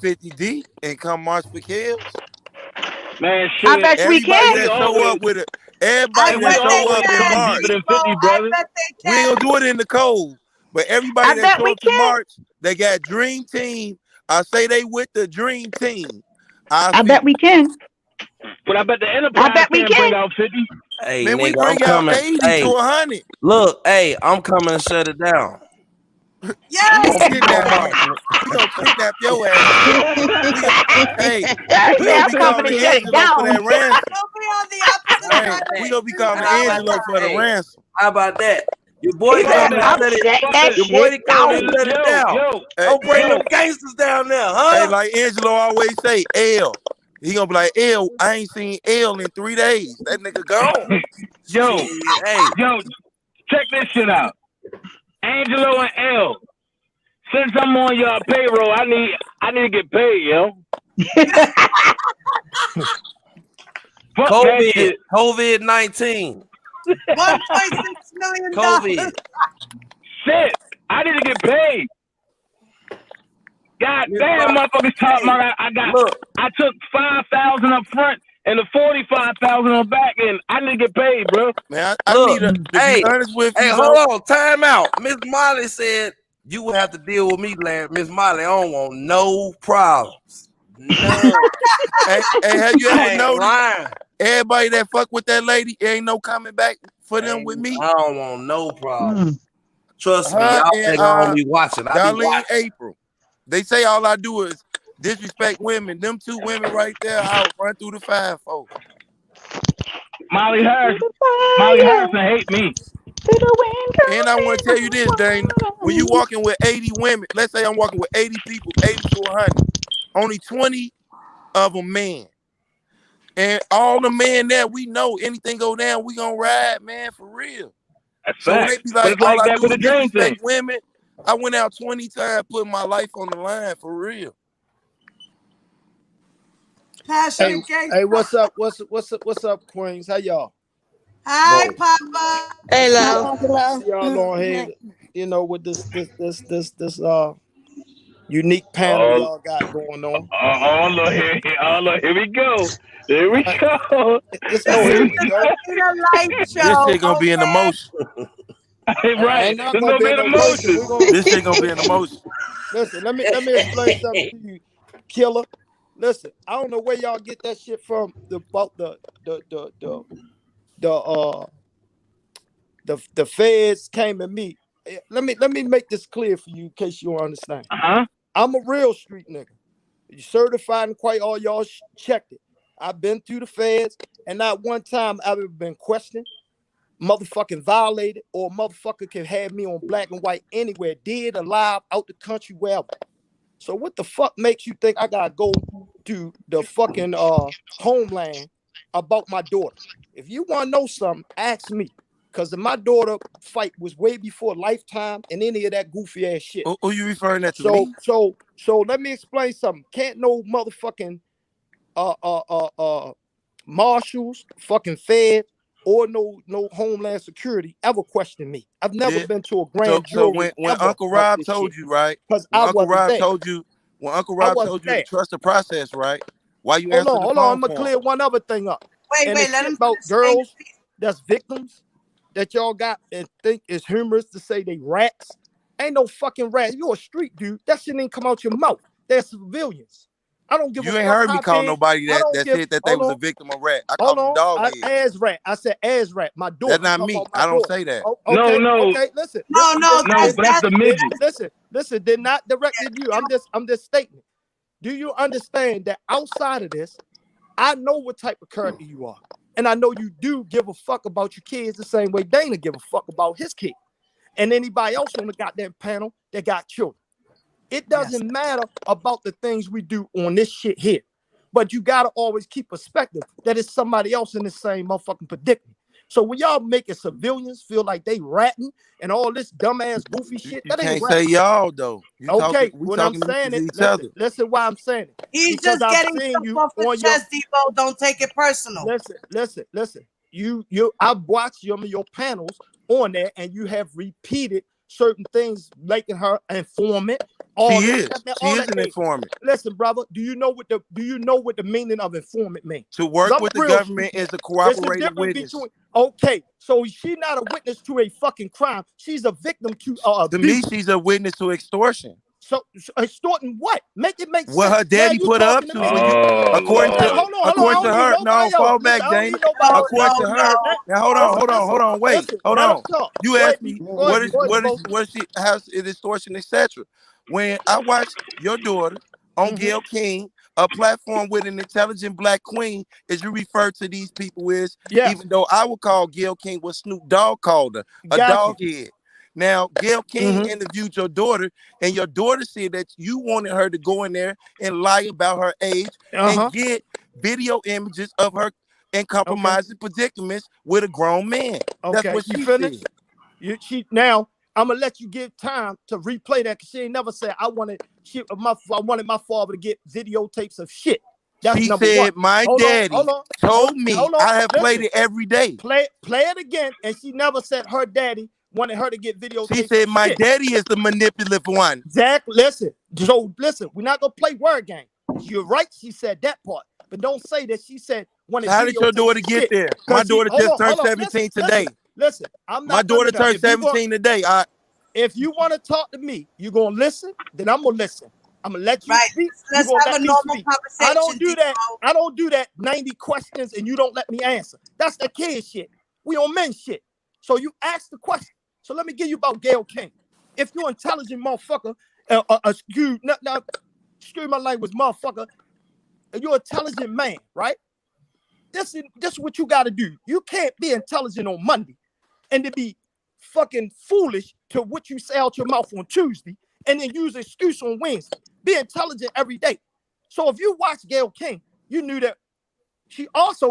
[SPEAKER 12] 50 deep and come march for kills?
[SPEAKER 6] Man,
[SPEAKER 15] I
[SPEAKER 6] shit.
[SPEAKER 15] bet we
[SPEAKER 12] Everybody
[SPEAKER 15] can.
[SPEAKER 6] We
[SPEAKER 12] that show
[SPEAKER 6] always,
[SPEAKER 12] up with it,
[SPEAKER 1] I
[SPEAKER 12] everybody
[SPEAKER 6] we
[SPEAKER 12] that
[SPEAKER 1] bet they
[SPEAKER 12] show
[SPEAKER 6] always
[SPEAKER 12] up in
[SPEAKER 6] come
[SPEAKER 1] can,
[SPEAKER 6] deeper
[SPEAKER 12] March,
[SPEAKER 6] than
[SPEAKER 1] Debo.
[SPEAKER 6] 50,
[SPEAKER 1] I
[SPEAKER 6] brother.
[SPEAKER 1] bet they
[SPEAKER 12] we ain't
[SPEAKER 1] can.
[SPEAKER 12] gonna do it in the cold. But everybody
[SPEAKER 15] I
[SPEAKER 12] that
[SPEAKER 15] bet
[SPEAKER 12] show
[SPEAKER 15] we
[SPEAKER 12] up to
[SPEAKER 15] can.
[SPEAKER 12] March, they got dream team. I say they with the dream team. I
[SPEAKER 15] I bet
[SPEAKER 12] feel
[SPEAKER 15] we can.
[SPEAKER 6] But I bet the
[SPEAKER 15] I
[SPEAKER 6] Enterprise
[SPEAKER 15] bet we
[SPEAKER 6] can't bring
[SPEAKER 15] can.
[SPEAKER 6] out 50.
[SPEAKER 9] Hey,
[SPEAKER 12] man, we
[SPEAKER 9] nigga, I'm
[SPEAKER 12] bring out
[SPEAKER 9] coming.
[SPEAKER 12] 80 to
[SPEAKER 9] Hey,
[SPEAKER 12] 100.
[SPEAKER 9] look, hey, I'm coming to shut it down.
[SPEAKER 12] We
[SPEAKER 1] Yes.
[SPEAKER 12] gonna
[SPEAKER 9] On
[SPEAKER 12] kidnap you.
[SPEAKER 9] March.
[SPEAKER 12] We gonna kidnap your ass. We gonna, hey, we
[SPEAKER 15] Yeah,
[SPEAKER 12] gonna
[SPEAKER 15] I'm
[SPEAKER 12] be
[SPEAKER 15] coming to
[SPEAKER 12] calling
[SPEAKER 15] shut it
[SPEAKER 12] Angelo for
[SPEAKER 15] down.
[SPEAKER 12] that ransom.
[SPEAKER 1] You'll be on the opposite
[SPEAKER 9] How
[SPEAKER 12] Hey,
[SPEAKER 1] side
[SPEAKER 9] about
[SPEAKER 1] of
[SPEAKER 12] we
[SPEAKER 9] that?
[SPEAKER 12] gonna be
[SPEAKER 1] history
[SPEAKER 12] calling
[SPEAKER 9] How
[SPEAKER 1] without a
[SPEAKER 9] about
[SPEAKER 12] Angelo
[SPEAKER 9] that?
[SPEAKER 12] for the
[SPEAKER 1] doubt.
[SPEAKER 9] Hey,
[SPEAKER 12] ransom.
[SPEAKER 9] how about that? Your boy
[SPEAKER 15] He
[SPEAKER 6] Fuck
[SPEAKER 15] said,
[SPEAKER 9] coming to
[SPEAKER 6] that.
[SPEAKER 15] I'm
[SPEAKER 9] shut it.
[SPEAKER 15] shutting
[SPEAKER 6] Fuck
[SPEAKER 15] that
[SPEAKER 6] that.
[SPEAKER 9] Your boy
[SPEAKER 15] shit
[SPEAKER 9] coming to
[SPEAKER 15] down.
[SPEAKER 9] shut it down.
[SPEAKER 12] Hey,
[SPEAKER 9] Don't bring
[SPEAKER 6] Yo,
[SPEAKER 9] them gangsters down there,
[SPEAKER 12] hey,
[SPEAKER 9] huh?
[SPEAKER 12] like Angelo always say, L. He gonna be like, L, I ain't seen L in 3 days. That nigga gone.
[SPEAKER 6] yo,
[SPEAKER 9] Shit, hey.
[SPEAKER 6] yo, check this shit out. Angelo and L. Since I'm on your payroll, I need to get paid, yo. Fuck that shit.
[SPEAKER 9] COVID-19.
[SPEAKER 1] $1.6 million.
[SPEAKER 9] COVID.
[SPEAKER 6] Shit. I need to get paid. God
[SPEAKER 9] Miss
[SPEAKER 6] damn,
[SPEAKER 9] Molly,
[SPEAKER 6] motherfuckers talk
[SPEAKER 9] hey,
[SPEAKER 6] about
[SPEAKER 9] look,
[SPEAKER 6] I took 5,000 up front and the 45,000 on back end. I need to get paid, bro.
[SPEAKER 12] Man, I
[SPEAKER 9] look.
[SPEAKER 12] need to be
[SPEAKER 9] Hey,
[SPEAKER 12] honest with
[SPEAKER 9] hey,
[SPEAKER 12] you,
[SPEAKER 9] hold
[SPEAKER 12] bro.
[SPEAKER 9] on. Time out. Miss Molly said you would have to deal with me, Larry. Miss Molly, I don't want no problems. None.
[SPEAKER 12] Hey, have you ever
[SPEAKER 9] I ain't
[SPEAKER 12] noticed
[SPEAKER 9] lying.
[SPEAKER 12] everybody that fuck with that lady, ain't no coming back for them with me?
[SPEAKER 9] I don't want no problem. Trust me,
[SPEAKER 12] Her
[SPEAKER 9] y'all
[SPEAKER 12] and
[SPEAKER 9] think I don't be watching. I be
[SPEAKER 12] Darlene
[SPEAKER 9] watching.
[SPEAKER 12] April. They say all I do is disrespect women. Them two women right there, I'll run through the fivefold.
[SPEAKER 6] Molly Harrison hate me.
[SPEAKER 12] And I want to tell you this, Dane. When you walking with 80 women, let's say I'm walking with 80 people, 80 to 100, only 20 of them men. And all the men there, we know anything go down, we gonna ride, man, for real.
[SPEAKER 6] That's
[SPEAKER 12] So when they
[SPEAKER 6] facts.
[SPEAKER 12] be
[SPEAKER 6] But
[SPEAKER 12] like,
[SPEAKER 6] it's
[SPEAKER 12] all
[SPEAKER 6] like
[SPEAKER 12] I
[SPEAKER 6] that
[SPEAKER 12] do
[SPEAKER 6] for
[SPEAKER 12] is
[SPEAKER 6] the dream team.
[SPEAKER 12] disrespect women, I went out 20 times putting my life on the line for real.
[SPEAKER 1] Passionate
[SPEAKER 16] Hey,
[SPEAKER 1] gangster.
[SPEAKER 16] what's up, Queens? How y'all?
[SPEAKER 1] Hi, Papa.
[SPEAKER 8] Hey,
[SPEAKER 11] Hello.
[SPEAKER 8] Angelo.
[SPEAKER 16] See y'all on here, with this unique panel
[SPEAKER 6] Oh,
[SPEAKER 16] y'all got going on.
[SPEAKER 6] look here. Oh, look, here we go. Here we
[SPEAKER 16] Uh,
[SPEAKER 6] go.
[SPEAKER 16] It's no
[SPEAKER 6] Here
[SPEAKER 16] here
[SPEAKER 6] we
[SPEAKER 16] we
[SPEAKER 1] It's
[SPEAKER 16] go.
[SPEAKER 1] gonna be a light
[SPEAKER 12] This
[SPEAKER 1] show,
[SPEAKER 12] shit gonna be in the
[SPEAKER 1] okay?
[SPEAKER 12] motion.
[SPEAKER 6] right.
[SPEAKER 16] Ain't not
[SPEAKER 6] There's
[SPEAKER 16] gonna
[SPEAKER 6] gonna
[SPEAKER 16] be
[SPEAKER 6] be an
[SPEAKER 16] no motion.
[SPEAKER 6] emotion.
[SPEAKER 16] We're gonna
[SPEAKER 12] This shit gonna be in the motion.
[SPEAKER 16] listen. Let me explain something to you, Killer. Listen, I don't know where y'all get that shit from. About the the feds came at me. Let me make this clear for you in case you don't understand.
[SPEAKER 6] Uh-huh.
[SPEAKER 16] I'm a real street nigga. You certified and quite all y'all checked it. I've been through the feds, and not one time I've ever been questioned, motherfucking violated, or motherfucker can have me on black and white anywhere, dead, alive, out the country, wherever. So what the fuck makes you think I gotta go to the fucking homeland about my daughter? If you want to know something, ask me. Cause my daughter fight was way before Lifetime and any of that goofy ass shit.
[SPEAKER 12] Who you referring that to
[SPEAKER 16] So
[SPEAKER 12] me?
[SPEAKER 16] so let me explain something. Can't no motherfucking marshals, fucking fed, or no homeland security ever question me. I've never
[SPEAKER 12] Yeah.
[SPEAKER 16] been to a
[SPEAKER 12] So
[SPEAKER 16] grand
[SPEAKER 12] so
[SPEAKER 16] jury
[SPEAKER 12] when
[SPEAKER 16] ever
[SPEAKER 12] Uncle
[SPEAKER 16] about
[SPEAKER 12] Rob
[SPEAKER 16] this
[SPEAKER 12] told
[SPEAKER 16] shit.
[SPEAKER 12] you, right?
[SPEAKER 16] Because
[SPEAKER 12] When
[SPEAKER 16] I
[SPEAKER 12] Uncle
[SPEAKER 16] wasn't
[SPEAKER 12] Rob
[SPEAKER 16] there.
[SPEAKER 12] told you,
[SPEAKER 16] I wasn't
[SPEAKER 12] to
[SPEAKER 16] there.
[SPEAKER 12] trust the process, right? Why you
[SPEAKER 16] Hold
[SPEAKER 12] answer
[SPEAKER 16] on,
[SPEAKER 12] the
[SPEAKER 16] hold on.
[SPEAKER 12] phone
[SPEAKER 16] I'm gonna
[SPEAKER 12] for him?
[SPEAKER 16] clear one other thing up.
[SPEAKER 1] Wait,
[SPEAKER 16] And the
[SPEAKER 1] let
[SPEAKER 16] shit
[SPEAKER 1] him
[SPEAKER 16] about
[SPEAKER 1] finish saying
[SPEAKER 16] girls that's victims that y'all got and think is humorous to say they rats. Ain't no fucking rats. You a street dude. That shit ain't come out your mouth. They're civilians. I don't give a
[SPEAKER 12] You ain't
[SPEAKER 16] fuck
[SPEAKER 12] heard me
[SPEAKER 16] how
[SPEAKER 12] call
[SPEAKER 16] big.
[SPEAKER 12] nobody
[SPEAKER 16] I
[SPEAKER 12] that
[SPEAKER 16] don't give.
[SPEAKER 12] said that they
[SPEAKER 16] Hold
[SPEAKER 12] was a
[SPEAKER 16] on.
[SPEAKER 12] victim of rat. I
[SPEAKER 16] Hold
[SPEAKER 12] called them
[SPEAKER 16] on.
[SPEAKER 12] dog head.
[SPEAKER 16] As rat. I said as rat. My
[SPEAKER 12] That's
[SPEAKER 16] daughter. I'm
[SPEAKER 12] not
[SPEAKER 16] talking
[SPEAKER 12] me.
[SPEAKER 16] about my
[SPEAKER 12] I don't
[SPEAKER 16] daughter.
[SPEAKER 12] say that.
[SPEAKER 16] Oh,
[SPEAKER 6] No,
[SPEAKER 16] okay.
[SPEAKER 6] no.
[SPEAKER 16] Okay. Listen.
[SPEAKER 1] No,
[SPEAKER 6] No, but that's the midget.
[SPEAKER 16] Listen. Did not directed you. I'm just stating. Do you understand that outside of this, I know what type of character you are. And I know you do give a fuck about your kids the same way Dana give a fuck about his kid. And anybody else on the goddamn panel that got children. It doesn't matter about the things we do on this shit here. But you gotta always keep perspective that it's somebody else in the same motherfucking predicament. So when y'all making civilians feel like they ratting and all this dumbass goofy shit,
[SPEAKER 12] You
[SPEAKER 16] that ain't
[SPEAKER 12] can't
[SPEAKER 16] right.
[SPEAKER 12] say y'all though. You talking?
[SPEAKER 16] Okay,
[SPEAKER 12] We
[SPEAKER 16] when I'm
[SPEAKER 12] talking
[SPEAKER 16] saying
[SPEAKER 12] to
[SPEAKER 16] it,
[SPEAKER 12] each other.
[SPEAKER 16] listen why I'm saying it.
[SPEAKER 1] He's
[SPEAKER 16] Because
[SPEAKER 1] just
[SPEAKER 16] I've
[SPEAKER 1] getting
[SPEAKER 16] seen
[SPEAKER 1] stuff
[SPEAKER 16] you
[SPEAKER 1] off the
[SPEAKER 16] on your
[SPEAKER 1] chest, Debo. Don't take it personal.
[SPEAKER 16] listen. I've watched some of your panels on there, and you have repeated certain things, making her an informant. All
[SPEAKER 12] She
[SPEAKER 16] that.
[SPEAKER 12] is.
[SPEAKER 16] Man,
[SPEAKER 12] She
[SPEAKER 16] all
[SPEAKER 12] is
[SPEAKER 16] that
[SPEAKER 12] an
[SPEAKER 16] means.
[SPEAKER 12] informant.
[SPEAKER 16] Listen, brother, do you know what the meaning of informant means?
[SPEAKER 12] To work
[SPEAKER 16] I'm
[SPEAKER 12] with the
[SPEAKER 16] real
[SPEAKER 12] government
[SPEAKER 16] stupid.
[SPEAKER 12] is a
[SPEAKER 16] There's a
[SPEAKER 12] cooperating
[SPEAKER 16] difference
[SPEAKER 12] witness.
[SPEAKER 16] between okay, so she's not a witness to a fucking crime. She's a victim to
[SPEAKER 12] To me,
[SPEAKER 16] abuse.
[SPEAKER 12] she's a witness to extortion.
[SPEAKER 16] So extorting what? Make it make
[SPEAKER 12] What
[SPEAKER 16] sense.
[SPEAKER 12] her daddy
[SPEAKER 16] now you
[SPEAKER 12] put her up
[SPEAKER 16] talking
[SPEAKER 12] to.
[SPEAKER 16] to me.
[SPEAKER 12] When you, according to
[SPEAKER 16] Hold on. I
[SPEAKER 12] according to
[SPEAKER 16] don't need
[SPEAKER 12] her, no,
[SPEAKER 16] nobody else.
[SPEAKER 12] fall
[SPEAKER 16] Listen,
[SPEAKER 12] back,
[SPEAKER 16] I don't
[SPEAKER 12] Dana.
[SPEAKER 16] need nobody else.
[SPEAKER 12] According to her, now hold on, hold on, wait,
[SPEAKER 16] Listen,
[SPEAKER 12] hold
[SPEAKER 16] let us
[SPEAKER 12] on.
[SPEAKER 16] talk.
[SPEAKER 12] You
[SPEAKER 16] Go
[SPEAKER 12] asked
[SPEAKER 16] ahead,
[SPEAKER 12] me
[SPEAKER 16] go ahead,
[SPEAKER 12] what is she has it extortion, etc. When I watched your daughter on Gayle King, a platform with an intelligent black queen, as you refer to these people is, even though I would call Gayle King what Snoop Dogg called her, a dog head. Now, Gayle King interviewed your daughter, and your daughter said that you wanted her to go in there and lie about her age and get video images of her in compromising predicaments with a grown man. That's what
[SPEAKER 16] you
[SPEAKER 12] she
[SPEAKER 16] finished?
[SPEAKER 12] said.
[SPEAKER 16] Now I'm gonna let you give time to replay that because she ain't never said I wanted my father to get videotapes of shit. That's
[SPEAKER 12] She
[SPEAKER 16] number
[SPEAKER 12] said,
[SPEAKER 16] one.
[SPEAKER 12] my daddy told me I have played it every day.
[SPEAKER 16] Play it again, and she never said her daddy wanted her to get videotapes.
[SPEAKER 12] She said,
[SPEAKER 16] of
[SPEAKER 12] my
[SPEAKER 16] shit.
[SPEAKER 12] daddy is the manipulative one.
[SPEAKER 16] Zach, listen. So listen, we're not gonna play word game. You're right. She said that part, but don't say that she said wanted.
[SPEAKER 12] So how did your daughter get there? My daughter just turned 17 today.
[SPEAKER 16] Listen, I'm not.
[SPEAKER 12] My daughter turned 17 today.
[SPEAKER 16] If you want to talk to me, you're gonna listen. Then I'm gonna listen. I'm gonna let you speak.
[SPEAKER 1] Let's
[SPEAKER 16] You're gonna
[SPEAKER 1] have
[SPEAKER 16] let
[SPEAKER 1] a
[SPEAKER 16] me
[SPEAKER 1] normal
[SPEAKER 16] speak.
[SPEAKER 1] conversation.
[SPEAKER 16] I don't do that. I don't do that 90 questions and you don't let me answer. That's the kid shit. We on men shit. So you ask the question. So let me give you about Gayle King. If you're intelligent motherfucker, excuse my language, motherfucker, and you're an intelligent man, right? This is what you got to do. You can't be intelligent on Monday and to be fucking foolish to what you say out your mouth on Tuesday and then use an excuse on Wednesday. Be intelligent every day. So if you watch Gayle King, you knew that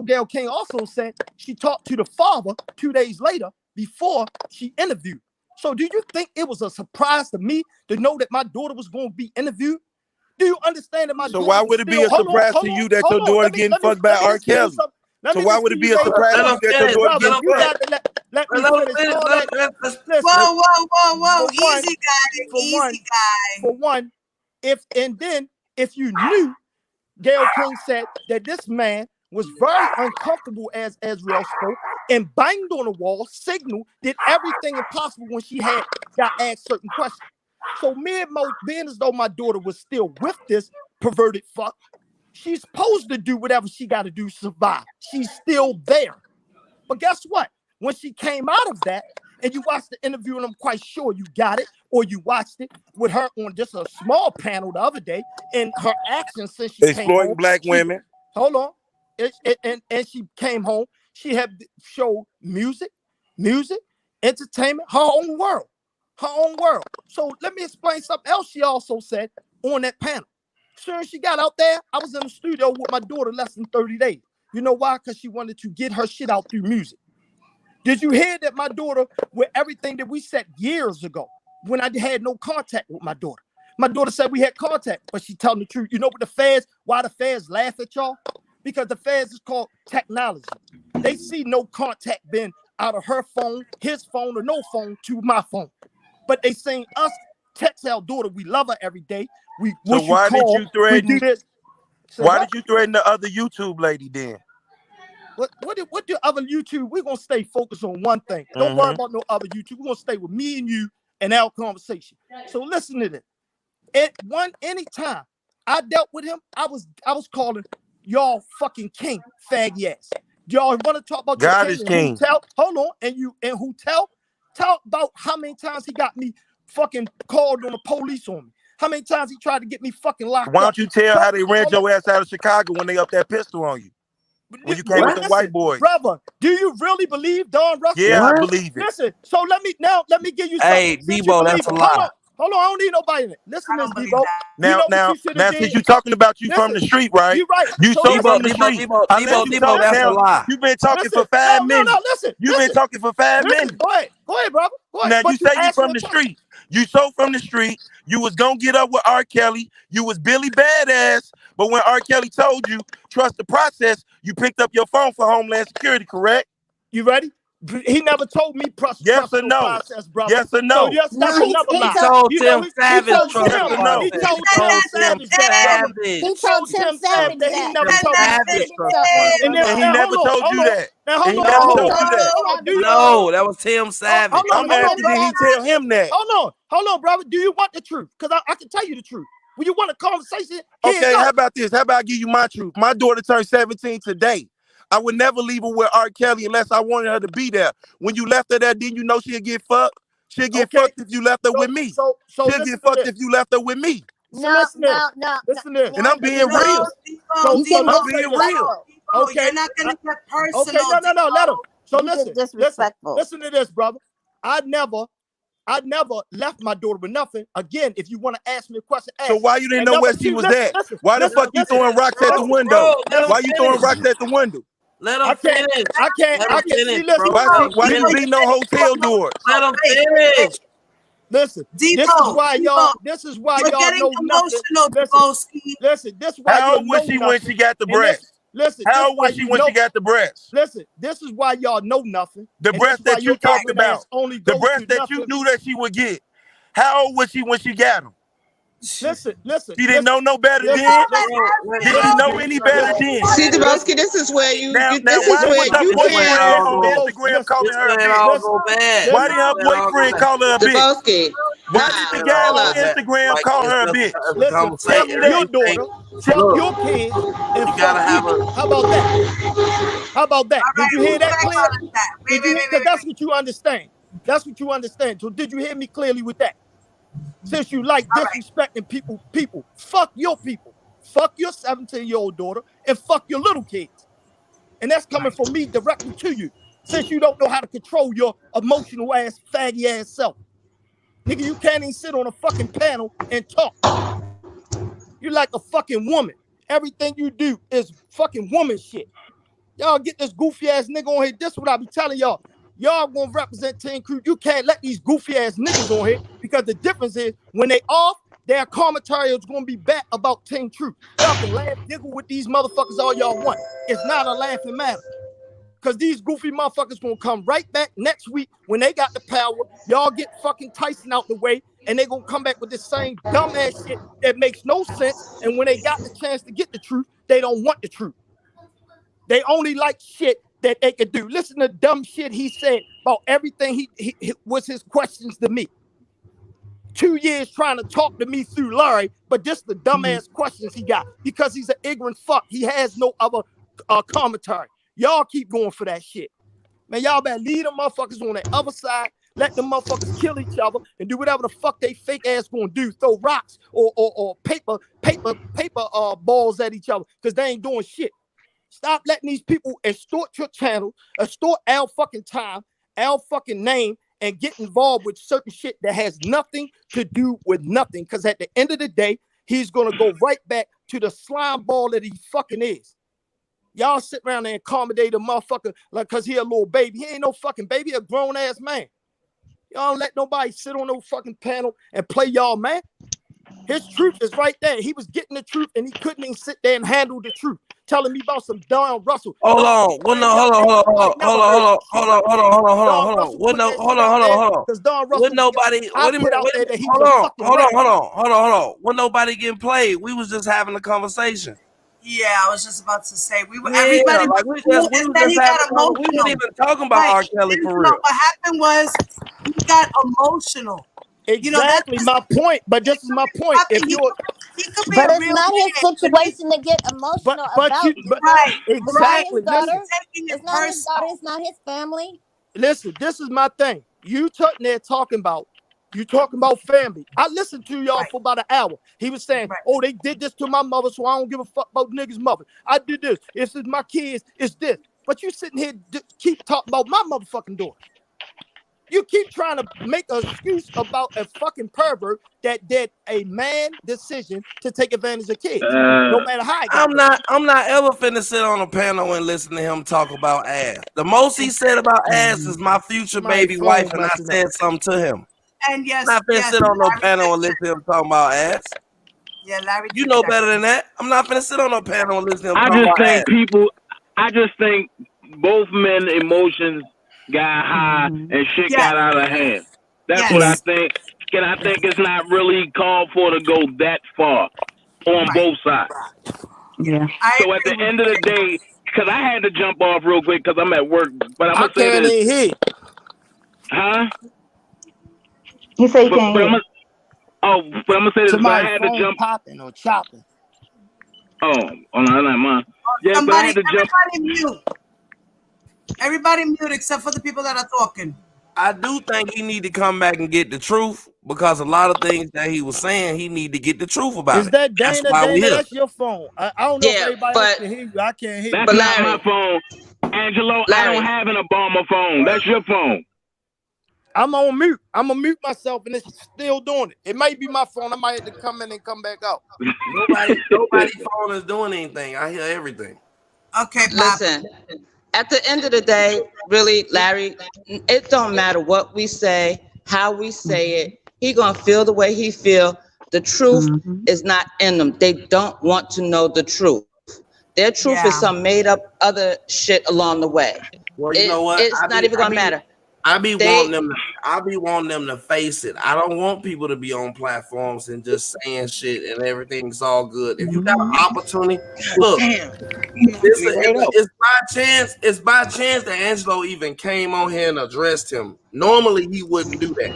[SPEAKER 16] Gayle King also said she talked to the father 2 days later before she interviewed. So do you think it was a surprise to me to know that my daughter was going to be interviewed? Do you understand that my daughter?
[SPEAKER 12] So why would it be a surprise to you that your daughter getting fucked by R. Kelly? So why would it be a surprise to you that your daughter getting fucked?
[SPEAKER 16] Let me finish all that. Listen,
[SPEAKER 1] whoa. Easy guy.
[SPEAKER 16] For one, if you knew, Gayle King said that this man was very uncomfortable as Ezreal spoke and banged on the wall, signaled, did everything impossible when she got asked certain questions. So me and Mo, being as though my daughter was still with this perverted fuck, she's supposed to do whatever she got to do to survive. She's still there. But guess what? When she came out of that, and you watched the interview, and I'm quite sure you got it, or you watched it with her on just a small panel the other day, and her actions since she came home.
[SPEAKER 12] Black women.
[SPEAKER 16] Hold on. And she came home. She had showed music, entertainment, her own world. So let me explain something else she also said on that panel. Soon as she got out there, I was in the studio with my daughter less than 30 days. You know why? Because she wanted to get her shit out through music. Did you hear that my daughter, with everything that we said years ago, when I had no contact with my daughter? My daughter said we had contact, but she telling the truth. You know why the feds laugh at y'all? Because the feds is called technology. They see no contact being out of her phone, his phone, or no phone to my phone. But they saying us text our daughter, we love her every day.
[SPEAKER 12] So why did you threaten?
[SPEAKER 16] We do this.
[SPEAKER 12] Why did you threaten the other YouTube lady then?
[SPEAKER 16] What the other YouTube? We're gonna stay focused on one thing. Don't worry about no other YouTube. We're gonna stay with me and you and our conversation. So listen to this. Anytime I dealt with him, I was calling y'all fucking king, faggy ass. Y'all want to talk about
[SPEAKER 12] God
[SPEAKER 16] your
[SPEAKER 12] is king.
[SPEAKER 16] Hold on, and tell about how many times he got me fucking called on the police on me. How many times he tried to get me fucking locked up?
[SPEAKER 12] Why don't you tell how they ran your ass out of Chicago when they up that pistol on you? When you came with the white boys.
[SPEAKER 16] Brother, do you really believe Don Russell?
[SPEAKER 12] Yeah, I believe it.
[SPEAKER 16] Listen, so let me give you something.
[SPEAKER 9] Hey, Debo, that's a lie.
[SPEAKER 16] Hold on, I don't need nobody in it. Listen to this, Debo.
[SPEAKER 12] Now, since you're talking about you from the street, right?
[SPEAKER 16] You right.
[SPEAKER 12] You so from the street.
[SPEAKER 9] Debo, that's a lie.
[SPEAKER 12] You've been talking for 5 minutes.
[SPEAKER 16] No, listen.
[SPEAKER 12] You've been talking for 5 minutes.
[SPEAKER 16] Go ahead, brother. Go ahead.
[SPEAKER 12] Now, you say you from the street. You so from the street. You was gonna get up with R. Kelly. You was Billy Badass. But when R. Kelly told you, trust the process, you picked up your phone for Homeland Security, correct?
[SPEAKER 16] You ready? He never told me
[SPEAKER 12] Yes or
[SPEAKER 16] personal
[SPEAKER 12] no?
[SPEAKER 16] process, brother.
[SPEAKER 12] Yes or
[SPEAKER 16] So
[SPEAKER 12] no?
[SPEAKER 16] yes,
[SPEAKER 8] No,
[SPEAKER 16] that's another
[SPEAKER 8] he
[SPEAKER 16] lie.
[SPEAKER 8] told
[SPEAKER 16] You know, he told
[SPEAKER 12] Yes
[SPEAKER 16] Tim.
[SPEAKER 12] or no?
[SPEAKER 16] He told
[SPEAKER 8] said
[SPEAKER 16] Tim
[SPEAKER 8] that
[SPEAKER 16] Savage
[SPEAKER 8] shit.
[SPEAKER 16] that, brother.
[SPEAKER 8] He
[SPEAKER 16] He
[SPEAKER 8] told
[SPEAKER 16] told
[SPEAKER 8] Tim
[SPEAKER 16] Tim Savage
[SPEAKER 8] Savage
[SPEAKER 16] that he
[SPEAKER 8] that.
[SPEAKER 16] never
[SPEAKER 8] He
[SPEAKER 16] told me
[SPEAKER 8] said
[SPEAKER 16] shit.
[SPEAKER 8] it. So,
[SPEAKER 16] And then
[SPEAKER 12] And he
[SPEAKER 16] now
[SPEAKER 12] never
[SPEAKER 16] hold on,
[SPEAKER 12] told
[SPEAKER 16] hold
[SPEAKER 12] you
[SPEAKER 16] on.
[SPEAKER 12] that.
[SPEAKER 16] Now
[SPEAKER 12] And
[SPEAKER 16] hold
[SPEAKER 12] he
[SPEAKER 16] on,
[SPEAKER 12] never
[SPEAKER 16] hold
[SPEAKER 12] told
[SPEAKER 16] on,
[SPEAKER 12] you that.
[SPEAKER 16] hold on. Do you
[SPEAKER 9] No, that was Tim Savage.
[SPEAKER 12] I'm asking, did he tell him that?
[SPEAKER 16] Hold on, brother. Do you want the truth? Because I can tell you the truth. When you want a conversation, here
[SPEAKER 12] Okay,
[SPEAKER 16] you go.
[SPEAKER 12] how about this? How about I give you my truth? My daughter turned 17 today. I would never leave her with R. Kelly unless I wanted her to be there. When you left her there, didn't you know she'll get fucked? She'll get fucked if you left her with me.
[SPEAKER 16] So
[SPEAKER 12] She'll
[SPEAKER 16] listen
[SPEAKER 12] get
[SPEAKER 16] to
[SPEAKER 12] fucked
[SPEAKER 16] this.
[SPEAKER 12] if you left her with me.
[SPEAKER 16] So listen to this. Listen to this.
[SPEAKER 12] And I'm being real.
[SPEAKER 16] So
[SPEAKER 12] I'm
[SPEAKER 16] let's
[SPEAKER 12] being
[SPEAKER 16] say this.
[SPEAKER 12] real.
[SPEAKER 16] Okay.
[SPEAKER 1] You're not gonna get personal.
[SPEAKER 16] Okay, no, let him. So
[SPEAKER 8] You get disrespectful.
[SPEAKER 16] listen to this, brother. I never left my daughter with nothing. Again, if you want to ask me a question, ask.
[SPEAKER 12] So why you didn't
[SPEAKER 16] And
[SPEAKER 12] know
[SPEAKER 16] number
[SPEAKER 12] where she
[SPEAKER 16] two,
[SPEAKER 12] was
[SPEAKER 16] listen,
[SPEAKER 12] at?
[SPEAKER 16] listen,
[SPEAKER 12] Why the
[SPEAKER 16] listen,
[SPEAKER 12] fuck you
[SPEAKER 16] listen.
[SPEAKER 12] throwing rocks at the window? Why you throwing rocks at the window?
[SPEAKER 9] Let
[SPEAKER 16] I
[SPEAKER 9] him
[SPEAKER 16] can't.
[SPEAKER 9] finish.
[SPEAKER 16] I can't.
[SPEAKER 9] Let
[SPEAKER 16] I
[SPEAKER 9] him
[SPEAKER 16] can't see.
[SPEAKER 9] finish,
[SPEAKER 16] Listen.
[SPEAKER 9] bro.
[SPEAKER 12] Why she beating on hotel doors?
[SPEAKER 9] Let him finish.
[SPEAKER 16] Listen. This is why
[SPEAKER 1] You're
[SPEAKER 16] y'all
[SPEAKER 1] getting
[SPEAKER 16] know nothing.
[SPEAKER 1] emotional, Dubowski.
[SPEAKER 16] Listen. This is why
[SPEAKER 12] How
[SPEAKER 16] you
[SPEAKER 12] old was
[SPEAKER 16] know
[SPEAKER 12] she when
[SPEAKER 16] nothing.
[SPEAKER 12] she got the
[SPEAKER 16] And
[SPEAKER 12] breast?
[SPEAKER 16] listen.
[SPEAKER 12] How
[SPEAKER 16] This
[SPEAKER 12] old
[SPEAKER 16] why
[SPEAKER 12] was she
[SPEAKER 16] you
[SPEAKER 12] when
[SPEAKER 16] know.
[SPEAKER 12] she got the breast?
[SPEAKER 16] Listen. This is why y'all know nothing.
[SPEAKER 12] The
[SPEAKER 16] And
[SPEAKER 12] breast
[SPEAKER 16] this is why
[SPEAKER 12] that you
[SPEAKER 16] your
[SPEAKER 12] talked
[SPEAKER 16] ignorant
[SPEAKER 12] about.
[SPEAKER 16] ass only
[SPEAKER 12] The
[SPEAKER 16] goes
[SPEAKER 12] breast
[SPEAKER 16] to
[SPEAKER 12] that you
[SPEAKER 16] nothing.
[SPEAKER 12] knew that she would get. How old was she when she got them?
[SPEAKER 16] Listen.
[SPEAKER 12] She didn't know no better then. Did she know any better then?
[SPEAKER 7] See, Dubowski, this is where
[SPEAKER 12] Now,
[SPEAKER 7] this is
[SPEAKER 12] why
[SPEAKER 7] where
[SPEAKER 12] was her
[SPEAKER 7] you
[SPEAKER 12] boyfriend
[SPEAKER 7] can't.
[SPEAKER 12] on Instagram calling her a bitch? Why did her boyfriend call her a bitch?
[SPEAKER 7] Dubowski,
[SPEAKER 12] Why did the guy on Instagram call her a bitch?
[SPEAKER 16] Listen,
[SPEAKER 12] Tell
[SPEAKER 16] fuck
[SPEAKER 12] me
[SPEAKER 16] your
[SPEAKER 12] that.
[SPEAKER 16] daughter, fuck your kids, and fuck you. How about that? How about that? Did you hear that clear? Did you hear? Because that's what you understand. That's what you understand. So did you hear me clearly with that? Since you like disrespecting people, fuck your people. Fuck your 17-year-old daughter and fuck your little kids. And that's coming from me directly to you. Since you don't know how to control your emotional ass, faggy ass self. Nigga, you can't even sit on a fucking panel and talk. You're like a fucking woman. Everything you do is fucking woman shit. Y'all get this goofy ass nigga on here. This is what I be telling y'all. Y'all gonna represent Team Crew. You can't let these goofy ass niggas on here because the difference is when they off, their commentary is gonna be back about Team Truth. Y'all can laugh, giggle with these motherfuckers all y'all want. It's not a laughing matter. Cause these goofy motherfuckers gonna come right back next week when they got the power. Y'all get fucking Tyson out the way, and they gonna come back with this same dumbass shit that makes no sense. And when they got the chance to get the truth, they don't want the truth. They only like shit that they could do. Listen to dumb shit he said about everything he was his questions to me. 2 years trying to talk to me through Larry, but just the dumbass questions he got because he's an ignorant fuck. He has no other commentary. Y'all keep going for that shit. Man, y'all better leave them motherfuckers on the other side. Let them motherfuckers kill each other and do whatever the fuck they fake ass gonna do. Throw rocks or paper balls at each other because they ain't doing shit. Stop letting these people extort your channel, extort our fucking time, our fucking name, and get involved with certain shit that has nothing to do with nothing. Because at the end of the day, he's gonna go right back to the slime ball that he fucking is. Y'all sit around there and accommodate a motherfucker like cause he a little baby. He ain't no fucking baby, a grown ass man. Y'all don't let nobody sit on no fucking panel and play y'all, man. His truth is right there. He was getting the truth and he couldn't even sit there and handle the truth. Telling me about some Don Russell.
[SPEAKER 9] Hold on. Hold on. What no, hold on.
[SPEAKER 16] Because Don Russell,
[SPEAKER 9] What nobody,
[SPEAKER 16] I put out there that he was a fucking
[SPEAKER 9] hold on. What nobody getting played? We was just having a conversation.
[SPEAKER 1] Yeah, I was just about to say we were
[SPEAKER 9] Yeah,
[SPEAKER 1] everybody
[SPEAKER 9] like
[SPEAKER 1] was cool, and then he got emotional.
[SPEAKER 9] we weren't even talking about R. Kelly for real.
[SPEAKER 1] What happened was he got emotional.
[SPEAKER 16] Exactly my point, but this is my point. If you're,
[SPEAKER 1] he could be
[SPEAKER 8] But
[SPEAKER 1] a
[SPEAKER 8] it's
[SPEAKER 1] real
[SPEAKER 8] not
[SPEAKER 1] man,
[SPEAKER 8] his situation to get emotional about.
[SPEAKER 16] exactly.
[SPEAKER 8] It's not his daughter.
[SPEAKER 1] Taking
[SPEAKER 8] It's not his daughter. It's not his family.
[SPEAKER 16] Listen, this is my thing. You sitting there talking about family. I listened to y'all for about an hour. He was saying, oh, they did this to my mother, so I don't give a fuck about niggas' mother. I did this. It's my kids. It's this. But you sitting here keep talking about my motherfucking daughter. You keep trying to make an excuse about a fucking pervert that did a man decision to take advantage of kids. No matter how it got
[SPEAKER 9] I'm not ever finna sit on a panel and listen to him talk about ass. The most he said about ass is my future baby wife, and I said something to him.
[SPEAKER 1] And yes,
[SPEAKER 9] I'm not finna sit on no panel and listen to him talking about ass.
[SPEAKER 1] Yeah, Larry.
[SPEAKER 9] You know better than that. I'm not finna sit on no panel and listen to him talking about ass.
[SPEAKER 6] I just think both men emotions got high and shit
[SPEAKER 1] Yes.
[SPEAKER 6] got out of hand. That's what I
[SPEAKER 1] Yes.
[SPEAKER 6] think. And I think it's not really called for to go that far on
[SPEAKER 1] Right.
[SPEAKER 6] both sides.
[SPEAKER 15] Yeah.
[SPEAKER 1] I
[SPEAKER 6] So at the
[SPEAKER 1] agree with
[SPEAKER 6] end of the day, because I had to jump off real quick because I'm at work, but I'm
[SPEAKER 16] I
[SPEAKER 6] gonna say
[SPEAKER 16] can't
[SPEAKER 6] this,
[SPEAKER 16] even hear.
[SPEAKER 6] huh?
[SPEAKER 15] He said he
[SPEAKER 6] But
[SPEAKER 15] can't
[SPEAKER 6] but I'm
[SPEAKER 15] hear.
[SPEAKER 6] gonna, oh, but I'm gonna say this. But I
[SPEAKER 16] Somebody's
[SPEAKER 6] had to
[SPEAKER 16] phone
[SPEAKER 6] jump.
[SPEAKER 16] popping or chopping.
[SPEAKER 6] Oh no, not mine. Yeah, but I
[SPEAKER 1] somebody.
[SPEAKER 6] had to jump.
[SPEAKER 1] Everybody mute. Everybody mute except for the people that are talking.
[SPEAKER 9] I do think he need to come back and get the truth because a lot of things that he was saying, he need to get the truth about
[SPEAKER 16] Is
[SPEAKER 9] it.
[SPEAKER 16] that
[SPEAKER 9] That's
[SPEAKER 16] Dana?
[SPEAKER 9] why we
[SPEAKER 16] Dana,
[SPEAKER 9] here.
[SPEAKER 16] that's your phone. I don't know if
[SPEAKER 7] Yeah,
[SPEAKER 16] everybody else
[SPEAKER 7] but
[SPEAKER 16] can hear you. I can't hear
[SPEAKER 6] That's
[SPEAKER 16] you.
[SPEAKER 6] not my
[SPEAKER 7] Larry,
[SPEAKER 6] phone, Angelo. I don't
[SPEAKER 7] Larry,
[SPEAKER 6] have an Obama phone. That's your phone.
[SPEAKER 16] I'm on mute. I'm gonna mute myself, and it's still doing it. It might be my phone. I might have to come in and come back out.
[SPEAKER 9] Nobody phone is doing anything. I hear everything.
[SPEAKER 1] Okay, Pop.
[SPEAKER 7] listen. At the end of the day, really, Larry, it don't matter what we say, how we say it. He gonna feel the way he feel. The truth is not in them. They don't want to know the truth. Their truth is some
[SPEAKER 1] Yeah.
[SPEAKER 7] made up other shit along the way.
[SPEAKER 9] Well, you know what?
[SPEAKER 7] It's not even gonna matter.
[SPEAKER 9] I be
[SPEAKER 7] They
[SPEAKER 9] wanting them. I be wanting them to face it. I don't want people to be on platforms and just saying shit and everything's all good. If you got an opportunity, look,
[SPEAKER 7] damn. You have to be right up.
[SPEAKER 9] it's by chance. It's by chance that Angelo even came on here and addressed him. Normally, he wouldn't do that.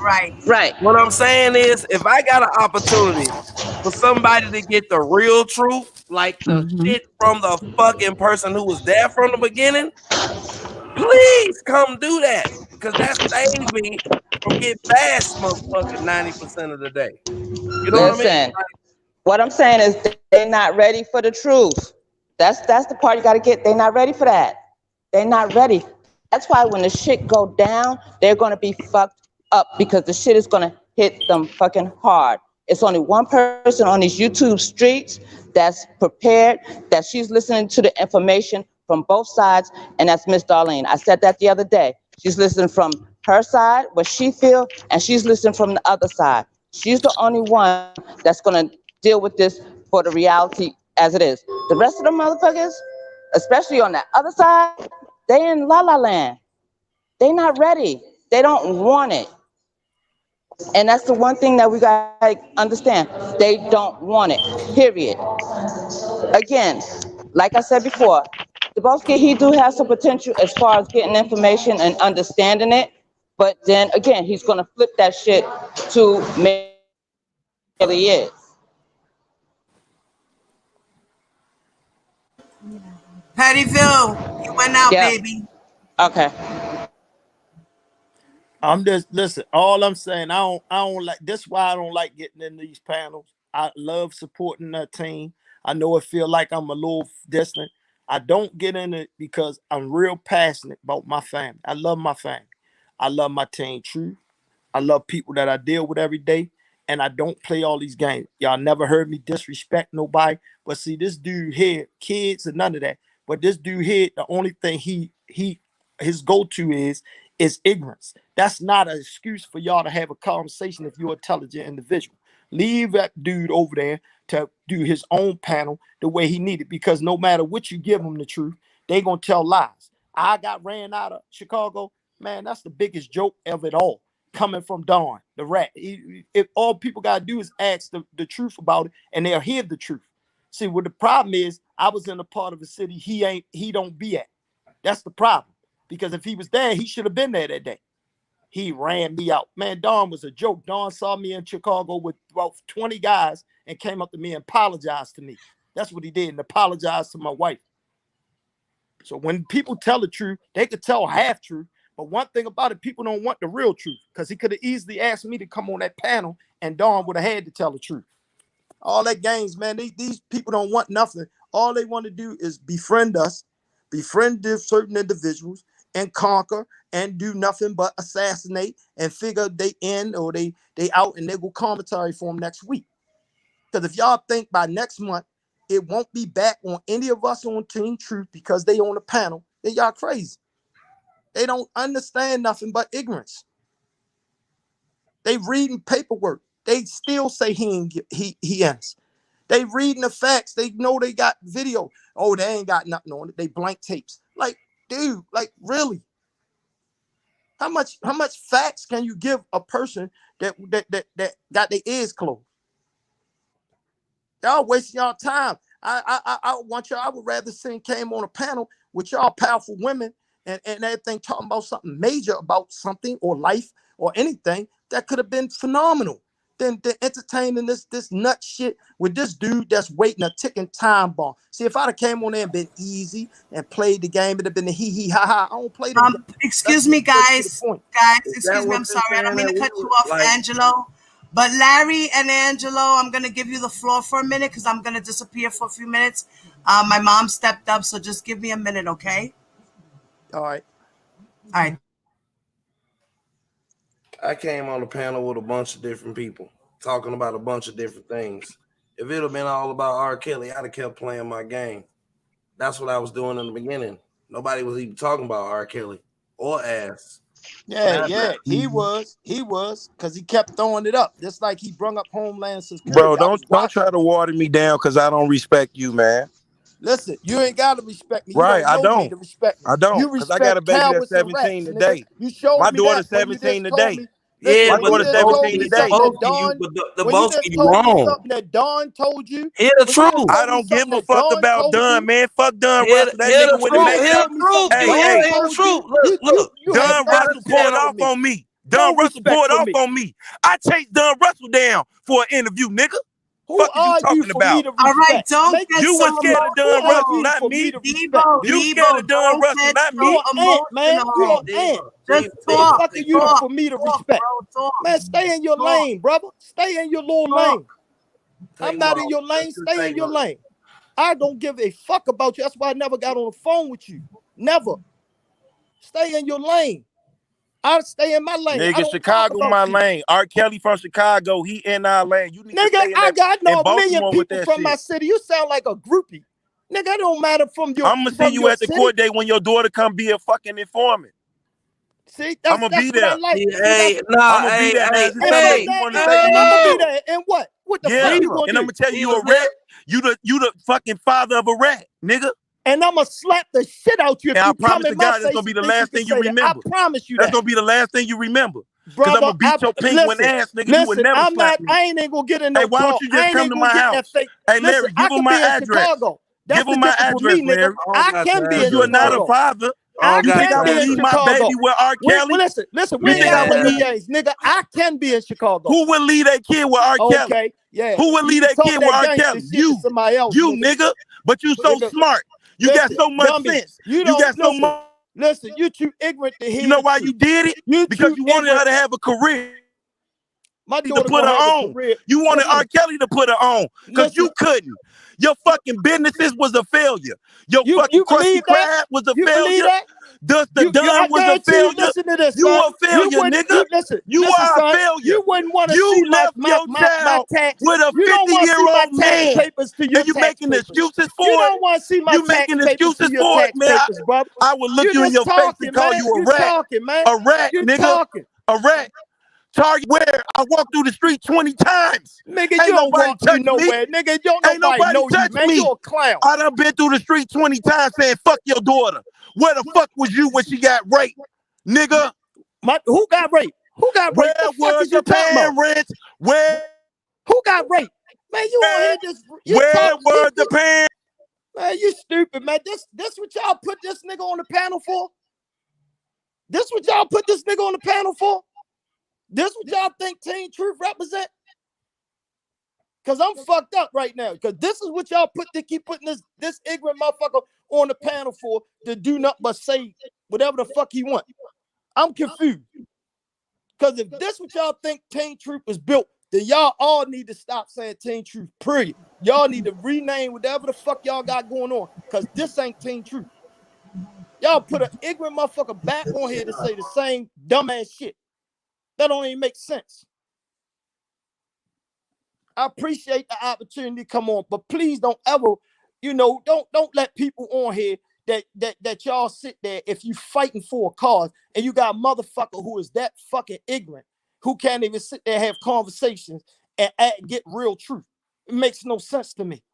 [SPEAKER 1] Right.
[SPEAKER 7] Right.
[SPEAKER 9] What I'm saying is, if I got an opportunity for somebody to get the real truth, like the shit from the fucking person who was there from the beginning, please come do that. Because that saves me from getting bashed motherfucking 90% of the day. You know what I mean?
[SPEAKER 7] Listen, what I'm saying is they're not ready for the truth. That's the part you gotta get. They're not ready for that. They're not ready. That's why when the shit go down, they're gonna be fucked up because the shit is gonna hit them fucking hard. It's only one person on these YouTube streets that's prepared, that she's listening to the information from both sides, and that's Miss Darlene. I said that the other day. She's listening from her side, what she feel, and she's listening from the other side. She's the only one that's gonna deal with this for the reality as it is. The rest of the motherfuckers, especially on that other side, they in la la land. They not ready. They don't want it. And that's the one thing that we gotta understand. They don't want it. Period. Again, like I said before, Dubowski, he do have some potential as far as getting information and understanding it. But then again, he's gonna flip that shit to make it really is.
[SPEAKER 1] Pettyville, you went out,
[SPEAKER 7] Yep.
[SPEAKER 1] baby.
[SPEAKER 7] Okay.
[SPEAKER 16] I'm just listen. All I'm saying, I don't like. That's why I don't like getting in these panels. I love supporting that team. I know it feel like I'm a little distant. I don't get in it because I'm real passionate about my family. I love my family. I love my team. True. I love people that I deal with every day, and I don't play all these games. Y'all never heard me disrespect nobody. But see, this dude here, kids and none of that. But this dude here, the only thing he his go-to is ignorance. That's not an excuse for y'all to have a conversation if you're an intelligent individual. Leave that dude over there to do his own panel the way he needed, because no matter what you give them the truth, they gonna tell lies. I got ran out of Chicago. Man, that's the biggest joke of it all, coming from Don, the rat. If all people gotta do is ask the truth about it, and they'll hear the truth. See, what the problem is, I was in a part of the city he don't be at. That's the problem. Because if he was there, he should have been there that day. He ran me out. Man, Don was a joke. Don saw me in Chicago with about 20 guys and came up to me and apologized to me. That's what he did, and apologized to my wife. So when people tell the truth, they could tell half truth. But one thing about it, people don't want the real truth, because he could have easily asked me to come on that panel and Don would have had to tell the truth. All that games, man, these people don't want nothing. All they want to do is befriend us, befriend certain individuals, and conquer, and do nothing but assassinate and figure they in or they out, and they go commentary for them next week. Because if y'all think by next month it won't be back on any of us on Team Truth because they on the panel, then y'all crazy. They don't understand nothing but ignorance. They reading paperwork. They still say he ends. They reading the facts. They know they got video. Oh, they ain't got nothing on it. They blank tapes. Like, dude, like really. How much facts can you give a person that got their ears closed? Y'all wasting y'all time. I want y'all. I would rather see came on a panel with y'all powerful women and everything talking about something major about something or life or anything that could have been phenomenal than entertaining this nut shit with this dude that's waiting a ticking time bomb. See, if I'd have came on there and been easy and played the game, it'd have been the hee hee ha ha. I don't play them games.
[SPEAKER 1] Excuse me, guys. Excuse me. I'm sorry. I don't mean to cut you off, Angelo. But Larry and Angelo, I'm going to give you the floor for a minute because I'm going to disappear for a few minutes. My mom stepped up, so just give me a minute, okay?
[SPEAKER 16] All right.
[SPEAKER 1] All right.
[SPEAKER 9] I came on the panel with a bunch of different people talking about a bunch of different things. If it had been all about R. Kelly, I'd have kept playing my game. That's what I was doing in the beginning. Nobody was even talking about R. Kelly or ass.
[SPEAKER 16] Yeah, he was, because he kept throwing it up, just like he brung up Homeland Security.
[SPEAKER 12] Bro, don't try to water me down because I don't respect you, man.
[SPEAKER 16] Listen, you ain't gotta respect me. You
[SPEAKER 12] Right,
[SPEAKER 16] don't know me to respect me.
[SPEAKER 12] I don't,
[SPEAKER 16] You
[SPEAKER 12] because I got a
[SPEAKER 16] respect
[SPEAKER 12] baby that's
[SPEAKER 16] cowards and
[SPEAKER 12] 17
[SPEAKER 16] rats,
[SPEAKER 12] today.
[SPEAKER 16] nigga. You showed
[SPEAKER 12] My
[SPEAKER 16] me
[SPEAKER 12] daughter's
[SPEAKER 16] that when you
[SPEAKER 12] 17
[SPEAKER 16] just told
[SPEAKER 12] today.
[SPEAKER 16] me. Listen,
[SPEAKER 12] My
[SPEAKER 16] when you
[SPEAKER 12] daughter's
[SPEAKER 16] just told
[SPEAKER 12] 17
[SPEAKER 16] me
[SPEAKER 12] today.
[SPEAKER 16] something that Dawn, when you just told me something that Dawn told you.
[SPEAKER 9] Hear the truth.
[SPEAKER 12] I don't give a fuck about Dunn, man. Fuck Dunn Russell. That
[SPEAKER 9] Hear
[SPEAKER 12] nigga
[SPEAKER 9] the
[SPEAKER 12] wouldn't
[SPEAKER 9] truth.
[SPEAKER 12] have made
[SPEAKER 9] Hear
[SPEAKER 12] that.
[SPEAKER 9] the truth.
[SPEAKER 12] Hey,
[SPEAKER 9] Hear the truth. Look.
[SPEAKER 12] Dunn Russell pulled off on me. Dunn Russell pulled off on me. I chased Dunn Russell down for an interview, nigga.
[SPEAKER 16] Who
[SPEAKER 12] fuck
[SPEAKER 16] are
[SPEAKER 12] you talking
[SPEAKER 16] for me
[SPEAKER 12] about?
[SPEAKER 16] to respect?
[SPEAKER 1] All right, don't get
[SPEAKER 12] You
[SPEAKER 1] so
[SPEAKER 12] was scared of Dunn
[SPEAKER 1] emotional.
[SPEAKER 12] Russell, not me. You scared of Dunn
[SPEAKER 1] don't
[SPEAKER 12] Russell,
[SPEAKER 1] get
[SPEAKER 12] not
[SPEAKER 1] so
[SPEAKER 12] me.
[SPEAKER 16] Man, you
[SPEAKER 1] emotional.
[SPEAKER 16] an ant.
[SPEAKER 1] Just
[SPEAKER 16] Who the
[SPEAKER 1] talk.
[SPEAKER 16] fuck are you
[SPEAKER 1] Talk.
[SPEAKER 16] for me to
[SPEAKER 1] Talk,
[SPEAKER 16] respect?
[SPEAKER 1] bro. Talk.
[SPEAKER 16] Man, stay in your lane, brother. Stay in your little lane. I'm not in your lane. Stay in your lane. I don't give a fuck about you. That's why I never got on the phone with you. Never. Stay in your lane. I'll stay in my lane. I
[SPEAKER 12] Nigga,
[SPEAKER 16] don't
[SPEAKER 12] Chicago
[SPEAKER 16] talk about
[SPEAKER 12] my
[SPEAKER 16] you.
[SPEAKER 12] lane. R. Kelly from Chicago, he in our lane. You need to
[SPEAKER 16] Nigga,
[SPEAKER 12] stay in
[SPEAKER 16] I
[SPEAKER 12] that
[SPEAKER 16] got
[SPEAKER 12] in
[SPEAKER 16] no million
[SPEAKER 12] Baltimore with
[SPEAKER 16] people
[SPEAKER 12] that
[SPEAKER 16] from my
[SPEAKER 12] shit.
[SPEAKER 16] city. You sound like a groupie. Nigga, it don't matter from your
[SPEAKER 12] I'm gonna see you at the
[SPEAKER 16] city.
[SPEAKER 12] court date when your daughter come be a fucking informant.
[SPEAKER 16] See,
[SPEAKER 12] I'm
[SPEAKER 16] that's
[SPEAKER 12] gonna be
[SPEAKER 16] what I
[SPEAKER 12] there.
[SPEAKER 16] like.
[SPEAKER 12] I'm gonna be there. Now, is it something else you want to say to
[SPEAKER 16] And
[SPEAKER 12] me?
[SPEAKER 16] I'm gonna be there. And what? What the fuck you gonna
[SPEAKER 12] and
[SPEAKER 16] do?
[SPEAKER 12] I'm gonna tell you a rat. You the fucking father of a rat, nigga.
[SPEAKER 16] And I'm gonna slap the shit out you if
[SPEAKER 12] And I
[SPEAKER 16] you
[SPEAKER 12] promise
[SPEAKER 16] come
[SPEAKER 12] to
[SPEAKER 16] in my
[SPEAKER 12] God, that's
[SPEAKER 16] face
[SPEAKER 12] gonna be
[SPEAKER 16] and
[SPEAKER 12] the
[SPEAKER 16] think you
[SPEAKER 12] last
[SPEAKER 16] can
[SPEAKER 12] thing you
[SPEAKER 16] say that. I
[SPEAKER 12] remember.
[SPEAKER 16] promise you
[SPEAKER 12] That's
[SPEAKER 16] that.
[SPEAKER 12] gonna be the last thing you remember. Because
[SPEAKER 16] Brother,
[SPEAKER 12] I'm gonna beat your pink one ass, nigga. You would
[SPEAKER 16] listen,
[SPEAKER 12] never
[SPEAKER 16] I'm
[SPEAKER 12] slap
[SPEAKER 16] not.
[SPEAKER 12] me.
[SPEAKER 16] I ain't gonna get in no
[SPEAKER 12] Hey, why
[SPEAKER 16] car.
[SPEAKER 12] don't you
[SPEAKER 16] I
[SPEAKER 12] just
[SPEAKER 16] ain't
[SPEAKER 12] come to
[SPEAKER 16] gonna
[SPEAKER 12] my
[SPEAKER 16] get in that
[SPEAKER 12] house?
[SPEAKER 16] fake.
[SPEAKER 12] Hey,
[SPEAKER 16] Listen,
[SPEAKER 12] Larry,
[SPEAKER 16] I
[SPEAKER 12] give him
[SPEAKER 16] can
[SPEAKER 12] my
[SPEAKER 16] be in
[SPEAKER 12] address.
[SPEAKER 16] Chicago. That's
[SPEAKER 12] Give
[SPEAKER 16] the
[SPEAKER 12] him my
[SPEAKER 16] difference with
[SPEAKER 12] address,
[SPEAKER 16] me, nigga.
[SPEAKER 12] Larry.
[SPEAKER 16] I can be in
[SPEAKER 12] You are not a
[SPEAKER 16] Chicago.
[SPEAKER 12] father.
[SPEAKER 16] I
[SPEAKER 12] You think
[SPEAKER 16] can
[SPEAKER 12] I
[SPEAKER 16] be
[SPEAKER 12] would
[SPEAKER 16] in
[SPEAKER 12] leave my
[SPEAKER 16] Chicago.
[SPEAKER 12] baby with R. Kelly?
[SPEAKER 16] Listen, we
[SPEAKER 12] You
[SPEAKER 16] ain't
[SPEAKER 12] think I
[SPEAKER 16] gotta
[SPEAKER 12] would
[SPEAKER 16] play no
[SPEAKER 12] leave?
[SPEAKER 16] games, nigga. I can be in Chicago.
[SPEAKER 12] Who would leave that kid with R. Kelly?
[SPEAKER 16] Okay, yeah.
[SPEAKER 12] Who would
[SPEAKER 16] You
[SPEAKER 12] leave
[SPEAKER 16] can
[SPEAKER 12] that
[SPEAKER 16] talk
[SPEAKER 12] kid with
[SPEAKER 16] that
[SPEAKER 12] R.
[SPEAKER 16] gangster
[SPEAKER 12] Kelly?
[SPEAKER 16] shit to somebody else,
[SPEAKER 12] Nigga. But you so
[SPEAKER 16] Nigga,
[SPEAKER 12] smart. You got
[SPEAKER 16] listen,
[SPEAKER 12] so much
[SPEAKER 16] dummy,
[SPEAKER 12] sense.
[SPEAKER 16] you
[SPEAKER 12] You got
[SPEAKER 16] don't
[SPEAKER 12] so
[SPEAKER 16] listen.
[SPEAKER 12] much.
[SPEAKER 16] Listen, you too ignorant to hear.
[SPEAKER 12] You know
[SPEAKER 16] the
[SPEAKER 12] why
[SPEAKER 16] truth.
[SPEAKER 12] you did it?
[SPEAKER 16] You
[SPEAKER 12] Because
[SPEAKER 16] too
[SPEAKER 12] you wanted
[SPEAKER 16] ignorant.
[SPEAKER 12] her to have a career.
[SPEAKER 16] My
[SPEAKER 12] To
[SPEAKER 16] daughter
[SPEAKER 12] put her
[SPEAKER 16] gonna have a
[SPEAKER 12] on.
[SPEAKER 16] career.
[SPEAKER 12] You wanted
[SPEAKER 16] Listen,
[SPEAKER 12] R. Kelly to put her on. Because you couldn't. Your fucking businesses was a failure. Your fucking
[SPEAKER 16] you
[SPEAKER 12] Krusty
[SPEAKER 16] believe that?
[SPEAKER 12] Krab was a
[SPEAKER 16] You believe
[SPEAKER 12] failure.
[SPEAKER 16] that?
[SPEAKER 12] The
[SPEAKER 16] I
[SPEAKER 12] Dunn was a
[SPEAKER 16] guarantee you.
[SPEAKER 12] failure.
[SPEAKER 16] Listen to this,
[SPEAKER 12] You
[SPEAKER 16] son.
[SPEAKER 12] a failure, nigga.
[SPEAKER 16] Listen,
[SPEAKER 12] You are a
[SPEAKER 16] son.
[SPEAKER 12] failure.
[SPEAKER 16] You wouldn't want to see
[SPEAKER 12] You left
[SPEAKER 16] my
[SPEAKER 12] your child
[SPEAKER 16] tax.
[SPEAKER 12] with a
[SPEAKER 16] You don't want to see my
[SPEAKER 12] 50-year-old
[SPEAKER 16] tax
[SPEAKER 12] man.
[SPEAKER 16] papers to your
[SPEAKER 12] And you
[SPEAKER 16] tax
[SPEAKER 12] making
[SPEAKER 16] papers.
[SPEAKER 12] excuses for
[SPEAKER 16] You
[SPEAKER 12] it?
[SPEAKER 16] don't want to see my
[SPEAKER 12] You
[SPEAKER 16] tax
[SPEAKER 12] making
[SPEAKER 16] papers to
[SPEAKER 12] excuses
[SPEAKER 16] your
[SPEAKER 12] for it,
[SPEAKER 16] tax
[SPEAKER 12] man.
[SPEAKER 16] papers, brother.
[SPEAKER 12] I would look
[SPEAKER 16] You
[SPEAKER 12] you in
[SPEAKER 16] just
[SPEAKER 12] your face and
[SPEAKER 16] talking,
[SPEAKER 12] call
[SPEAKER 16] man.
[SPEAKER 12] you a
[SPEAKER 16] You
[SPEAKER 12] rat.
[SPEAKER 16] talking, man.
[SPEAKER 12] A rat,
[SPEAKER 16] You
[SPEAKER 12] nigga.
[SPEAKER 16] talking.
[SPEAKER 12] A rat. Target where I walked through the street 20 times.
[SPEAKER 16] Nigga, you
[SPEAKER 12] Ain't
[SPEAKER 16] don't
[SPEAKER 12] nobody
[SPEAKER 16] walk through
[SPEAKER 12] touch me.
[SPEAKER 16] nowhere. Nigga, don't
[SPEAKER 12] Ain't
[SPEAKER 16] nobody
[SPEAKER 12] nobody
[SPEAKER 16] know you,
[SPEAKER 12] touch
[SPEAKER 16] man.
[SPEAKER 12] me.
[SPEAKER 16] You a clown.
[SPEAKER 12] I done been through the street 20 times saying, fuck your daughter. Where the fuck was you when she got raped, nigga?
[SPEAKER 16] Who got raped? Who got raped?
[SPEAKER 12] Where
[SPEAKER 16] The fuck
[SPEAKER 12] was
[SPEAKER 16] is you
[SPEAKER 12] the
[SPEAKER 16] talking about?
[SPEAKER 12] parents?
[SPEAKER 16] Who got raped? Man, you on here just
[SPEAKER 12] Where were the parents?
[SPEAKER 16] Man, you stupid, man. This what y'all put this nigga on the panel for? This what y'all put this nigga on the panel for? This what y'all think Teen Truth represent? Cause I'm fucked up right now. Cause this is what y'all keep putting this ignorant motherfucker on the panel for, to do nothing but say whatever the fuck he want. I'm confused. Cause if this what y'all think Teen Truth was built, then y'all all need to stop saying Teen Truth, period. Y'all need to rename whatever the fuck y'all got going on. Cause this ain't Teen Truth. Y'all put an ignorant motherfucker back on here to say the same dumbass shit. That don't even make sense. I appreciate the opportunity to come on, but please don't ever, don't let people on here that y'all sit there if you fighting for a cause and you got a motherfucker who is that fucking ignorant, who can't even sit there and have conversations and get real truth. It makes no sense to me.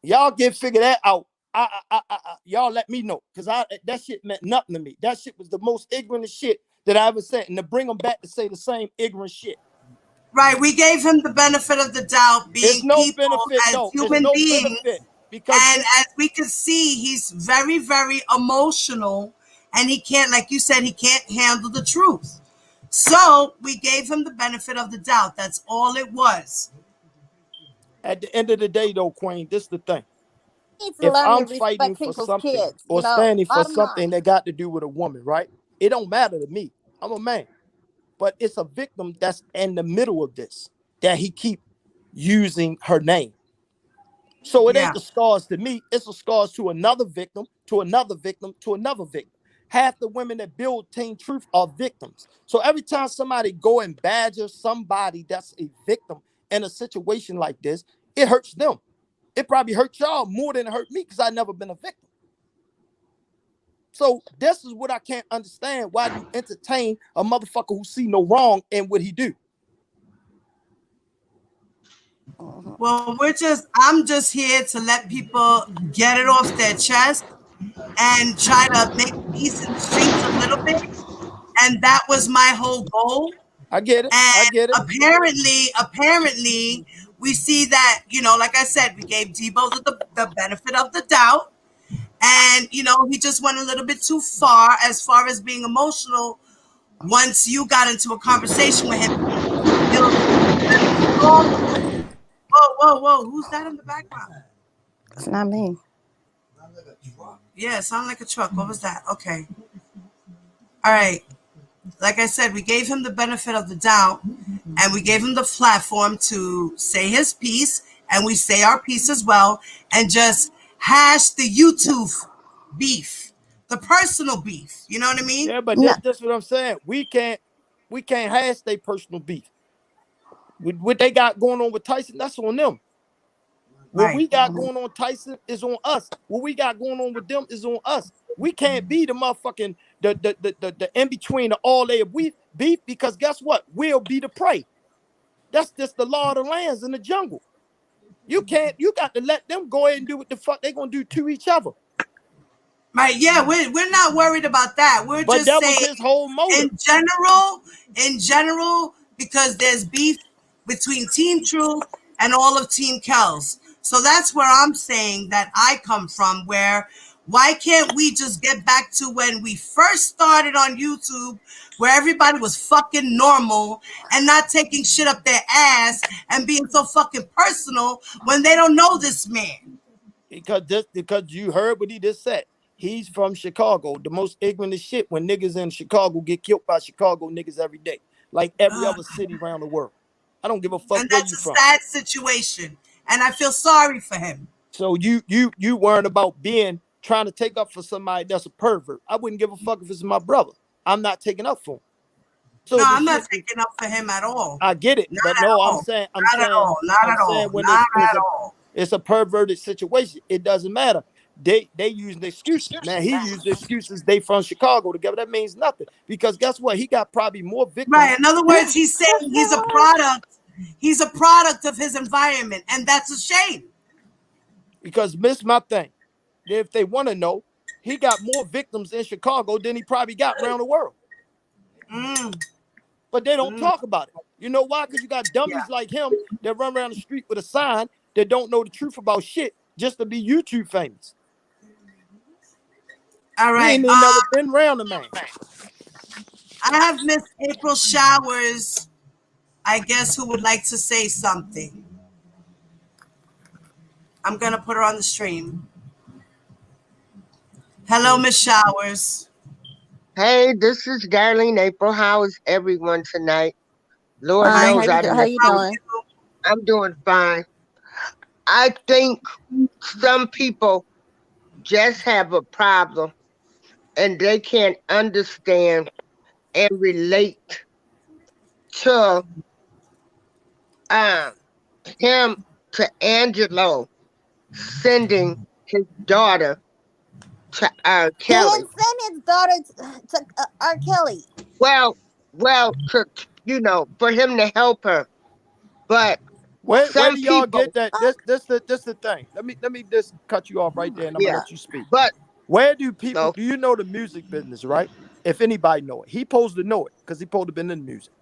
[SPEAKER 16] Y'all figure that out Y'all let me know, because that shit meant nothing to me. That shit was the most ignorant shit that I ever said, and to bring them back to say the same ignorant shit.
[SPEAKER 1] Right, we gave him the benefit of the doubt,
[SPEAKER 16] It's
[SPEAKER 1] being
[SPEAKER 16] no
[SPEAKER 1] people
[SPEAKER 16] benefit
[SPEAKER 1] as
[SPEAKER 16] though. It's
[SPEAKER 1] human
[SPEAKER 16] no
[SPEAKER 1] beings,
[SPEAKER 16] benefit because
[SPEAKER 1] and as we can see, he's very, very emotional, and he can't, like you said, he can't handle the truth. So we gave him the benefit of the doubt. That's all it was.
[SPEAKER 16] at the end of the day, though, Queen, this is the thing.
[SPEAKER 8] He needs to
[SPEAKER 16] If
[SPEAKER 8] learn to
[SPEAKER 16] I'm fighting
[SPEAKER 8] respect
[SPEAKER 16] for
[SPEAKER 8] people's
[SPEAKER 16] something
[SPEAKER 8] kids.
[SPEAKER 16] or standing for
[SPEAKER 8] Bottom
[SPEAKER 16] something
[SPEAKER 8] line.
[SPEAKER 16] that got to do with a woman, right? It don't matter to me. I'm a man. But it's a victim that's in the middle of this that he keep using her name. So it ain't
[SPEAKER 1] Yeah.
[SPEAKER 16] the scars to me, it's the scars to another victim, to another victim, to another victim. Half the women that build Team Truth are victims. So every time somebody go and badger somebody that's a victim in a situation like this, it hurts them. It probably hurt y'all more than it hurt me because I never been a victim. So this is what I can't understand. Why do you entertain a motherfucker who see no wrong in what he do?
[SPEAKER 1] Well, I'm just here to let people get it off their chest and try to make peace in the streets a little bit. And that was my whole goal.
[SPEAKER 16] I get it. I
[SPEAKER 1] And
[SPEAKER 16] get it.
[SPEAKER 1] apparently, we see that, like I said, we gave Debo the benefit of the doubt. And, he just went a little bit too far as being emotional once you got into a conversation with him. Whoa. Who's that in the background?
[SPEAKER 8] It's not me.
[SPEAKER 1] Yeah, it sounded like a truck. What was that? Okay. All right. Like I said, we gave him the benefit of the doubt, and we gave him the platform to say his piece, and we say our piece as well, and just hash the YouTube beef, the personal beef. You know what I mean?
[SPEAKER 16] Yeah, but
[SPEAKER 8] No.
[SPEAKER 16] that's what I'm saying. We can't hash their personal beef. What they got going on with Tyson, that's on them. What
[SPEAKER 1] Right.
[SPEAKER 16] we got going on Tyson is on us. What we got going on with them is on us. We can't be the motherfucking the in between the all day of beef, because guess what? We'll be the prey. That's just the law of the lands in the jungle. You got to let them go ahead and do what the fuck they gonna do to each other.
[SPEAKER 1] Right. Yeah, we're not worried about that. We're
[SPEAKER 16] But
[SPEAKER 1] just
[SPEAKER 16] that was
[SPEAKER 1] saying
[SPEAKER 16] his whole motive.
[SPEAKER 1] in general, because there's beef between Team Truth and all of Team Kells. So that's where I'm saying that I come from, where why can't we just get back to when we first started on YouTube, where everybody was fucking normal and not taking shit up their ass and being so fucking personal when they don't know this man?
[SPEAKER 16] Because you heard what he just said. He's from Chicago. The most ignorant shit when niggas in Chicago get killed by Chicago niggas every day, like every other city around the world. I don't give a fuck
[SPEAKER 1] And
[SPEAKER 16] where
[SPEAKER 1] that's
[SPEAKER 16] you
[SPEAKER 1] a
[SPEAKER 16] from.
[SPEAKER 1] sad situation. And I feel sorry for him.
[SPEAKER 16] So you worrying about trying to take up for somebody that's a pervert. I wouldn't give a fuck if it's my brother. I'm not taking up for him.
[SPEAKER 1] No,
[SPEAKER 16] So the
[SPEAKER 1] I'm not
[SPEAKER 16] shit,
[SPEAKER 1] taking up for him at all.
[SPEAKER 16] I get it,
[SPEAKER 1] Not
[SPEAKER 16] but
[SPEAKER 1] at
[SPEAKER 16] no, I'm
[SPEAKER 1] all.
[SPEAKER 16] saying
[SPEAKER 1] Not at all. Not at all.
[SPEAKER 16] when
[SPEAKER 1] Not at all.
[SPEAKER 16] it's a perverted situation. It doesn't matter. They using excuses. Man, he used excuses. They from Chicago together. That means nothing, because guess what? He got probably more victims.
[SPEAKER 1] Right. In other words, he's saying he's a product. He's a product of his environment, and that's a shame.
[SPEAKER 16] Because miss my thing. If they want to know, he got more victims in Chicago than he probably got around the world.
[SPEAKER 1] Mm,
[SPEAKER 16] But they don't
[SPEAKER 1] mm,
[SPEAKER 16] talk about it. You know why? Because you got dummies
[SPEAKER 1] yeah.
[SPEAKER 16] like him that run around the street with a sign that don't know the truth about shit just to be YouTube famous.
[SPEAKER 1] All
[SPEAKER 16] He
[SPEAKER 1] right.
[SPEAKER 16] ain't never been around a man.
[SPEAKER 1] I have Miss April Showers, I guess, who would like to say something. I'm gonna put her on the stream. Hello, Miss Showers.
[SPEAKER 17] Hey, this is Darlene April. How is everyone tonight? Lord
[SPEAKER 8] Fine.
[SPEAKER 17] knows I
[SPEAKER 8] How
[SPEAKER 17] missed
[SPEAKER 8] you
[SPEAKER 1] How are
[SPEAKER 17] you.
[SPEAKER 8] doing?
[SPEAKER 1] you?
[SPEAKER 17] I'm doing fine. I think some people just have a problem and they can't understand and relate to um, him, to Angelo sending his daughter to R.
[SPEAKER 8] He
[SPEAKER 17] Kelly.
[SPEAKER 8] didn't send his daughter to R. Kelly.
[SPEAKER 17] Well, to, for him to help her. But
[SPEAKER 16] Where
[SPEAKER 17] Some
[SPEAKER 16] do y'all
[SPEAKER 17] people,
[SPEAKER 16] get that? This the thing. Let me just cut you off right there, and I'm gonna
[SPEAKER 17] yeah,
[SPEAKER 16] let you speak.
[SPEAKER 17] but
[SPEAKER 16] Where do people?
[SPEAKER 17] no,
[SPEAKER 16] Do you know the music business, right? If anybody know it, he supposed to know it because he supposed to been in the music.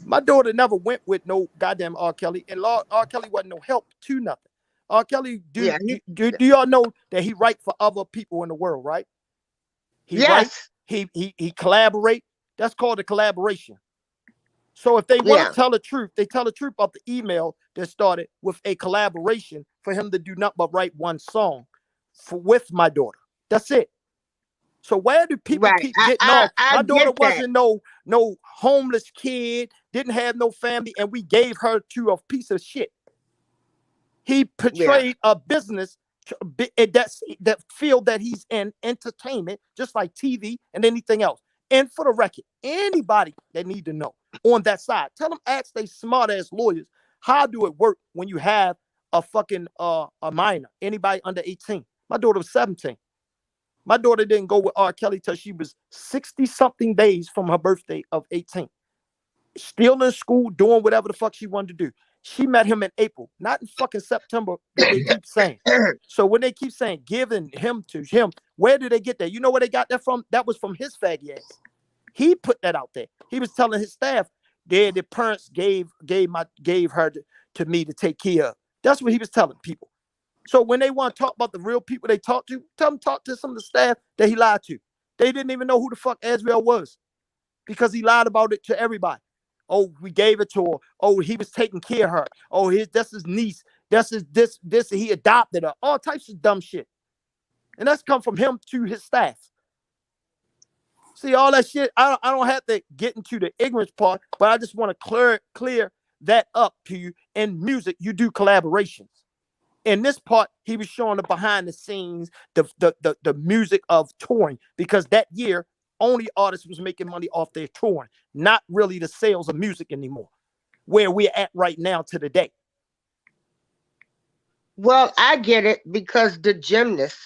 [SPEAKER 16] My daughter never went with no goddamn R. Kelly, and R. Kelly wasn't no help to nothing. R. Kelly,
[SPEAKER 17] yeah,
[SPEAKER 16] do y'all know that he write for other people in the world, right? He write,
[SPEAKER 17] yes,
[SPEAKER 16] he collaborate. That's called a collaboration. So if they want to
[SPEAKER 17] yeah,
[SPEAKER 16] tell the truth, they tell the truth about the email that started with a collaboration for him to do nothing but write one song with my daughter. That's it. So where do people
[SPEAKER 17] right.
[SPEAKER 16] keep getting off?
[SPEAKER 17] I
[SPEAKER 16] My
[SPEAKER 17] get
[SPEAKER 16] daughter
[SPEAKER 17] that.
[SPEAKER 16] wasn't no homeless kid, didn't have no family, and we gave her to a piece of shit. He
[SPEAKER 17] Yeah,
[SPEAKER 16] portrayed a business that field that he's in, entertainment, just like TV and anything else. And for the record, anybody that need to know on that side, tell them, ask they smart ass lawyers, how do it work when you have a fucking a minor, anybody under 18? My daughter was 17. My daughter didn't go with R. Kelly till she was 60 something days from her birthday of 18. Still in school, doing whatever the fuck she wanted to do. She met him in April, not in fucking September that they keep saying. So when they keep saying giving him to him, where did they get that? You know where they got that from? That was from his faggy ass. He put that out there. He was telling his staff, the parents gave her to me to take care of. That's what he was telling people. So when they want to talk about the real people they talk to, tell them talk to some of the staff that he lied to. They didn't even know who the fuck Azrael was because he lied about it to everybody. Oh, we gave it to her. Oh, he was taking care of her. Oh, that's his niece. That's his this. He adopted her. All types of dumb shit. And that's come from him to his staff. See, all that shit, I don't have to get into the ignorance part, but I just want to clear that up to you. In music, you do collaborations. In this part, he was showing the behind the scenes, the music of touring, because that year, only artists was making money off their touring, not really the sales of music anymore, where we're at right now to the day.
[SPEAKER 17] well, I get it because the gymnast,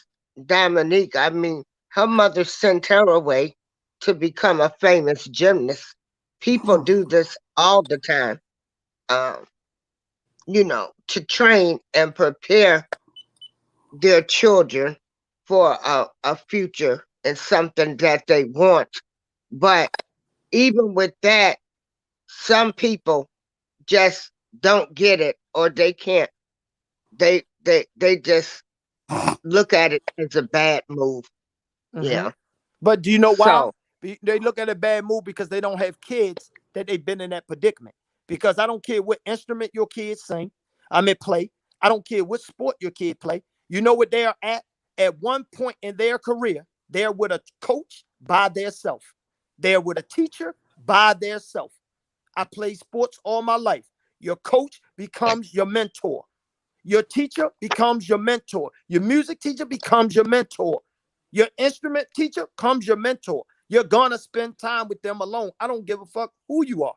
[SPEAKER 17] Dominique, I mean, her mother sent her away to become a famous gymnast. People do this all the time, um, to train and prepare their children for a future and something that they want. But even with that, some people just don't get it or they can't. They just look at it as a bad move.
[SPEAKER 16] Mm-hmm.
[SPEAKER 17] Yeah.
[SPEAKER 16] But do you know why?
[SPEAKER 17] So
[SPEAKER 16] They look at a bad move because they don't have kids that they've been in that predicament. Because I don't care what instrument your kids sing, play. I don't care what sport your kid play. You know what they are at? At one point in their career, they're with a coach by themselves. They're with a teacher by themselves. I played sports all my life. Your coach becomes your mentor. Your teacher becomes your mentor. Your music teacher becomes your mentor. Your instrument teacher becomes your mentor. You're gonna spend time with them alone. I don't give a fuck who you are.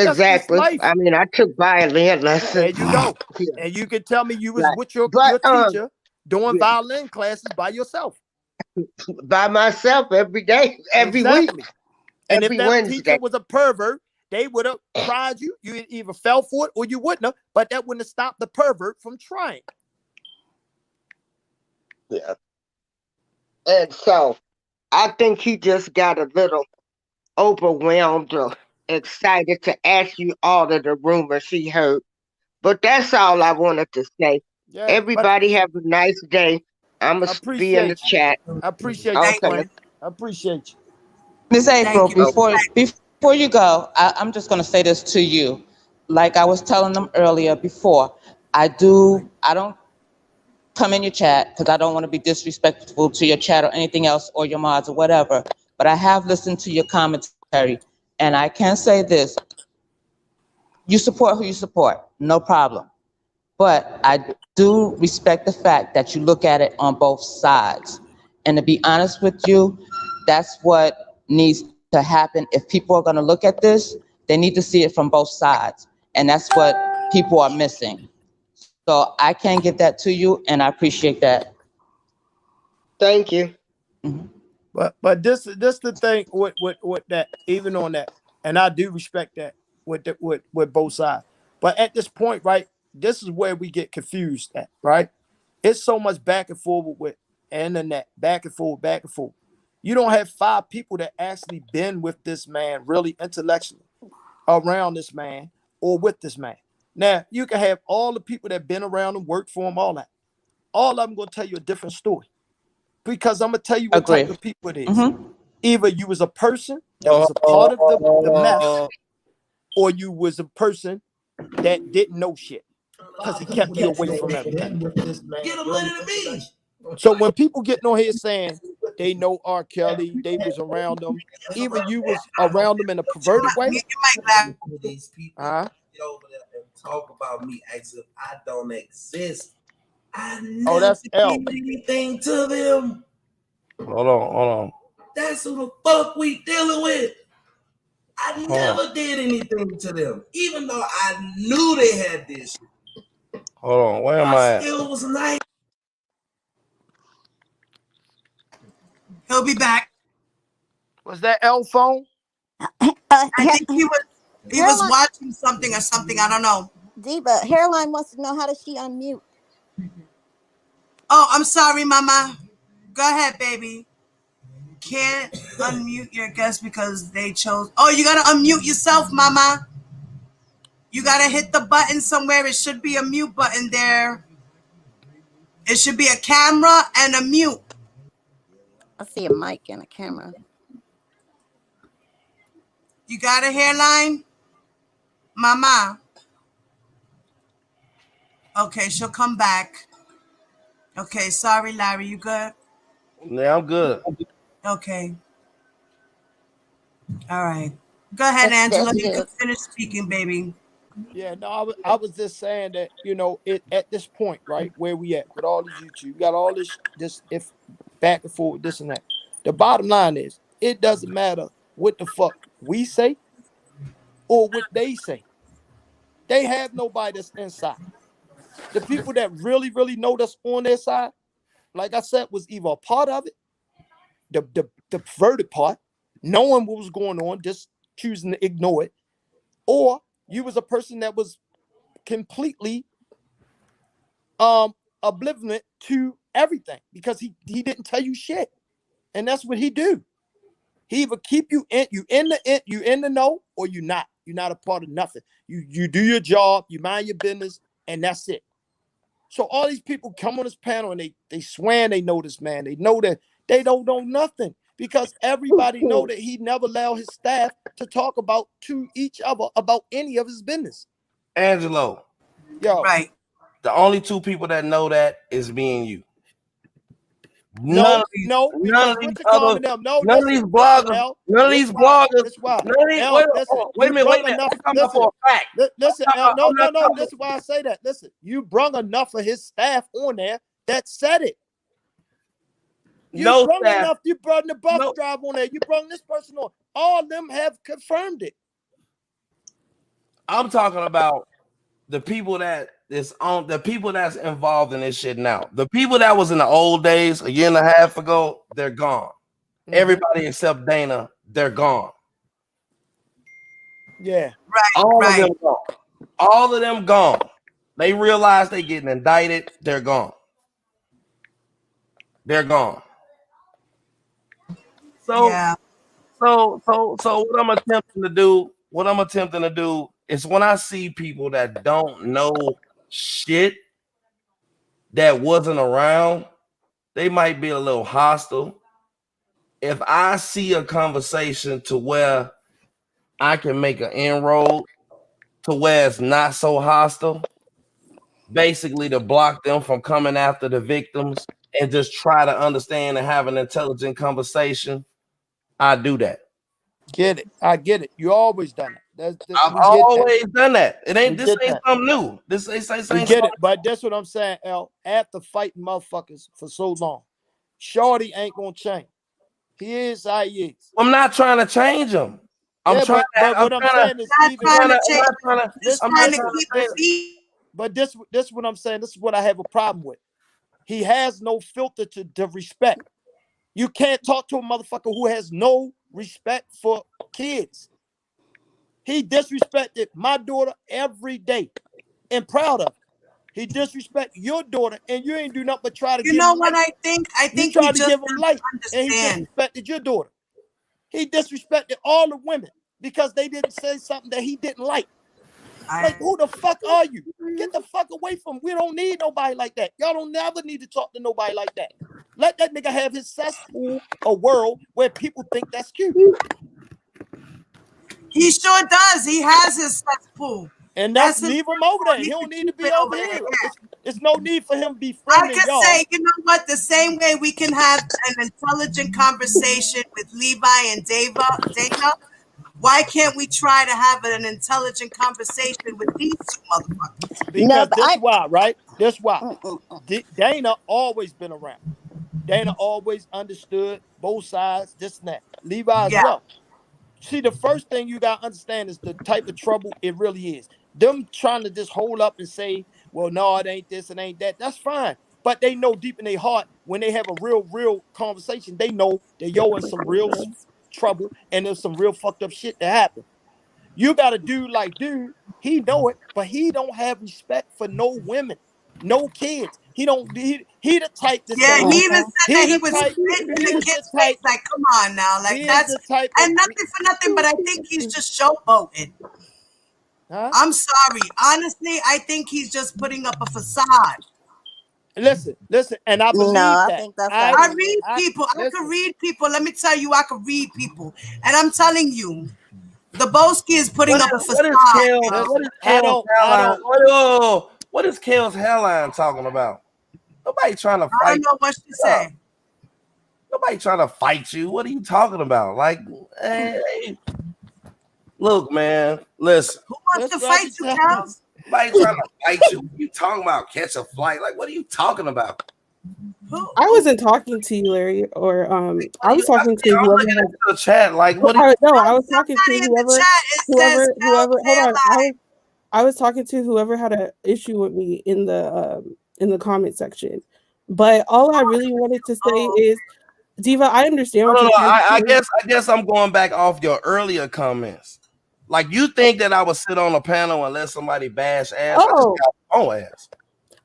[SPEAKER 16] That's just
[SPEAKER 17] exactly.
[SPEAKER 16] life.
[SPEAKER 17] I mean, I took violin
[SPEAKER 16] There
[SPEAKER 17] lessons.
[SPEAKER 16] you go.
[SPEAKER 17] Yeah.
[SPEAKER 16] And you can tell me you was
[SPEAKER 17] Right.
[SPEAKER 16] with your,
[SPEAKER 17] But
[SPEAKER 16] your teacher doing
[SPEAKER 17] yeah,
[SPEAKER 16] violin classes by yourself.
[SPEAKER 17] by myself every day, every week,
[SPEAKER 16] Exactly. And if
[SPEAKER 17] every
[SPEAKER 16] that teacher
[SPEAKER 17] Wednesday.
[SPEAKER 16] was a pervert, they would have tried you. You either fell for it or you wouldn't have, but that wouldn't have stopped the pervert from trying.
[SPEAKER 17] Yeah. And so I think he just got a little overwhelmed or excited to ask you all of the rumors he heard. But that's all I wanted to say.
[SPEAKER 16] Yeah, but
[SPEAKER 17] Everybody have a nice day. I'm going
[SPEAKER 16] I
[SPEAKER 17] to be in the
[SPEAKER 16] appreciate you.
[SPEAKER 17] chat.
[SPEAKER 16] I appreciate you,
[SPEAKER 1] Thank
[SPEAKER 17] Okay.
[SPEAKER 1] you.
[SPEAKER 16] Queen. I appreciate you.
[SPEAKER 7] Miss April,
[SPEAKER 1] Thank you.
[SPEAKER 7] before you go, I'm just going to say this to you. Like I was telling them earlier before, I don't come in your chat because I don't want to be disrespectful to your chat or anything else or your mods or whatever. But I have listened to your commentary, and I can say this: you support who you support, no problem. But I do respect the fact that you look at it on both sides. And to be honest with you, that's what needs to happen. If people are going to look at this, they need to see it from both sides. And that's what people are missing. So I can give that to you, and I appreciate that.
[SPEAKER 17] Thank you.
[SPEAKER 7] Mhm.
[SPEAKER 16] But this the thing with that, even on that, and I do respect that with with both sides. But at this point, right, this is where we get confused at, right? It's so much back and forward with internet, back and forward, back and forth. You don't have 5 people that actually been with this man really intellectually around this man or with this man. Now, you can have all the people that been around and worked for him, all that. All of them going to tell you a different story. Because I'm going to tell you what type of people it is. Either you was a person that was a part of the mess, or you was a person that didn't know shit because he kept you away from everything.
[SPEAKER 9] Get him money to me.
[SPEAKER 16] So when people getting on here saying they know R. Kelly, they was around them, even you was around them in a perverted way.
[SPEAKER 9] These people get over there and talk about me as if I don't exist. I never
[SPEAKER 16] that's
[SPEAKER 9] did
[SPEAKER 16] L.
[SPEAKER 9] anything to them.
[SPEAKER 13] Hold on.
[SPEAKER 9] That's who the fuck we dealing with. I never did anything to them, even though I knew they had this.
[SPEAKER 13] Hold on, where am I at?
[SPEAKER 9] Still was nice.
[SPEAKER 1] He'll be back.
[SPEAKER 16] Was that L phone?
[SPEAKER 1] I think he was watching something or something. I don't know.
[SPEAKER 8] Diva, Hairline wants to know, how does she unmute?
[SPEAKER 1] Oh, I'm sorry, Mama. Go ahead, baby. Can't unmute your guest because they chose. Oh, you gotta unmute yourself, Mama. You gotta hit the button somewhere. It should be a mute button there. It should be a camera and a mute.
[SPEAKER 8] I see a mic and a camera.
[SPEAKER 1] You got a Hairline? Mama. Okay, she'll come back. Okay, sorry, Larry. You good?
[SPEAKER 13] Yeah, I'm good.
[SPEAKER 1] Okay. All right. Go ahead, Angela. You can finish speaking, baby.
[SPEAKER 16] Yeah, no, I was just saying that, it at this point, right, where we at with all this YouTube, you got all this if back and forth, this and that. The bottom line is, it doesn't matter what the fuck we say or what they say. They have nobody that's inside. The people that really, really know that's on their side, like I said, was either a part of it, the perverted part, knowing what was going on, just choosing to ignore it, or you was a person that was completely oblivious to everything because he didn't tell you shit. And that's what he do. He either keep you in the know, or you're not. You're not a part of nothing. You do your job, you mind your business, and that's it. So all these people come on this panel and they swear they know this man. They know that they don't know nothing because everybody know that he never allowed his staff to talk about to each other about any of his business.
[SPEAKER 13] Angelo.
[SPEAKER 16] Yo.
[SPEAKER 1] Right.
[SPEAKER 13] The only 2 people that know that is me and you.
[SPEAKER 16] None of these bloggers, none of these bloggers. Wait a minute. I'm talking for a fact. Listen, no. This is why I say that. Listen, you brung enough of his staff on there that said it. You brought the bus driver on there. You brought this person on. All of them have confirmed it.
[SPEAKER 13] I'm talking about the people that is on, the people that's involved in this shit now. The people that was in the old days, a year and a half ago, they're gone. Everybody except Dana, they're gone.
[SPEAKER 16] Yeah.
[SPEAKER 1] Right.
[SPEAKER 13] All of them gone. All of them gone. They realize they getting indicted, they're gone. They're gone. So,
[SPEAKER 1] yeah.
[SPEAKER 13] So what I'm attempting to do is when I see people that don't know shit, that wasn't around, they might be a little hostile. If I see a conversation to where I can make an inroad to where it's not so hostile, basically to block them from coming after the victims and just try to understand and have an intelligent conversation, I do that.
[SPEAKER 16] Get it. I get it. You always done it.
[SPEAKER 13] I've always done that. This ain't something new. This ain't
[SPEAKER 16] we get it, but that's what I'm saying, L. After fighting motherfuckers for so long, Shorty ain't gonna change. He is how he is.
[SPEAKER 13] I'm not trying to change him.
[SPEAKER 16] But this what I'm saying. This is what I have a problem with. He has no filter to respect. You can't talk to a motherfucker who has no respect for kids. He disrespected my daughter every day, and proud of it. He disrespected your daughter, and you ain't do nothing but try to
[SPEAKER 1] You
[SPEAKER 16] give
[SPEAKER 1] know
[SPEAKER 16] him
[SPEAKER 1] what
[SPEAKER 16] light.
[SPEAKER 1] I think? I
[SPEAKER 16] You
[SPEAKER 1] think he
[SPEAKER 16] tried to
[SPEAKER 1] just
[SPEAKER 16] give him light, and he
[SPEAKER 1] doesn't understand.
[SPEAKER 16] disrespected your daughter. He disrespected all the women because they didn't say something that he didn't like. Like, who the fuck are you? Get the fuck away from him. We don't need nobody like that. Y'all don't never need to talk to nobody like that. Let that nigga have his cesspool, a world where people think that's cute.
[SPEAKER 1] He sure does. He has his cesspool.
[SPEAKER 16] And that's leave him over there. He don't need to be over here. It's no need for him
[SPEAKER 1] I
[SPEAKER 16] befriending
[SPEAKER 1] can
[SPEAKER 16] y'all.
[SPEAKER 1] say, you know what? The same way we can have an intelligent conversation with Levi and Dana, why can't we try to have an intelligent conversation with these two motherfuckers?
[SPEAKER 16] Because this why, right? This why. Dana always been around. Dana always understood both sides, this and that. Levi as well. See, the first thing you gotta understand is the type of trouble it really is. Them trying to just hold up and say, well, no, it ain't this, it ain't that. That's fine. But they know deep in their heart when they have a real conversation, they know that yo in some real trouble and there's some real fucked up shit that happened. You got a dude like dude, he know it, but he don't have respect for no women, no kids. He don't. He the type to say.
[SPEAKER 1] He even said
[SPEAKER 16] he
[SPEAKER 1] that he
[SPEAKER 16] the
[SPEAKER 1] was
[SPEAKER 16] type.
[SPEAKER 1] spitting in
[SPEAKER 16] He
[SPEAKER 1] the
[SPEAKER 16] is the
[SPEAKER 1] kid's
[SPEAKER 16] type.
[SPEAKER 1] face. Like, come on now, like
[SPEAKER 16] He is
[SPEAKER 1] that's
[SPEAKER 16] the type
[SPEAKER 1] and
[SPEAKER 16] of.
[SPEAKER 1] nothing for nothing, but I think he's just showboating.
[SPEAKER 16] Huh?
[SPEAKER 1] I'm sorry, honestly, I think he's just putting up a facade.
[SPEAKER 16] Listen, and I believe that.
[SPEAKER 8] I think that's
[SPEAKER 1] I read people. I can read people. Let me tell you, I can read people, and I'm telling you, the Boski is putting up a facade.
[SPEAKER 13] What is Kale's hairline talking about? Nobody trying to fight.
[SPEAKER 1] I don't know what she say.
[SPEAKER 13] Nobody trying to fight you. What are you talking about? Like, hey, look, man, listen.
[SPEAKER 1] Who wants to fight you, Kels?
[SPEAKER 13] Nobody trying to fight you. What you talking about? Catch a flight? Like, what are you talking about?
[SPEAKER 18] I wasn't talking to you, Larry, or I was talking to whoever.
[SPEAKER 13] I'm looking at the chat. Like, what?
[SPEAKER 18] I was talking to whoever. Hold on. I was talking to whoever had an issue with me in the comment section. But all I really wanted to say is, Diva, I understand what you're saying.
[SPEAKER 13] I guess I'm going back off your earlier comments. Like, you think that I would sit on a panel and let somebody bash ass?
[SPEAKER 18] Oh,
[SPEAKER 13] ass.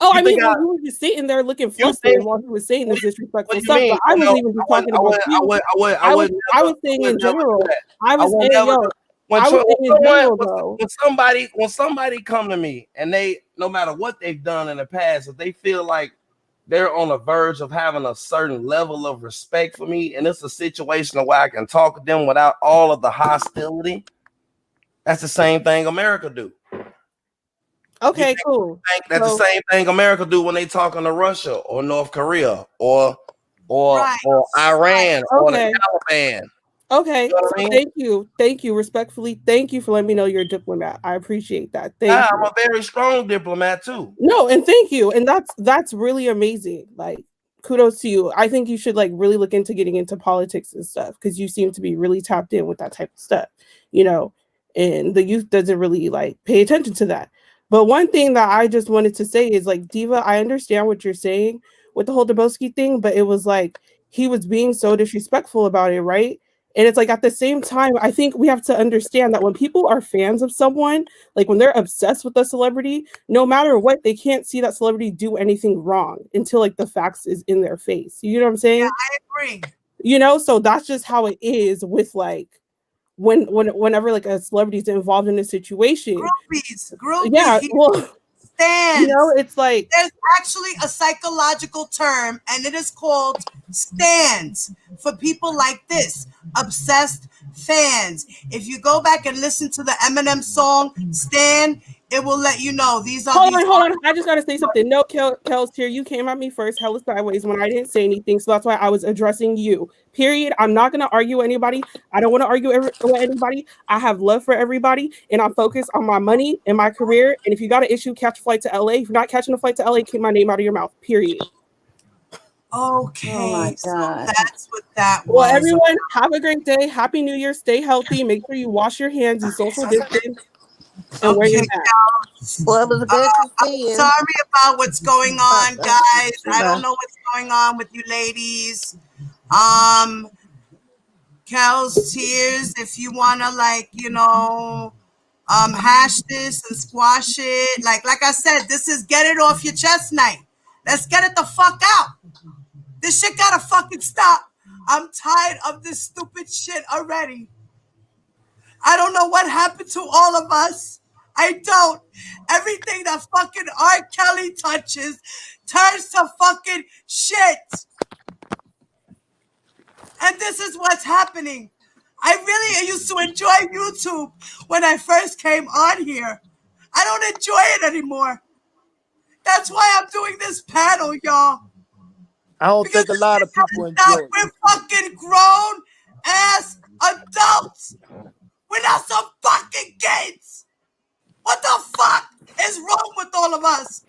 [SPEAKER 18] I mean, he was just sitting there looking frustrated while he was saying this disrespectful stuff. But I wasn't even just talking about you. I was saying in general. I was saying, yo.
[SPEAKER 13] When somebody come to me and they, no matter what they've done in the past, if they feel like they're on the verge of having a certain level of respect for me, and it's a situation where I can talk to them without all of the hostility, that's the same thing America do.
[SPEAKER 18] Okay, cool.
[SPEAKER 13] That's the same thing America do when they talking to Russia or North Korea or Iran or the Taliban.
[SPEAKER 18] Okay,
[SPEAKER 13] You know what I mean?
[SPEAKER 18] Thank you, respectfully. Thank you for letting me know you're a diplomat. I appreciate that. Thank you.
[SPEAKER 13] I'm a very strong diplomat too.
[SPEAKER 18] No, and thank you, and that's really amazing. Like, kudos to you. I think you should like really look into getting into politics and stuff because you seem to be really tapped in with that type of stuff, and the youth doesn't really like pay attention to that. But one thing that I just wanted to say is like, Diva, I understand what you're saying with the whole Dabrowski thing, but it was like he was being so disrespectful about it, right? And it's like at the same time, I think we have to understand that when people are fans of someone, like when they're obsessed with a celebrity, no matter what, they can't see that celebrity do anything wrong until like the facts is in their face. You know what I'm saying?
[SPEAKER 1] Yeah, I agree.
[SPEAKER 18] So that's just how it is with like whenever like a celebrity is involved in a situation.
[SPEAKER 1] Groupies.
[SPEAKER 18] Yeah, well,
[SPEAKER 1] stands.
[SPEAKER 18] It's like
[SPEAKER 1] there's actually a psychological term, and it is called stands for people like this, obsessed fans. If you go back and listen to the Eminem song "Stan," it will let you know these are.
[SPEAKER 18] Hold on. I just gotta say something. No, Kels, here you came at me first, hella sideways when I didn't say anything, so that's why I was addressing you. Period. I'm not gonna argue with anybody. I don't want to argue with anybody. I have love for everybody, and I'm focused on my money and my career. And if you got an issue, catch a flight to LA. If you're not catching a flight to LA, keep my name out of your mouth. Period.
[SPEAKER 1] Okay, so that's what that was.
[SPEAKER 18] Well, everyone, have a great day. Happy New Year. Stay healthy. Make sure you wash your hands, you social distance, and wear your mask.
[SPEAKER 8] Well, it was good to see you.
[SPEAKER 1] Sorry about what's going on, guys. I don't know what's going on with you ladies. Kel's tears, if you wanna hash this and squash it. Like I said, this is get it off your chest night. Let's get it the fuck out. This shit gotta fucking stop. I'm tired of this stupid shit already. I don't know what happened to all of us. I don't. Everything that fucking R. Kelly touches turns to fucking shit. And this is what's happening. I really used to enjoy YouTube when I first came on here. I don't enjoy it anymore. That's why I'm doing this panel, y'all.
[SPEAKER 16] I don't think a lot of people
[SPEAKER 1] Stop.
[SPEAKER 16] enjoy it.
[SPEAKER 1] We're fucking grown ass adults. We're not some fucking kids. What the fuck is wrong with all of us?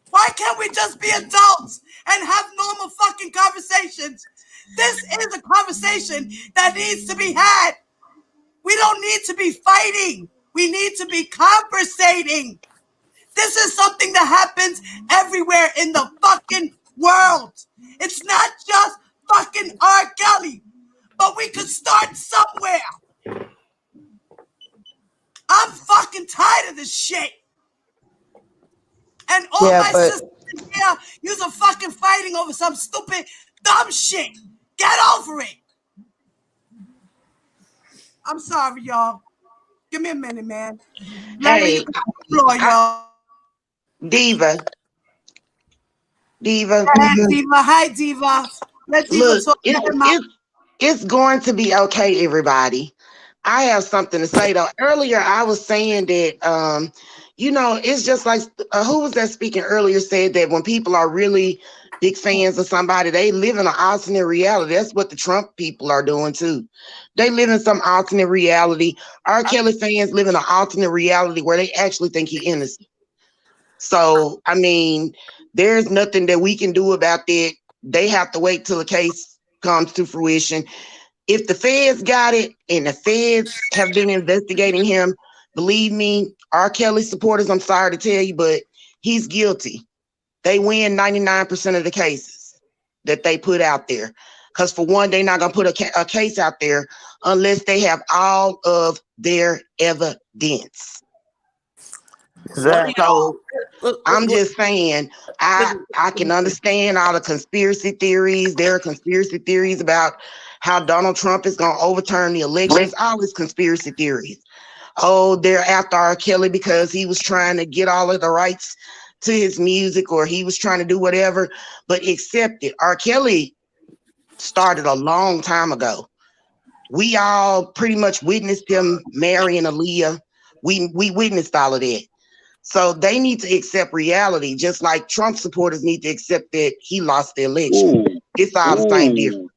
[SPEAKER 1] Why can't we just be adults and have normal fucking conversations? This is a conversation that needs to be had. We don't need to be fighting. We need to be conversating. This is something that happens everywhere in the fucking world. It's not just fucking R. Kelly, but we could start somewhere. I'm fucking tired of this shit. And all my sisters here, you're fucking fighting over some stupid, dumb shit. Get over it. I'm sorry, y'all. Give me a minute, man.
[SPEAKER 3] Hey,
[SPEAKER 1] floor, y'all.
[SPEAKER 3] Diva.
[SPEAKER 1] Diva. Hi, Diva. Let Diva
[SPEAKER 3] Look,
[SPEAKER 1] talk.
[SPEAKER 3] it's going to be okay, everybody. I have something to say though. Earlier, I was saying that, it's just like who was that speaking earlier said that when people are really big fans of somebody, they live in an alternate reality. That's what the Trump people are doing too. They live in some alternate reality. R. Kelly fans live in an alternate reality where they actually think he's innocent. So, I mean, there's nothing that we can do about that. They have to wait till the case comes to fruition. If the feds got it and the feds have been investigating him, believe me, R. Kelly supporters, I'm sorry to tell you, but he's guilty. They win 99% of the cases that they put out there. Because for one, they're not going to put a case out there unless they have all of their evidence.
[SPEAKER 16] Exactly.
[SPEAKER 3] So I'm just saying, I can understand all the conspiracy theories. There are conspiracy theories about how Donald Trump is going to overturn the elections. All these conspiracy theories. Oh, they're after R. Kelly because he was trying to get all of the rights to his music or he was trying to do whatever. But accept it. R. Kelly started a long time ago. We all pretty much witnessed him marrying Aaliyah. We witnessed all of that. So they need to accept reality, just like Trump supporters need to accept that he lost the election. It's all the same difference.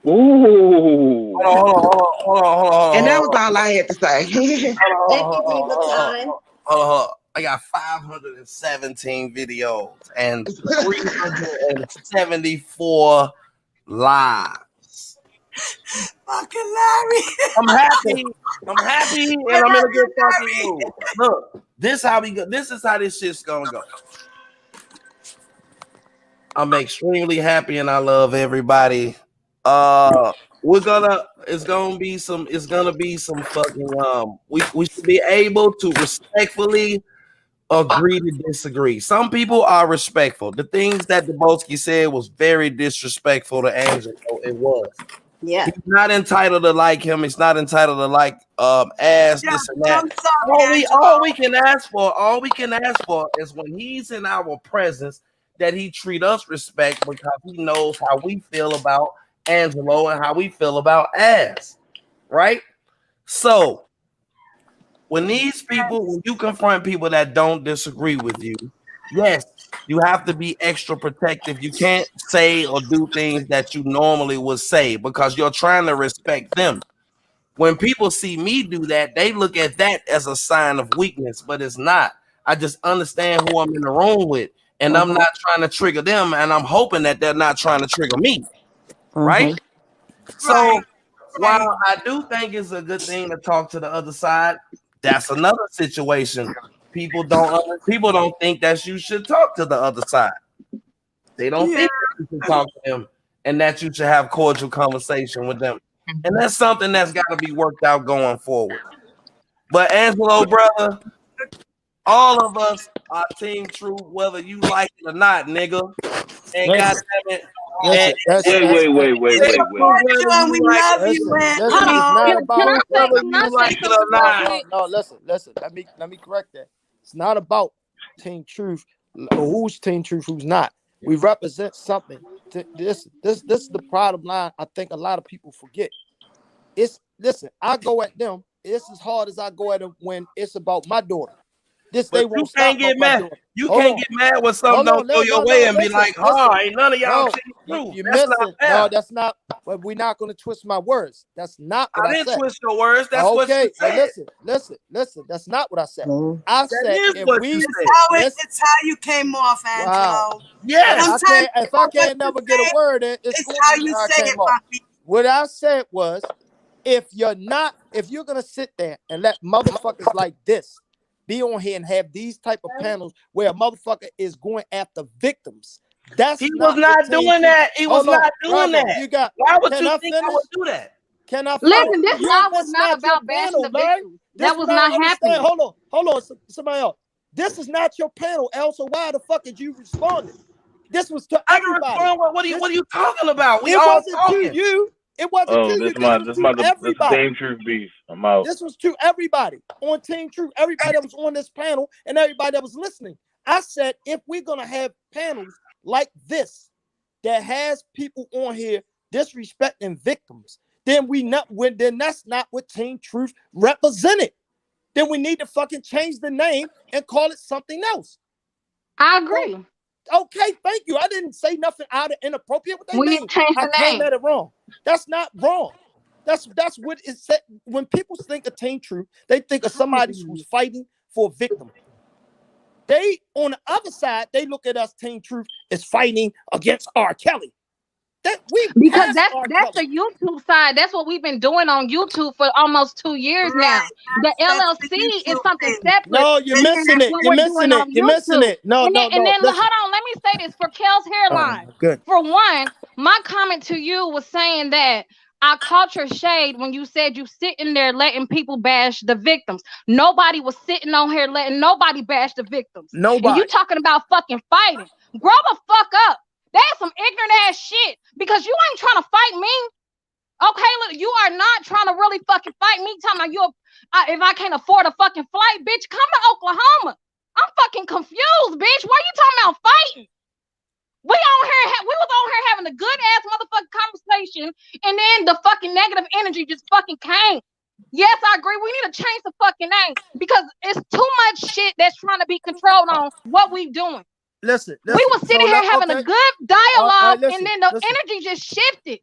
[SPEAKER 13] Ooh.
[SPEAKER 9] Hold on.
[SPEAKER 3] And that was all I had to say.
[SPEAKER 8] Thank you, Diva Time.
[SPEAKER 9] Hold on. I got 517 videos and 374 lives.
[SPEAKER 1] Fucking Larry.
[SPEAKER 9] I'm happy, and I'm in a good fucking mood. Look, this how we go. This is how this shit's gonna go. I'm extremely happy and I love everybody. It's gonna be some fucking we should be able to respectfully agree to disagree. Some people are respectful. The things that Dubowski said was very disrespectful to Angel. It was.
[SPEAKER 8] Yeah.
[SPEAKER 9] He's not entitled to like him. He's not entitled to like ass this and that. All we can ask for is when he's in our presence that he treat us respect because he knows how we feel about Angelo and how we feel about ass. Right? So when you confront people that don't disagree with you, yes, you have to be extra protective. You can't say or do things that you normally would say because you're trying to respect them. When people see me do that, they look at that as a sign of weakness, but it's not. I just understand who I'm in the room with, and I'm not trying to trigger them, and I'm hoping that they're not trying to trigger me. Right? So while I do think it's a good thing to talk to the other side, that's another situation. People don't think that you should talk to the other side. They don't think that you should talk to them and that you should have cordial conversation with them. And that's something that's got to be worked out going forward. But Angelo, brother, all of us are Team Truth, whether you like it or not, nigga. And goddamn it.
[SPEAKER 16] Listen,
[SPEAKER 9] Wait.
[SPEAKER 1] And we love you,
[SPEAKER 16] listen,
[SPEAKER 1] man.
[SPEAKER 16] it's not about
[SPEAKER 9] whether you like it or not.
[SPEAKER 16] No, listen. Let me correct that. It's not about Team Truth or who's Team Truth, who's not. We represent something. This is the bottom line. I think a lot of people forget. Listen. I go at them. It's as hard as I go at them when it's about my daughter. They won't stop
[SPEAKER 9] get
[SPEAKER 16] my
[SPEAKER 9] mad.
[SPEAKER 16] daughter.
[SPEAKER 9] You can't get mad when something don't go your way and be like, ain't none of y'all Team Truth.
[SPEAKER 16] You're
[SPEAKER 9] That's
[SPEAKER 16] missing.
[SPEAKER 9] not fair.
[SPEAKER 16] No, that's not. But we're not going to twist my words. That's not what I said.
[SPEAKER 9] I didn't twist your words. That's what you said.
[SPEAKER 16] Well, listen. That's not what I said. I said
[SPEAKER 9] is what you said.
[SPEAKER 1] It's how you came off, Angelo.
[SPEAKER 16] Wow.
[SPEAKER 9] Yes.
[SPEAKER 16] If I can't never get a word in, it's
[SPEAKER 1] how you say it, Papi.
[SPEAKER 16] What I said was, if you're gonna sit there and let motherfuckers like this be on here and have these type of panels where a motherfucker is going after victims,
[SPEAKER 9] He was not doing that. He was not doing that. Why would you think I would do that?
[SPEAKER 16] Can I
[SPEAKER 19] listen? This law was not about bashing the victims. That was not happening.
[SPEAKER 16] Hold on, somebody else. This is not your panel, El. So why the fuck did you respond? This was to everybody.
[SPEAKER 9] What are you talking about?
[SPEAKER 16] It wasn't to you. It wasn't to you.
[SPEAKER 6] This is everybody. Team Truth beef. I'm out.
[SPEAKER 16] This was to everybody on Team Truth. Everybody that was on this panel and everybody that was listening. I said, if we're gonna have panels like this that has people on here disrespecting victims, then then that's not what Team Truth represented. Then we need to fucking change the name and call it something else.
[SPEAKER 19] I agree.
[SPEAKER 16] Okay, thank you. I didn't say nothing out of inappropriate with that
[SPEAKER 19] we
[SPEAKER 16] name.
[SPEAKER 19] Need to change the
[SPEAKER 16] I
[SPEAKER 19] name.
[SPEAKER 16] came at it wrong. That's not wrong. That's what it said. When people think of Team Truth, they think of somebody who's fighting for a victim. They, on the other side, they look at us, Team Truth, as fighting against R. Kelly.
[SPEAKER 19] Because that's the YouTube side. That's what we've been doing on YouTube for almost 2 years now. The LLC is something separate.
[SPEAKER 16] No, you're missing it. You're missing it. You're missing it. No.
[SPEAKER 19] And then hold on, let me say this for Kel's hairline.
[SPEAKER 16] Good.
[SPEAKER 19] For one, my comment to you was saying that I caught your shade when you said you sitting there letting people bash the victims. Nobody was sitting on here letting nobody bash the victims.
[SPEAKER 16] Nobody.
[SPEAKER 19] And you talking about fucking fighting. Grow the fuck up. That's some ignorant ass shit because you ain't trying to fight me. Okay, look, you are not trying to really fucking fight me. Talking about if I can't afford a fucking flight, bitch, come to Oklahoma. I'm fucking confused, bitch. Why you talking about fighting? We was on here having a good ass motherfucking conversation, and then the fucking negative energy just fucking came. Yes, I agree. We need to change the fucking name because it's too much shit that's trying to be controlled on what we doing.
[SPEAKER 16] Listen,
[SPEAKER 19] we were sitting here having a good dialogue, and then the energy just shifted.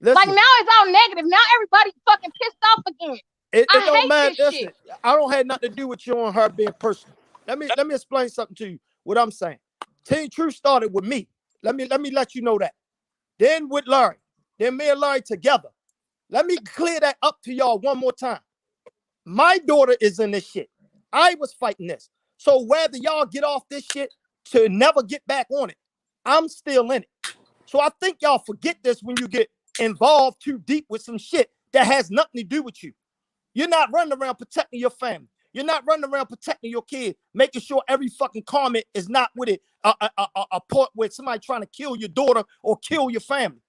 [SPEAKER 19] Like now it's all negative. Now everybody fucking pissed off again.
[SPEAKER 16] It
[SPEAKER 19] I
[SPEAKER 16] don't
[SPEAKER 19] hate
[SPEAKER 16] matter.
[SPEAKER 19] this shit.
[SPEAKER 16] I don't have nothing to do with you and her being personal. Let me explain something to you. What I'm saying. Team Truth started with me. Let me let you know that. Then with Larry. Then me and Larry together. Let me clear that up to y'all one more time. My daughter is in this shit. I was fighting this. So whether y'all get off this shit to never get back on it, I'm still in it. So I think y'all forget this when you get involved too deep with some shit that has nothing to do with you. You're not running around protecting your family. You're not running around protecting your kid, making sure every fucking comment is not with it a point where somebody trying to kill your daughter or kill your family.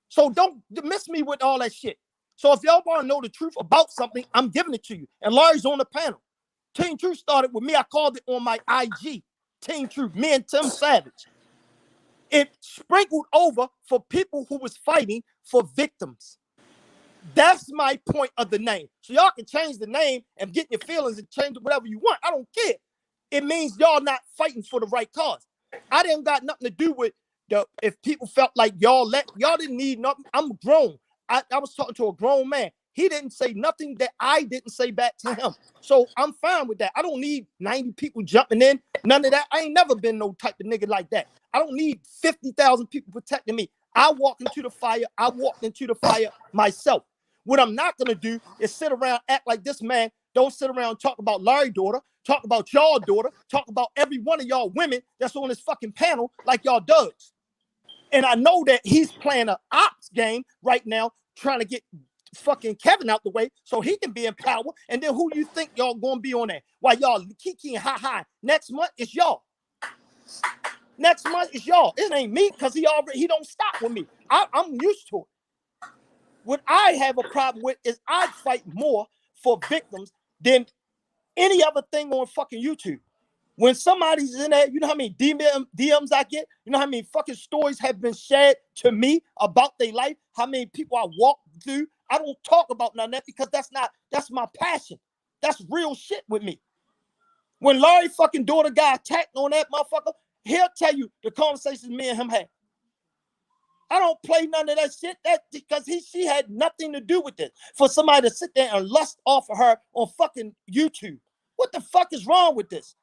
[SPEAKER 16] So don't miss me with all that shit. So if y'all want to know the truth about something, I'm giving it to you. And Larry's on the panel. Team Truth started with me. I called it on my IG. Team Truth, me and Tim Savage. It sprinkled over for people who was fighting for victims. That's my point of the name. So y'all can change the name and get your feelings and change it whatever you want. I don't care. It means y'all not fighting for the right cause. I didn't got nothing to do with if people felt like y'all didn't need nothing. I'm grown. I was talking to a grown man. He didn't say nothing that I didn't say back to him. So I'm fine with that. I don't need 90 people jumping in. None of that. I ain't never been no type of nigga like that. I don't need 50,000 people protecting me. I walked into the fire. I walked into the fire myself. What I'm not going to do is sit around, act like this man. Don't sit around and talk about Larry's daughter, talk about y'all daughter, talk about every one of y'all women that's on this fucking panel like y'all does. And I know that he's playing an ops game right now, trying to get fucking Kevin out the way so he can be in power. And then who you think y'all gonna be on that? Why y'all kiki and ha. Next month it's y'all. Next month it's y'all. It ain't me because he don't stop with me. I'm used to it. What I have a problem with is I fight more for victims than any other thing on fucking YouTube. When somebody's in there, you know how many DMs I get? You know how many fucking stories have been shared to me about their life? How many people I walk through? I don't talk about none of that because that's my passion. That's real shit with me. When Larry fucking daughter got attacked on that motherfucker, he'll tell you the conversations me and him had. I don't play none of that shit. That because she had nothing to do with it. For somebody to sit there and lust off of her on fucking YouTube. What the fuck is wrong with this?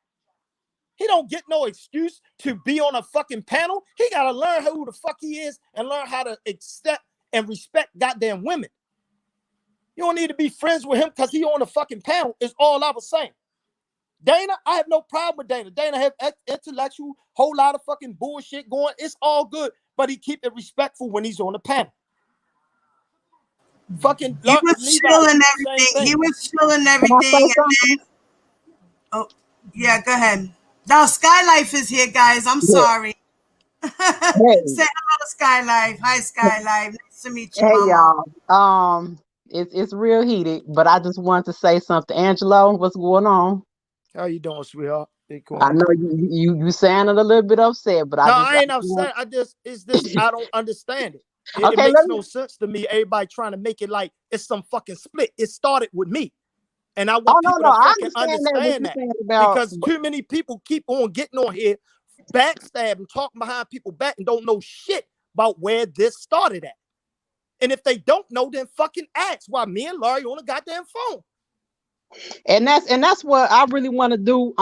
[SPEAKER 16] He don't get no excuse to be on a fucking panel. He gotta learn who the fuck he is and learn how to accept and respect goddamn women. You don't need to be friends with him because he on a fucking panel, is all I was saying. Dana, I have no problem with Dana. Dana have intellectual, whole lot of fucking bullshit going. It's all good, but he keep it respectful when he's on the panel. Fucking
[SPEAKER 1] he was chilling everything. He was chilling everything, and then oh yeah, go ahead. Now Skylife is here, guys. I'm sorry. Say hello to Skylife. Hi, Skylife. Nice to meet you,
[SPEAKER 20] Hey
[SPEAKER 1] Mama.
[SPEAKER 20] y'all. It's real heated, but I just wanted to say something. Angelo, what's going on?
[SPEAKER 16] How you doing, sweetheart?
[SPEAKER 20] I know you sounded a little bit upset, but
[SPEAKER 16] I ain't upset. I don't understand it. It
[SPEAKER 20] Okay,
[SPEAKER 16] makes no sense to me. Everybody trying to make it like it's some fucking split. It started with me. And I want people to fucking understand that. Because too many people keep on getting on here, backstabbing, talking behind people's back, and don't know shit about where this started at. And if they don't know, then fucking ask why me and Larry on a goddamn phone.
[SPEAKER 20] And that's what I really want to do.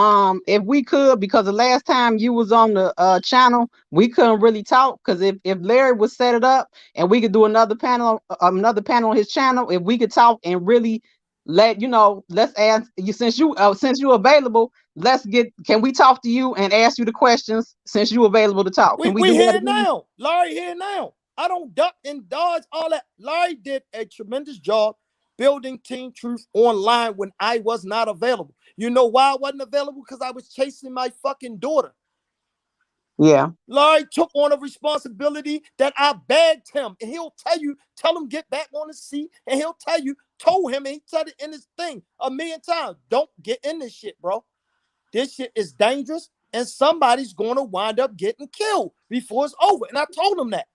[SPEAKER 20] If we could, because the last time you was on the channel, we couldn't really talk. Because if Larry would set it up and we could do another panel on his channel, if we could talk and really let's ask you since you're available. Can we talk to you and ask you the questions since you're available to talk? Can we do
[SPEAKER 16] here
[SPEAKER 20] that
[SPEAKER 16] now? Larry here now. I don't duck and dodge all that. Larry did a tremendous job building Team Truth online when I was not available. You know why I wasn't available? Because I was chasing my fucking daughter.
[SPEAKER 20] Yeah.
[SPEAKER 16] Larry took on a responsibility that I begged him, and he'll tell him get back on his seat, and he'll told him, and he said it in his thing a million times. Don't get in this shit, bro. This shit is dangerous, and somebody's going to wind up getting killed before it's over. And I told him that.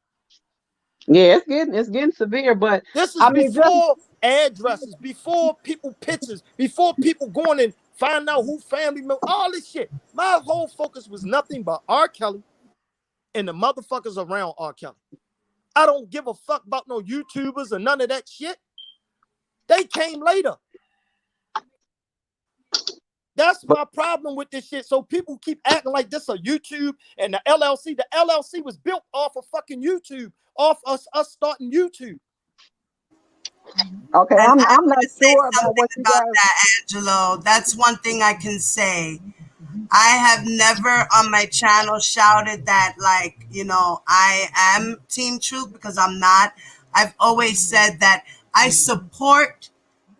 [SPEAKER 20] Yeah, it's getting severe, but
[SPEAKER 16] this is before addresses, before people pictures, before people going and find out who family members, all this shit. My whole focus was nothing but R. Kelly and the motherfuckers around R. Kelly. I don't give a fuck about no YouTubers or none of that shit. They came later. That's my problem with this shit. So people keep acting like this a YouTube and the LLC. The LLC was built off of fucking YouTube, off us starting YouTube.
[SPEAKER 20] Okay,
[SPEAKER 1] And
[SPEAKER 20] I'm not sure
[SPEAKER 1] about that, Angelo. That's one thing I can say. I have never on my channel shouted that, like, I am Team Truth, because I'm not. I've always said that I support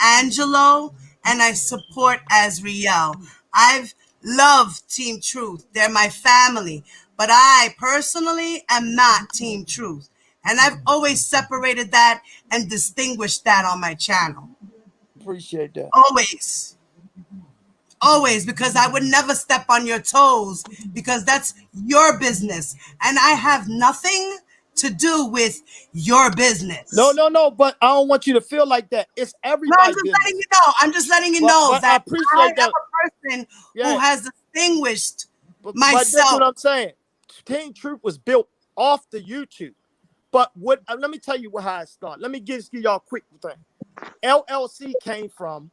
[SPEAKER 1] Angelo and I support Azriel. I've loved Team Truth. They're my family. But I personally am not Team Truth. And I've always separated that and distinguished that on my channel.
[SPEAKER 16] Appreciate that.
[SPEAKER 1] Always, because I would never step on your toes, because that's your business. And I have nothing to do with your business.
[SPEAKER 16] No, but I don't want you to feel like that. It's everybody's business.
[SPEAKER 1] Letting you know. I'm just letting you know
[SPEAKER 16] but
[SPEAKER 1] that
[SPEAKER 16] I appreciate
[SPEAKER 1] am a person who has distinguished myself.
[SPEAKER 16] But that's what I'm saying. Team Truth was built off the YouTube. But let me tell you how it started. Let me give y'all a quick thing. LLC came from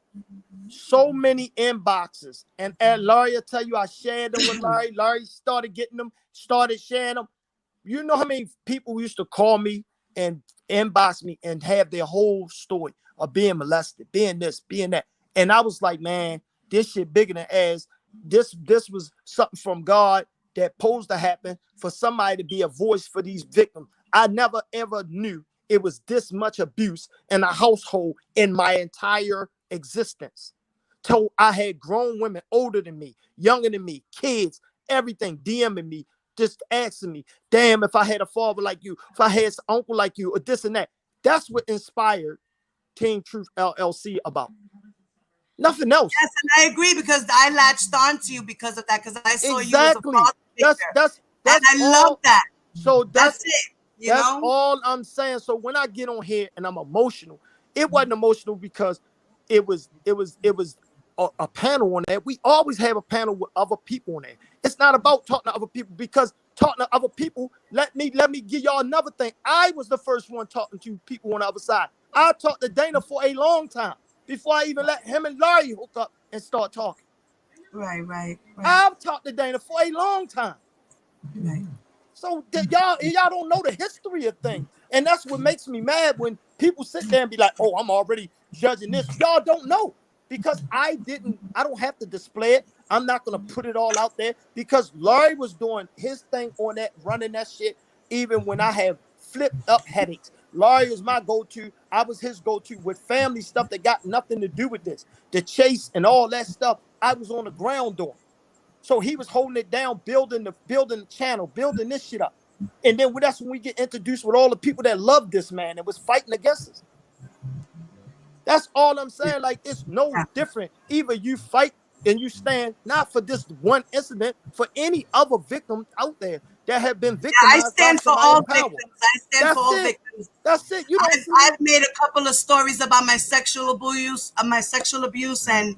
[SPEAKER 16] so many inboxes. And Larry will tell you I shared them with Larry. Larry started getting them, started sharing them. You know how many people used to call me and inbox me and have their whole story of being molested, being this, being that. And I was like, man, this shit bigger than ass. This was something from God that posed to happen for somebody to be a voice for these victims. I never ever knew it was this much abuse in a household in my entire existence. So I had grown women older than me, younger than me, kids, everything, DMing me, just asking me, damn, if I had a father like you, if I had an uncle like you, or this and that. That's what inspired Team Truth LLC about. Nothing else.
[SPEAKER 1] Yes, and I agree because I latched on to you because of that, because I saw you as a
[SPEAKER 16] Exactly.
[SPEAKER 1] father figure. And I love that.
[SPEAKER 16] So
[SPEAKER 1] that's it.
[SPEAKER 16] That's all I'm saying. So when I get on here and I'm emotional, it wasn't emotional because it was a panel on there. We always have a panel with other people on there. It's not about talking to other people, because talking to other people, let me give y'all another thing. I was the first one talking to people on the other side. I talked to Dana for a long time before I even let him and Larry hook up and start talking.
[SPEAKER 1] Right.
[SPEAKER 16] I've talked to Dana for a long time.
[SPEAKER 1] Right.
[SPEAKER 16] So y'all don't know the history of things. And that's what makes me mad when people sit there and be like, oh, I'm already judging this. Y'all don't know, because I don't have to display it. I'm not going to put it all out there, because Larry was doing his thing on that, running that shit, even when I have flipped up headaches. Larry was my go-to. I was his go-to with family stuff that got nothing to do with this. The chase and all that stuff, I was on the ground doing. So he was holding it down, building the channel, building this shit up. And then that's when we get introduced with all the people that love this man and was fighting against us. That's all I'm saying. Like, it's no different. Either you fight and you stand, not for this one incident, for any other victim out there that have been victimized.
[SPEAKER 1] I stand for all victims. I stand
[SPEAKER 16] That's
[SPEAKER 1] for all
[SPEAKER 16] it.
[SPEAKER 1] victims.
[SPEAKER 16] That's it. You don't
[SPEAKER 1] I've made a couple of stories about my sexual abuse, and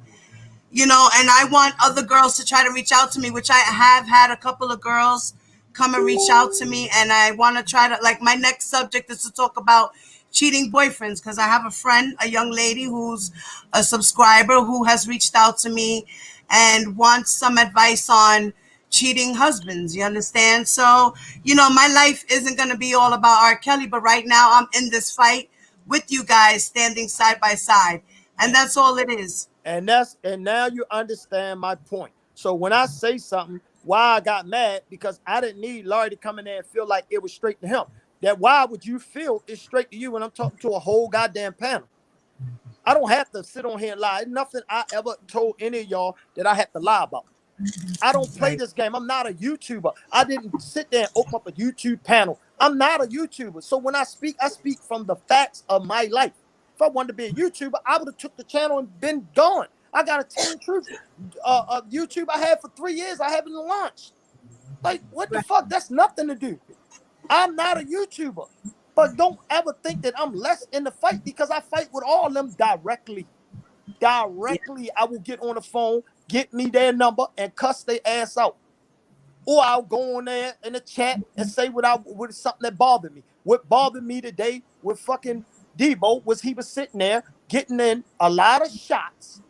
[SPEAKER 1] you know, and I want other girls to try to reach out to me, which I have had a couple of girls come and reach out to me, and I want to try to, like, my next subject is to talk about cheating boyfriends, because I have a friend, a young lady who's a subscriber, who has reached out to me and wants some advice on cheating husbands. You understand? So, you know, my life isn't going to be all about R. Kelly, but right now I'm in this fight with you guys, standing side by side, and that's all it is.
[SPEAKER 16] And now you understand my point. So when I say something, why I got mad, because I didn't need Larry to come in there and feel like it was straight to him. That why would you feel it's straight to you when I'm talking to a whole goddamn panel? I don't have to sit on here and lie. Nothing I ever told any of y'all that I had to lie about. I don't play this game. I'm not a YouTuber. I didn't sit there and open up a YouTube panel. I'm not a YouTuber. So when I speak from the facts of my life. If I wanted to be a YouTuber, I would have took the channel and been gone. I got a Team Truth YouTube I had for 3 years. I haven't launched. Like, what the fuck? That's nothing to do. I'm not a YouTuber. But don't ever think that I'm less in the fight, because I fight with all of them directly. Directly, I will get on the phone, get me their number, and cuss their ass out. Or I'll go on there in the chat and say what something that bothered me. What bothered me today with fucking Debo was he was sitting there getting in a lot of shots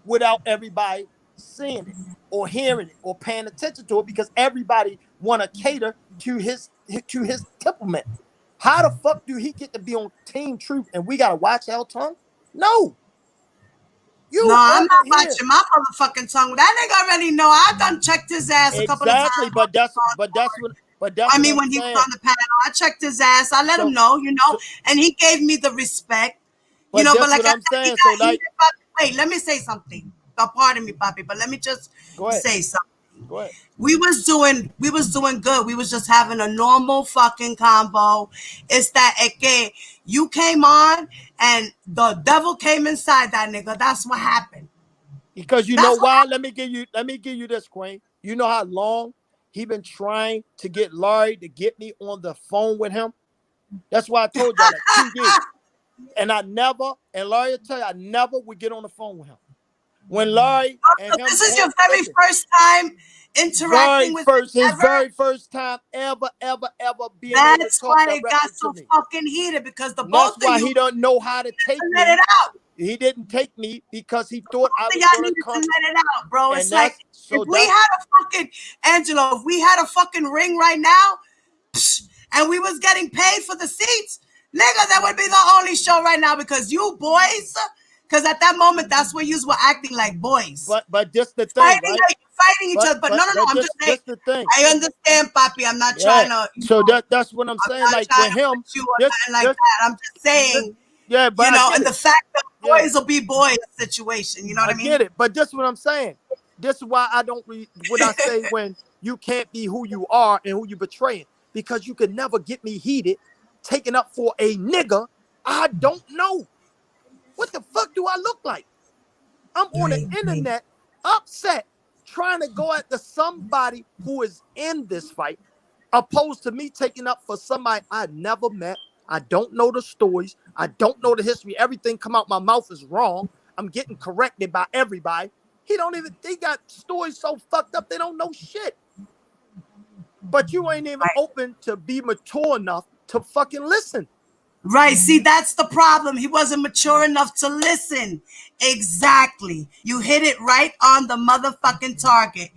[SPEAKER 16] without everybody seeing it or hearing it or paying attention to it, because everybody want to cater to his temperament. How the fuck do he get to be on Team Truth and we gotta watch our tongue? No.
[SPEAKER 1] No, I'm not watching my motherfucking tongue. That nigga already know. I done checked his ass a couple of times.
[SPEAKER 16] But that's
[SPEAKER 1] I mean, when he was on the panel, I checked his ass. I let him know, you know, and he gave me the respect, you know. But like I said, he got heated about. Wait, let me say something. Pardon me, Papi, but let me just say something.
[SPEAKER 16] Go ahead.
[SPEAKER 1] We was doing good. We was just having a normal fucking combo. It's that you came on and the devil came inside that nigga. That's what happened.
[SPEAKER 16] Because you know why? Let me give you this, Queen. You know how long he been trying to get Larry to get me on the phone with him? That's why I told y'all like 2 years. And Larry will tell you, I never would get on the phone with him. When Larry and him,
[SPEAKER 1] this is your very first time interacting with
[SPEAKER 16] his very first time ever being able to talk.
[SPEAKER 1] That's why they got so fucking heated, because the both of you.
[SPEAKER 16] That's why he don't know how to take me.
[SPEAKER 1] Let it out.
[SPEAKER 16] He didn't take me because he thought I was
[SPEAKER 1] going to come. Let it out, bro. It's like if we had a fucking Angelo, if we had a fucking ring right now, and we was getting paid for the seats, nigga, that would be the only show right now, because you boys. Because at that moment, that's where you were acting like boys.
[SPEAKER 16] But just the thing, right?
[SPEAKER 1] fighting each other. But no. I'm just saying.
[SPEAKER 16] That's the thing.
[SPEAKER 1] I understand, Papi. I'm not trying to.
[SPEAKER 16] So that's what I'm saying. Like with him,
[SPEAKER 1] you or nothing like that. I'm just saying.
[SPEAKER 16] Yeah, but
[SPEAKER 1] and the fact that boys will be boys situation. You know what I mean?
[SPEAKER 16] I get it, but this is what I'm saying. This is why I don't read what I say when you can't be who you are and who you betraying, because you could never get me heated, taken up for a nigga I don't know. What the fuck do I look like? I'm on the internet, upset, trying to go after somebody who is in this fight, opposed to me taking up for somebody I never met. I don't know the stories. I don't know the history. Everything come out my mouth is wrong. I'm getting corrected by everybody. They got stories so fucked up, they don't know shit. But you ain't even open to be mature enough to fucking listen.
[SPEAKER 1] Right. See, that's the problem. He wasn't mature enough to listen. Exactly. You hit it right on the motherfucking target.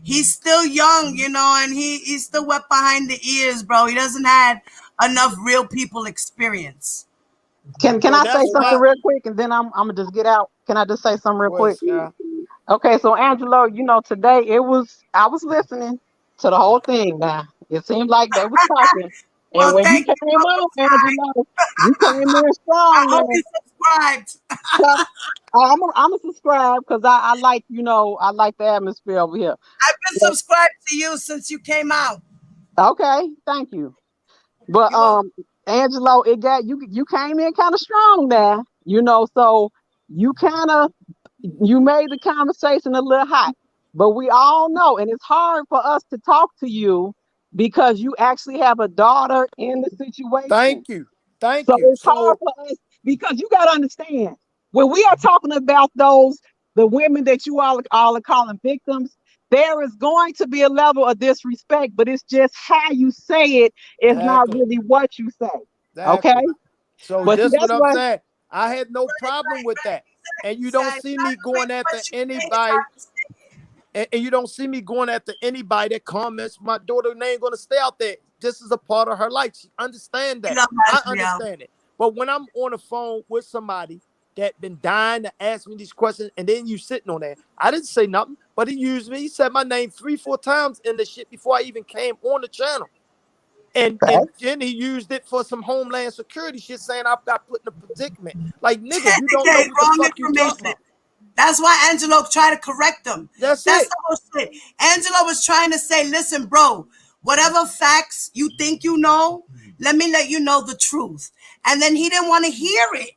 [SPEAKER 1] He's still young, and he's still wet behind the ears, bro. He doesn't have enough real people experience.
[SPEAKER 20] Can I say something real quick, and then I'm gonna just get out? Can I just say something real quick? Okay, so Angelo, today I was listening to the whole thing. Now it seemed like they was talking.
[SPEAKER 1] Well,
[SPEAKER 20] and when you came on, Angelo, you came in strong.
[SPEAKER 1] I hope you subscribed.
[SPEAKER 20] I'm gonna subscribe because I like I like the atmosphere over here.
[SPEAKER 1] I've been subscribed to you since you came out.
[SPEAKER 20] Okay, thank you. But Angelo, you came in kind of strong there, so you made the conversation a little hot. But we all know, and it's hard for us to talk to you because you actually have a daughter in the situation.
[SPEAKER 16] Thank you.
[SPEAKER 20] So it's hard for us because you got to understand, when we are talking about the women that you all are calling victims, there is going to be a level of disrespect, but it's just how you say it is not really what you say.
[SPEAKER 16] Exactly.
[SPEAKER 20] Okay?
[SPEAKER 16] So
[SPEAKER 20] but
[SPEAKER 16] this is what I'm saying. I had no problem with that. And you don't see me going after anybody. And you don't see me going after anybody that comments my daughter name gonna stay out there. This is a part of her life. She understand that. I understand it. But when I'm on the phone with somebody that been dying to ask me these questions, and then you sitting on there, I didn't say nothing, but he used me. He said my name 3-4 times in the shit before I even came on the channel. And then he used it for some Homeland Security shit, saying I've got put in a predicament. Like, nigga, you don't know what the fuck you talking about.
[SPEAKER 1] That's why Angelo tried to correct them. That's the whole shit. Angelo was trying to say, listen, bro, whatever facts you think you know, let me let you know the truth. And then he didn't want to hear it.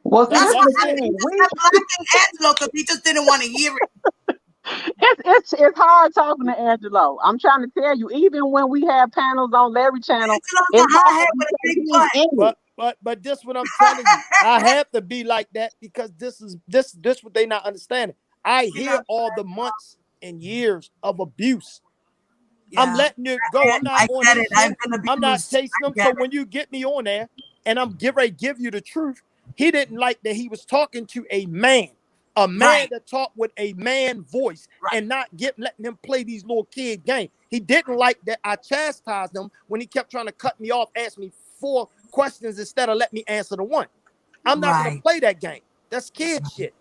[SPEAKER 20] Well,
[SPEAKER 1] that's what happened. He just kept blocking Angelo because he just didn't want to hear it.
[SPEAKER 20] It's hard talking to Angelo. I'm trying to tell you, even when we have panels on Larry channel, it's hard
[SPEAKER 1] with a big butt.
[SPEAKER 16] But this what I'm telling you. I have to be like that because this what they not understanding. I hear all the months and years of abuse. Yeah. I'm letting it go. I'm not on this shit. I'm not chasing them. So when you get me on there and I'm getting ready to give you the truth, he didn't like that he was talking to a man that talked with a man voice and not letting him play these little kid games. He didn't like that I chastised him when he kept trying to cut me off, ask me 4 questions instead of let me answer the one. I'm not going to play that game. That's kid shit.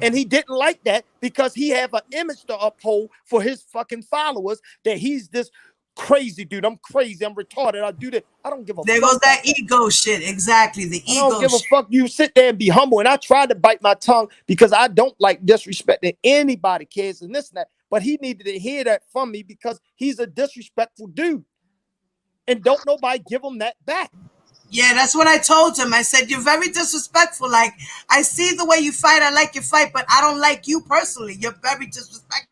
[SPEAKER 16] And he didn't like that because he have an image to uphold for his fucking followers that he's this crazy dude. I'm crazy. I'm retarded. I do that. I don't give a fuck.
[SPEAKER 1] There goes that ego shit. Exactly. The ego shit.
[SPEAKER 16] I don't give a fuck. You sit there and be humble. And I tried to bite my tongue because I don't like disrespecting anybody, kids, and this and that. But he needed to hear that from me because he's a disrespectful dude. And don't nobody give him that back.
[SPEAKER 1] Yeah, that's what I told him. I said, you're very disrespectful. Like, I see the way you fight. I like your fight, but I don't like you personally. You're very disrespectful.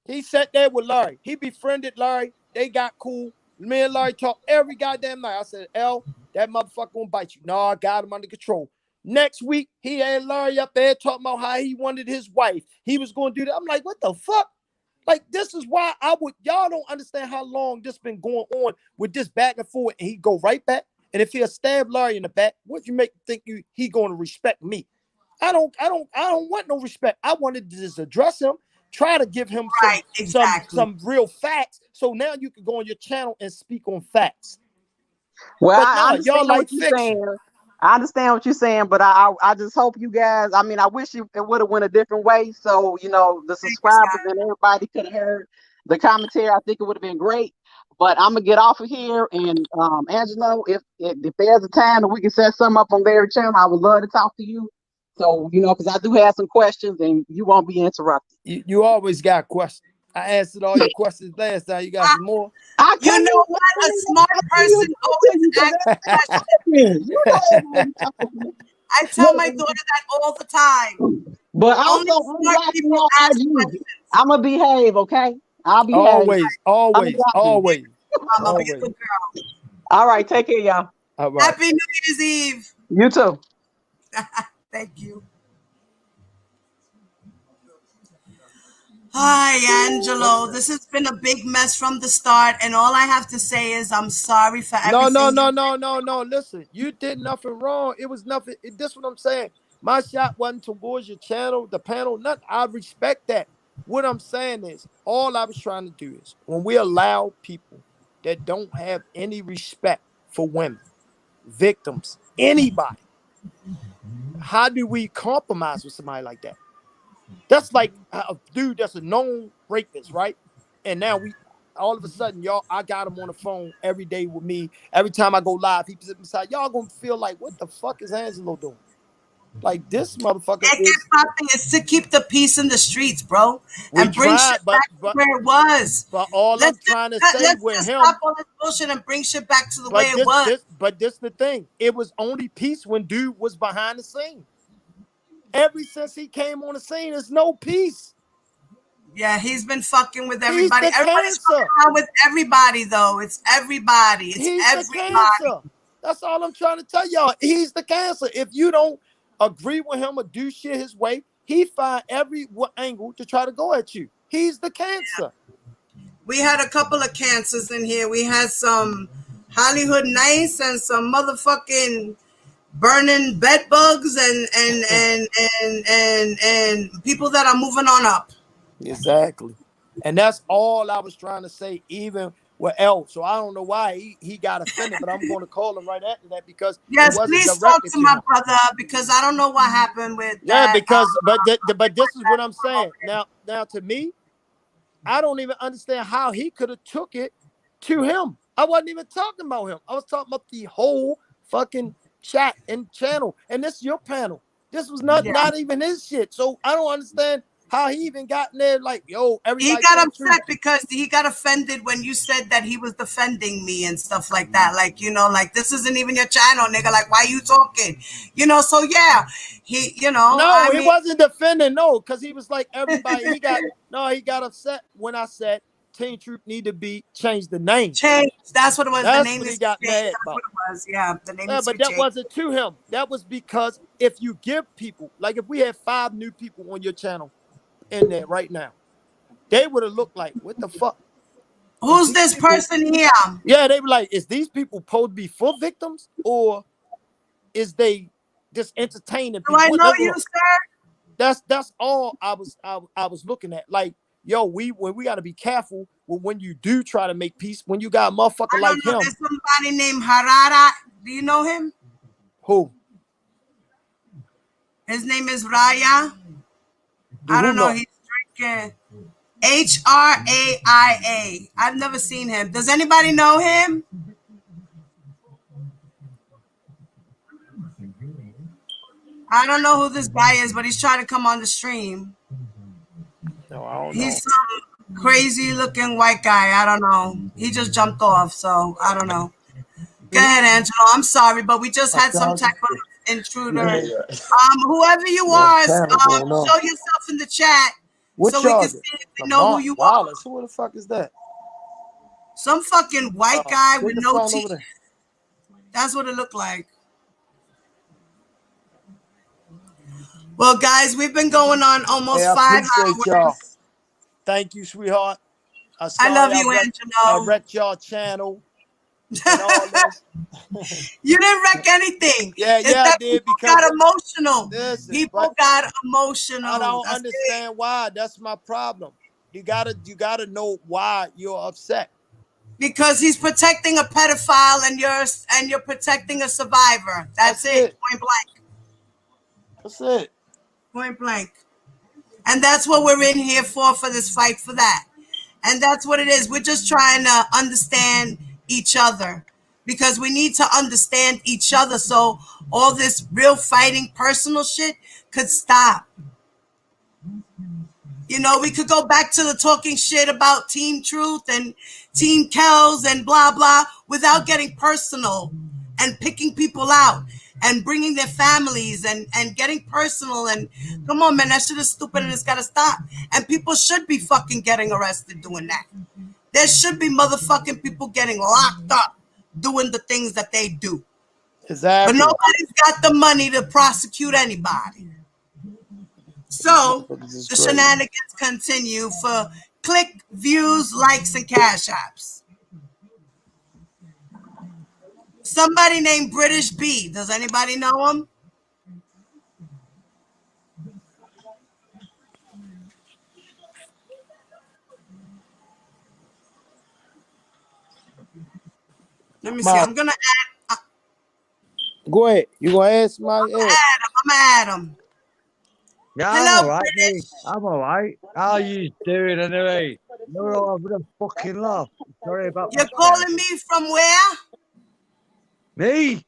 [SPEAKER 16] He sat there with Larry. He befriended Larry. They got cool. Me and Larry talked every goddamn night. I said, L, that motherfucker gonna bite you. No, I got him under control. Next week, he had Larry up there talking about how he wanted his wife. He was going to do that. I'm like, what the fuck? Like, this is why y'all don't understand how long this been going on with this back and forth. And he go right back. And if he'll stab Larry in the back, what you make think he going to respect me? I don't want no respect. I wanted to just address him, try to give him some real facts. So now you can go on your channel and speak on facts.
[SPEAKER 20] Well,
[SPEAKER 16] but
[SPEAKER 20] I understand
[SPEAKER 16] y'all like
[SPEAKER 20] what you're saying. I understand what you're saying, but I just hope you guys. I mean, I wish it would have went a different way. So the subscribers and everybody could have heard the commentary. I think it would have been great. But I'm gonna get off of here. And Angelo, if there's a time that we can set something up on Larry channel, I would love to talk to you. So because I do have some questions, and you won't be interrupted.
[SPEAKER 16] You always got questions. I answered all your questions last time. You got some more?
[SPEAKER 1] You know what? A smart person always asks questions. I tell my daughter that all the time.
[SPEAKER 20] But
[SPEAKER 1] Only
[SPEAKER 20] also,
[SPEAKER 1] smart people ask questions.
[SPEAKER 20] I'm gonna behave, okay? I'll behave.
[SPEAKER 16] Always.
[SPEAKER 1] Mama, be a good girl.
[SPEAKER 20] All right, take care, y'all.
[SPEAKER 16] All right.
[SPEAKER 1] Happy New Year's Eve.
[SPEAKER 20] You too.
[SPEAKER 1] Thank you. Hi, Angelo. This has been a big mess from the start, and all I have to say is I'm sorry for everything.
[SPEAKER 16] No. Listen, you did nothing wrong. It was nothing. This is what I'm saying. My shot wasn't towards your channel, the panel, nothing. I respect that. What I'm saying is, all I was trying to do is when we allow people that don't have any respect for women, victims, anybody, how do we compromise with somebody like that? That's like a dude that's a known rapist, right? And now all of a sudden, I got him on the phone every day with me. Every time I go live, he sits beside. Y'all gonna feel like, what the fuck is Angelo doing? Like, this motherfucker
[SPEAKER 1] is to keep the peace in the streets, bro, and bring
[SPEAKER 16] tried,
[SPEAKER 1] shit back to where it was.
[SPEAKER 16] But all I'm trying to say with him,
[SPEAKER 1] stop all this bullshit and bring shit back to the way it was.
[SPEAKER 16] But this the thing. It was only peace when dude was behind the scene. Ever since he came on the scene, there's no peace.
[SPEAKER 1] Yeah, he's been fucking with everybody. Everybody's fucking around with everybody, though. It's everybody. It's everybody.
[SPEAKER 16] The cancer. That's all I'm trying to tell y'all. He's the cancer. If you don't agree with him or do shit his way, he find every angle to try to go at you. He's the cancer.
[SPEAKER 1] We had a couple of cancers in here. We had some Hollywood Nice and some motherfucking burning bed bugs and people that are moving on up.
[SPEAKER 16] Exactly. And that's all I was trying to say, even with L. So I don't know why he got offended, but I'm going to call him right after that because
[SPEAKER 1] yes, please talk to my brother because I don't know what happened with that.
[SPEAKER 16] Because but this is what I'm saying. Now to me, I don't even understand how he could have took it to him. I wasn't even talking about him. I was talking about the whole fucking chat and channel. And this is your panel. This was not even his shit. So I don't understand how he even got in there like, yo, everybody.
[SPEAKER 1] He got upset because he got offended when you said that he was defending me and stuff like that. Like, like, this isn't even your channel, nigga. Like, why are you talking? So yeah,
[SPEAKER 16] No, he wasn't defending, no, because he was like everybody. He got upset when I said Teen Troop need to be changed the name.
[SPEAKER 1] Change. That's what it was.
[SPEAKER 16] That's
[SPEAKER 1] the name
[SPEAKER 16] what
[SPEAKER 1] is
[SPEAKER 16] he got
[SPEAKER 1] changed.
[SPEAKER 16] mad
[SPEAKER 1] That's
[SPEAKER 16] about.
[SPEAKER 1] what it was. Yeah, the name is
[SPEAKER 16] but that wasn't to him. That was because if you give people, like if we had 5 new people on your channel in there right now, they would have looked like, what the fuck?
[SPEAKER 1] Who's this person here?
[SPEAKER 16] Yeah, they were like, is these people supposed to be full victims or is they just entertaining people?
[SPEAKER 1] Do I know you, sir?
[SPEAKER 16] That's all I was looking at. Like, yo, we got to be careful when you do try to make peace. When you got a motherfucker like him.
[SPEAKER 1] There's somebody named Harara. Do you know him?
[SPEAKER 16] Who?
[SPEAKER 1] His name is Raya. I don't know. He's drinking. Hraia. I've never seen him. Does anybody know him? I don't know who this guy is, but he's trying to come on the stream.
[SPEAKER 16] No, I don't know.
[SPEAKER 1] He's some crazy looking white guy. I don't know. He just jumped off, so I don't know. Go ahead, Angelo. I'm sorry, but we just had some type of intruder. Whoever you are, show yourself in the chat so we can see if we know who you are.
[SPEAKER 16] Who the fuck is that?
[SPEAKER 1] Some fucking white guy with no teeth. That's what it looked like. Well, guys, we've been going on almost 5 hours.
[SPEAKER 16] Y'all. Thank you, sweetheart.
[SPEAKER 1] I love you, Angelo.
[SPEAKER 16] I wrecked y'all channel. And all this.
[SPEAKER 1] You didn't wreck anything.
[SPEAKER 16] Yeah, I did because
[SPEAKER 1] got emotional.
[SPEAKER 16] Listen,
[SPEAKER 1] people got emotional.
[SPEAKER 16] I don't understand why. That's my problem. You gotta know why you're upset.
[SPEAKER 1] Because he's protecting a pedophile and you're protecting a survivor. That's it. Point blank.
[SPEAKER 16] That's it.
[SPEAKER 1] Point blank. And that's what we're in here for this fight for that. And that's what it is. We're just trying to understand each other because we need to understand each other so all this real fighting personal shit could stop. You know, we could go back to the talking shit about Team Truth and Team Kells and blah, blah, without getting personal and picking people out and bringing their families and getting personal. And come on, man, that shit is stupid and it's got to stop. And people should be fucking getting arrested doing that. There should be motherfucking people getting locked up doing the things that they do.
[SPEAKER 16] Exactly.
[SPEAKER 1] But nobody's got the money to prosecute anybody. So the shenanigans continue for click, views, likes, and cash apps. Somebody named British B. Does anybody know him? Let me see. I'm gonna add.
[SPEAKER 16] Go ahead. You gonna add somebody?
[SPEAKER 1] I'm gonna add him.
[SPEAKER 21] Yeah,
[SPEAKER 1] hello,
[SPEAKER 21] I'm alright, mate. I'm alright. How are you doing anyway? You're all having a fucking laugh. Sorry about
[SPEAKER 1] You're calling me from where?
[SPEAKER 21] Me?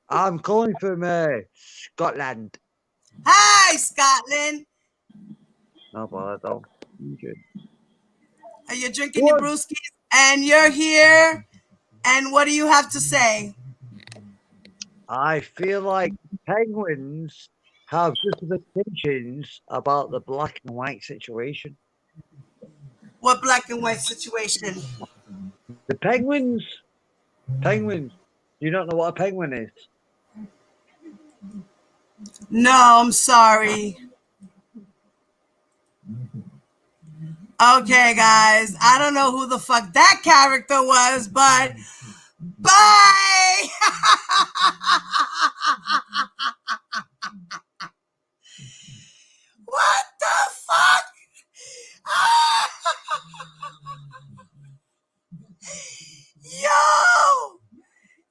[SPEAKER 21] I'm calling from Scotland.
[SPEAKER 1] Hi, Scotland.
[SPEAKER 21] No bother, though. You good?
[SPEAKER 1] Are you drinking your brewskis? And you're here. And what do you have to say?
[SPEAKER 21] I feel like penguins have justifications about the black and white situation.
[SPEAKER 1] What black and white situation?
[SPEAKER 21] The penguins. Penguins. You don't know what a penguin is?
[SPEAKER 1] No, I'm sorry. Okay, guys. I don't know who the fuck that character was, but bye! What the fuck? Yo!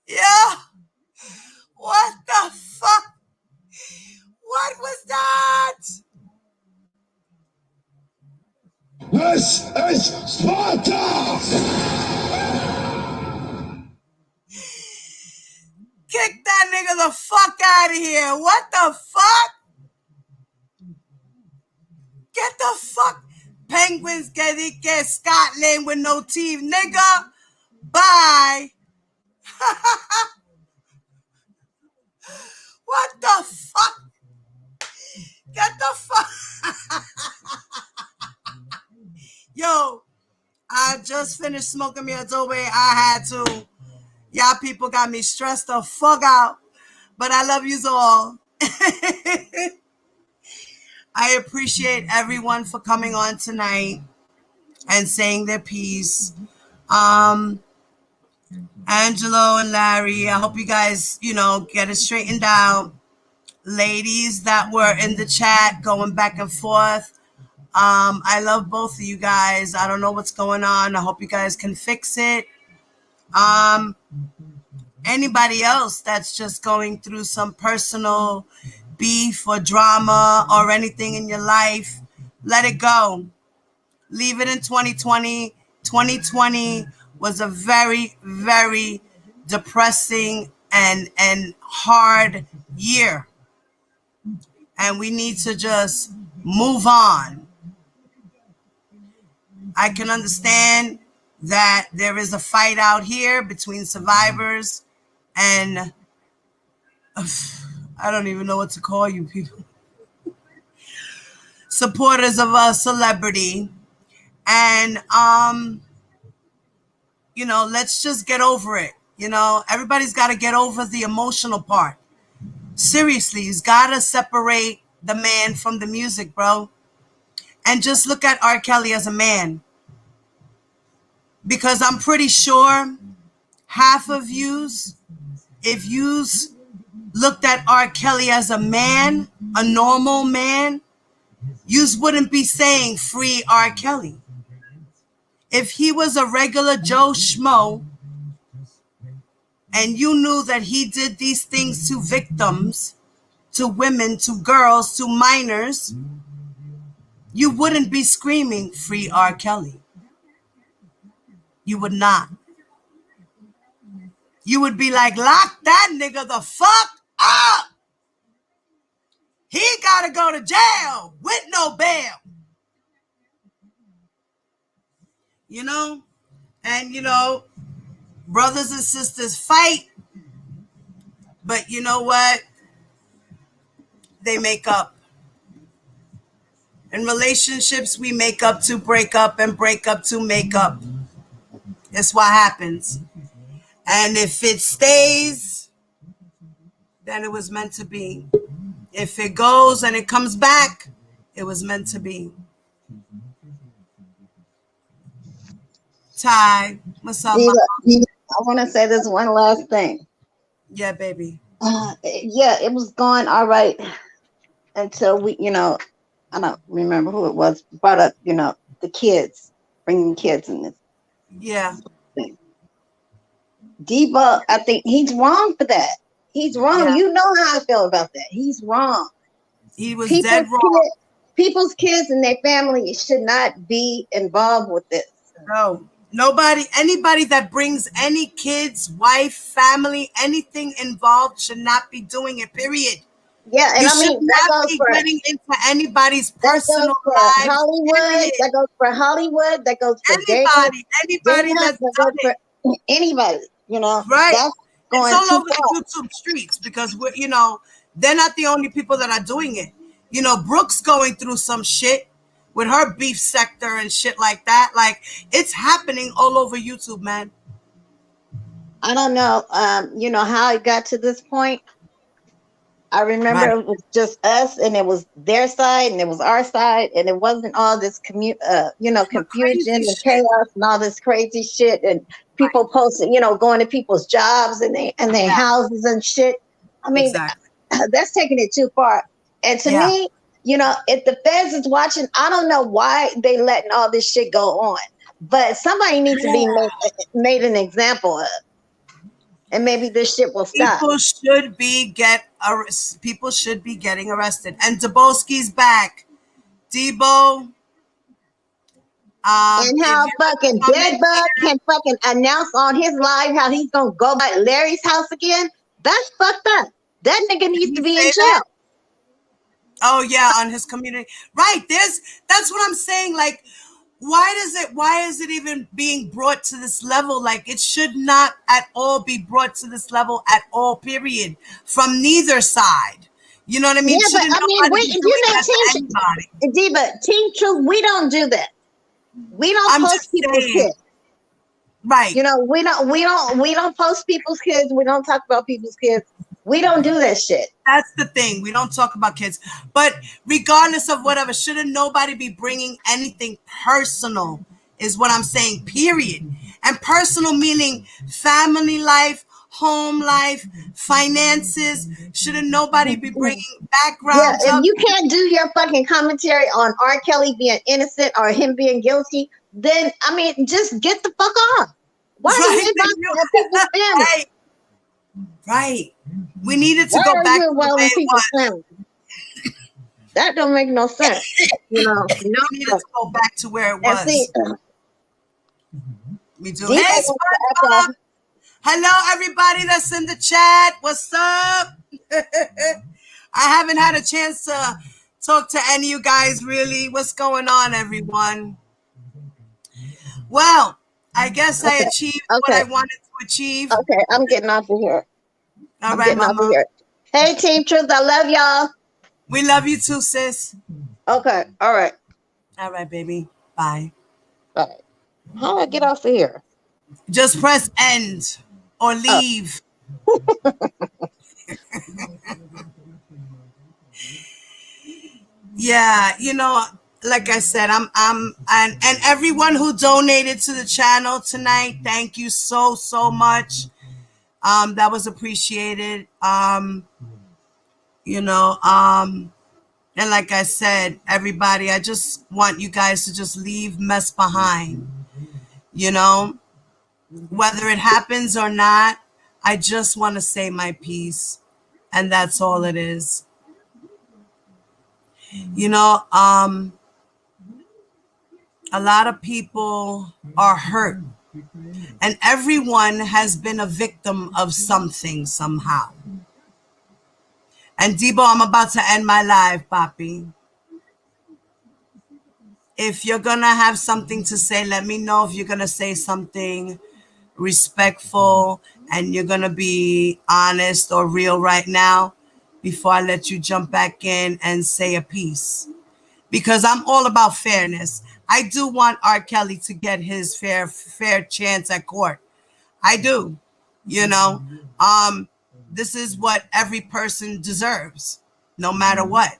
[SPEAKER 1] Yeah! What the fuck? What was that?
[SPEAKER 22] This is Sparta!
[SPEAKER 1] Kick that nigga the fuck out of here. What the fuck? Get the fuck. Penguins get Scotland with no teeth, nigga. Bye. What the fuck? Get the fuck. Yo, I just finished smoking me a dope. I had to. Y'all people got me stressed the fuck out. But I love yous all. I appreciate everyone for coming on tonight and saying their piece. Angelo and Larry, I hope you guys, get it straightened out. Ladies that were in the chat going back and forth. I love both of you guys. I don't know what's going on. I hope you guys can fix it. Anybody else that's just going through some personal beef or drama or anything in your life, let it go. Leave it in 2020. 2020 was a very, very depressing and hard year. And we need to just move on. I can understand that there is a fight out here between survivors and I don't even know what to call you people. Supporters of a celebrity. And, let's just get over it. Everybody's got to get over the emotional part. Seriously, you've got to separate the man from the music, bro. And just look at R. Kelly as a man. Because I'm pretty sure half of yous, if yous looked at R. Kelly as a man, a normal man, yous wouldn't be saying free R. Kelly. if he was a regular Joe Schmo and you knew that he did these things to victims, to women, to girls, to minors, you wouldn't be screaming, "Free R. Kelly." You would not. You would be like, "Lock that nigga the fuck up. He gotta go to jail with no bail." You know? And, brothers and sisters fight, but you know what? They make up. In relationships, we make up to break up and break up to make up. That's what happens. And if it stays, then it was meant to be. If it goes and it comes back, it was meant to be. Ty, what's up, Mom?
[SPEAKER 8] I want to say this one last thing.
[SPEAKER 1] Yeah, baby.
[SPEAKER 8] Yeah, it was going all right until we, I don't remember who it was, brought up, the kids, bringing kids in this.
[SPEAKER 1] Yeah.
[SPEAKER 8] Debo, I think he's wrong for that. He's wrong.
[SPEAKER 1] Yeah.
[SPEAKER 8] You know how I feel about that. He's wrong.
[SPEAKER 1] He was dead wrong.
[SPEAKER 8] People's kids and their family should not be involved with this.
[SPEAKER 1] No. Anybody that brings any kids, wife, family, anything involved should not be doing it, period.
[SPEAKER 8] Yeah, and
[SPEAKER 1] you
[SPEAKER 8] I mean,
[SPEAKER 1] should not be getting into anybody's personal lives.
[SPEAKER 8] Hollywood, period. That goes for Hollywood, that goes for
[SPEAKER 1] anybody that's
[SPEAKER 8] that goes for anybody,
[SPEAKER 1] right?
[SPEAKER 8] That's going
[SPEAKER 1] it's all
[SPEAKER 8] too
[SPEAKER 1] over
[SPEAKER 8] far.
[SPEAKER 1] the YouTube streets because they're not the only people that are doing it. Brooke's going through some shit with her beef sector and shit like that. Like, it's happening all over YouTube, man.
[SPEAKER 8] I don't know, how it got to this point. I remember It was just us, and it was their side, and it was our side, and it wasn't all this confusion and chaos and all this crazy shit, and people posting, going to people's jobs and their houses and shit. I mean, that's taking it too far. And to me, if the feds is watching, I don't know why they letting all this shit go on, but somebody needs to be made an example of. And maybe this shit will stop.
[SPEAKER 1] People should be getting arrested. And Daboski's back. Debo.
[SPEAKER 8] And how fucking Deadbug can fucking announce on his live how he's gonna go by Larry's house again. That's fucked up. That nigga needs to be in jail.
[SPEAKER 1] Oh yeah, on his community. Right. That's what I'm saying. Like, why is it even being brought to this level? Like, it should not at all be brought to this level at all, period. From neither side. You know what I mean?
[SPEAKER 8] Yeah, but I mean, Diva, Team Truth, we don't do that. We don't post people's kids.
[SPEAKER 1] Right.
[SPEAKER 8] We don't post people's kids. We don't talk about people's kids. We don't do that shit.
[SPEAKER 1] That's the thing. We don't talk about kids. But regardless of whatever, shouldn't nobody be bringing anything personal is what I'm saying, period. And personal meaning family life, home life, finances. Shouldn't nobody be bringing backgrounds
[SPEAKER 8] up?
[SPEAKER 1] If
[SPEAKER 8] you can't do your fucking commentary on R. Kelly being innocent or him being guilty, then, I mean, just get the fuck on. Why are you involving people's family?
[SPEAKER 1] Right. We needed to go back to the way it was.
[SPEAKER 8] That don't make no sense.
[SPEAKER 1] We needed to go back to where it was. We do. Hey, SpongeBob. Hello, everybody that's in the chat. What's up? I haven't had a chance to talk to any of you guys, really. What's going on, everyone? Well, I guess I achieved what I wanted to achieve.
[SPEAKER 8] Okay, I'm getting off of here.
[SPEAKER 1] All right, Mama.
[SPEAKER 8] Hey, Team Truth, I love y'all.
[SPEAKER 1] We love you too, sis.
[SPEAKER 8] Okay, all right.
[SPEAKER 1] All right, baby. Bye.
[SPEAKER 8] All right. How do I get off of here?
[SPEAKER 1] Just press end or leave. Yeah, like I said, and everyone who donated to the channel tonight, thank you so much. That was appreciated. And like I said, everybody, I just want you guys to just leave mess behind. You know, whether it happens or not, I just want to say my piece. And that's all it is. You know, a lot of people are hurt. And everyone has been a victim of something somehow. And Debo, I'm about to end my live, Papi. If you're going to have something to say, let me know if you're going to say something respectful and you're going to be honest or real right now before I let you jump back in and say a piece. Because I'm all about fairness. I do want R. Kelly to get his fair chance at court. I do. You know, this is what every person deserves, no matter what.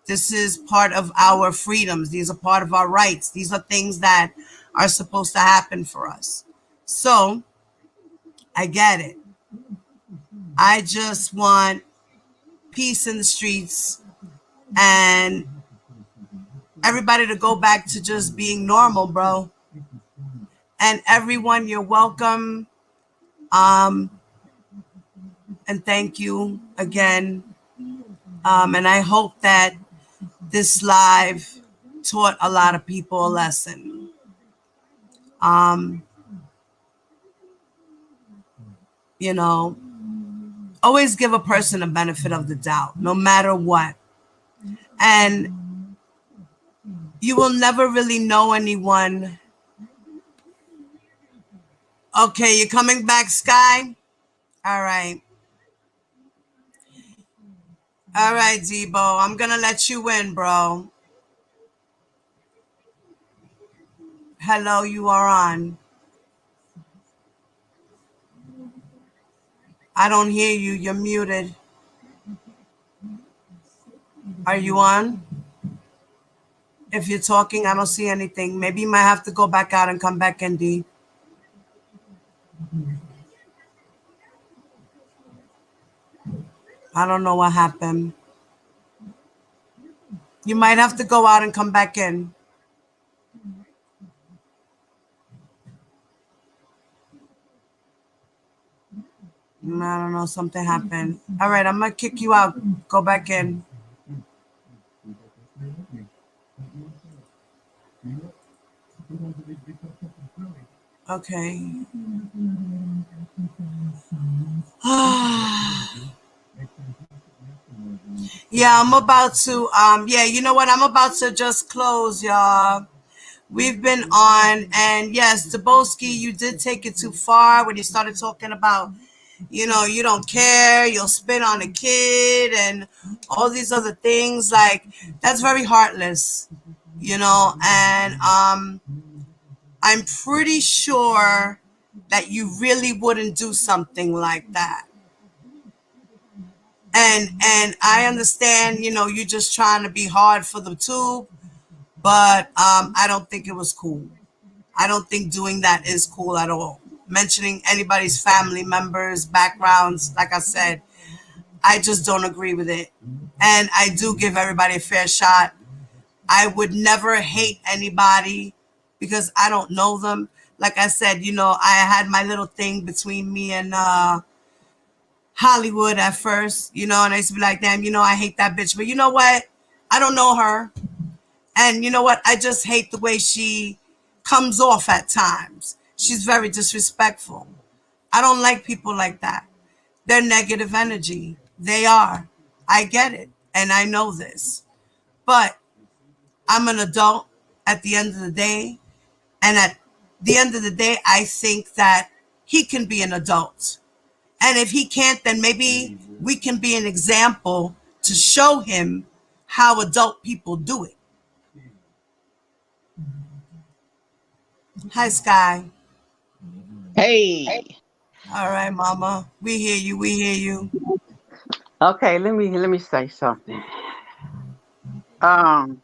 [SPEAKER 1] This is part of our freedoms. These are part of our rights. These are things that are supposed to happen for us. So I get it. I just want peace in the streets and everybody to go back to just being normal, bro. And everyone, you're welcome. And thank you again. And I hope that this live taught a lot of people a lesson. You know, always give a person a benefit of the doubt, no matter what. And you will never really know anyone. Okay, you're coming back, Sky? All right. All right, Debo. I'm going to let you in, bro. Hello, you are on. I don't hear you. You're muted. Are you on? If you're talking, I don't see anything. Maybe you might have to go back out and come back in, D. I don't know what happened. You might have to go out and come back in. I don't know. Something happened. All right, I'm going to kick you out. Go back in. Okay. Yeah, I'm about to, yeah, you know what? I'm about to just close, y'all. We've been on, and yes, Daboski, you did take it too far when you started talking about, you know, you don't care, you'll spit on a kid, and all these other things. Like, that's very heartless, you know, and I'm pretty sure that you really wouldn't do something like that. And I understand, you know, you're just trying to be hard for the tube, but I don't think it was cool. I don't think doing that is cool at all. Mentioning anybody's family members, backgrounds, like I said, I just don't agree with it. And I do give everybody a fair shot. I would never hate anybody because I don't know them. Like I said, you know, I had my little thing between me and Hollywood at first, you know, and I used to be like, damn, you know, I hate that bitch. But you know what? I don't know her. And you know what? I just hate the way she comes off at times. She's very disrespectful. I don't like people like that. They're negative energy. They are. I get it. And I know this. But I'm an adult at the end of the day. And at the end of the day, I think that he can be an adult. And if he can't, then maybe we can be an example to show him how adult people do it. Hi, Sky.
[SPEAKER 20] Hey.
[SPEAKER 1] All right, Mama. We hear you. We hear you.
[SPEAKER 20] Okay, let me say something. Um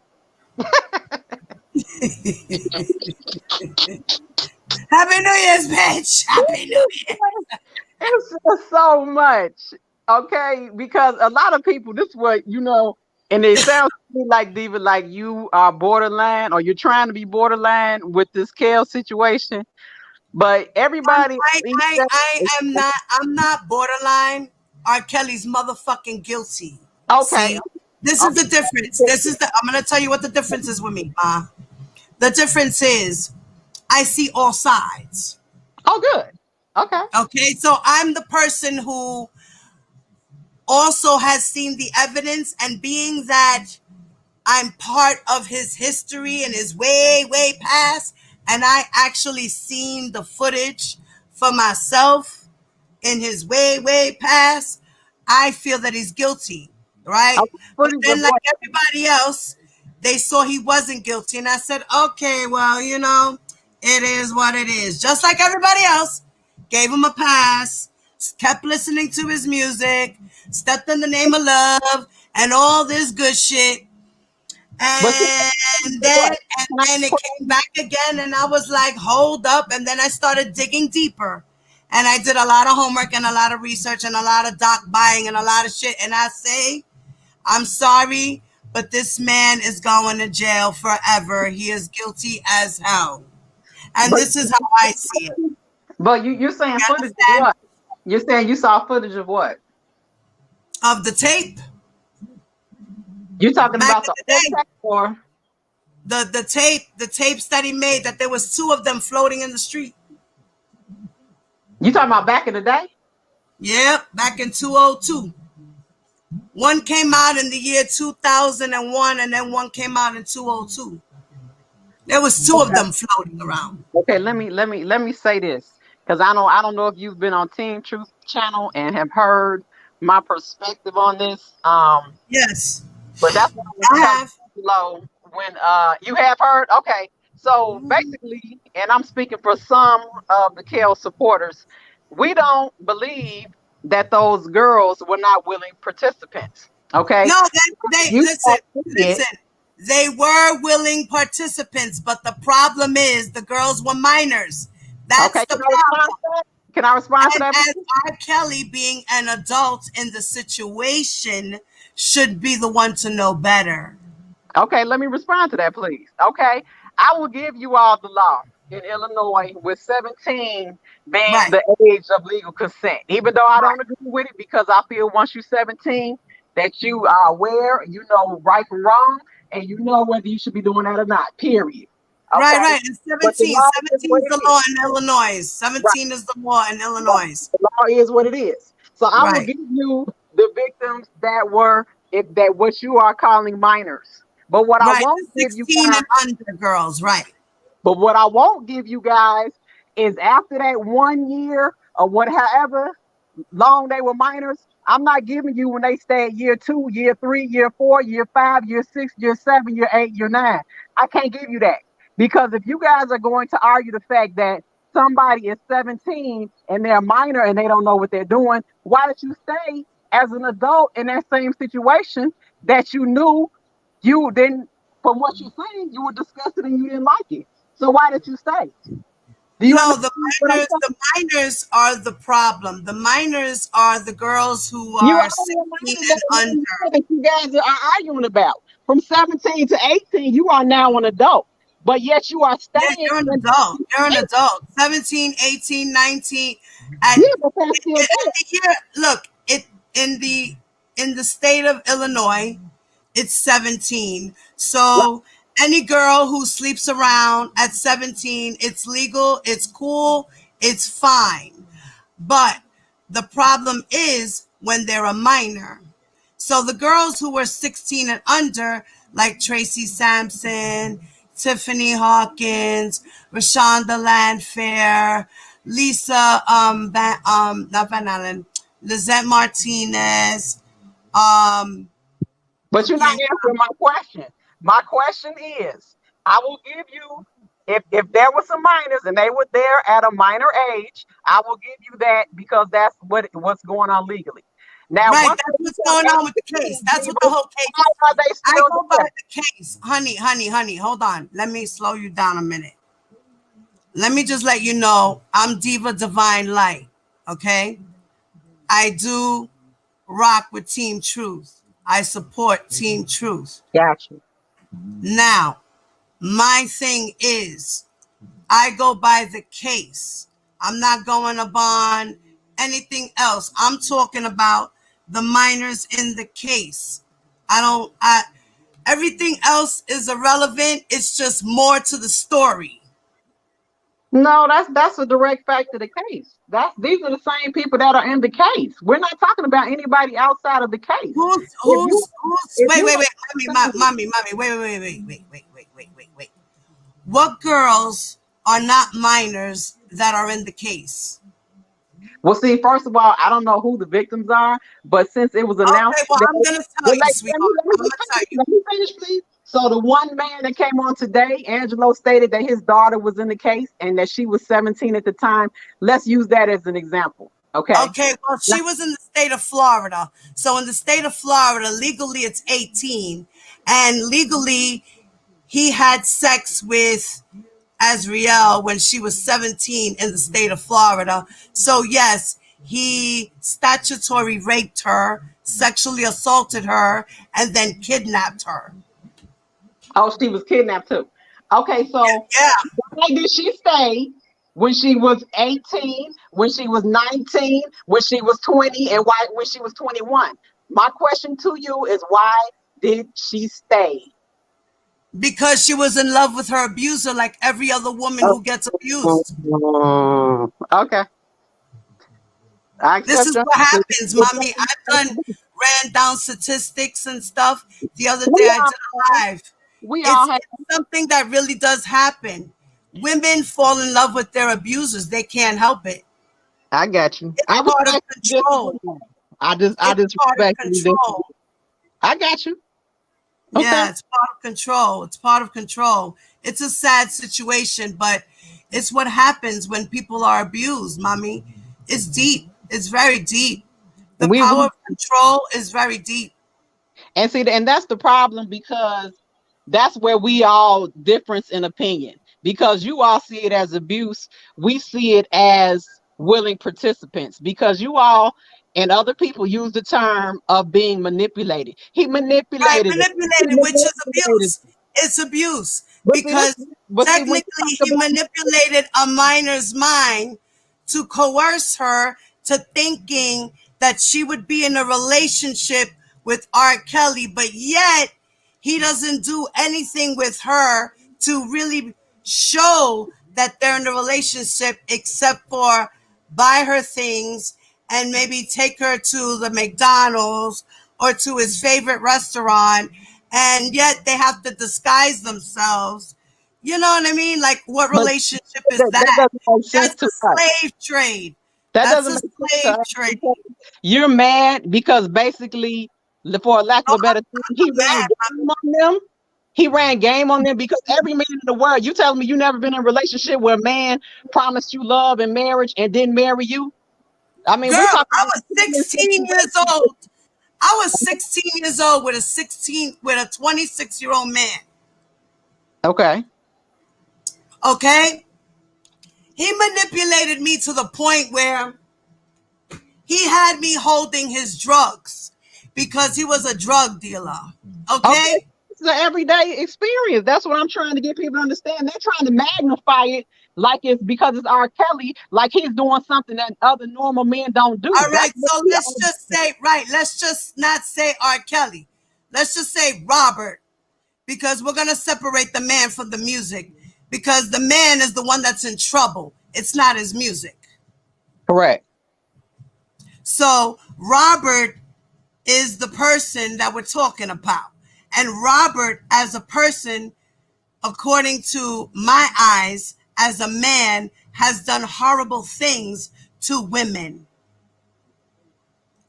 [SPEAKER 1] Happy New Year's, bitch. Happy New Year.
[SPEAKER 20] it's just so much. Okay, because a lot of people, this is what you know. And it sounds to me like, Diva, like you are borderline, or you're trying to be borderline with this Kale situation. But everybody,
[SPEAKER 1] I'm not borderline. R. Kelly's motherfucking guilty.
[SPEAKER 20] okay,
[SPEAKER 1] See, this is the difference. I'm gonna tell you what the difference is with me, Ma. The difference is I see all sides.
[SPEAKER 20] Oh, good. Okay.
[SPEAKER 1] Okay, so I'm the person who also has seen the evidence, and being that I'm part of his history and his way past, and I actually seen the footage for myself in his way past, I feel that he's guilty, right? But then, like everybody else, they saw he wasn't guilty, and I said, okay, well, it is what it is. Just like everybody else, gave him a pass, kept listening to his music, stepped in the name of love, and all this good shit. And then it came back again, and I was like, hold up. And then I started digging deeper. And I did a lot of homework and a lot of research and a lot of doc buying and a lot of shit. And I say, I'm sorry, but this man is going to jail forever. He is guilty as hell. And this is how I see it.
[SPEAKER 20] But you're saying footage of what? You're saying you saw footage of what?
[SPEAKER 1] Of the tape.
[SPEAKER 20] You're talking about the old tape or
[SPEAKER 1] the tapes that he made, that there was 2 of them floating in the street.
[SPEAKER 20] You talking about back in the day?
[SPEAKER 1] Yep, back in 2002. One came out in the year 2001, and then one came out in 2002. There was 2 of them floating around.
[SPEAKER 20] Okay, let me say this, because I don't know if you've been on Team Truth channel and have heard my perspective on this.
[SPEAKER 1] Yes,
[SPEAKER 20] but that's what I have. Low when you have heard. Okay, so basically, and I'm speaking for some of the Kale supporters, we don't believe that those girls were not willing participants. Okay,
[SPEAKER 1] no, they listen. They were willing participants, but the problem is the girls were minors. That's the problem.
[SPEAKER 20] Can I respond to that?
[SPEAKER 1] As R. Kelly, being an adult in the situation, should be the one to know better.
[SPEAKER 20] Okay, let me respond to that, please. Okay, I will give you all the law in Illinois with 17 being the age of legal consent, even though I don't agree with it, because I feel once you're 17 that you are aware, you know right from wrong, and you know whether you should be doing that or not, period. Okay?
[SPEAKER 1] Right. And 17 is the law in Illinois. 17 is the law in Illinois.
[SPEAKER 20] The law is what it is. So I will give you the victims that were that what you are calling minors. But what I won't give you guys,
[SPEAKER 1] and under girls, right?
[SPEAKER 20] But what I won't give you guys is after that 1 year or whatever long they were minors, I'm not giving you when they stay at year 2, year 3, year 4, year 5, year 6, year 7, year 8, year 9. I can't give you that. Because if you guys are going to argue the fact that somebody is 17 and they're a minor and they don't know what they're doing, why did you stay as an adult in that same situation that you knew you didn't, from what you're saying, you were disgusted and you didn't like it? So why did you stay?
[SPEAKER 1] The minors are the problem. The minors are the girls who are 16 and under.
[SPEAKER 20] That you guys are arguing about. From 17 to 18, you are now an adult. But yet you are staying.
[SPEAKER 1] You're an adult. You're an adult. 17, 18, 19. And look, in the state of Illinois, it's 17. So any girl who sleeps around at 17, it's legal, it's cool, it's fine. But the problem is when they're a minor. So the girls who were 16 and under, like Tracy Sampson, Tiffany Hawkins, Rashonda Landfair, Lisa, not Van Allen, Lizette Martinez.
[SPEAKER 20] But you're not answering my question. My question is, I will give you, if there were some minors and they were there at a minor age, I will give you that because that's what's going on legally. Now,
[SPEAKER 1] that's what's going on with the case. That's what the whole case is. I go by the case. Honey, hold on. Let me slow you down a minute. Let me just let you know I'm Diva Divine Light, okay? I do rock with Team Truth. I support Team Truth.
[SPEAKER 20] Gotcha.
[SPEAKER 1] Now, my thing is, I go by the case. I'm not going upon anything else. I'm talking about the minors in the case. Everything else is irrelevant. It's just more to the story.
[SPEAKER 20] No, that's a direct fact of the case. These are the same people that are in the case. We're not talking about anybody outside of the case.
[SPEAKER 1] Who's wait, mommy, wait. What girls are not minors that are in the case?
[SPEAKER 20] Well, see, first of all, I don't know who the victims are, but since it was announced,
[SPEAKER 1] okay, well, I'm gonna tell you, sweetheart.
[SPEAKER 20] let me finish, please. So the one man that came on today, Angelo, stated that his daughter was in the case and that she was 17 at the time. Let's use that as an example. Okay.
[SPEAKER 1] Okay, well, she was in the state of Florida. So in the state of Florida, legally it's 18. And legally, he had sex with Azriel when she was 17 in the state of Florida. So yes, he statutory raped her, sexually assaulted her, and then kidnapped her.
[SPEAKER 20] Oh, she was kidnapped too. Okay, so
[SPEAKER 1] yeah.
[SPEAKER 20] Why did she stay when she was 18, when she was 19, when she was 20, and why when she was 21? My question to you is, why did she stay?
[SPEAKER 1] Because she was in love with her abuser, like every other woman who gets abused.
[SPEAKER 20] Okay.
[SPEAKER 1] This is what happens, mommy. Ran down statistics and stuff. The other day I did a live. It's something that really does happen. Women fall in love with their abusers. They can't help it.
[SPEAKER 20] I got you.
[SPEAKER 1] It's part of control.
[SPEAKER 20] I just respect
[SPEAKER 1] control.
[SPEAKER 20] I got you. Okay.
[SPEAKER 1] Yeah, it's part of control. It's part of control. It's a sad situation, but it's what happens when people are abused, mommy. It's deep. It's very deep. The power of control is very deep.
[SPEAKER 20] And see, and that's the problem, because that's where we all difference in opinion, because you all see it as abuse. We see it as willing participants, because you all and other people use the term of being manipulated. He manipulated.
[SPEAKER 1] Right, manipulated, which is abuse. It's abuse because technically he manipulated a minor's mind to coerce her to thinking that she would be in a relationship with R. Kelly, but yet he doesn't do anything with her to really show that they're in a relationship except for buy her things and maybe take her to the McDonald's or to his favorite restaurant, and yet they have to disguise themselves. You know what I mean? Like, what relationship is that? That's a slave trade. That's a slave trade.
[SPEAKER 20] You're mad because basically, for lack of a better term, he ran game on them. He ran game on them because every man in the world, you telling me you never been in a relationship where a man promised you love and marriage and didn't marry you? I mean,
[SPEAKER 1] girl, I was 16 years old. I was 16 years old with a 26-year-old man.
[SPEAKER 20] Okay.
[SPEAKER 1] Okay. He manipulated me to the point where he had me holding his drugs because he was a drug dealer. Okay.
[SPEAKER 20] It's an everyday experience. That's what I'm trying to get people to understand. They're trying to magnify it like it's because it's R. Kelly, like he's doing something that other normal men don't do.
[SPEAKER 1] All right, so let's just not say R. Kelly. Let's just say Robert, because we're going to separate the man from the music, because the man is the one that's in trouble. It's not his music.
[SPEAKER 20] Correct.
[SPEAKER 1] So Robert is the person that we're talking about. And Robert, as a person, according to my eyes, as a man, has done horrible things to women.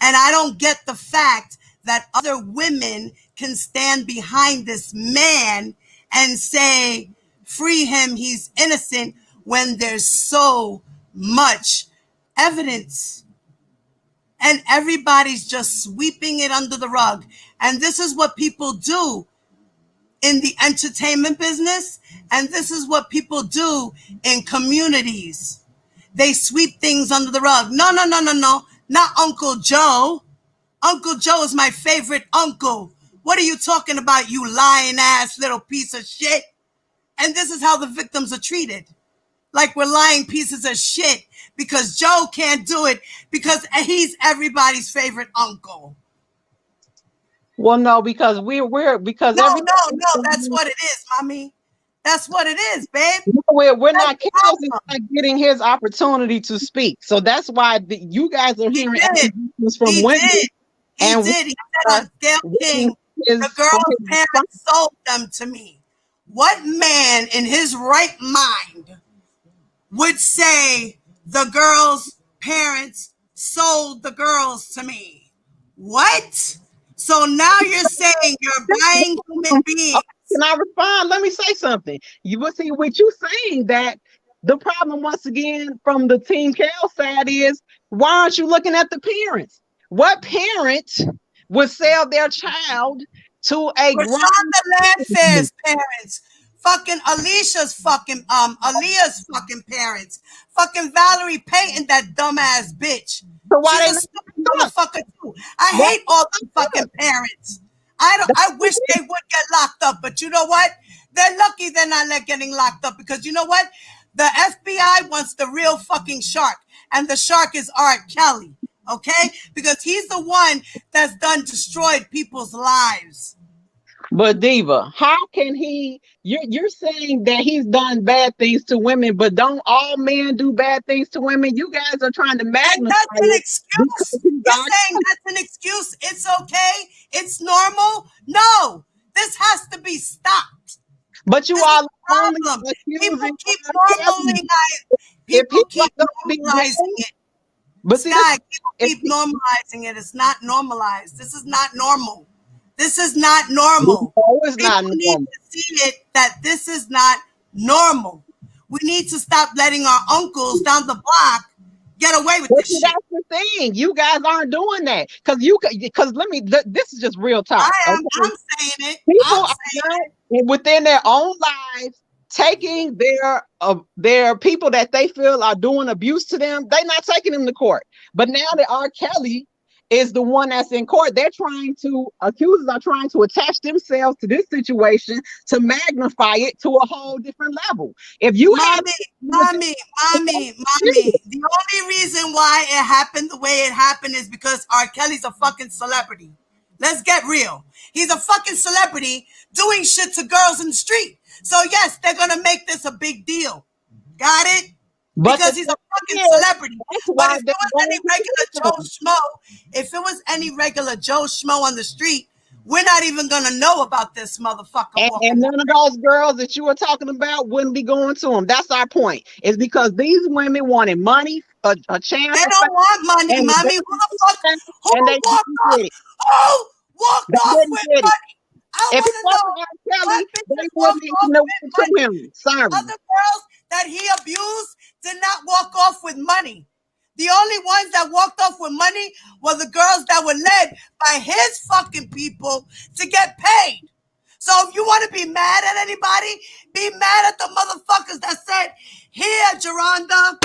[SPEAKER 1] And I don't get the fact that other women can stand behind this man and say, free him, he's innocent, when there's so much evidence. And everybody's just sweeping it under the rug. And this is what people do in the entertainment business. And this is what people do in communities. They sweep things under the rug. No. Not Uncle Joe. Uncle Joe is my favorite uncle. What are you talking about, you lying ass little piece of shit? And this is how the victims are treated. Like we're lying pieces of shit because Joe can't do it because he's everybody's favorite uncle.
[SPEAKER 20] Well, no, because we're because
[SPEAKER 1] No,
[SPEAKER 20] every
[SPEAKER 1] that's what it is, mommy. That's what it is, babe.
[SPEAKER 20] we're not Chaos is not getting his opportunity to speak. So that's why you guys are hearing accusations from women.
[SPEAKER 1] He did. He said on Gail King, the girl's parents sold them to me. What man in his right mind would say the girl's parents sold the girls to me? What? So now you're saying you're buying human beings.
[SPEAKER 20] Can I respond? Let me say something. You will see what you saying that the problem once again from the Team Cal side is why aren't you looking at the parents? What parent would sell their child to a
[SPEAKER 1] Rashonda Landfair's parents, fucking Alicia's fucking Aaliyah's fucking parents, fucking Valerie Payton, that dumbass bitch.
[SPEAKER 20] So why
[SPEAKER 1] She's a stupid motherfucker too. I hate all the fucking parents. I wish they would get locked up, but you know what? They're lucky they're not getting locked up because you know what? The FBI wants the real fucking shark, and the shark is Art Kelly. Okay, because he's the one that's done destroyed people's lives.
[SPEAKER 20] But Diva, how can he? You're saying that he's done bad things to women, but don't all men do bad things to women? You guys are trying to magnify.
[SPEAKER 1] And that's an excuse. You're saying that's an excuse. It's okay. It's normal. No, this has to be stopped.
[SPEAKER 20] But you all
[SPEAKER 1] problem. People keep normalizing. People keep normalizing it. But Sky, people keep normalizing it. It's not normalized. This is not normal. This is not normal.
[SPEAKER 20] It's not normal.
[SPEAKER 1] Need to see it that this is not normal. We need to stop letting our uncles down the block get away with this shit.
[SPEAKER 20] That's the thing. You guys aren't doing that because let me. This is just real talk.
[SPEAKER 1] I'm saying it.
[SPEAKER 20] People are not within their own lives taking their people that they feel are doing abuse to them. They're not taking them to court. But now that R. Kelly is the one that's in court, accusers are trying to attach themselves to this situation to magnify it to a whole different level. If you
[SPEAKER 1] mommy, the only reason why it happened the way it happened is because R. Kelly's a fucking celebrity. Let's get real. He's a fucking celebrity doing shit to girls in the street. So yes, they're gonna make this a big deal. Got it? Because he's a fucking celebrity. But if it was any regular Joe Schmo on the street, we're not even gonna know about this motherfucker.
[SPEAKER 20] And none of those girls that you were talking about wouldn't be going to him. That's our point. It's because these women wanted money, a chance.
[SPEAKER 1] They don't want money, mommy. Who the fuck? Who walked off with money?
[SPEAKER 20] If it wasn't R. Kelly, they wouldn't even know what to him. Sorry.
[SPEAKER 1] Other girls that he abused did not walk off with money. The only ones that walked off with money were the girls that were led by his fucking people to get paid. So if you want to be mad at anybody, be mad at the motherfuckers that said, here, Geronda,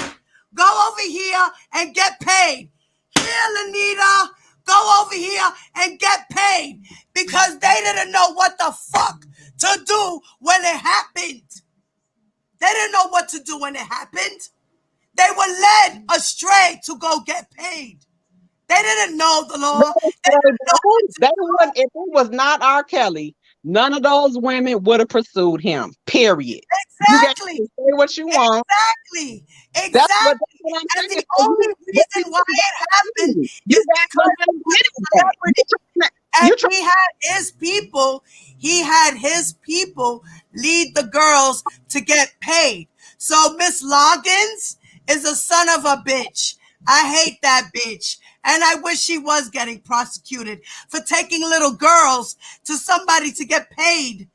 [SPEAKER 1] go over here and get paid. Here, Lanita, go over here and get paid. Because they didn't know what the fuck to do when it happened. They didn't know what to do when it happened. They were led astray to go get paid. They didn't know the law.
[SPEAKER 20] If it was not R. Kelly, none of those women would have pursued him. Period.
[SPEAKER 1] Exactly.
[SPEAKER 20] You say what you want.
[SPEAKER 1] Exactly. That's what and the only reason why it happened is because and he had his people. He had his people lead the girls to get paid. So Miss Loggins is a son of a bitch. I hate that bitch. And I wish she was getting prosecuted for taking little girls to somebody to get paid.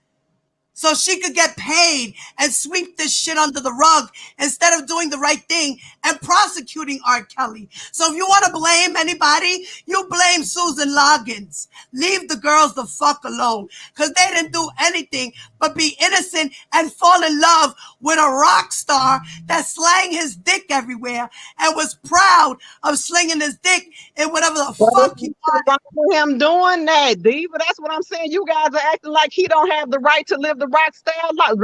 [SPEAKER 1] so she could get paid and sweep this shit under the rug instead of doing the right thing and prosecuting R. Kelly. So if you want to blame anybody, you blame Susan Loggins. Leave the girls the fuck alone, because they didn't do anything but be innocent and fall in love with a rock star that slang his dick everywhere and was proud of slinging his dick in whatever the fuck he wanted.
[SPEAKER 20] Him doing that, Diva. That's what I'm saying. You guys are acting like he don't have the right to live the rock style life.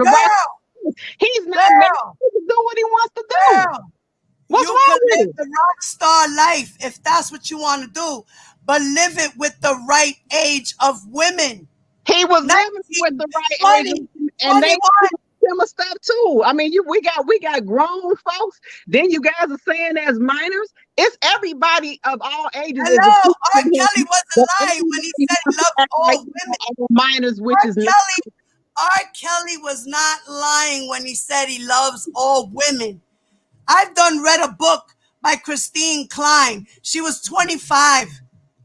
[SPEAKER 20] He's not married. He can do what he wants to do. What's wrong with
[SPEAKER 1] live the rock star life if that's what you want to do, but live it with the right age of women.
[SPEAKER 20] He was living with the right age, and they similar stuff too. I mean, we got grown folks. Then you guys are saying as minors. It's everybody of all ages.
[SPEAKER 1] Hello, R. Kelly wasn't lying when he said he loved all women.
[SPEAKER 20] Minors, which is
[SPEAKER 1] R. Kelly was not lying when he said he loves all women. I've read a book by Christine Klein. She was 25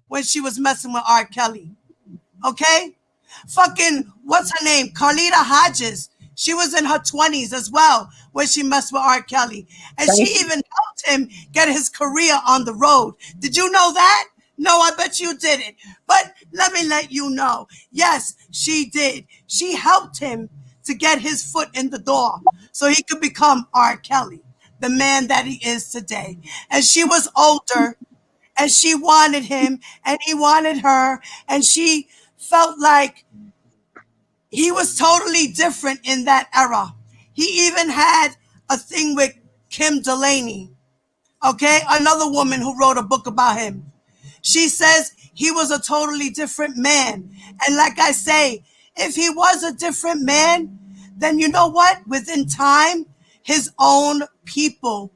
[SPEAKER 1] when she was messing with R. Kelly. Okay? Fucking, what's her name? Carlita Hodges. She was in her 20s as well when she messed with R. Kelly. And she even helped him get his career on the road. Did you know that? No, I bet you didn't. But let me let you know. Yes, she did. She helped him to get his foot in the door so he could become R. Kelly, the man that he is today. And she was older, and she wanted him, and he wanted her, and she felt like he was totally different in that era. He even had a thing with Kim Delaney, okay? Another woman who wrote a book about him. She says he was a totally different man. And like I say, if he was a different man, then you know what? Within time, his own people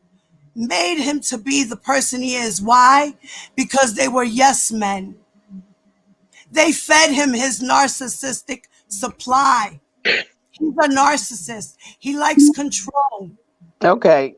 [SPEAKER 1] made him to be the person he is. Why? Because they were yes men. They fed him his narcissistic supply. He's a narcissist. He likes control.
[SPEAKER 20] Okay.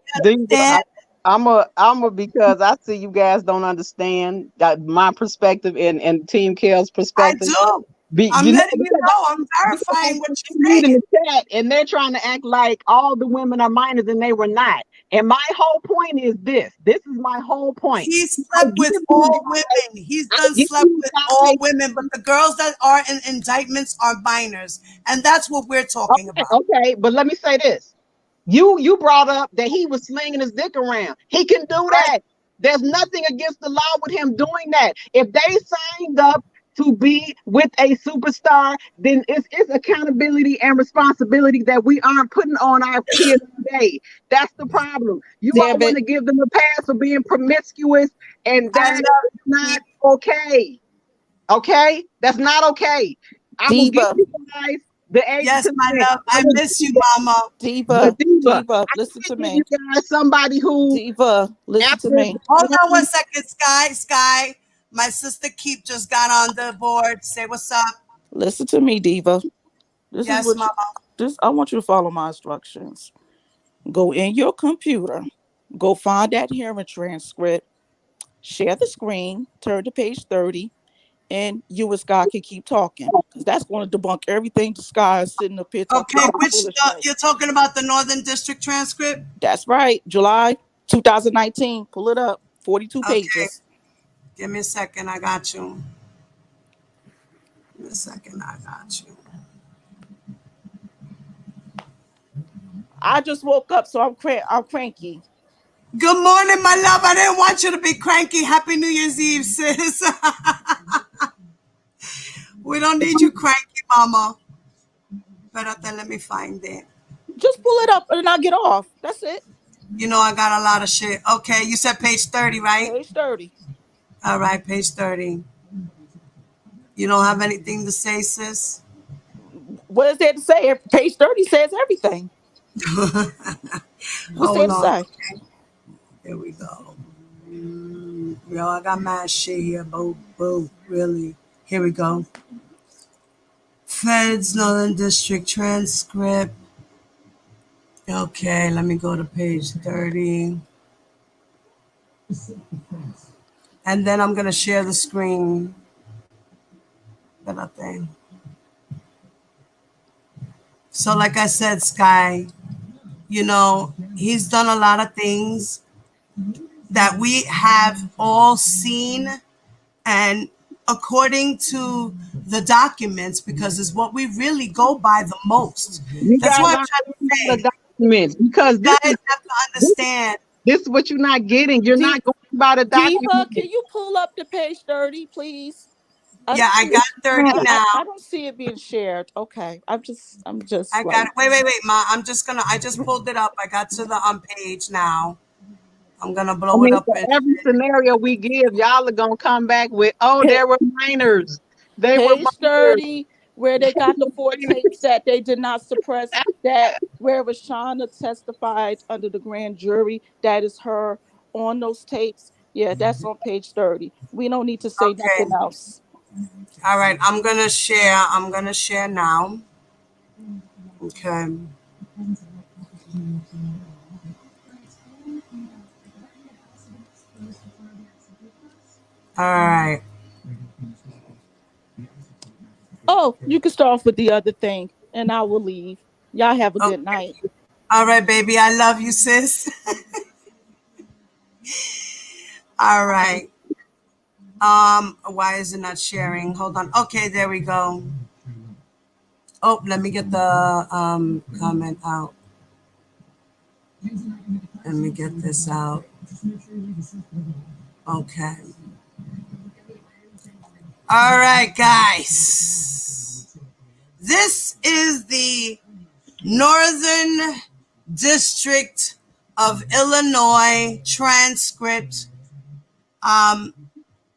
[SPEAKER 20] I'm a because I see you guys don't understand my perspective and Team Kale's perspective.
[SPEAKER 1] I do. I'm letting you know. I'm verifying what you're saying.
[SPEAKER 20] In the chat, and they're trying to act like all the women are minors, and they were not. And my whole point is this. This is my whole point.
[SPEAKER 1] He slept with all women. He's done slept with all women, but the girls that are in indictments are minors, and that's what we're talking about.
[SPEAKER 20] Okay, but let me say this. You brought up that he was slinging his dick around. He can do that. There's nothing against the law with him doing that. If they signed up to be with a superstar, then it's accountability and responsibility that we aren't putting on our kids today. That's the problem. You all want to give them a pass for being promiscuous, and that's not okay. Okay? That's not okay. I'm going to give you guys the age.
[SPEAKER 1] Yes, my love. I miss you, Mama.
[SPEAKER 20] Diva,
[SPEAKER 7] listen to me.
[SPEAKER 20] You guys, somebody who
[SPEAKER 7] listen to me.
[SPEAKER 1] Hold on 1 second, Sky. My sister Keep just got on the board. Say what's up.
[SPEAKER 7] Listen to me, Diva.
[SPEAKER 1] Yes, Mama.
[SPEAKER 7] I want you to follow my instructions. Go in your computer. Go find that hearing transcript. Share the screen. Turn to page 30. And you and Sky can keep talking, because that's going to debunk everything the Sky is sitting up here talking about.
[SPEAKER 1] Which you're talking about the Northern District transcript?
[SPEAKER 7] That's right. July 2019. Pull it up. 42 pages.
[SPEAKER 1] Give me a second. I got you. Give me a second. I got you.
[SPEAKER 7] I just woke up, so I'm cranky.
[SPEAKER 1] Good morning, my love. I didn't want you to be cranky. Happy New Year's Eve, sis. We don't need you cranky, Mama. But then let me find it.
[SPEAKER 7] Just pull it up and I'll get off. That's it.
[SPEAKER 1] You know I got a lot of shit. Okay, you said page 30, right?
[SPEAKER 7] Page 30.
[SPEAKER 1] All right, page 30. You don't have anything to say, sis?
[SPEAKER 7] What is there to say? Page 30 says everything. What's there to say?
[SPEAKER 1] Okay. Here we go. Yo, I got mad shit here. Boo, really. Here we go. Feds Northern District transcript. Okay, let me go to page 30. And then I'm going to share the screen. That thing. So, like I said, Sky, you know, he's done a lot of things that we have all seen. And according to the documents, because it's what we really go by the most.
[SPEAKER 20] You
[SPEAKER 1] That's
[SPEAKER 20] guys
[SPEAKER 1] why I'm
[SPEAKER 20] aren't
[SPEAKER 1] trying
[SPEAKER 20] getting
[SPEAKER 1] to
[SPEAKER 20] by the
[SPEAKER 1] say,
[SPEAKER 20] documents because
[SPEAKER 1] you guys have to understand.
[SPEAKER 20] this is what you're not getting. You're not going by the
[SPEAKER 4] Diva,
[SPEAKER 20] documents.
[SPEAKER 4] can you pull up to page 30, please?
[SPEAKER 1] Yeah, I got 30 now.
[SPEAKER 4] I don't see it being shared. Okay. I'm just
[SPEAKER 1] I
[SPEAKER 4] like,
[SPEAKER 1] got it. Wait, Ma. I just pulled it up. I got to the page now. I'm gonna
[SPEAKER 20] I
[SPEAKER 1] blow it
[SPEAKER 20] mean,
[SPEAKER 1] up
[SPEAKER 20] for
[SPEAKER 1] in
[SPEAKER 20] every scenario we give, y'all are gonna come back with, oh,
[SPEAKER 4] pa-
[SPEAKER 20] there were minors. They were
[SPEAKER 4] page
[SPEAKER 20] minors.
[SPEAKER 4] 30, where they got the 4 tapes that they did not suppress, that where Rashana testified under the grand jury. That is her on those tapes. Yeah, that's on page 30. We don't need to say
[SPEAKER 1] okay.
[SPEAKER 4] nothing else.
[SPEAKER 1] All right, I'm gonna share. I'm gonna share now. Okay. All right.
[SPEAKER 4] Oh, you can start off with the other thing, and I will leave. Y'all have a good
[SPEAKER 1] Okay.
[SPEAKER 4] night.
[SPEAKER 1] All right, baby. I love you, sis. All right. Why is it not sharing? Hold on. Okay, there we go. Oh, let me get the comment out. Let me get this out. Okay. All right, guys. This is the Northern District of Illinois transcript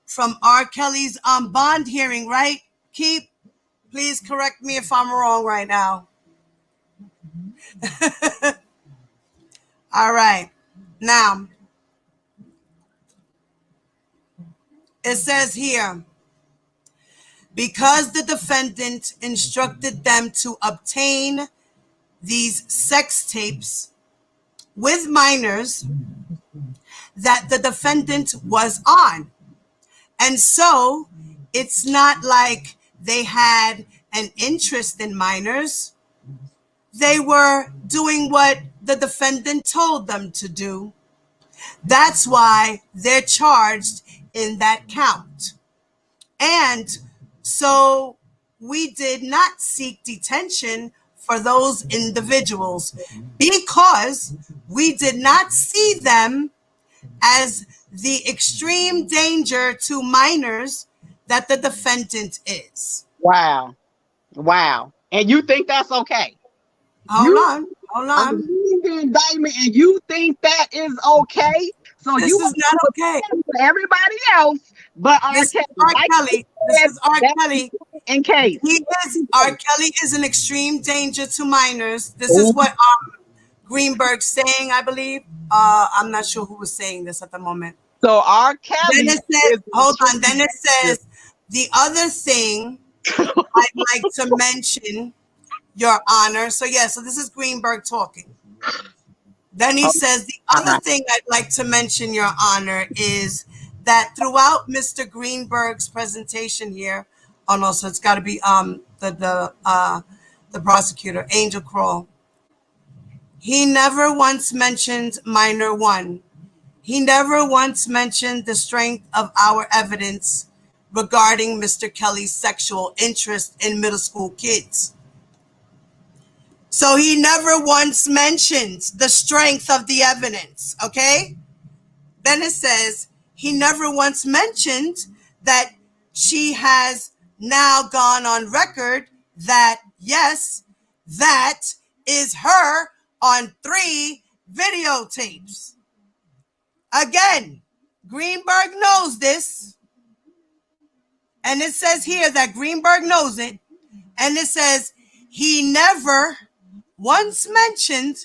[SPEAKER 1] from R. Kelly's bond hearing, right? Please correct me if I'm wrong right now. All right. Now, it says here, because the defendant instructed them to obtain these sex tapes with minors that the defendant was on. And so it's not like they had an interest in minors. They were doing what the defendant told them to do. That's why they're charged in that count. And so we did not seek detention for those individuals because we did not see them as the extreme danger to minors that the defendant is.
[SPEAKER 20] Wow. Wow. And you think that's okay?
[SPEAKER 1] Hold on.
[SPEAKER 20] Reading the indictment and you think that is okay? So
[SPEAKER 1] This
[SPEAKER 20] you
[SPEAKER 1] is not okay.
[SPEAKER 20] for everybody else, but R.
[SPEAKER 1] This is
[SPEAKER 20] Kelly.
[SPEAKER 1] R. Kelly. This is R. Kelly.
[SPEAKER 20] In case.
[SPEAKER 1] R. Kelly is an extreme danger to minors. This is what Greenberg's saying, I believe. I'm not sure who was saying this at the moment.
[SPEAKER 20] So R. Kelly.
[SPEAKER 1] Then it says, hold on. Then it says, the other thing I'd like to mention, Your Honor. So yeah, so this is Greenberg talking. Then he says, the other thing I'd like to mention, Your Honor, is that throughout Mr. Greenberg's presentation here, oh no, so it's got to be the prosecutor, Angel Kroll. He never once mentioned minor one. He never once mentioned the strength of our evidence regarding Mr. Kelly's sexual interest in middle school kids. So he never once mentioned the strength of the evidence, okay? Then it says he never once mentioned that she has now gone on record that, yes, that is her on 3 videotapes. Again, Greenberg knows this. And it says here that Greenberg knows it. And it says he never once mentioned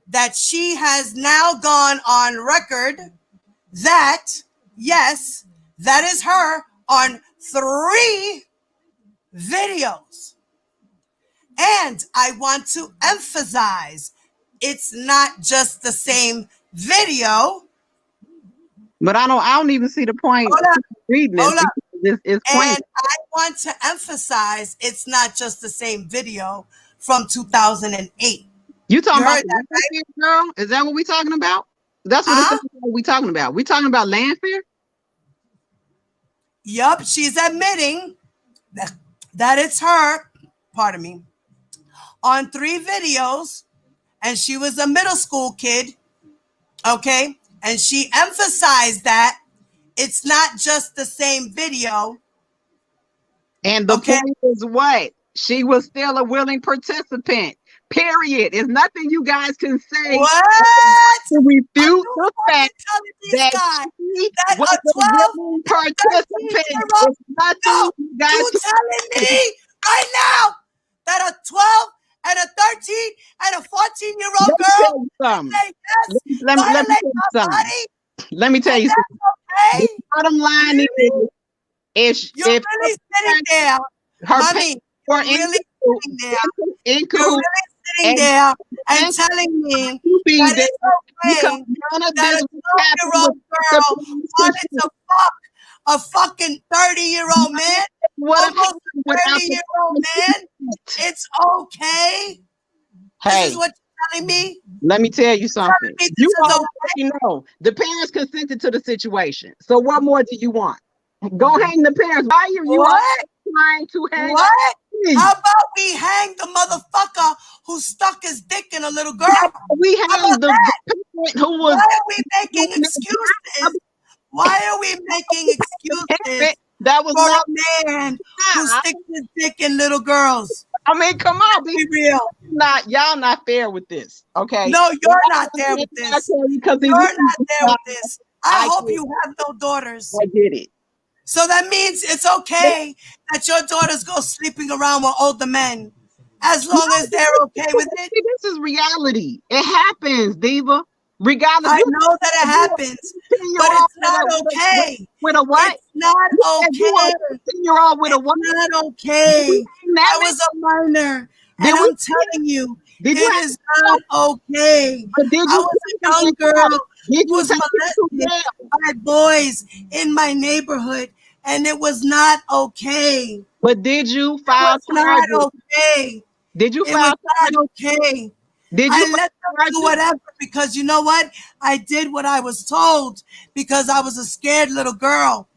[SPEAKER 1] that she has now gone on record that, yes, that is her on 3 videos. And I want to emphasize, it's not just the same video.
[SPEAKER 20] But I don't even see the point of reading this. It's
[SPEAKER 1] And I want to emphasize, it's not just the same video, from 2008.
[SPEAKER 20] You talking
[SPEAKER 1] You
[SPEAKER 20] about
[SPEAKER 1] heard
[SPEAKER 20] the
[SPEAKER 1] that, right?
[SPEAKER 20] landfair, girl? Is that what we talking about? That's what it
[SPEAKER 1] Huh?
[SPEAKER 20] sounds like we talking about. We talking about landfair?
[SPEAKER 1] Yup, she's admitting that it's her, pardon me, on 3 videos, and she was a middle school kid, okay? And she emphasized that it's not just the same video,
[SPEAKER 20] And the
[SPEAKER 1] okay?
[SPEAKER 20] point is what? She was still a willing participant. Period. It's nothing you guys can say
[SPEAKER 1] What?
[SPEAKER 20] to
[SPEAKER 1] Are
[SPEAKER 20] refute
[SPEAKER 1] you
[SPEAKER 20] the fact
[SPEAKER 1] fucking telling these
[SPEAKER 20] that
[SPEAKER 1] guys
[SPEAKER 20] she
[SPEAKER 1] that
[SPEAKER 20] was
[SPEAKER 1] a
[SPEAKER 20] a
[SPEAKER 1] 12
[SPEAKER 20] willing
[SPEAKER 1] and 13
[SPEAKER 20] participant?
[SPEAKER 1] year old?
[SPEAKER 20] It's nothing
[SPEAKER 1] No,
[SPEAKER 20] you guys
[SPEAKER 1] you
[SPEAKER 20] can
[SPEAKER 1] telling
[SPEAKER 20] say.
[SPEAKER 1] me right now that a 12 and a 13 and a 14-year-old
[SPEAKER 20] Let me
[SPEAKER 1] girl
[SPEAKER 20] tell you
[SPEAKER 1] can
[SPEAKER 20] something.
[SPEAKER 1] say yes,
[SPEAKER 20] Let me
[SPEAKER 1] violate
[SPEAKER 20] tell you
[SPEAKER 1] my
[SPEAKER 20] something.
[SPEAKER 1] body,
[SPEAKER 20] Let me tell
[SPEAKER 1] and
[SPEAKER 20] you something.
[SPEAKER 1] that's
[SPEAKER 20] The
[SPEAKER 1] okay?
[SPEAKER 20] bottom line
[SPEAKER 1] Really?
[SPEAKER 20] is
[SPEAKER 1] You're
[SPEAKER 20] if
[SPEAKER 1] really sitting there,
[SPEAKER 20] her parents
[SPEAKER 1] mommy.
[SPEAKER 20] were
[SPEAKER 1] You're really sitting there.
[SPEAKER 20] in
[SPEAKER 1] You're
[SPEAKER 20] cahoots
[SPEAKER 1] really sitting
[SPEAKER 20] and
[SPEAKER 1] there and
[SPEAKER 20] and
[SPEAKER 1] telling me
[SPEAKER 20] to be
[SPEAKER 1] that
[SPEAKER 20] there
[SPEAKER 1] it's
[SPEAKER 20] because
[SPEAKER 1] okay
[SPEAKER 20] none of
[SPEAKER 1] that
[SPEAKER 20] this
[SPEAKER 1] a
[SPEAKER 20] was happening
[SPEAKER 1] 12-year-old
[SPEAKER 20] with the
[SPEAKER 1] girl
[SPEAKER 20] police
[SPEAKER 1] wanted to fuck a fucking 30-year-old man,
[SPEAKER 20] would have
[SPEAKER 1] almost
[SPEAKER 20] happened
[SPEAKER 1] a
[SPEAKER 20] without the
[SPEAKER 1] 30-year-old man. It's okay. This is
[SPEAKER 20] Hey,
[SPEAKER 1] what you're telling me?
[SPEAKER 20] let me tell you
[SPEAKER 1] You're
[SPEAKER 20] something.
[SPEAKER 1] telling me
[SPEAKER 20] You
[SPEAKER 1] this is
[SPEAKER 20] already know the parents consented to the situation. So what more do you want? Go hang the parents. Why are you all
[SPEAKER 1] what?
[SPEAKER 20] trying to hang on?
[SPEAKER 1] What? How about we hang the motherfucker who stuck his dick in a little girl?
[SPEAKER 20] We
[SPEAKER 1] How
[SPEAKER 20] hang
[SPEAKER 1] about
[SPEAKER 20] the
[SPEAKER 1] that?
[SPEAKER 20] parent who
[SPEAKER 1] Why
[SPEAKER 20] was
[SPEAKER 1] are we making excuses? Why are we making excuses
[SPEAKER 20] that was
[SPEAKER 1] for
[SPEAKER 20] not
[SPEAKER 1] a man who
[SPEAKER 20] nah.
[SPEAKER 1] sticks his dick in little girls?
[SPEAKER 20] I mean, come on,
[SPEAKER 1] Be real.
[SPEAKER 20] y'all not fair with this, okay?
[SPEAKER 1] No, you're not there with this.
[SPEAKER 20] Because
[SPEAKER 1] You're not there with this. I hope
[SPEAKER 20] get
[SPEAKER 1] you have no daughters.
[SPEAKER 20] I get it.
[SPEAKER 1] So that means it's okay that your daughters go sleeping around with older men, as long as they're okay with it.
[SPEAKER 20] This is reality. It happens, Diva. Regardless,
[SPEAKER 1] I
[SPEAKER 20] you
[SPEAKER 1] know that it happens, but it's not okay.
[SPEAKER 20] with a what?
[SPEAKER 1] It's not
[SPEAKER 20] You
[SPEAKER 1] okay.
[SPEAKER 20] a 15-year-old with a what?
[SPEAKER 1] It's not okay. I was a minor,
[SPEAKER 20] Did
[SPEAKER 1] and
[SPEAKER 20] we?
[SPEAKER 1] I'm telling you,
[SPEAKER 20] Did you
[SPEAKER 1] it is not okay.
[SPEAKER 20] But did
[SPEAKER 1] I
[SPEAKER 20] you
[SPEAKER 1] was
[SPEAKER 20] take
[SPEAKER 1] a
[SPEAKER 20] him
[SPEAKER 1] young
[SPEAKER 20] in
[SPEAKER 1] girl
[SPEAKER 20] jail? Did
[SPEAKER 1] who
[SPEAKER 20] you
[SPEAKER 1] was
[SPEAKER 20] take him to
[SPEAKER 1] molested
[SPEAKER 20] jail?
[SPEAKER 1] by boys in my neighborhood, and it was not okay.
[SPEAKER 20] But did you
[SPEAKER 1] It
[SPEAKER 20] file
[SPEAKER 1] was not
[SPEAKER 20] charges?
[SPEAKER 1] okay.
[SPEAKER 20] Did you
[SPEAKER 1] It was
[SPEAKER 20] file
[SPEAKER 1] not
[SPEAKER 20] charges?
[SPEAKER 1] okay.
[SPEAKER 20] Did you
[SPEAKER 1] I
[SPEAKER 20] file
[SPEAKER 1] let them do
[SPEAKER 20] charges?
[SPEAKER 1] whatever because you know what? I did what I was told because I was a scared little girl.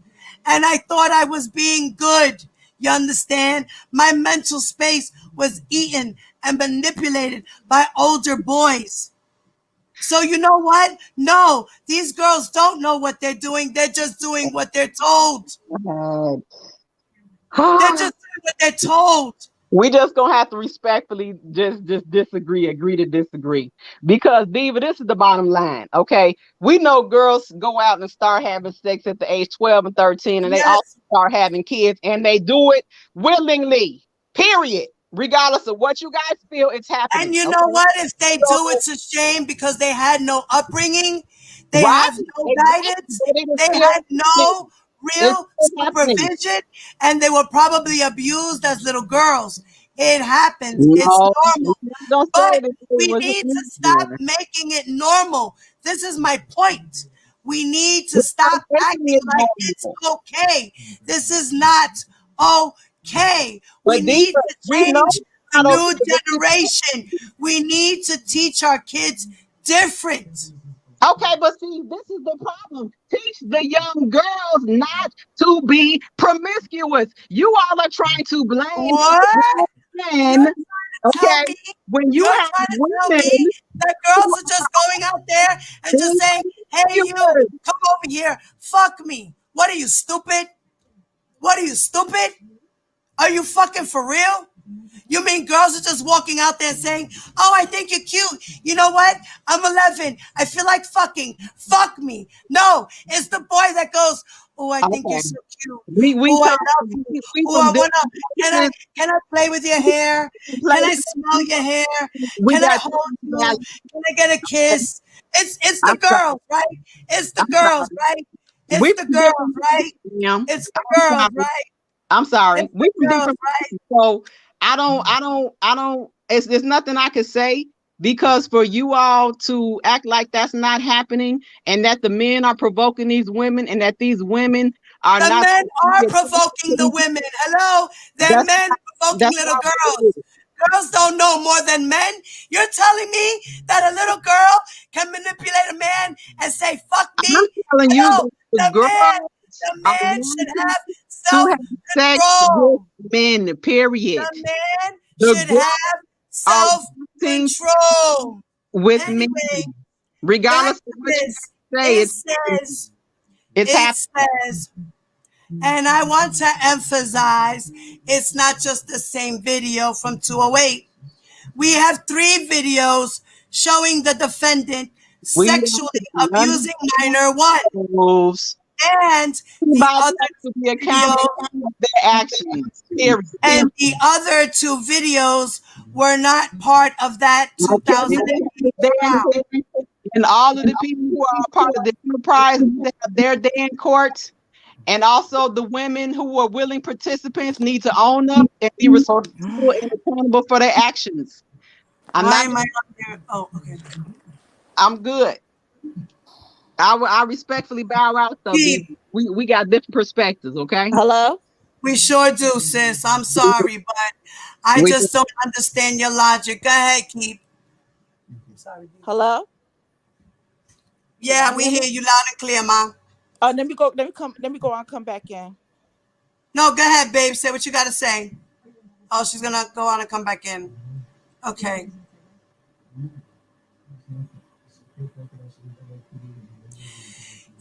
[SPEAKER 1] And I thought I was being good. You understand? My mental space was eaten and manipulated by older boys. So you know what? No, these girls don't know what they're doing. They're just doing what they're told. They're just doing what they're told.
[SPEAKER 20] We just gonna have to respectfully just disagree, agree to disagree. Because Diva, this is the bottom line, okay? We know girls go out and start having sex at the age 12 and 13, and they also
[SPEAKER 1] Yes.
[SPEAKER 20] start having kids, and they do it willingly. Period. Regardless of what you guys feel, it's happening.
[SPEAKER 1] And you know
[SPEAKER 20] Okay?
[SPEAKER 1] what? If they
[SPEAKER 20] So,
[SPEAKER 1] do, it's a shame because they had no upbringing. They
[SPEAKER 20] right?
[SPEAKER 1] have no
[SPEAKER 20] Exactly.
[SPEAKER 1] guidance.
[SPEAKER 20] But it is
[SPEAKER 1] They
[SPEAKER 20] still
[SPEAKER 1] had
[SPEAKER 20] happening.
[SPEAKER 1] no
[SPEAKER 20] It's
[SPEAKER 1] real
[SPEAKER 20] still happening.
[SPEAKER 1] supervision. And they were probably abused as little girls. It happens. It's
[SPEAKER 20] No, we're
[SPEAKER 1] normal.
[SPEAKER 20] not gonna say
[SPEAKER 1] But
[SPEAKER 20] that it
[SPEAKER 1] we
[SPEAKER 20] wasn't
[SPEAKER 1] need to stop
[SPEAKER 20] easier.
[SPEAKER 1] making it normal. This is my point. We need to
[SPEAKER 20] We're
[SPEAKER 1] stop
[SPEAKER 20] not making
[SPEAKER 1] acting
[SPEAKER 20] it
[SPEAKER 1] like it's
[SPEAKER 20] normal.
[SPEAKER 1] okay. This is not okay. We
[SPEAKER 20] But
[SPEAKER 1] need
[SPEAKER 20] Diva,
[SPEAKER 1] to
[SPEAKER 20] we know
[SPEAKER 1] change
[SPEAKER 20] it's
[SPEAKER 1] the
[SPEAKER 20] not
[SPEAKER 1] new
[SPEAKER 20] okay.
[SPEAKER 1] generation. We need to teach our kids different.
[SPEAKER 20] Okay, but see, this is the problem. Teach the young girls not to be promiscuous. You all are trying to blame
[SPEAKER 1] What? You're
[SPEAKER 20] men.
[SPEAKER 1] trying to tell
[SPEAKER 20] Okay,
[SPEAKER 1] me,
[SPEAKER 20] when you
[SPEAKER 1] you're
[SPEAKER 20] have
[SPEAKER 1] trying to tell
[SPEAKER 20] women
[SPEAKER 1] me that girls
[SPEAKER 20] who
[SPEAKER 1] are just going out there and just
[SPEAKER 20] are
[SPEAKER 1] saying, hey, you,
[SPEAKER 20] promiscuous.
[SPEAKER 1] come over here, fuck me. What are you, stupid? What are you, stupid? Are you fucking for real? You mean girls are just walking out there saying, oh, I think you're cute. You know what? I'm 11. I feel like fucking. Fuck me. No, it's the boy that goes, oh, I think you're
[SPEAKER 20] Okay,
[SPEAKER 1] so cute.
[SPEAKER 20] we
[SPEAKER 1] Oh, I
[SPEAKER 20] talk.
[SPEAKER 1] love you.
[SPEAKER 20] We
[SPEAKER 1] Oh,
[SPEAKER 20] from
[SPEAKER 1] I wanna.
[SPEAKER 20] different places,
[SPEAKER 1] Can I play with your hair? Can I
[SPEAKER 20] places.
[SPEAKER 1] smell your hair?
[SPEAKER 20] We
[SPEAKER 1] Can I
[SPEAKER 20] got
[SPEAKER 1] hold
[SPEAKER 20] different
[SPEAKER 1] you?
[SPEAKER 20] values.
[SPEAKER 1] Can I get a kiss? It's the
[SPEAKER 20] I'm sorry.
[SPEAKER 1] girls, right? It's the
[SPEAKER 20] I'm
[SPEAKER 1] girls,
[SPEAKER 20] sorry.
[SPEAKER 1] right? It's
[SPEAKER 20] We
[SPEAKER 1] the
[SPEAKER 20] from
[SPEAKER 1] girls,
[SPEAKER 20] different
[SPEAKER 1] right?
[SPEAKER 20] places, ma'am.
[SPEAKER 1] It's the
[SPEAKER 20] I'm
[SPEAKER 1] girls,
[SPEAKER 20] sorry.
[SPEAKER 1] right?
[SPEAKER 20] I'm sorry.
[SPEAKER 1] It's
[SPEAKER 20] We
[SPEAKER 1] the
[SPEAKER 20] from
[SPEAKER 1] girls,
[SPEAKER 20] different
[SPEAKER 1] right?
[SPEAKER 20] places. So I don't it's there's nothing I can say because for you all to act like that's not happening and that the men are provoking these women and that these women are
[SPEAKER 1] The
[SPEAKER 20] not
[SPEAKER 1] men are provoking the women. Hello, they're
[SPEAKER 20] that's
[SPEAKER 1] men provoking
[SPEAKER 20] that's
[SPEAKER 1] little
[SPEAKER 20] not
[SPEAKER 1] girls.
[SPEAKER 20] true.
[SPEAKER 1] Girls don't know more than men. You're telling me that a little girl can manipulate a man and say, fuck me?
[SPEAKER 20] I'm telling you
[SPEAKER 1] No,
[SPEAKER 20] that the girls
[SPEAKER 1] the
[SPEAKER 20] are
[SPEAKER 1] man should have
[SPEAKER 20] to have sex with
[SPEAKER 1] self-control.
[SPEAKER 20] men, period.
[SPEAKER 1] The man
[SPEAKER 20] The
[SPEAKER 1] should
[SPEAKER 20] girls
[SPEAKER 1] have
[SPEAKER 20] are wanting
[SPEAKER 1] self-control.
[SPEAKER 20] with men,
[SPEAKER 1] Anyway, back
[SPEAKER 20] regardless of
[SPEAKER 1] to
[SPEAKER 20] what you
[SPEAKER 1] this.
[SPEAKER 20] say.
[SPEAKER 1] It says,
[SPEAKER 20] It's
[SPEAKER 1] it
[SPEAKER 20] happening.
[SPEAKER 1] says, and I want to emphasize, it's not just the same video from 208. We have 3 videos showing the defendant
[SPEAKER 20] We
[SPEAKER 1] sexually
[SPEAKER 20] have to
[SPEAKER 1] abusing minor 1.
[SPEAKER 20] rules.
[SPEAKER 1] And the
[SPEAKER 20] Somebody
[SPEAKER 1] other
[SPEAKER 20] has to be
[SPEAKER 1] video
[SPEAKER 20] accountable for their actions. Period.
[SPEAKER 1] and the other 2 videos were not part of that
[SPEAKER 20] I tell you
[SPEAKER 1] 2008
[SPEAKER 20] that
[SPEAKER 1] trial.
[SPEAKER 20] and all of the people who are a part of the enterprise that have their day in court, and also the women who are willing participants need to own up and be responsible and accountable for their actions.
[SPEAKER 1] Why am I not there? Oh, okay.
[SPEAKER 20] I'm good. I respectfully bow out though. We got different perspectives, okay?
[SPEAKER 4] Hello?
[SPEAKER 1] We sure do, sis. I'm sorry, but I just don't understand your logic. Go ahead, Keith.
[SPEAKER 4] Hello?
[SPEAKER 1] Yeah, we hear you loud and clear, Mom.
[SPEAKER 4] Oh, let me go and come back in.
[SPEAKER 1] No, go ahead, babe. Say what you got to say. Oh, she's going to go on and come back in. Okay.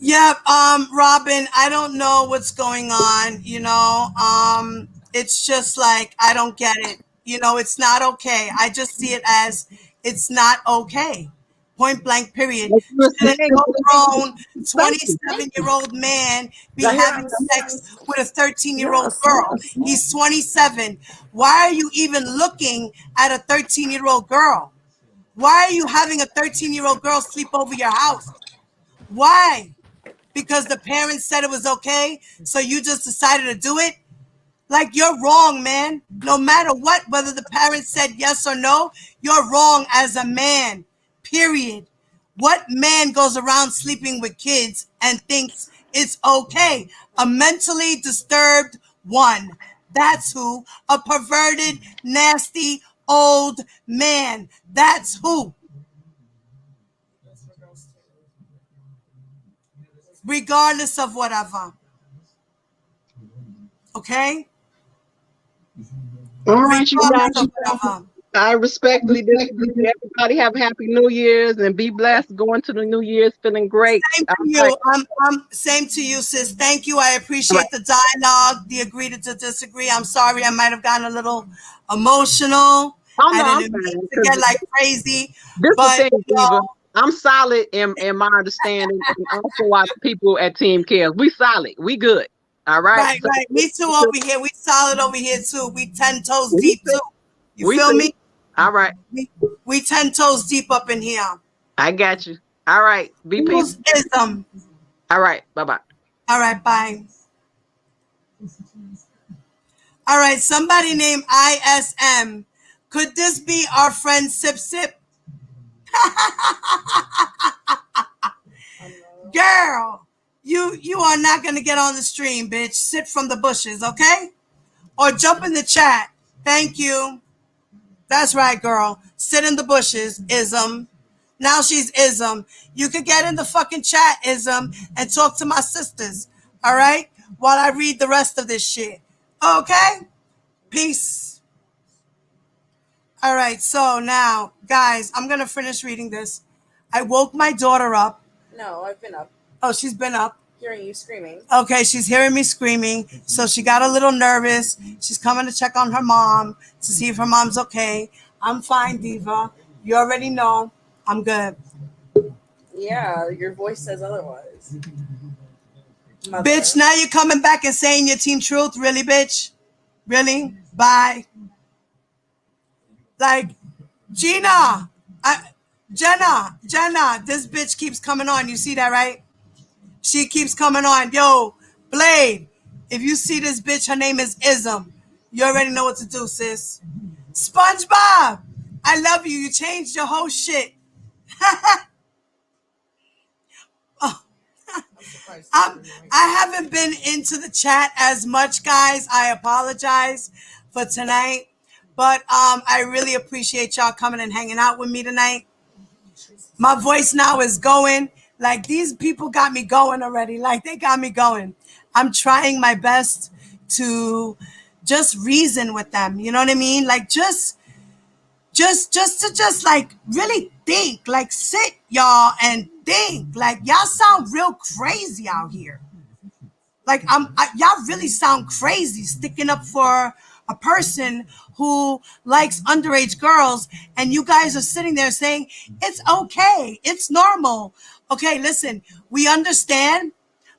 [SPEAKER 1] Yeah, Robin, I don't know what's going on, it's just like I don't get it. It's not okay. I just see it as it's not okay. Point blank, period.
[SPEAKER 20] Like you were
[SPEAKER 1] Should
[SPEAKER 20] saying,
[SPEAKER 1] a grown 27-year-old man be having sex with a 13-year-old girl? He's 27. Why are you even looking at a 13-year-old girl? Why are you having a 13-year-old girl sleep over your house? Why? Because the parents said it was okay, so you just decided to do it? Like, you're wrong, man. No matter what, whether the parents said yes or no, you're wrong as a man, period. What man goes around sleeping with kids and thinks it's okay? A mentally disturbed one. That's who. A perverted, nasty, old man. That's who. Regardless of whatever. Okay?
[SPEAKER 20] All right, you guys.
[SPEAKER 1] Regardless of whatever.
[SPEAKER 20] I respectfully disagree. Everybody have a happy New Year's and be blessed. Going to the New Year's feeling great.
[SPEAKER 1] Same to you. Same to you, sis. Thank you. I appreciate the dialogue, the agree to disagree. I'm sorry I might have gotten a little emotional.
[SPEAKER 20] Oh, no,
[SPEAKER 1] I
[SPEAKER 20] I'm
[SPEAKER 1] didn't mean
[SPEAKER 20] fine,
[SPEAKER 1] to get like crazy.
[SPEAKER 20] This
[SPEAKER 1] But
[SPEAKER 20] the thing, Diva. I'm solid in my understanding, and also our people at Team Cares. We solid. We good. All right.
[SPEAKER 1] Right. Me too over here. We solid over here too. We 10 toes deep too. You feel me?
[SPEAKER 20] All right.
[SPEAKER 1] We 10 toes deep up in here.
[SPEAKER 20] I got you. All right. Be peace.
[SPEAKER 1] Ism.
[SPEAKER 20] All right. Bye-bye.
[SPEAKER 1] All right. Bye. All right. Somebody named ISM. Could this be our friend Sip Sip? Girl, you are not going to get on the stream, bitch. Sit from the bushes, okay? Or jump in the chat. Thank you. That's right, girl. Sit in the bushes, Ism. Now she's Ism. You could get in the fucking chat, Ism, and talk to my sisters, all right? While I read the rest of this shit. Okay? Peace. All right, so now, guys, I'm going to finish reading this. I woke my daughter up.
[SPEAKER 5] No, I've been up.
[SPEAKER 1] Oh, she's been up.
[SPEAKER 5] Hearing you screaming.
[SPEAKER 1] Okay, she's hearing me screaming. So she got a little nervous. She's coming to check on her mom to see if her mom's okay. I'm fine, Diva. You already know. I'm good.
[SPEAKER 5] Yeah, your voice says otherwise. Mother.
[SPEAKER 1] Bitch, now you're coming back and saying your team truth? Really, bitch? Really? Bye. Like, Jenna, this bitch keeps coming on. You see that, right? She keeps coming on. Yo, Blade, if you see this bitch, her name is Ism. You already know what to do, sis. SpongeBob, I love you. You changed your whole shit. Oh. I haven't been into the chat as much, guys. I apologize for tonight. But I really appreciate y'all coming and hanging out with me tonight. My voice now is going. Like, these people got me going already. Like, they got me going. I'm trying my best to just reason with them. You know what I mean? Like, just to like really think. Like, sit, y'all, and think. Like, y'all sound real crazy out here. Like, y'all really sound crazy sticking up for a person who likes underage girls, and you guys are sitting there saying it's okay, it's normal. Okay, listen, we understand,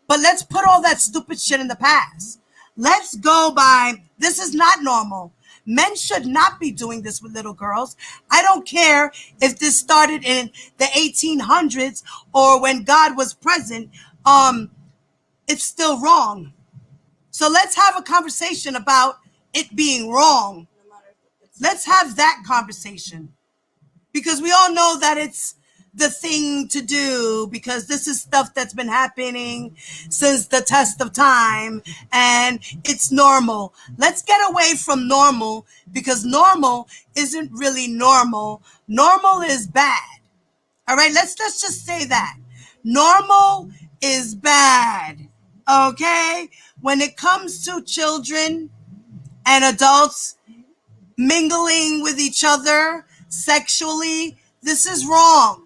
[SPEAKER 1] but let's put all that stupid shit in the past. Let's go by, this is not normal. Men should not be doing this with little girls. I don't care if this started in the 1800s or when God was present. It's still wrong. So let's have a conversation about it being wrong. Let's have that conversation, because we all know that it's the thing to do, because this is stuff that's been happening since the test of time, and it's normal. Let's get away from normal, because normal isn't really normal. Normal is bad. All right, let's just say that. Normal is bad. Okay? When it comes to children and adults mingling with each other sexually, this is wrong.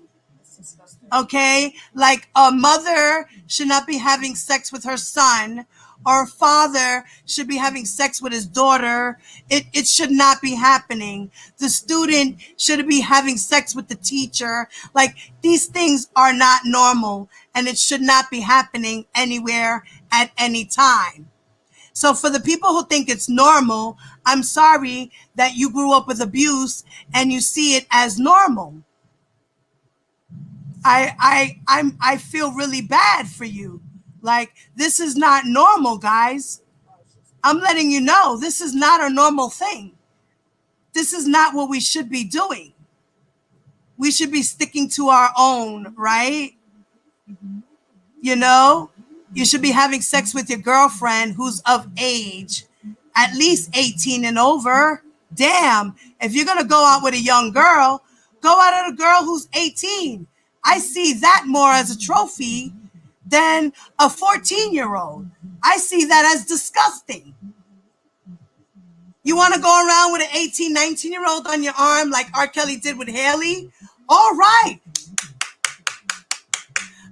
[SPEAKER 1] Okay? Like, a mother should not be having sex with her son, or a father should be having sex with his daughter. It should not be happening. The student should be having sex with the teacher. Like, these things are not normal, and it should not be happening anywhere at any time. So for the people who think it's normal, I'm sorry that you grew up with abuse and you see it as normal. I feel really bad for you. Like, this is not normal, guys. I'm letting you know, this is not a normal thing. This is not what we should be doing. We should be sticking to our own, right? You know, you should be having sex with your girlfriend who's of age, at least 18 and over. Damn, if you're going to go out with a young girl, go out with a girl who's 18. I see that more as a trophy than a 14-year-old. I see that as disgusting. You want to go around with an 18, 19-year-old on your arm like R. Kelly did with Haley? All right.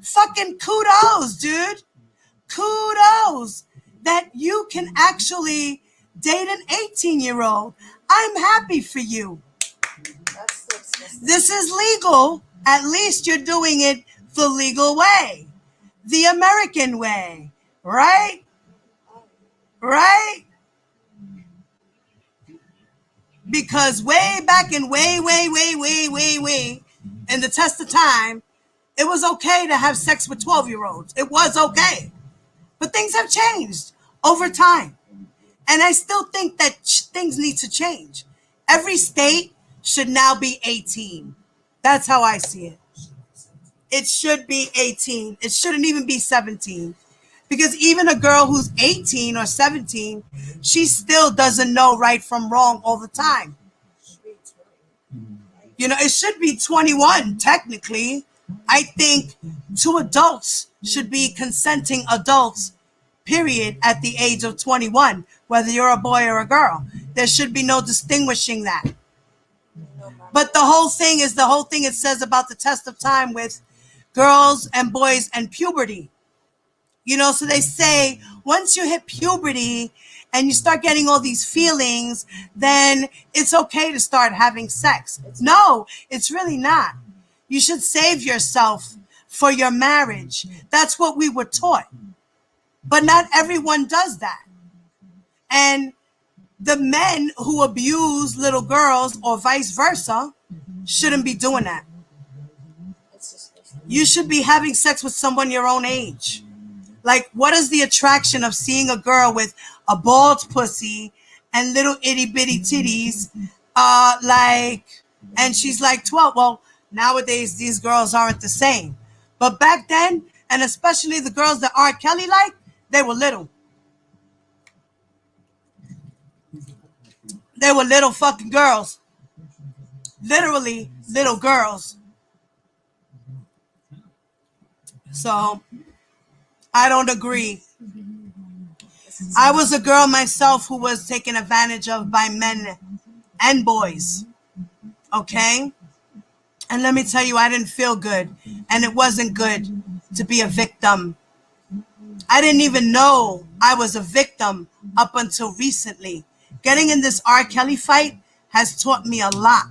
[SPEAKER 1] Fucking kudos, dude. Kudos that you can actually date an 18-year-old. I'm happy for you. This is legal. At least you're doing it the legal way, the American way, right? Right? Because way back in way in the test of time, it was okay to have sex with 12-year-olds. It was okay. But things have changed over time. And I still think that things need to change. Every state should now be 18. That's how I see it. It should be 18. It shouldn't even be 17. Because even a girl who's 18 or 17, she still doesn't know right from wrong all the time. You know, it should be 21, technically. I think two adults should be consenting adults, period, at the age of 21, whether you're a boy or a girl. There should be no distinguishing that. But the whole thing it says about the test of time with girls and boys and puberty. You know, so they say once you hit puberty and you start getting all these feelings, then it's okay to start having sex. No, it's really not. You should save yourself for your marriage. That's what we were taught. But not everyone does that. And the men who abuse little girls or vice versa shouldn't be doing that. You should be having sex with someone your own age. Like, what is the attraction of seeing a girl with a bald pussy and little itty bitty titties, and she's like 12? Well, nowadays these girls aren't the same. But back then, and especially the girls that R. Kelly liked, they were little. They were little fucking girls. Literally little girls. So I don't agree. I was a girl myself who was taken advantage of by men and boys. Okay? And let me tell you, I didn't feel good. And it wasn't good to be a victim. I didn't even know I was a victim up until recently. Getting in this R. Kelly fight has taught me a lot.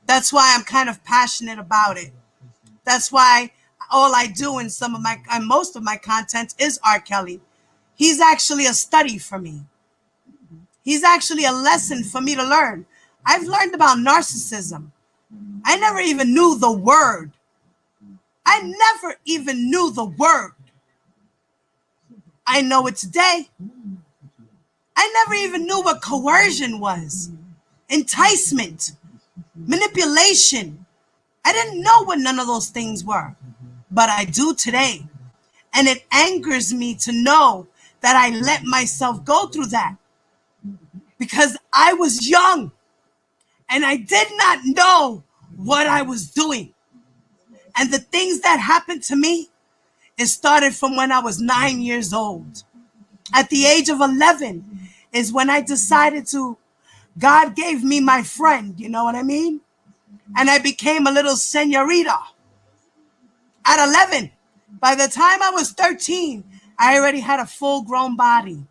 [SPEAKER 1] That's why I'm kind of passionate about it. That's why all I do in most of my content is R. Kelly. He's actually a study for me. He's actually a lesson for me to learn. I've learned about narcissism. I never even knew the word. I never even knew the word. I know it today. I never even knew what coercion was, enticement, manipulation. I didn't know what none of those things were, but I do today. And it angers me to know that I let myself go through that because I was young and I did not know what I was doing. And the things that happened to me, it started from when I was 9 years old. At the age of 11 is when I decided God gave me my friend, you know what I mean? And I became a little senorita at 11. By the time I was 13, I already had a full grown body.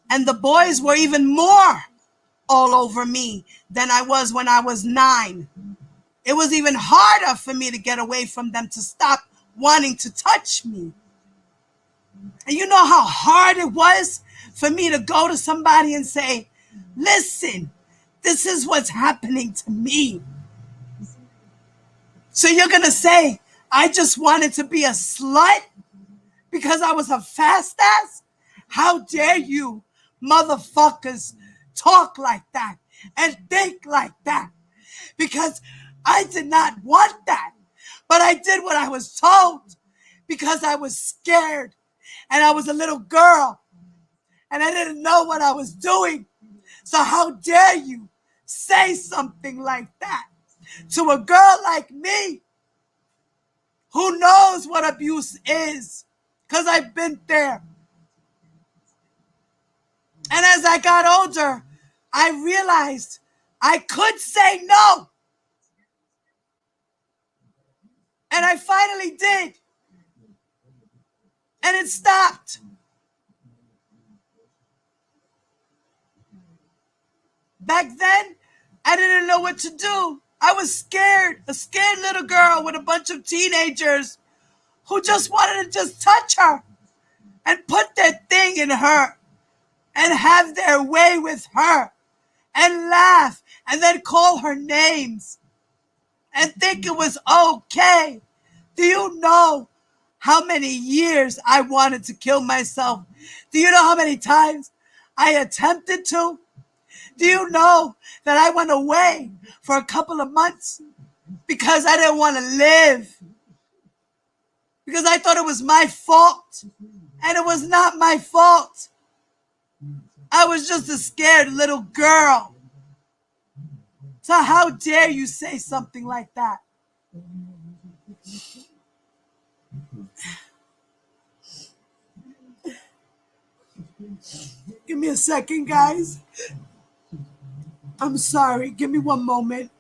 [SPEAKER 1] And the boys were even more all over me than I was when I was 9. It was even harder for me to get away from them, to stop wanting to touch me. And you know how hard it was for me to go to somebody and say, listen, this is what's happening to me. So you're going to say, I just wanted to be a slut because I was a fast ass? How dare you motherfuckers talk like that and think like that? Because I did not want that. But I did what I was told because I was scared and I was a little girl and I didn't know what I was doing. So how dare you say something like that to a girl like me who knows what abuse is? Because I've been there. And as I got older, I realized I could say no. And I finally did. And it stopped. Back then, I didn't know what to do. I was scared, a scared little girl with a bunch of teenagers who just wanted to just touch her and put their thing in her and have their way with her and laugh and then call her names and think it was okay. Do you know how many years I wanted to kill myself? Do you know how many times I attempted to? Do you know that I went away for a couple of months because I didn't want to live? Because I thought it was my fault. And it was not my fault. I was just a scared little girl. So how dare you say something like that? Give me a second, guys. I'm sorry. Give me one moment.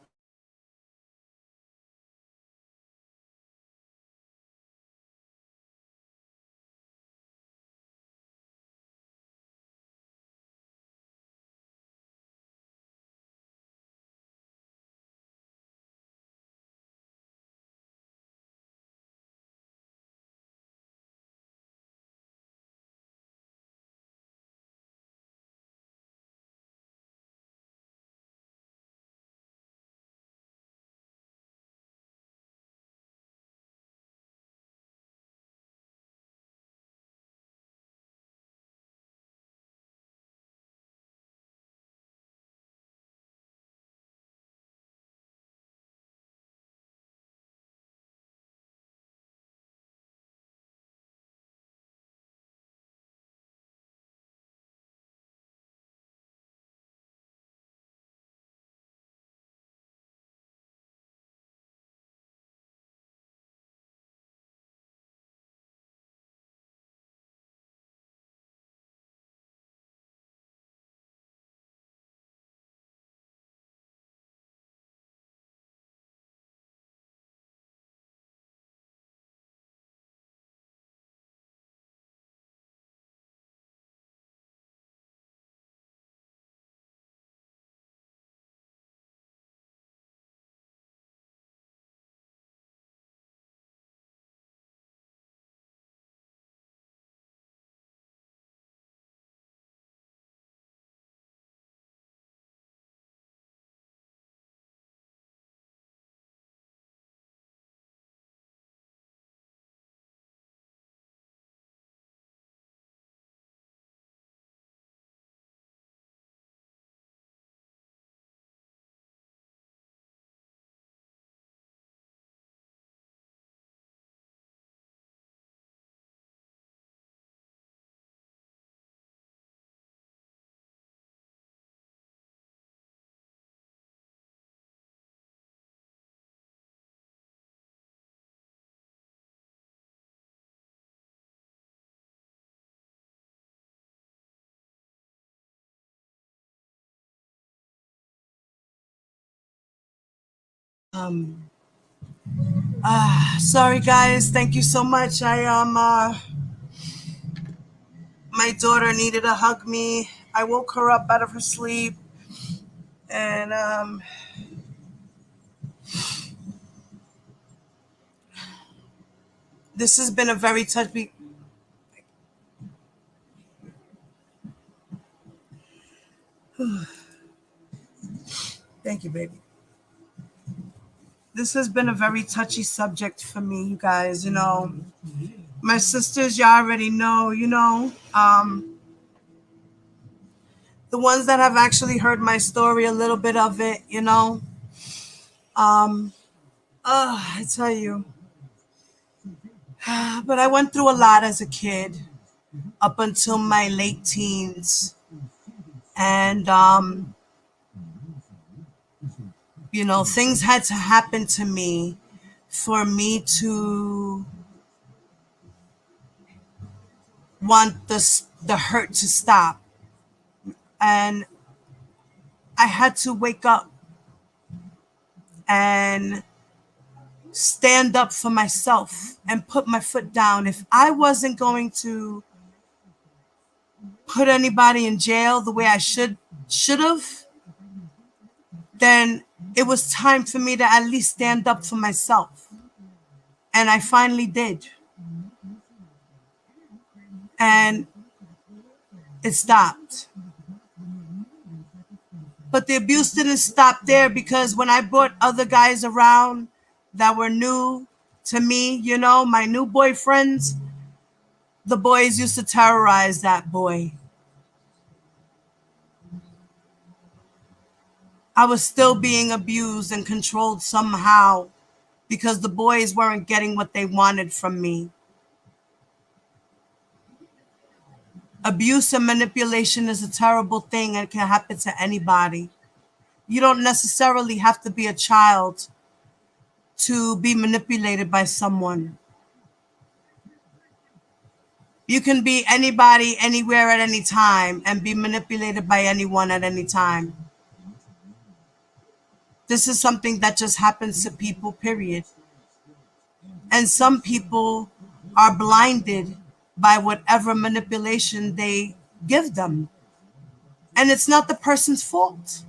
[SPEAKER 1] Um, Sorry guys, thank you so much. My daughter needed to hug me. I woke her up out of her sleep, and this has been a very touchy. Thank you, baby. This has been a very touchy subject for me, you guys. My sisters, you already know. The ones that have actually heard my story, a little bit of it. Um, I tell you, but I went through a lot as a kid, up until my late teens, and things had to happen to me for me to want the hurt to stop. And I had to wake up and stand up for myself and put my foot down. If I wasn't going to put anybody in jail the way I should have, then it was time for me to at least stand up for myself. And I finally did. And it stopped. But the abuse didn't stop there, because when I brought other guys around that were new to me, my new boyfriends, the boys used to terrorize that boy. I was still being abused and controlled somehow because the boys weren't getting what they wanted from me. Abuse and manipulation is a terrible thing, and it can happen to anybody. You don't necessarily have to be a child to be manipulated by someone. You can be anybody, anywhere, at any time, and be manipulated by anyone at any time. This is something that just happens to people, period. And some people are blinded by whatever manipulation they give them. And it's not the person's fault.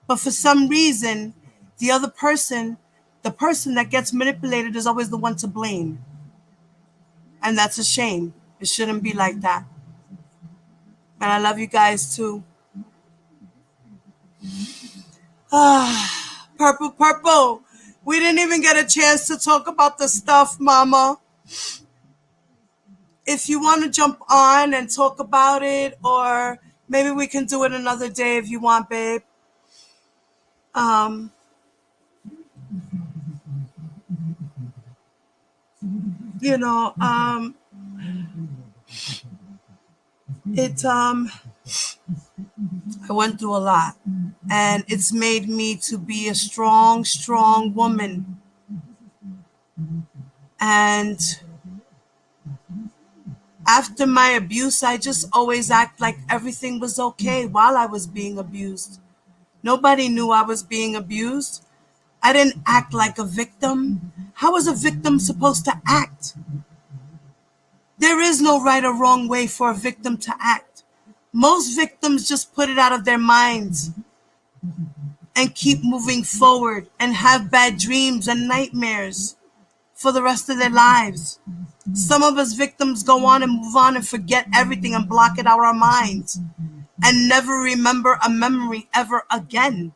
[SPEAKER 1] But for some reason, the person that gets manipulated is always the one to blame. And that's a shame. It shouldn't be like that. And I love you guys too. Purple, purple. We didn't even get a chance to talk about the stuff, mama. If you want to jump on and talk about it, or maybe we can do it another day if you want, babe. Um, you know, it I went through a lot, and it's made me to be a strong, strong woman. And after my abuse, I just always act like everything was okay while I was being abused. Nobody knew I was being abused. I didn't act like a victim. How is a victim supposed to act? There is no right or wrong way for a victim to act. Most victims just put it out of their minds and keep moving forward and have bad dreams and nightmares for the rest of their lives. Some of us victims go on and move on and forget everything and block it out of our minds and never remember a memory ever again.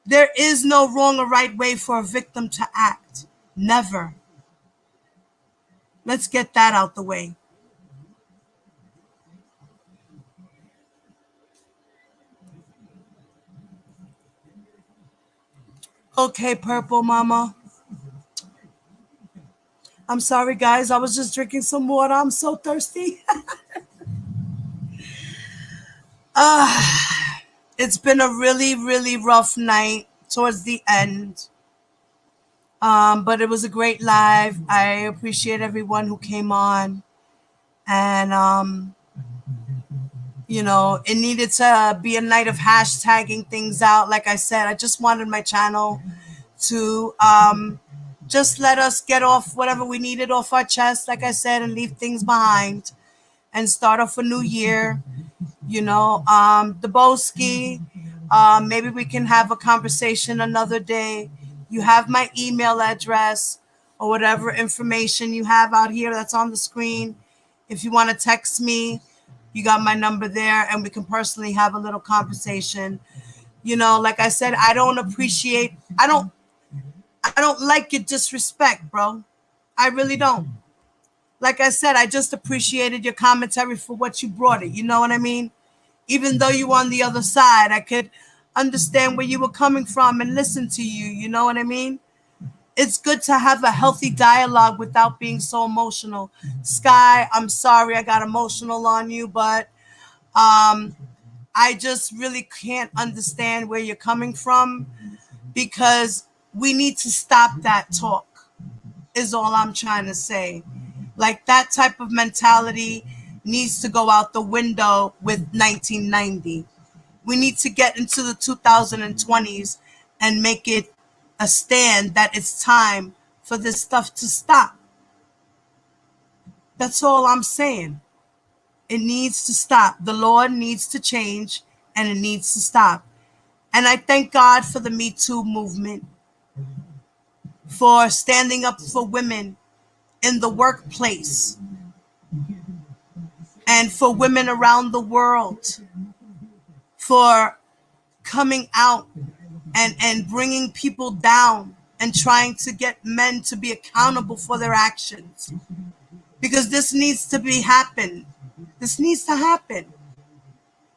[SPEAKER 1] There is no wrong or right way for a victim to act. Never. Let's get that out the way. Okay, Purple Mama. I'm sorry, guys. I was just drinking some water. I'm so thirsty. It's been a really, really rough night towards the end. But it was a great live. I appreciate everyone who came on. And, It needed to be a night of hashtagging things out. Like I said, I just wanted my channel to just let us get off whatever we needed off our chest, like I said, and leave things behind and start off a new year. Deboski, maybe we can have a conversation another day. You have my email address or whatever information you have out here that's on the screen. If you want to text me, you got my number there, and we can personally have a little conversation. Like I said, I don't like your disrespect, bro. I really don't. Like I said, I just appreciated your commentary for what you brought it. You know what I mean? Even though you on the other side, I could understand where you were coming from and listen to you. You know what I mean? It's good to have a healthy dialogue without being so emotional. Sky, I'm sorry I got emotional on you, but I just really can't understand where you're coming from, because we need to stop that talk, is all I'm trying to say. Like, that type of mentality needs to go out the window with 1990. We need to get into the 2020s and make it a stand that it's time for this stuff to stop. That's all I'm saying. It needs to stop. The Lord needs to change, and it needs to stop. And I thank God for the Me Too movement, for standing up for women in the workplace, and for women around the world, for coming out and bringing people down and trying to get men to be accountable for their actions. Because this needs to be happen. This needs to happen.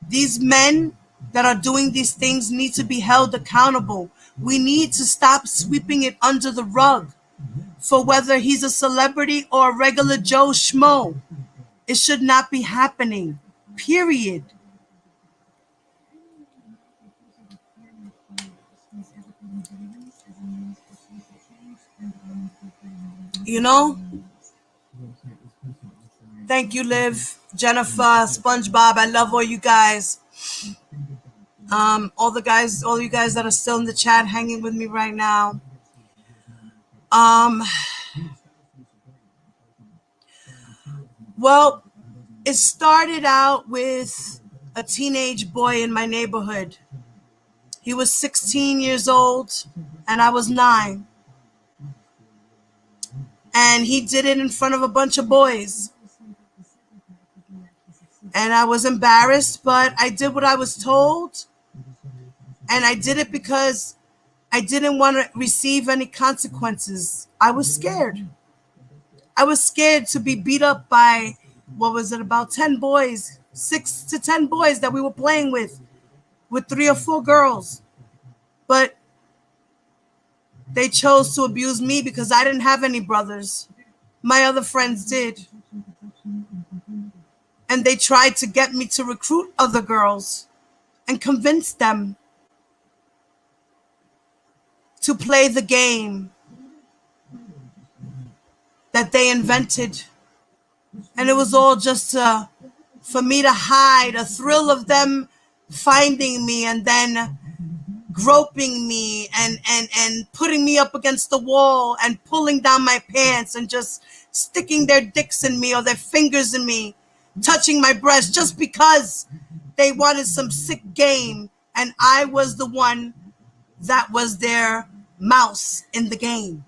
[SPEAKER 1] These men that are doing these things need to be held accountable. We need to stop sweeping it under the rug for whether he's a celebrity or a regular Joe Schmo. It should not be happening. Period. You know? Thank you, Liv, Jennifer, SpongeBob. I love all you guys. All you guys that are still in the chat hanging with me right now. Well, it started out with a teenage boy in my neighborhood. He was 16 years old and I was 9. And he did it in front of a bunch of boys. And I was embarrassed, but I did what I was told. And I did it because I didn't want to receive any consequences. I was scared. I was scared to be beat up by, what was it, about 10 boys, 6 to 10 boys that we were playing with 3 or 4 girls. But they chose to abuse me because I didn't have any brothers. My other friends did. And they tried to get me to recruit other girls and convince them to play the game that they invented. And it was all just for me to hide, a thrill of them finding me and then groping me and putting me up against the wall and pulling down my pants and just sticking their dicks in me or their fingers in me, touching my breast just because they wanted some sick game. And I was the one that was their mouse in the game.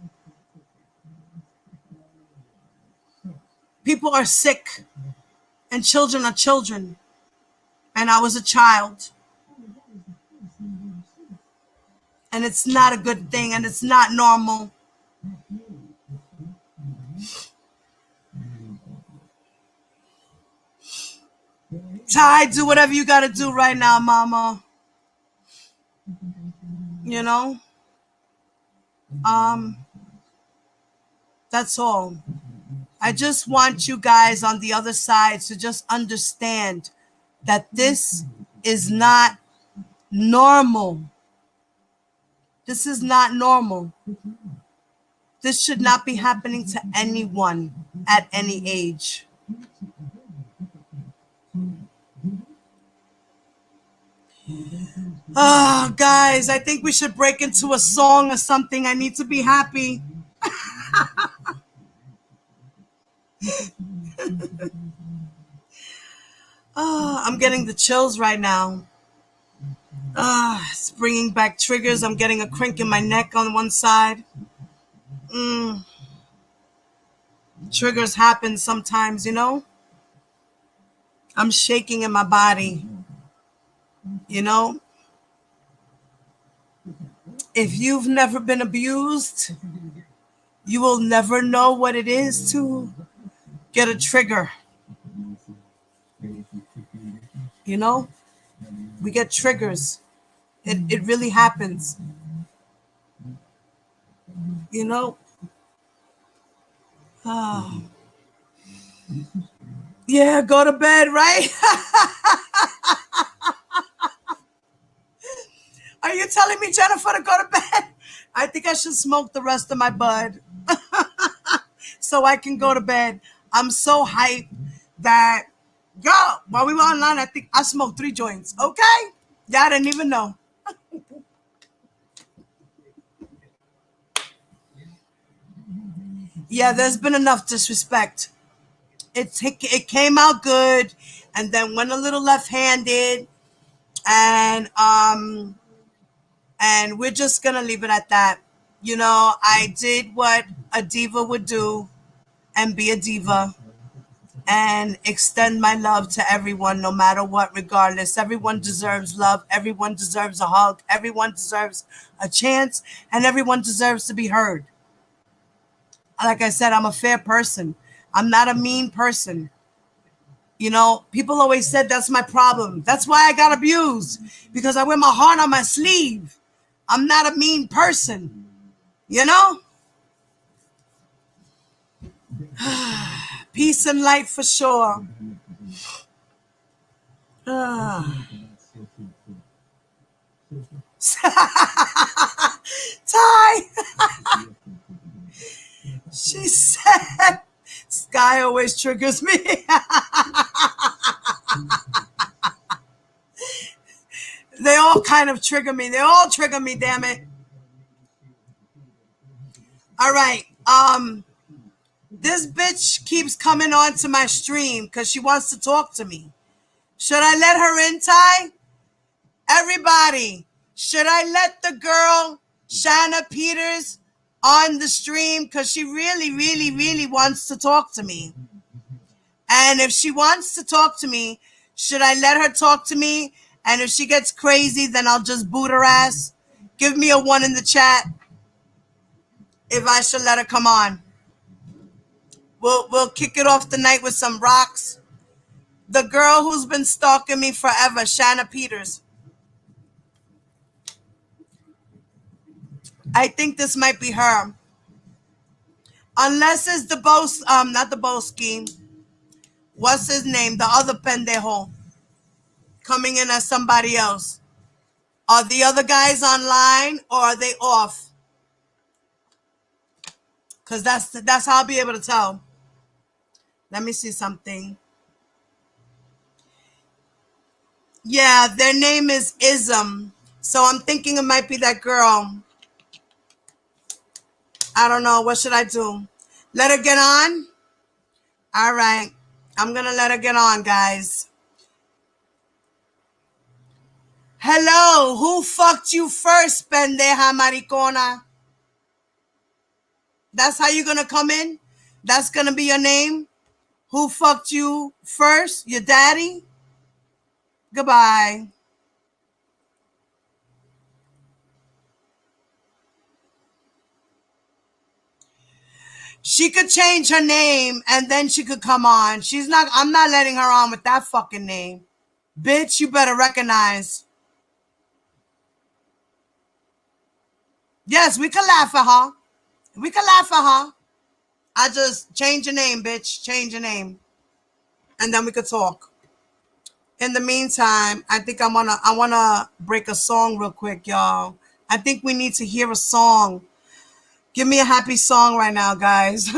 [SPEAKER 1] People are sick and children are children. And I was a child. And it's not a good thing, and it's not normal. Ty, do whatever you gotta do right now, mama. You know? That's all. I just want you guys on the other side to just understand that this is not normal. This is not normal. This should not be happening to anyone at any age. Oh, guys, I think we should break into a song or something. I need to be happy. Oh, I'm getting the chills right now. It's bringing back triggers. I'm getting a crink in my neck on one side. Triggers happen sometimes, you know? I'm shaking in my body, you know? If you've never been abused, you will never know what it is to get a trigger. You know? We get triggers. It really happens. You know? Oh. Yeah, go to bed, right? Are you telling me, Jennifer, to go to bed? I think I should smoke the rest of my bud so I can go to bed. I'm so hyped that, girl, while we were online, I think I smoked 3 joints. Okay? Y'all didn't even know. Yeah, there's been enough disrespect. It came out good and then went a little left-handed, and we're just gonna leave it at that. You know, I did what a diva would do and be a diva and extend my love to everyone, no matter what, regardless. Everyone deserves love. Everyone deserves a hug. Everyone deserves a chance, and everyone deserves to be heard. Like I said, I'm a fair person. I'm not a mean person. You know, people always said that's my problem. That's why I got abused, because I wear my heart on my sleeve. I'm not a mean person, you know? Peace and light for sure. Ty! She said, Sky always triggers me. They all kind of trigger me. They all trigger me, damn it. All right. This bitch keeps coming on to my stream because she wants to talk to me. Should I let her in, Ty? Everybody, should I let the girl, Shanna Peters, on the stream? Because she really, really, really wants to talk to me. And if she wants to talk to me, should I let her talk to me? And if she gets crazy, then I'll just boot her ass. Give me a 1 in the chat if I should let her come on. We'll kick it off tonight with some rocks. The girl who's been stalking me forever, Shanna Peters. I think this might be her. Unless it's the not the Boski. What's his name? The other pendejo. Coming in as somebody else. Are the other guys online or are they off? Because that's how I'll be able to tell. Let me see something. Yeah, their name is Ism. So I'm thinking it might be that girl. I don't know. What should I do? Let her get on? All right. I'm going to let her get on, guys. Hello. Who fucked you first, pendeja maricona? That's how you're going to come in? That's going to be your name? Who fucked you first? Your daddy? Goodbye. She could change her name and then she could come on. I'm not letting her on with that fucking name. Bitch, you better recognize. Yes, we could laugh at her. We could laugh at her. I just change your name, bitch. Change your name. And then we could talk. In the meantime, I think I wanna break a song real quick, y'all. I think we need to hear a song. Give me a happy song right now, guys.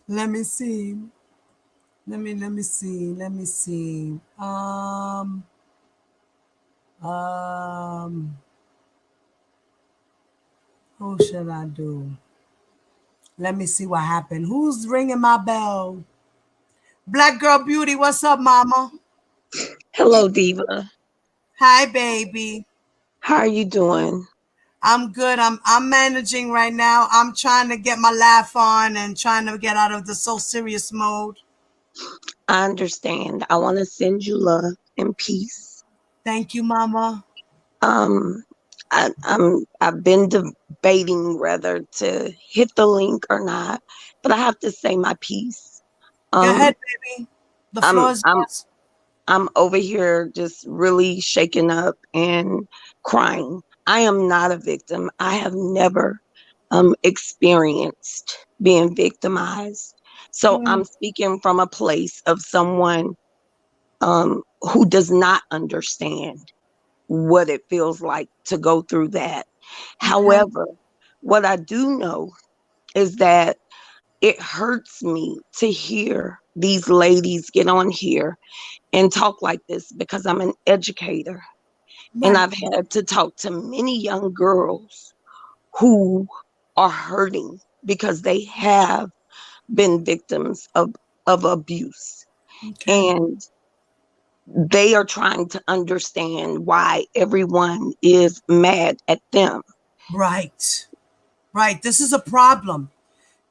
[SPEAKER 1] Let me see. Let me see. Let me see. Um who should I do? Let me see what happened. Who's ringing my bell? Black Girl Beauty, what's up, mama?
[SPEAKER 2] Hello, Diva.
[SPEAKER 1] Hi, baby.
[SPEAKER 2] How are you doing?
[SPEAKER 1] I'm good. I'm managing right now. I'm trying to get my laugh on and trying to get out of the so serious mode.
[SPEAKER 2] I understand. I want to send you love and peace.
[SPEAKER 1] Thank you, mama.
[SPEAKER 2] Um, I've been debating whether to hit the link or not, but I have to say my piece.
[SPEAKER 1] Go
[SPEAKER 2] Um,
[SPEAKER 1] ahead, baby. The
[SPEAKER 2] I'm
[SPEAKER 1] floor is
[SPEAKER 2] I'm
[SPEAKER 1] yours.
[SPEAKER 2] I'm over here just really shaken up and crying. I am not a victim. I have never experienced being victimized. So I'm speaking from a place of someone who does not understand what it feels like to go through that.
[SPEAKER 1] Okay.
[SPEAKER 2] However, what I do know is that it hurts me to hear these ladies get on here and talk like this because I'm an educator and
[SPEAKER 1] Right.
[SPEAKER 2] I've had to talk to many young girls who are hurting because they have been victims of abuse.
[SPEAKER 1] Okay.
[SPEAKER 2] And they are trying to understand why everyone is mad at them.
[SPEAKER 1] Right. Right. This is a problem.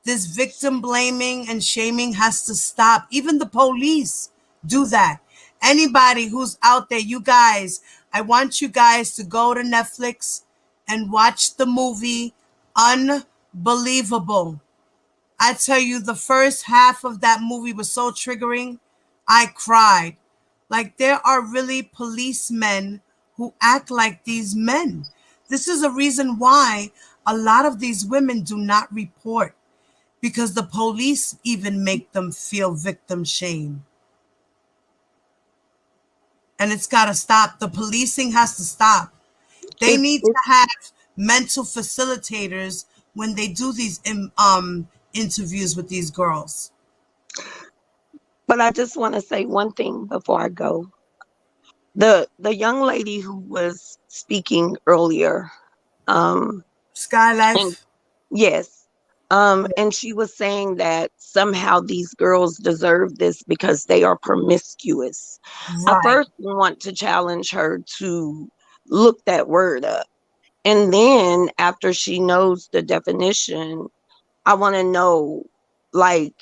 [SPEAKER 1] This victim blaming and shaming has to stop. Even the police do that. Anybody who's out there, you guys, I want you guys to go to Netflix and watch the movie Unbelievable. I tell you, the first half of that movie was so triggering. I cried. Like, there are really policemen who act like these men. This is a reason why a lot of these women do not report, because the police even make them feel victim shame. And it's got to stop. The policing has to stop. They
[SPEAKER 2] It's,
[SPEAKER 1] need to
[SPEAKER 2] it's
[SPEAKER 1] have mental facilitators when they do these interviews with these girls.
[SPEAKER 2] but I just want to say one thing before I go. The young lady who was speaking earlier, um, and
[SPEAKER 1] Skylife.
[SPEAKER 2] yes, and she was saying that somehow these girls deserve this because they are promiscuous. I
[SPEAKER 1] Right.
[SPEAKER 2] first want to challenge her to look that word up. And then after she knows the definition, I want to know, like,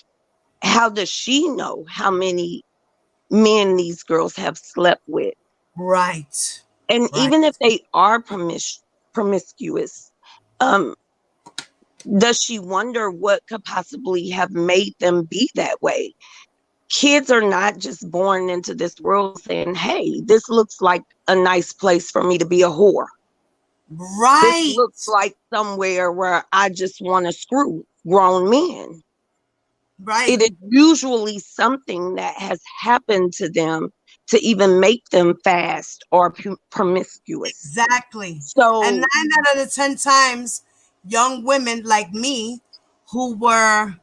[SPEAKER 2] how does she know how many men these girls have slept with?
[SPEAKER 1] Right.
[SPEAKER 2] And
[SPEAKER 1] Right.
[SPEAKER 2] even if they are promiscuous, um, does she wonder what could possibly have made them be that way? Kids are not just born into this world saying, hey, this looks like a nice place for me to be a whore. This
[SPEAKER 1] Right.
[SPEAKER 2] looks like somewhere where I just want to screw grown men.
[SPEAKER 1] Right.
[SPEAKER 2] It is usually something that has happened to them to even make them fast or promiscuous.
[SPEAKER 1] Exactly. And
[SPEAKER 2] So,
[SPEAKER 1] 9 out of 10 times, young women like me who were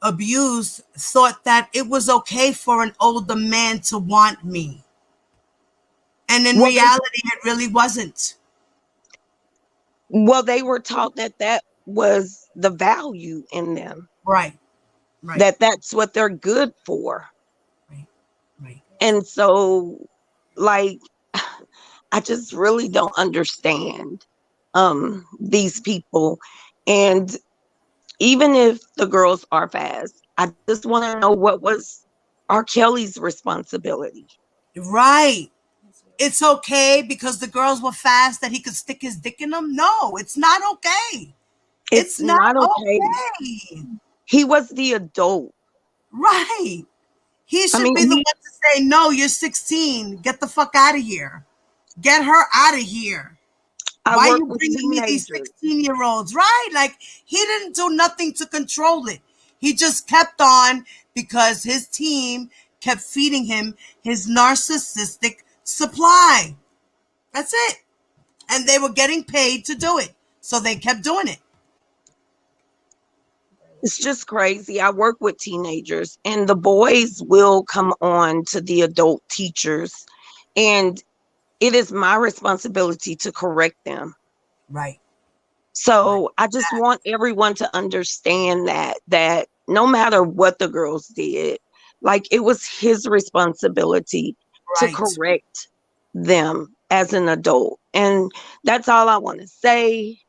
[SPEAKER 1] abused thought that it was okay for an older man to want me. And in
[SPEAKER 2] well,
[SPEAKER 1] reality, it really wasn't.
[SPEAKER 2] they were taught that that was the value in them,
[SPEAKER 1] Right. Right.
[SPEAKER 2] that that's what they're good for.
[SPEAKER 1] Right. Right.
[SPEAKER 2] And so, like, I just really don't understand these people. And even if the girls are fast, I just want to know what was R. Kelly's responsibility.
[SPEAKER 1] Right. It's okay because the girls were fast that he could stick his dick in them? No, it's not okay.
[SPEAKER 2] It's
[SPEAKER 1] It's not
[SPEAKER 2] not okay.
[SPEAKER 1] okay.
[SPEAKER 2] He was the adult.
[SPEAKER 1] Right. He
[SPEAKER 2] I
[SPEAKER 1] should
[SPEAKER 2] mean,
[SPEAKER 1] be the one to say, no, you're 16. Get the fuck out of here. Get her out of here.
[SPEAKER 2] I
[SPEAKER 1] Why are
[SPEAKER 2] work
[SPEAKER 1] you
[SPEAKER 2] with
[SPEAKER 1] bringing me these
[SPEAKER 2] teenagers.
[SPEAKER 1] 16-year-olds? Right? Like, he didn't do nothing to control it. He just kept on because his team kept feeding him his narcissistic supply. That's it. And they were getting paid to do it. So they kept doing it.
[SPEAKER 2] It's just crazy. I work with teenagers, and the boys will come on to the adult teachers, and it is my responsibility to correct them.
[SPEAKER 1] Right.
[SPEAKER 2] So I just want everyone to understand that no matter what the girls did, like, it was his responsibility to
[SPEAKER 1] Right.
[SPEAKER 2] correct them as an adult. And that's all I want to say.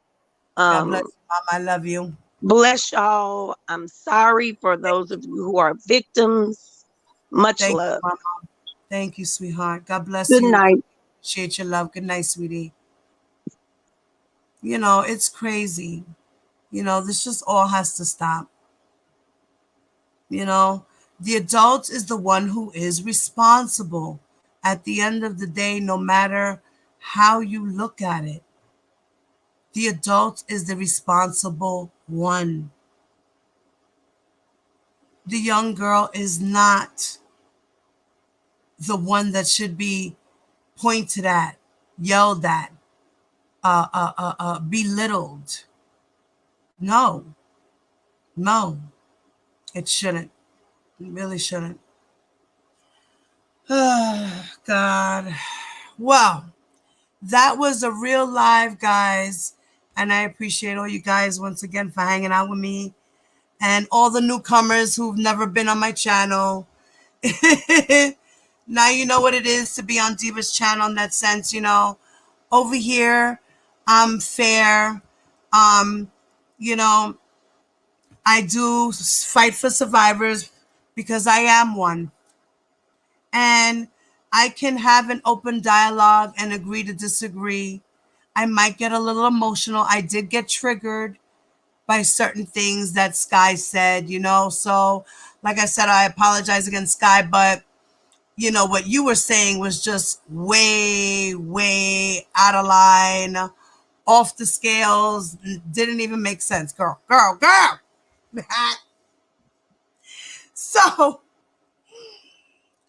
[SPEAKER 1] God bless
[SPEAKER 2] Um,
[SPEAKER 1] you, Mom. I love you.
[SPEAKER 2] Bless y'all. I'm sorry for those of you who are victims. Much
[SPEAKER 1] Thank you,
[SPEAKER 2] love.
[SPEAKER 1] Mama. Thank you, sweetheart. God bless
[SPEAKER 2] Good
[SPEAKER 1] you.
[SPEAKER 2] night.
[SPEAKER 1] Appreciate your love. Good night, sweetie. You know, it's crazy. You know, this just all has to stop. You know, the adult is the one who is responsible at the end of the day, no matter how you look at it. The adult is the responsible one. The young girl is not the one that should be pointed at, yelled at, belittled. No, no, it shouldn't. It really shouldn't. God. Well, that was a real live, guys. And I appreciate all you guys once again for hanging out with me and all the newcomers who've never been on my channel. Now you know what it is to be on Diva's channel in that sense, you know. Over here, I'm fair. Um, you know, I do fight for survivors because I am one. And I can have an open dialogue and agree to disagree. I might get a little emotional. I did get triggered by certain things that Sky said, you know. So, like I said, I apologize again, Sky, but you know what you were saying was just way, way out of line, off the scales, didn't even make sense, girl. So,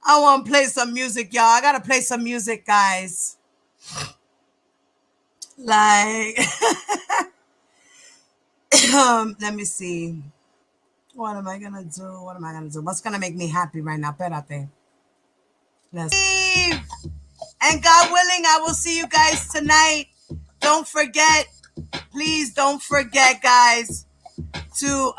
[SPEAKER 1] I want to play some music, y'all. I got to play some music, guys. Like, let me see. What am I going to do? What am I going to do? What's going to make me happy right now? Espérate. Let's leave. And God willing, I will see you guys tonight. Don't forget, please don't forget, guys, to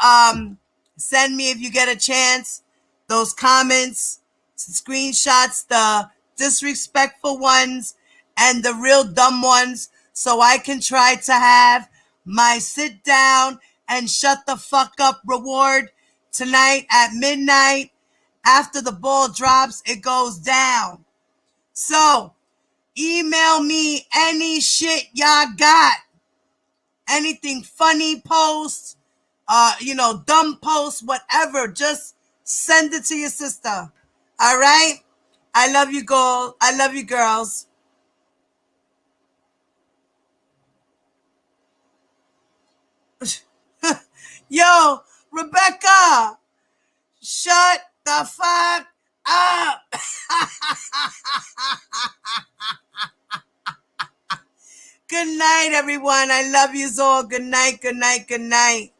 [SPEAKER 1] send me, if you get a chance, those comments, screenshots, the disrespectful ones and the real dumb ones, so I can try to have my sit down and shut the fuck up reward tonight at midnight. After the ball drops, it goes down. So email me any shit y'all got. Anything funny posts, you know, dumb posts, whatever. Just send it to your sister. All right? I love you, girl. I love you, girls. Yo, Rebecca, shut the fuck up. Good night, everyone. I love you all. Good night, good night, good night.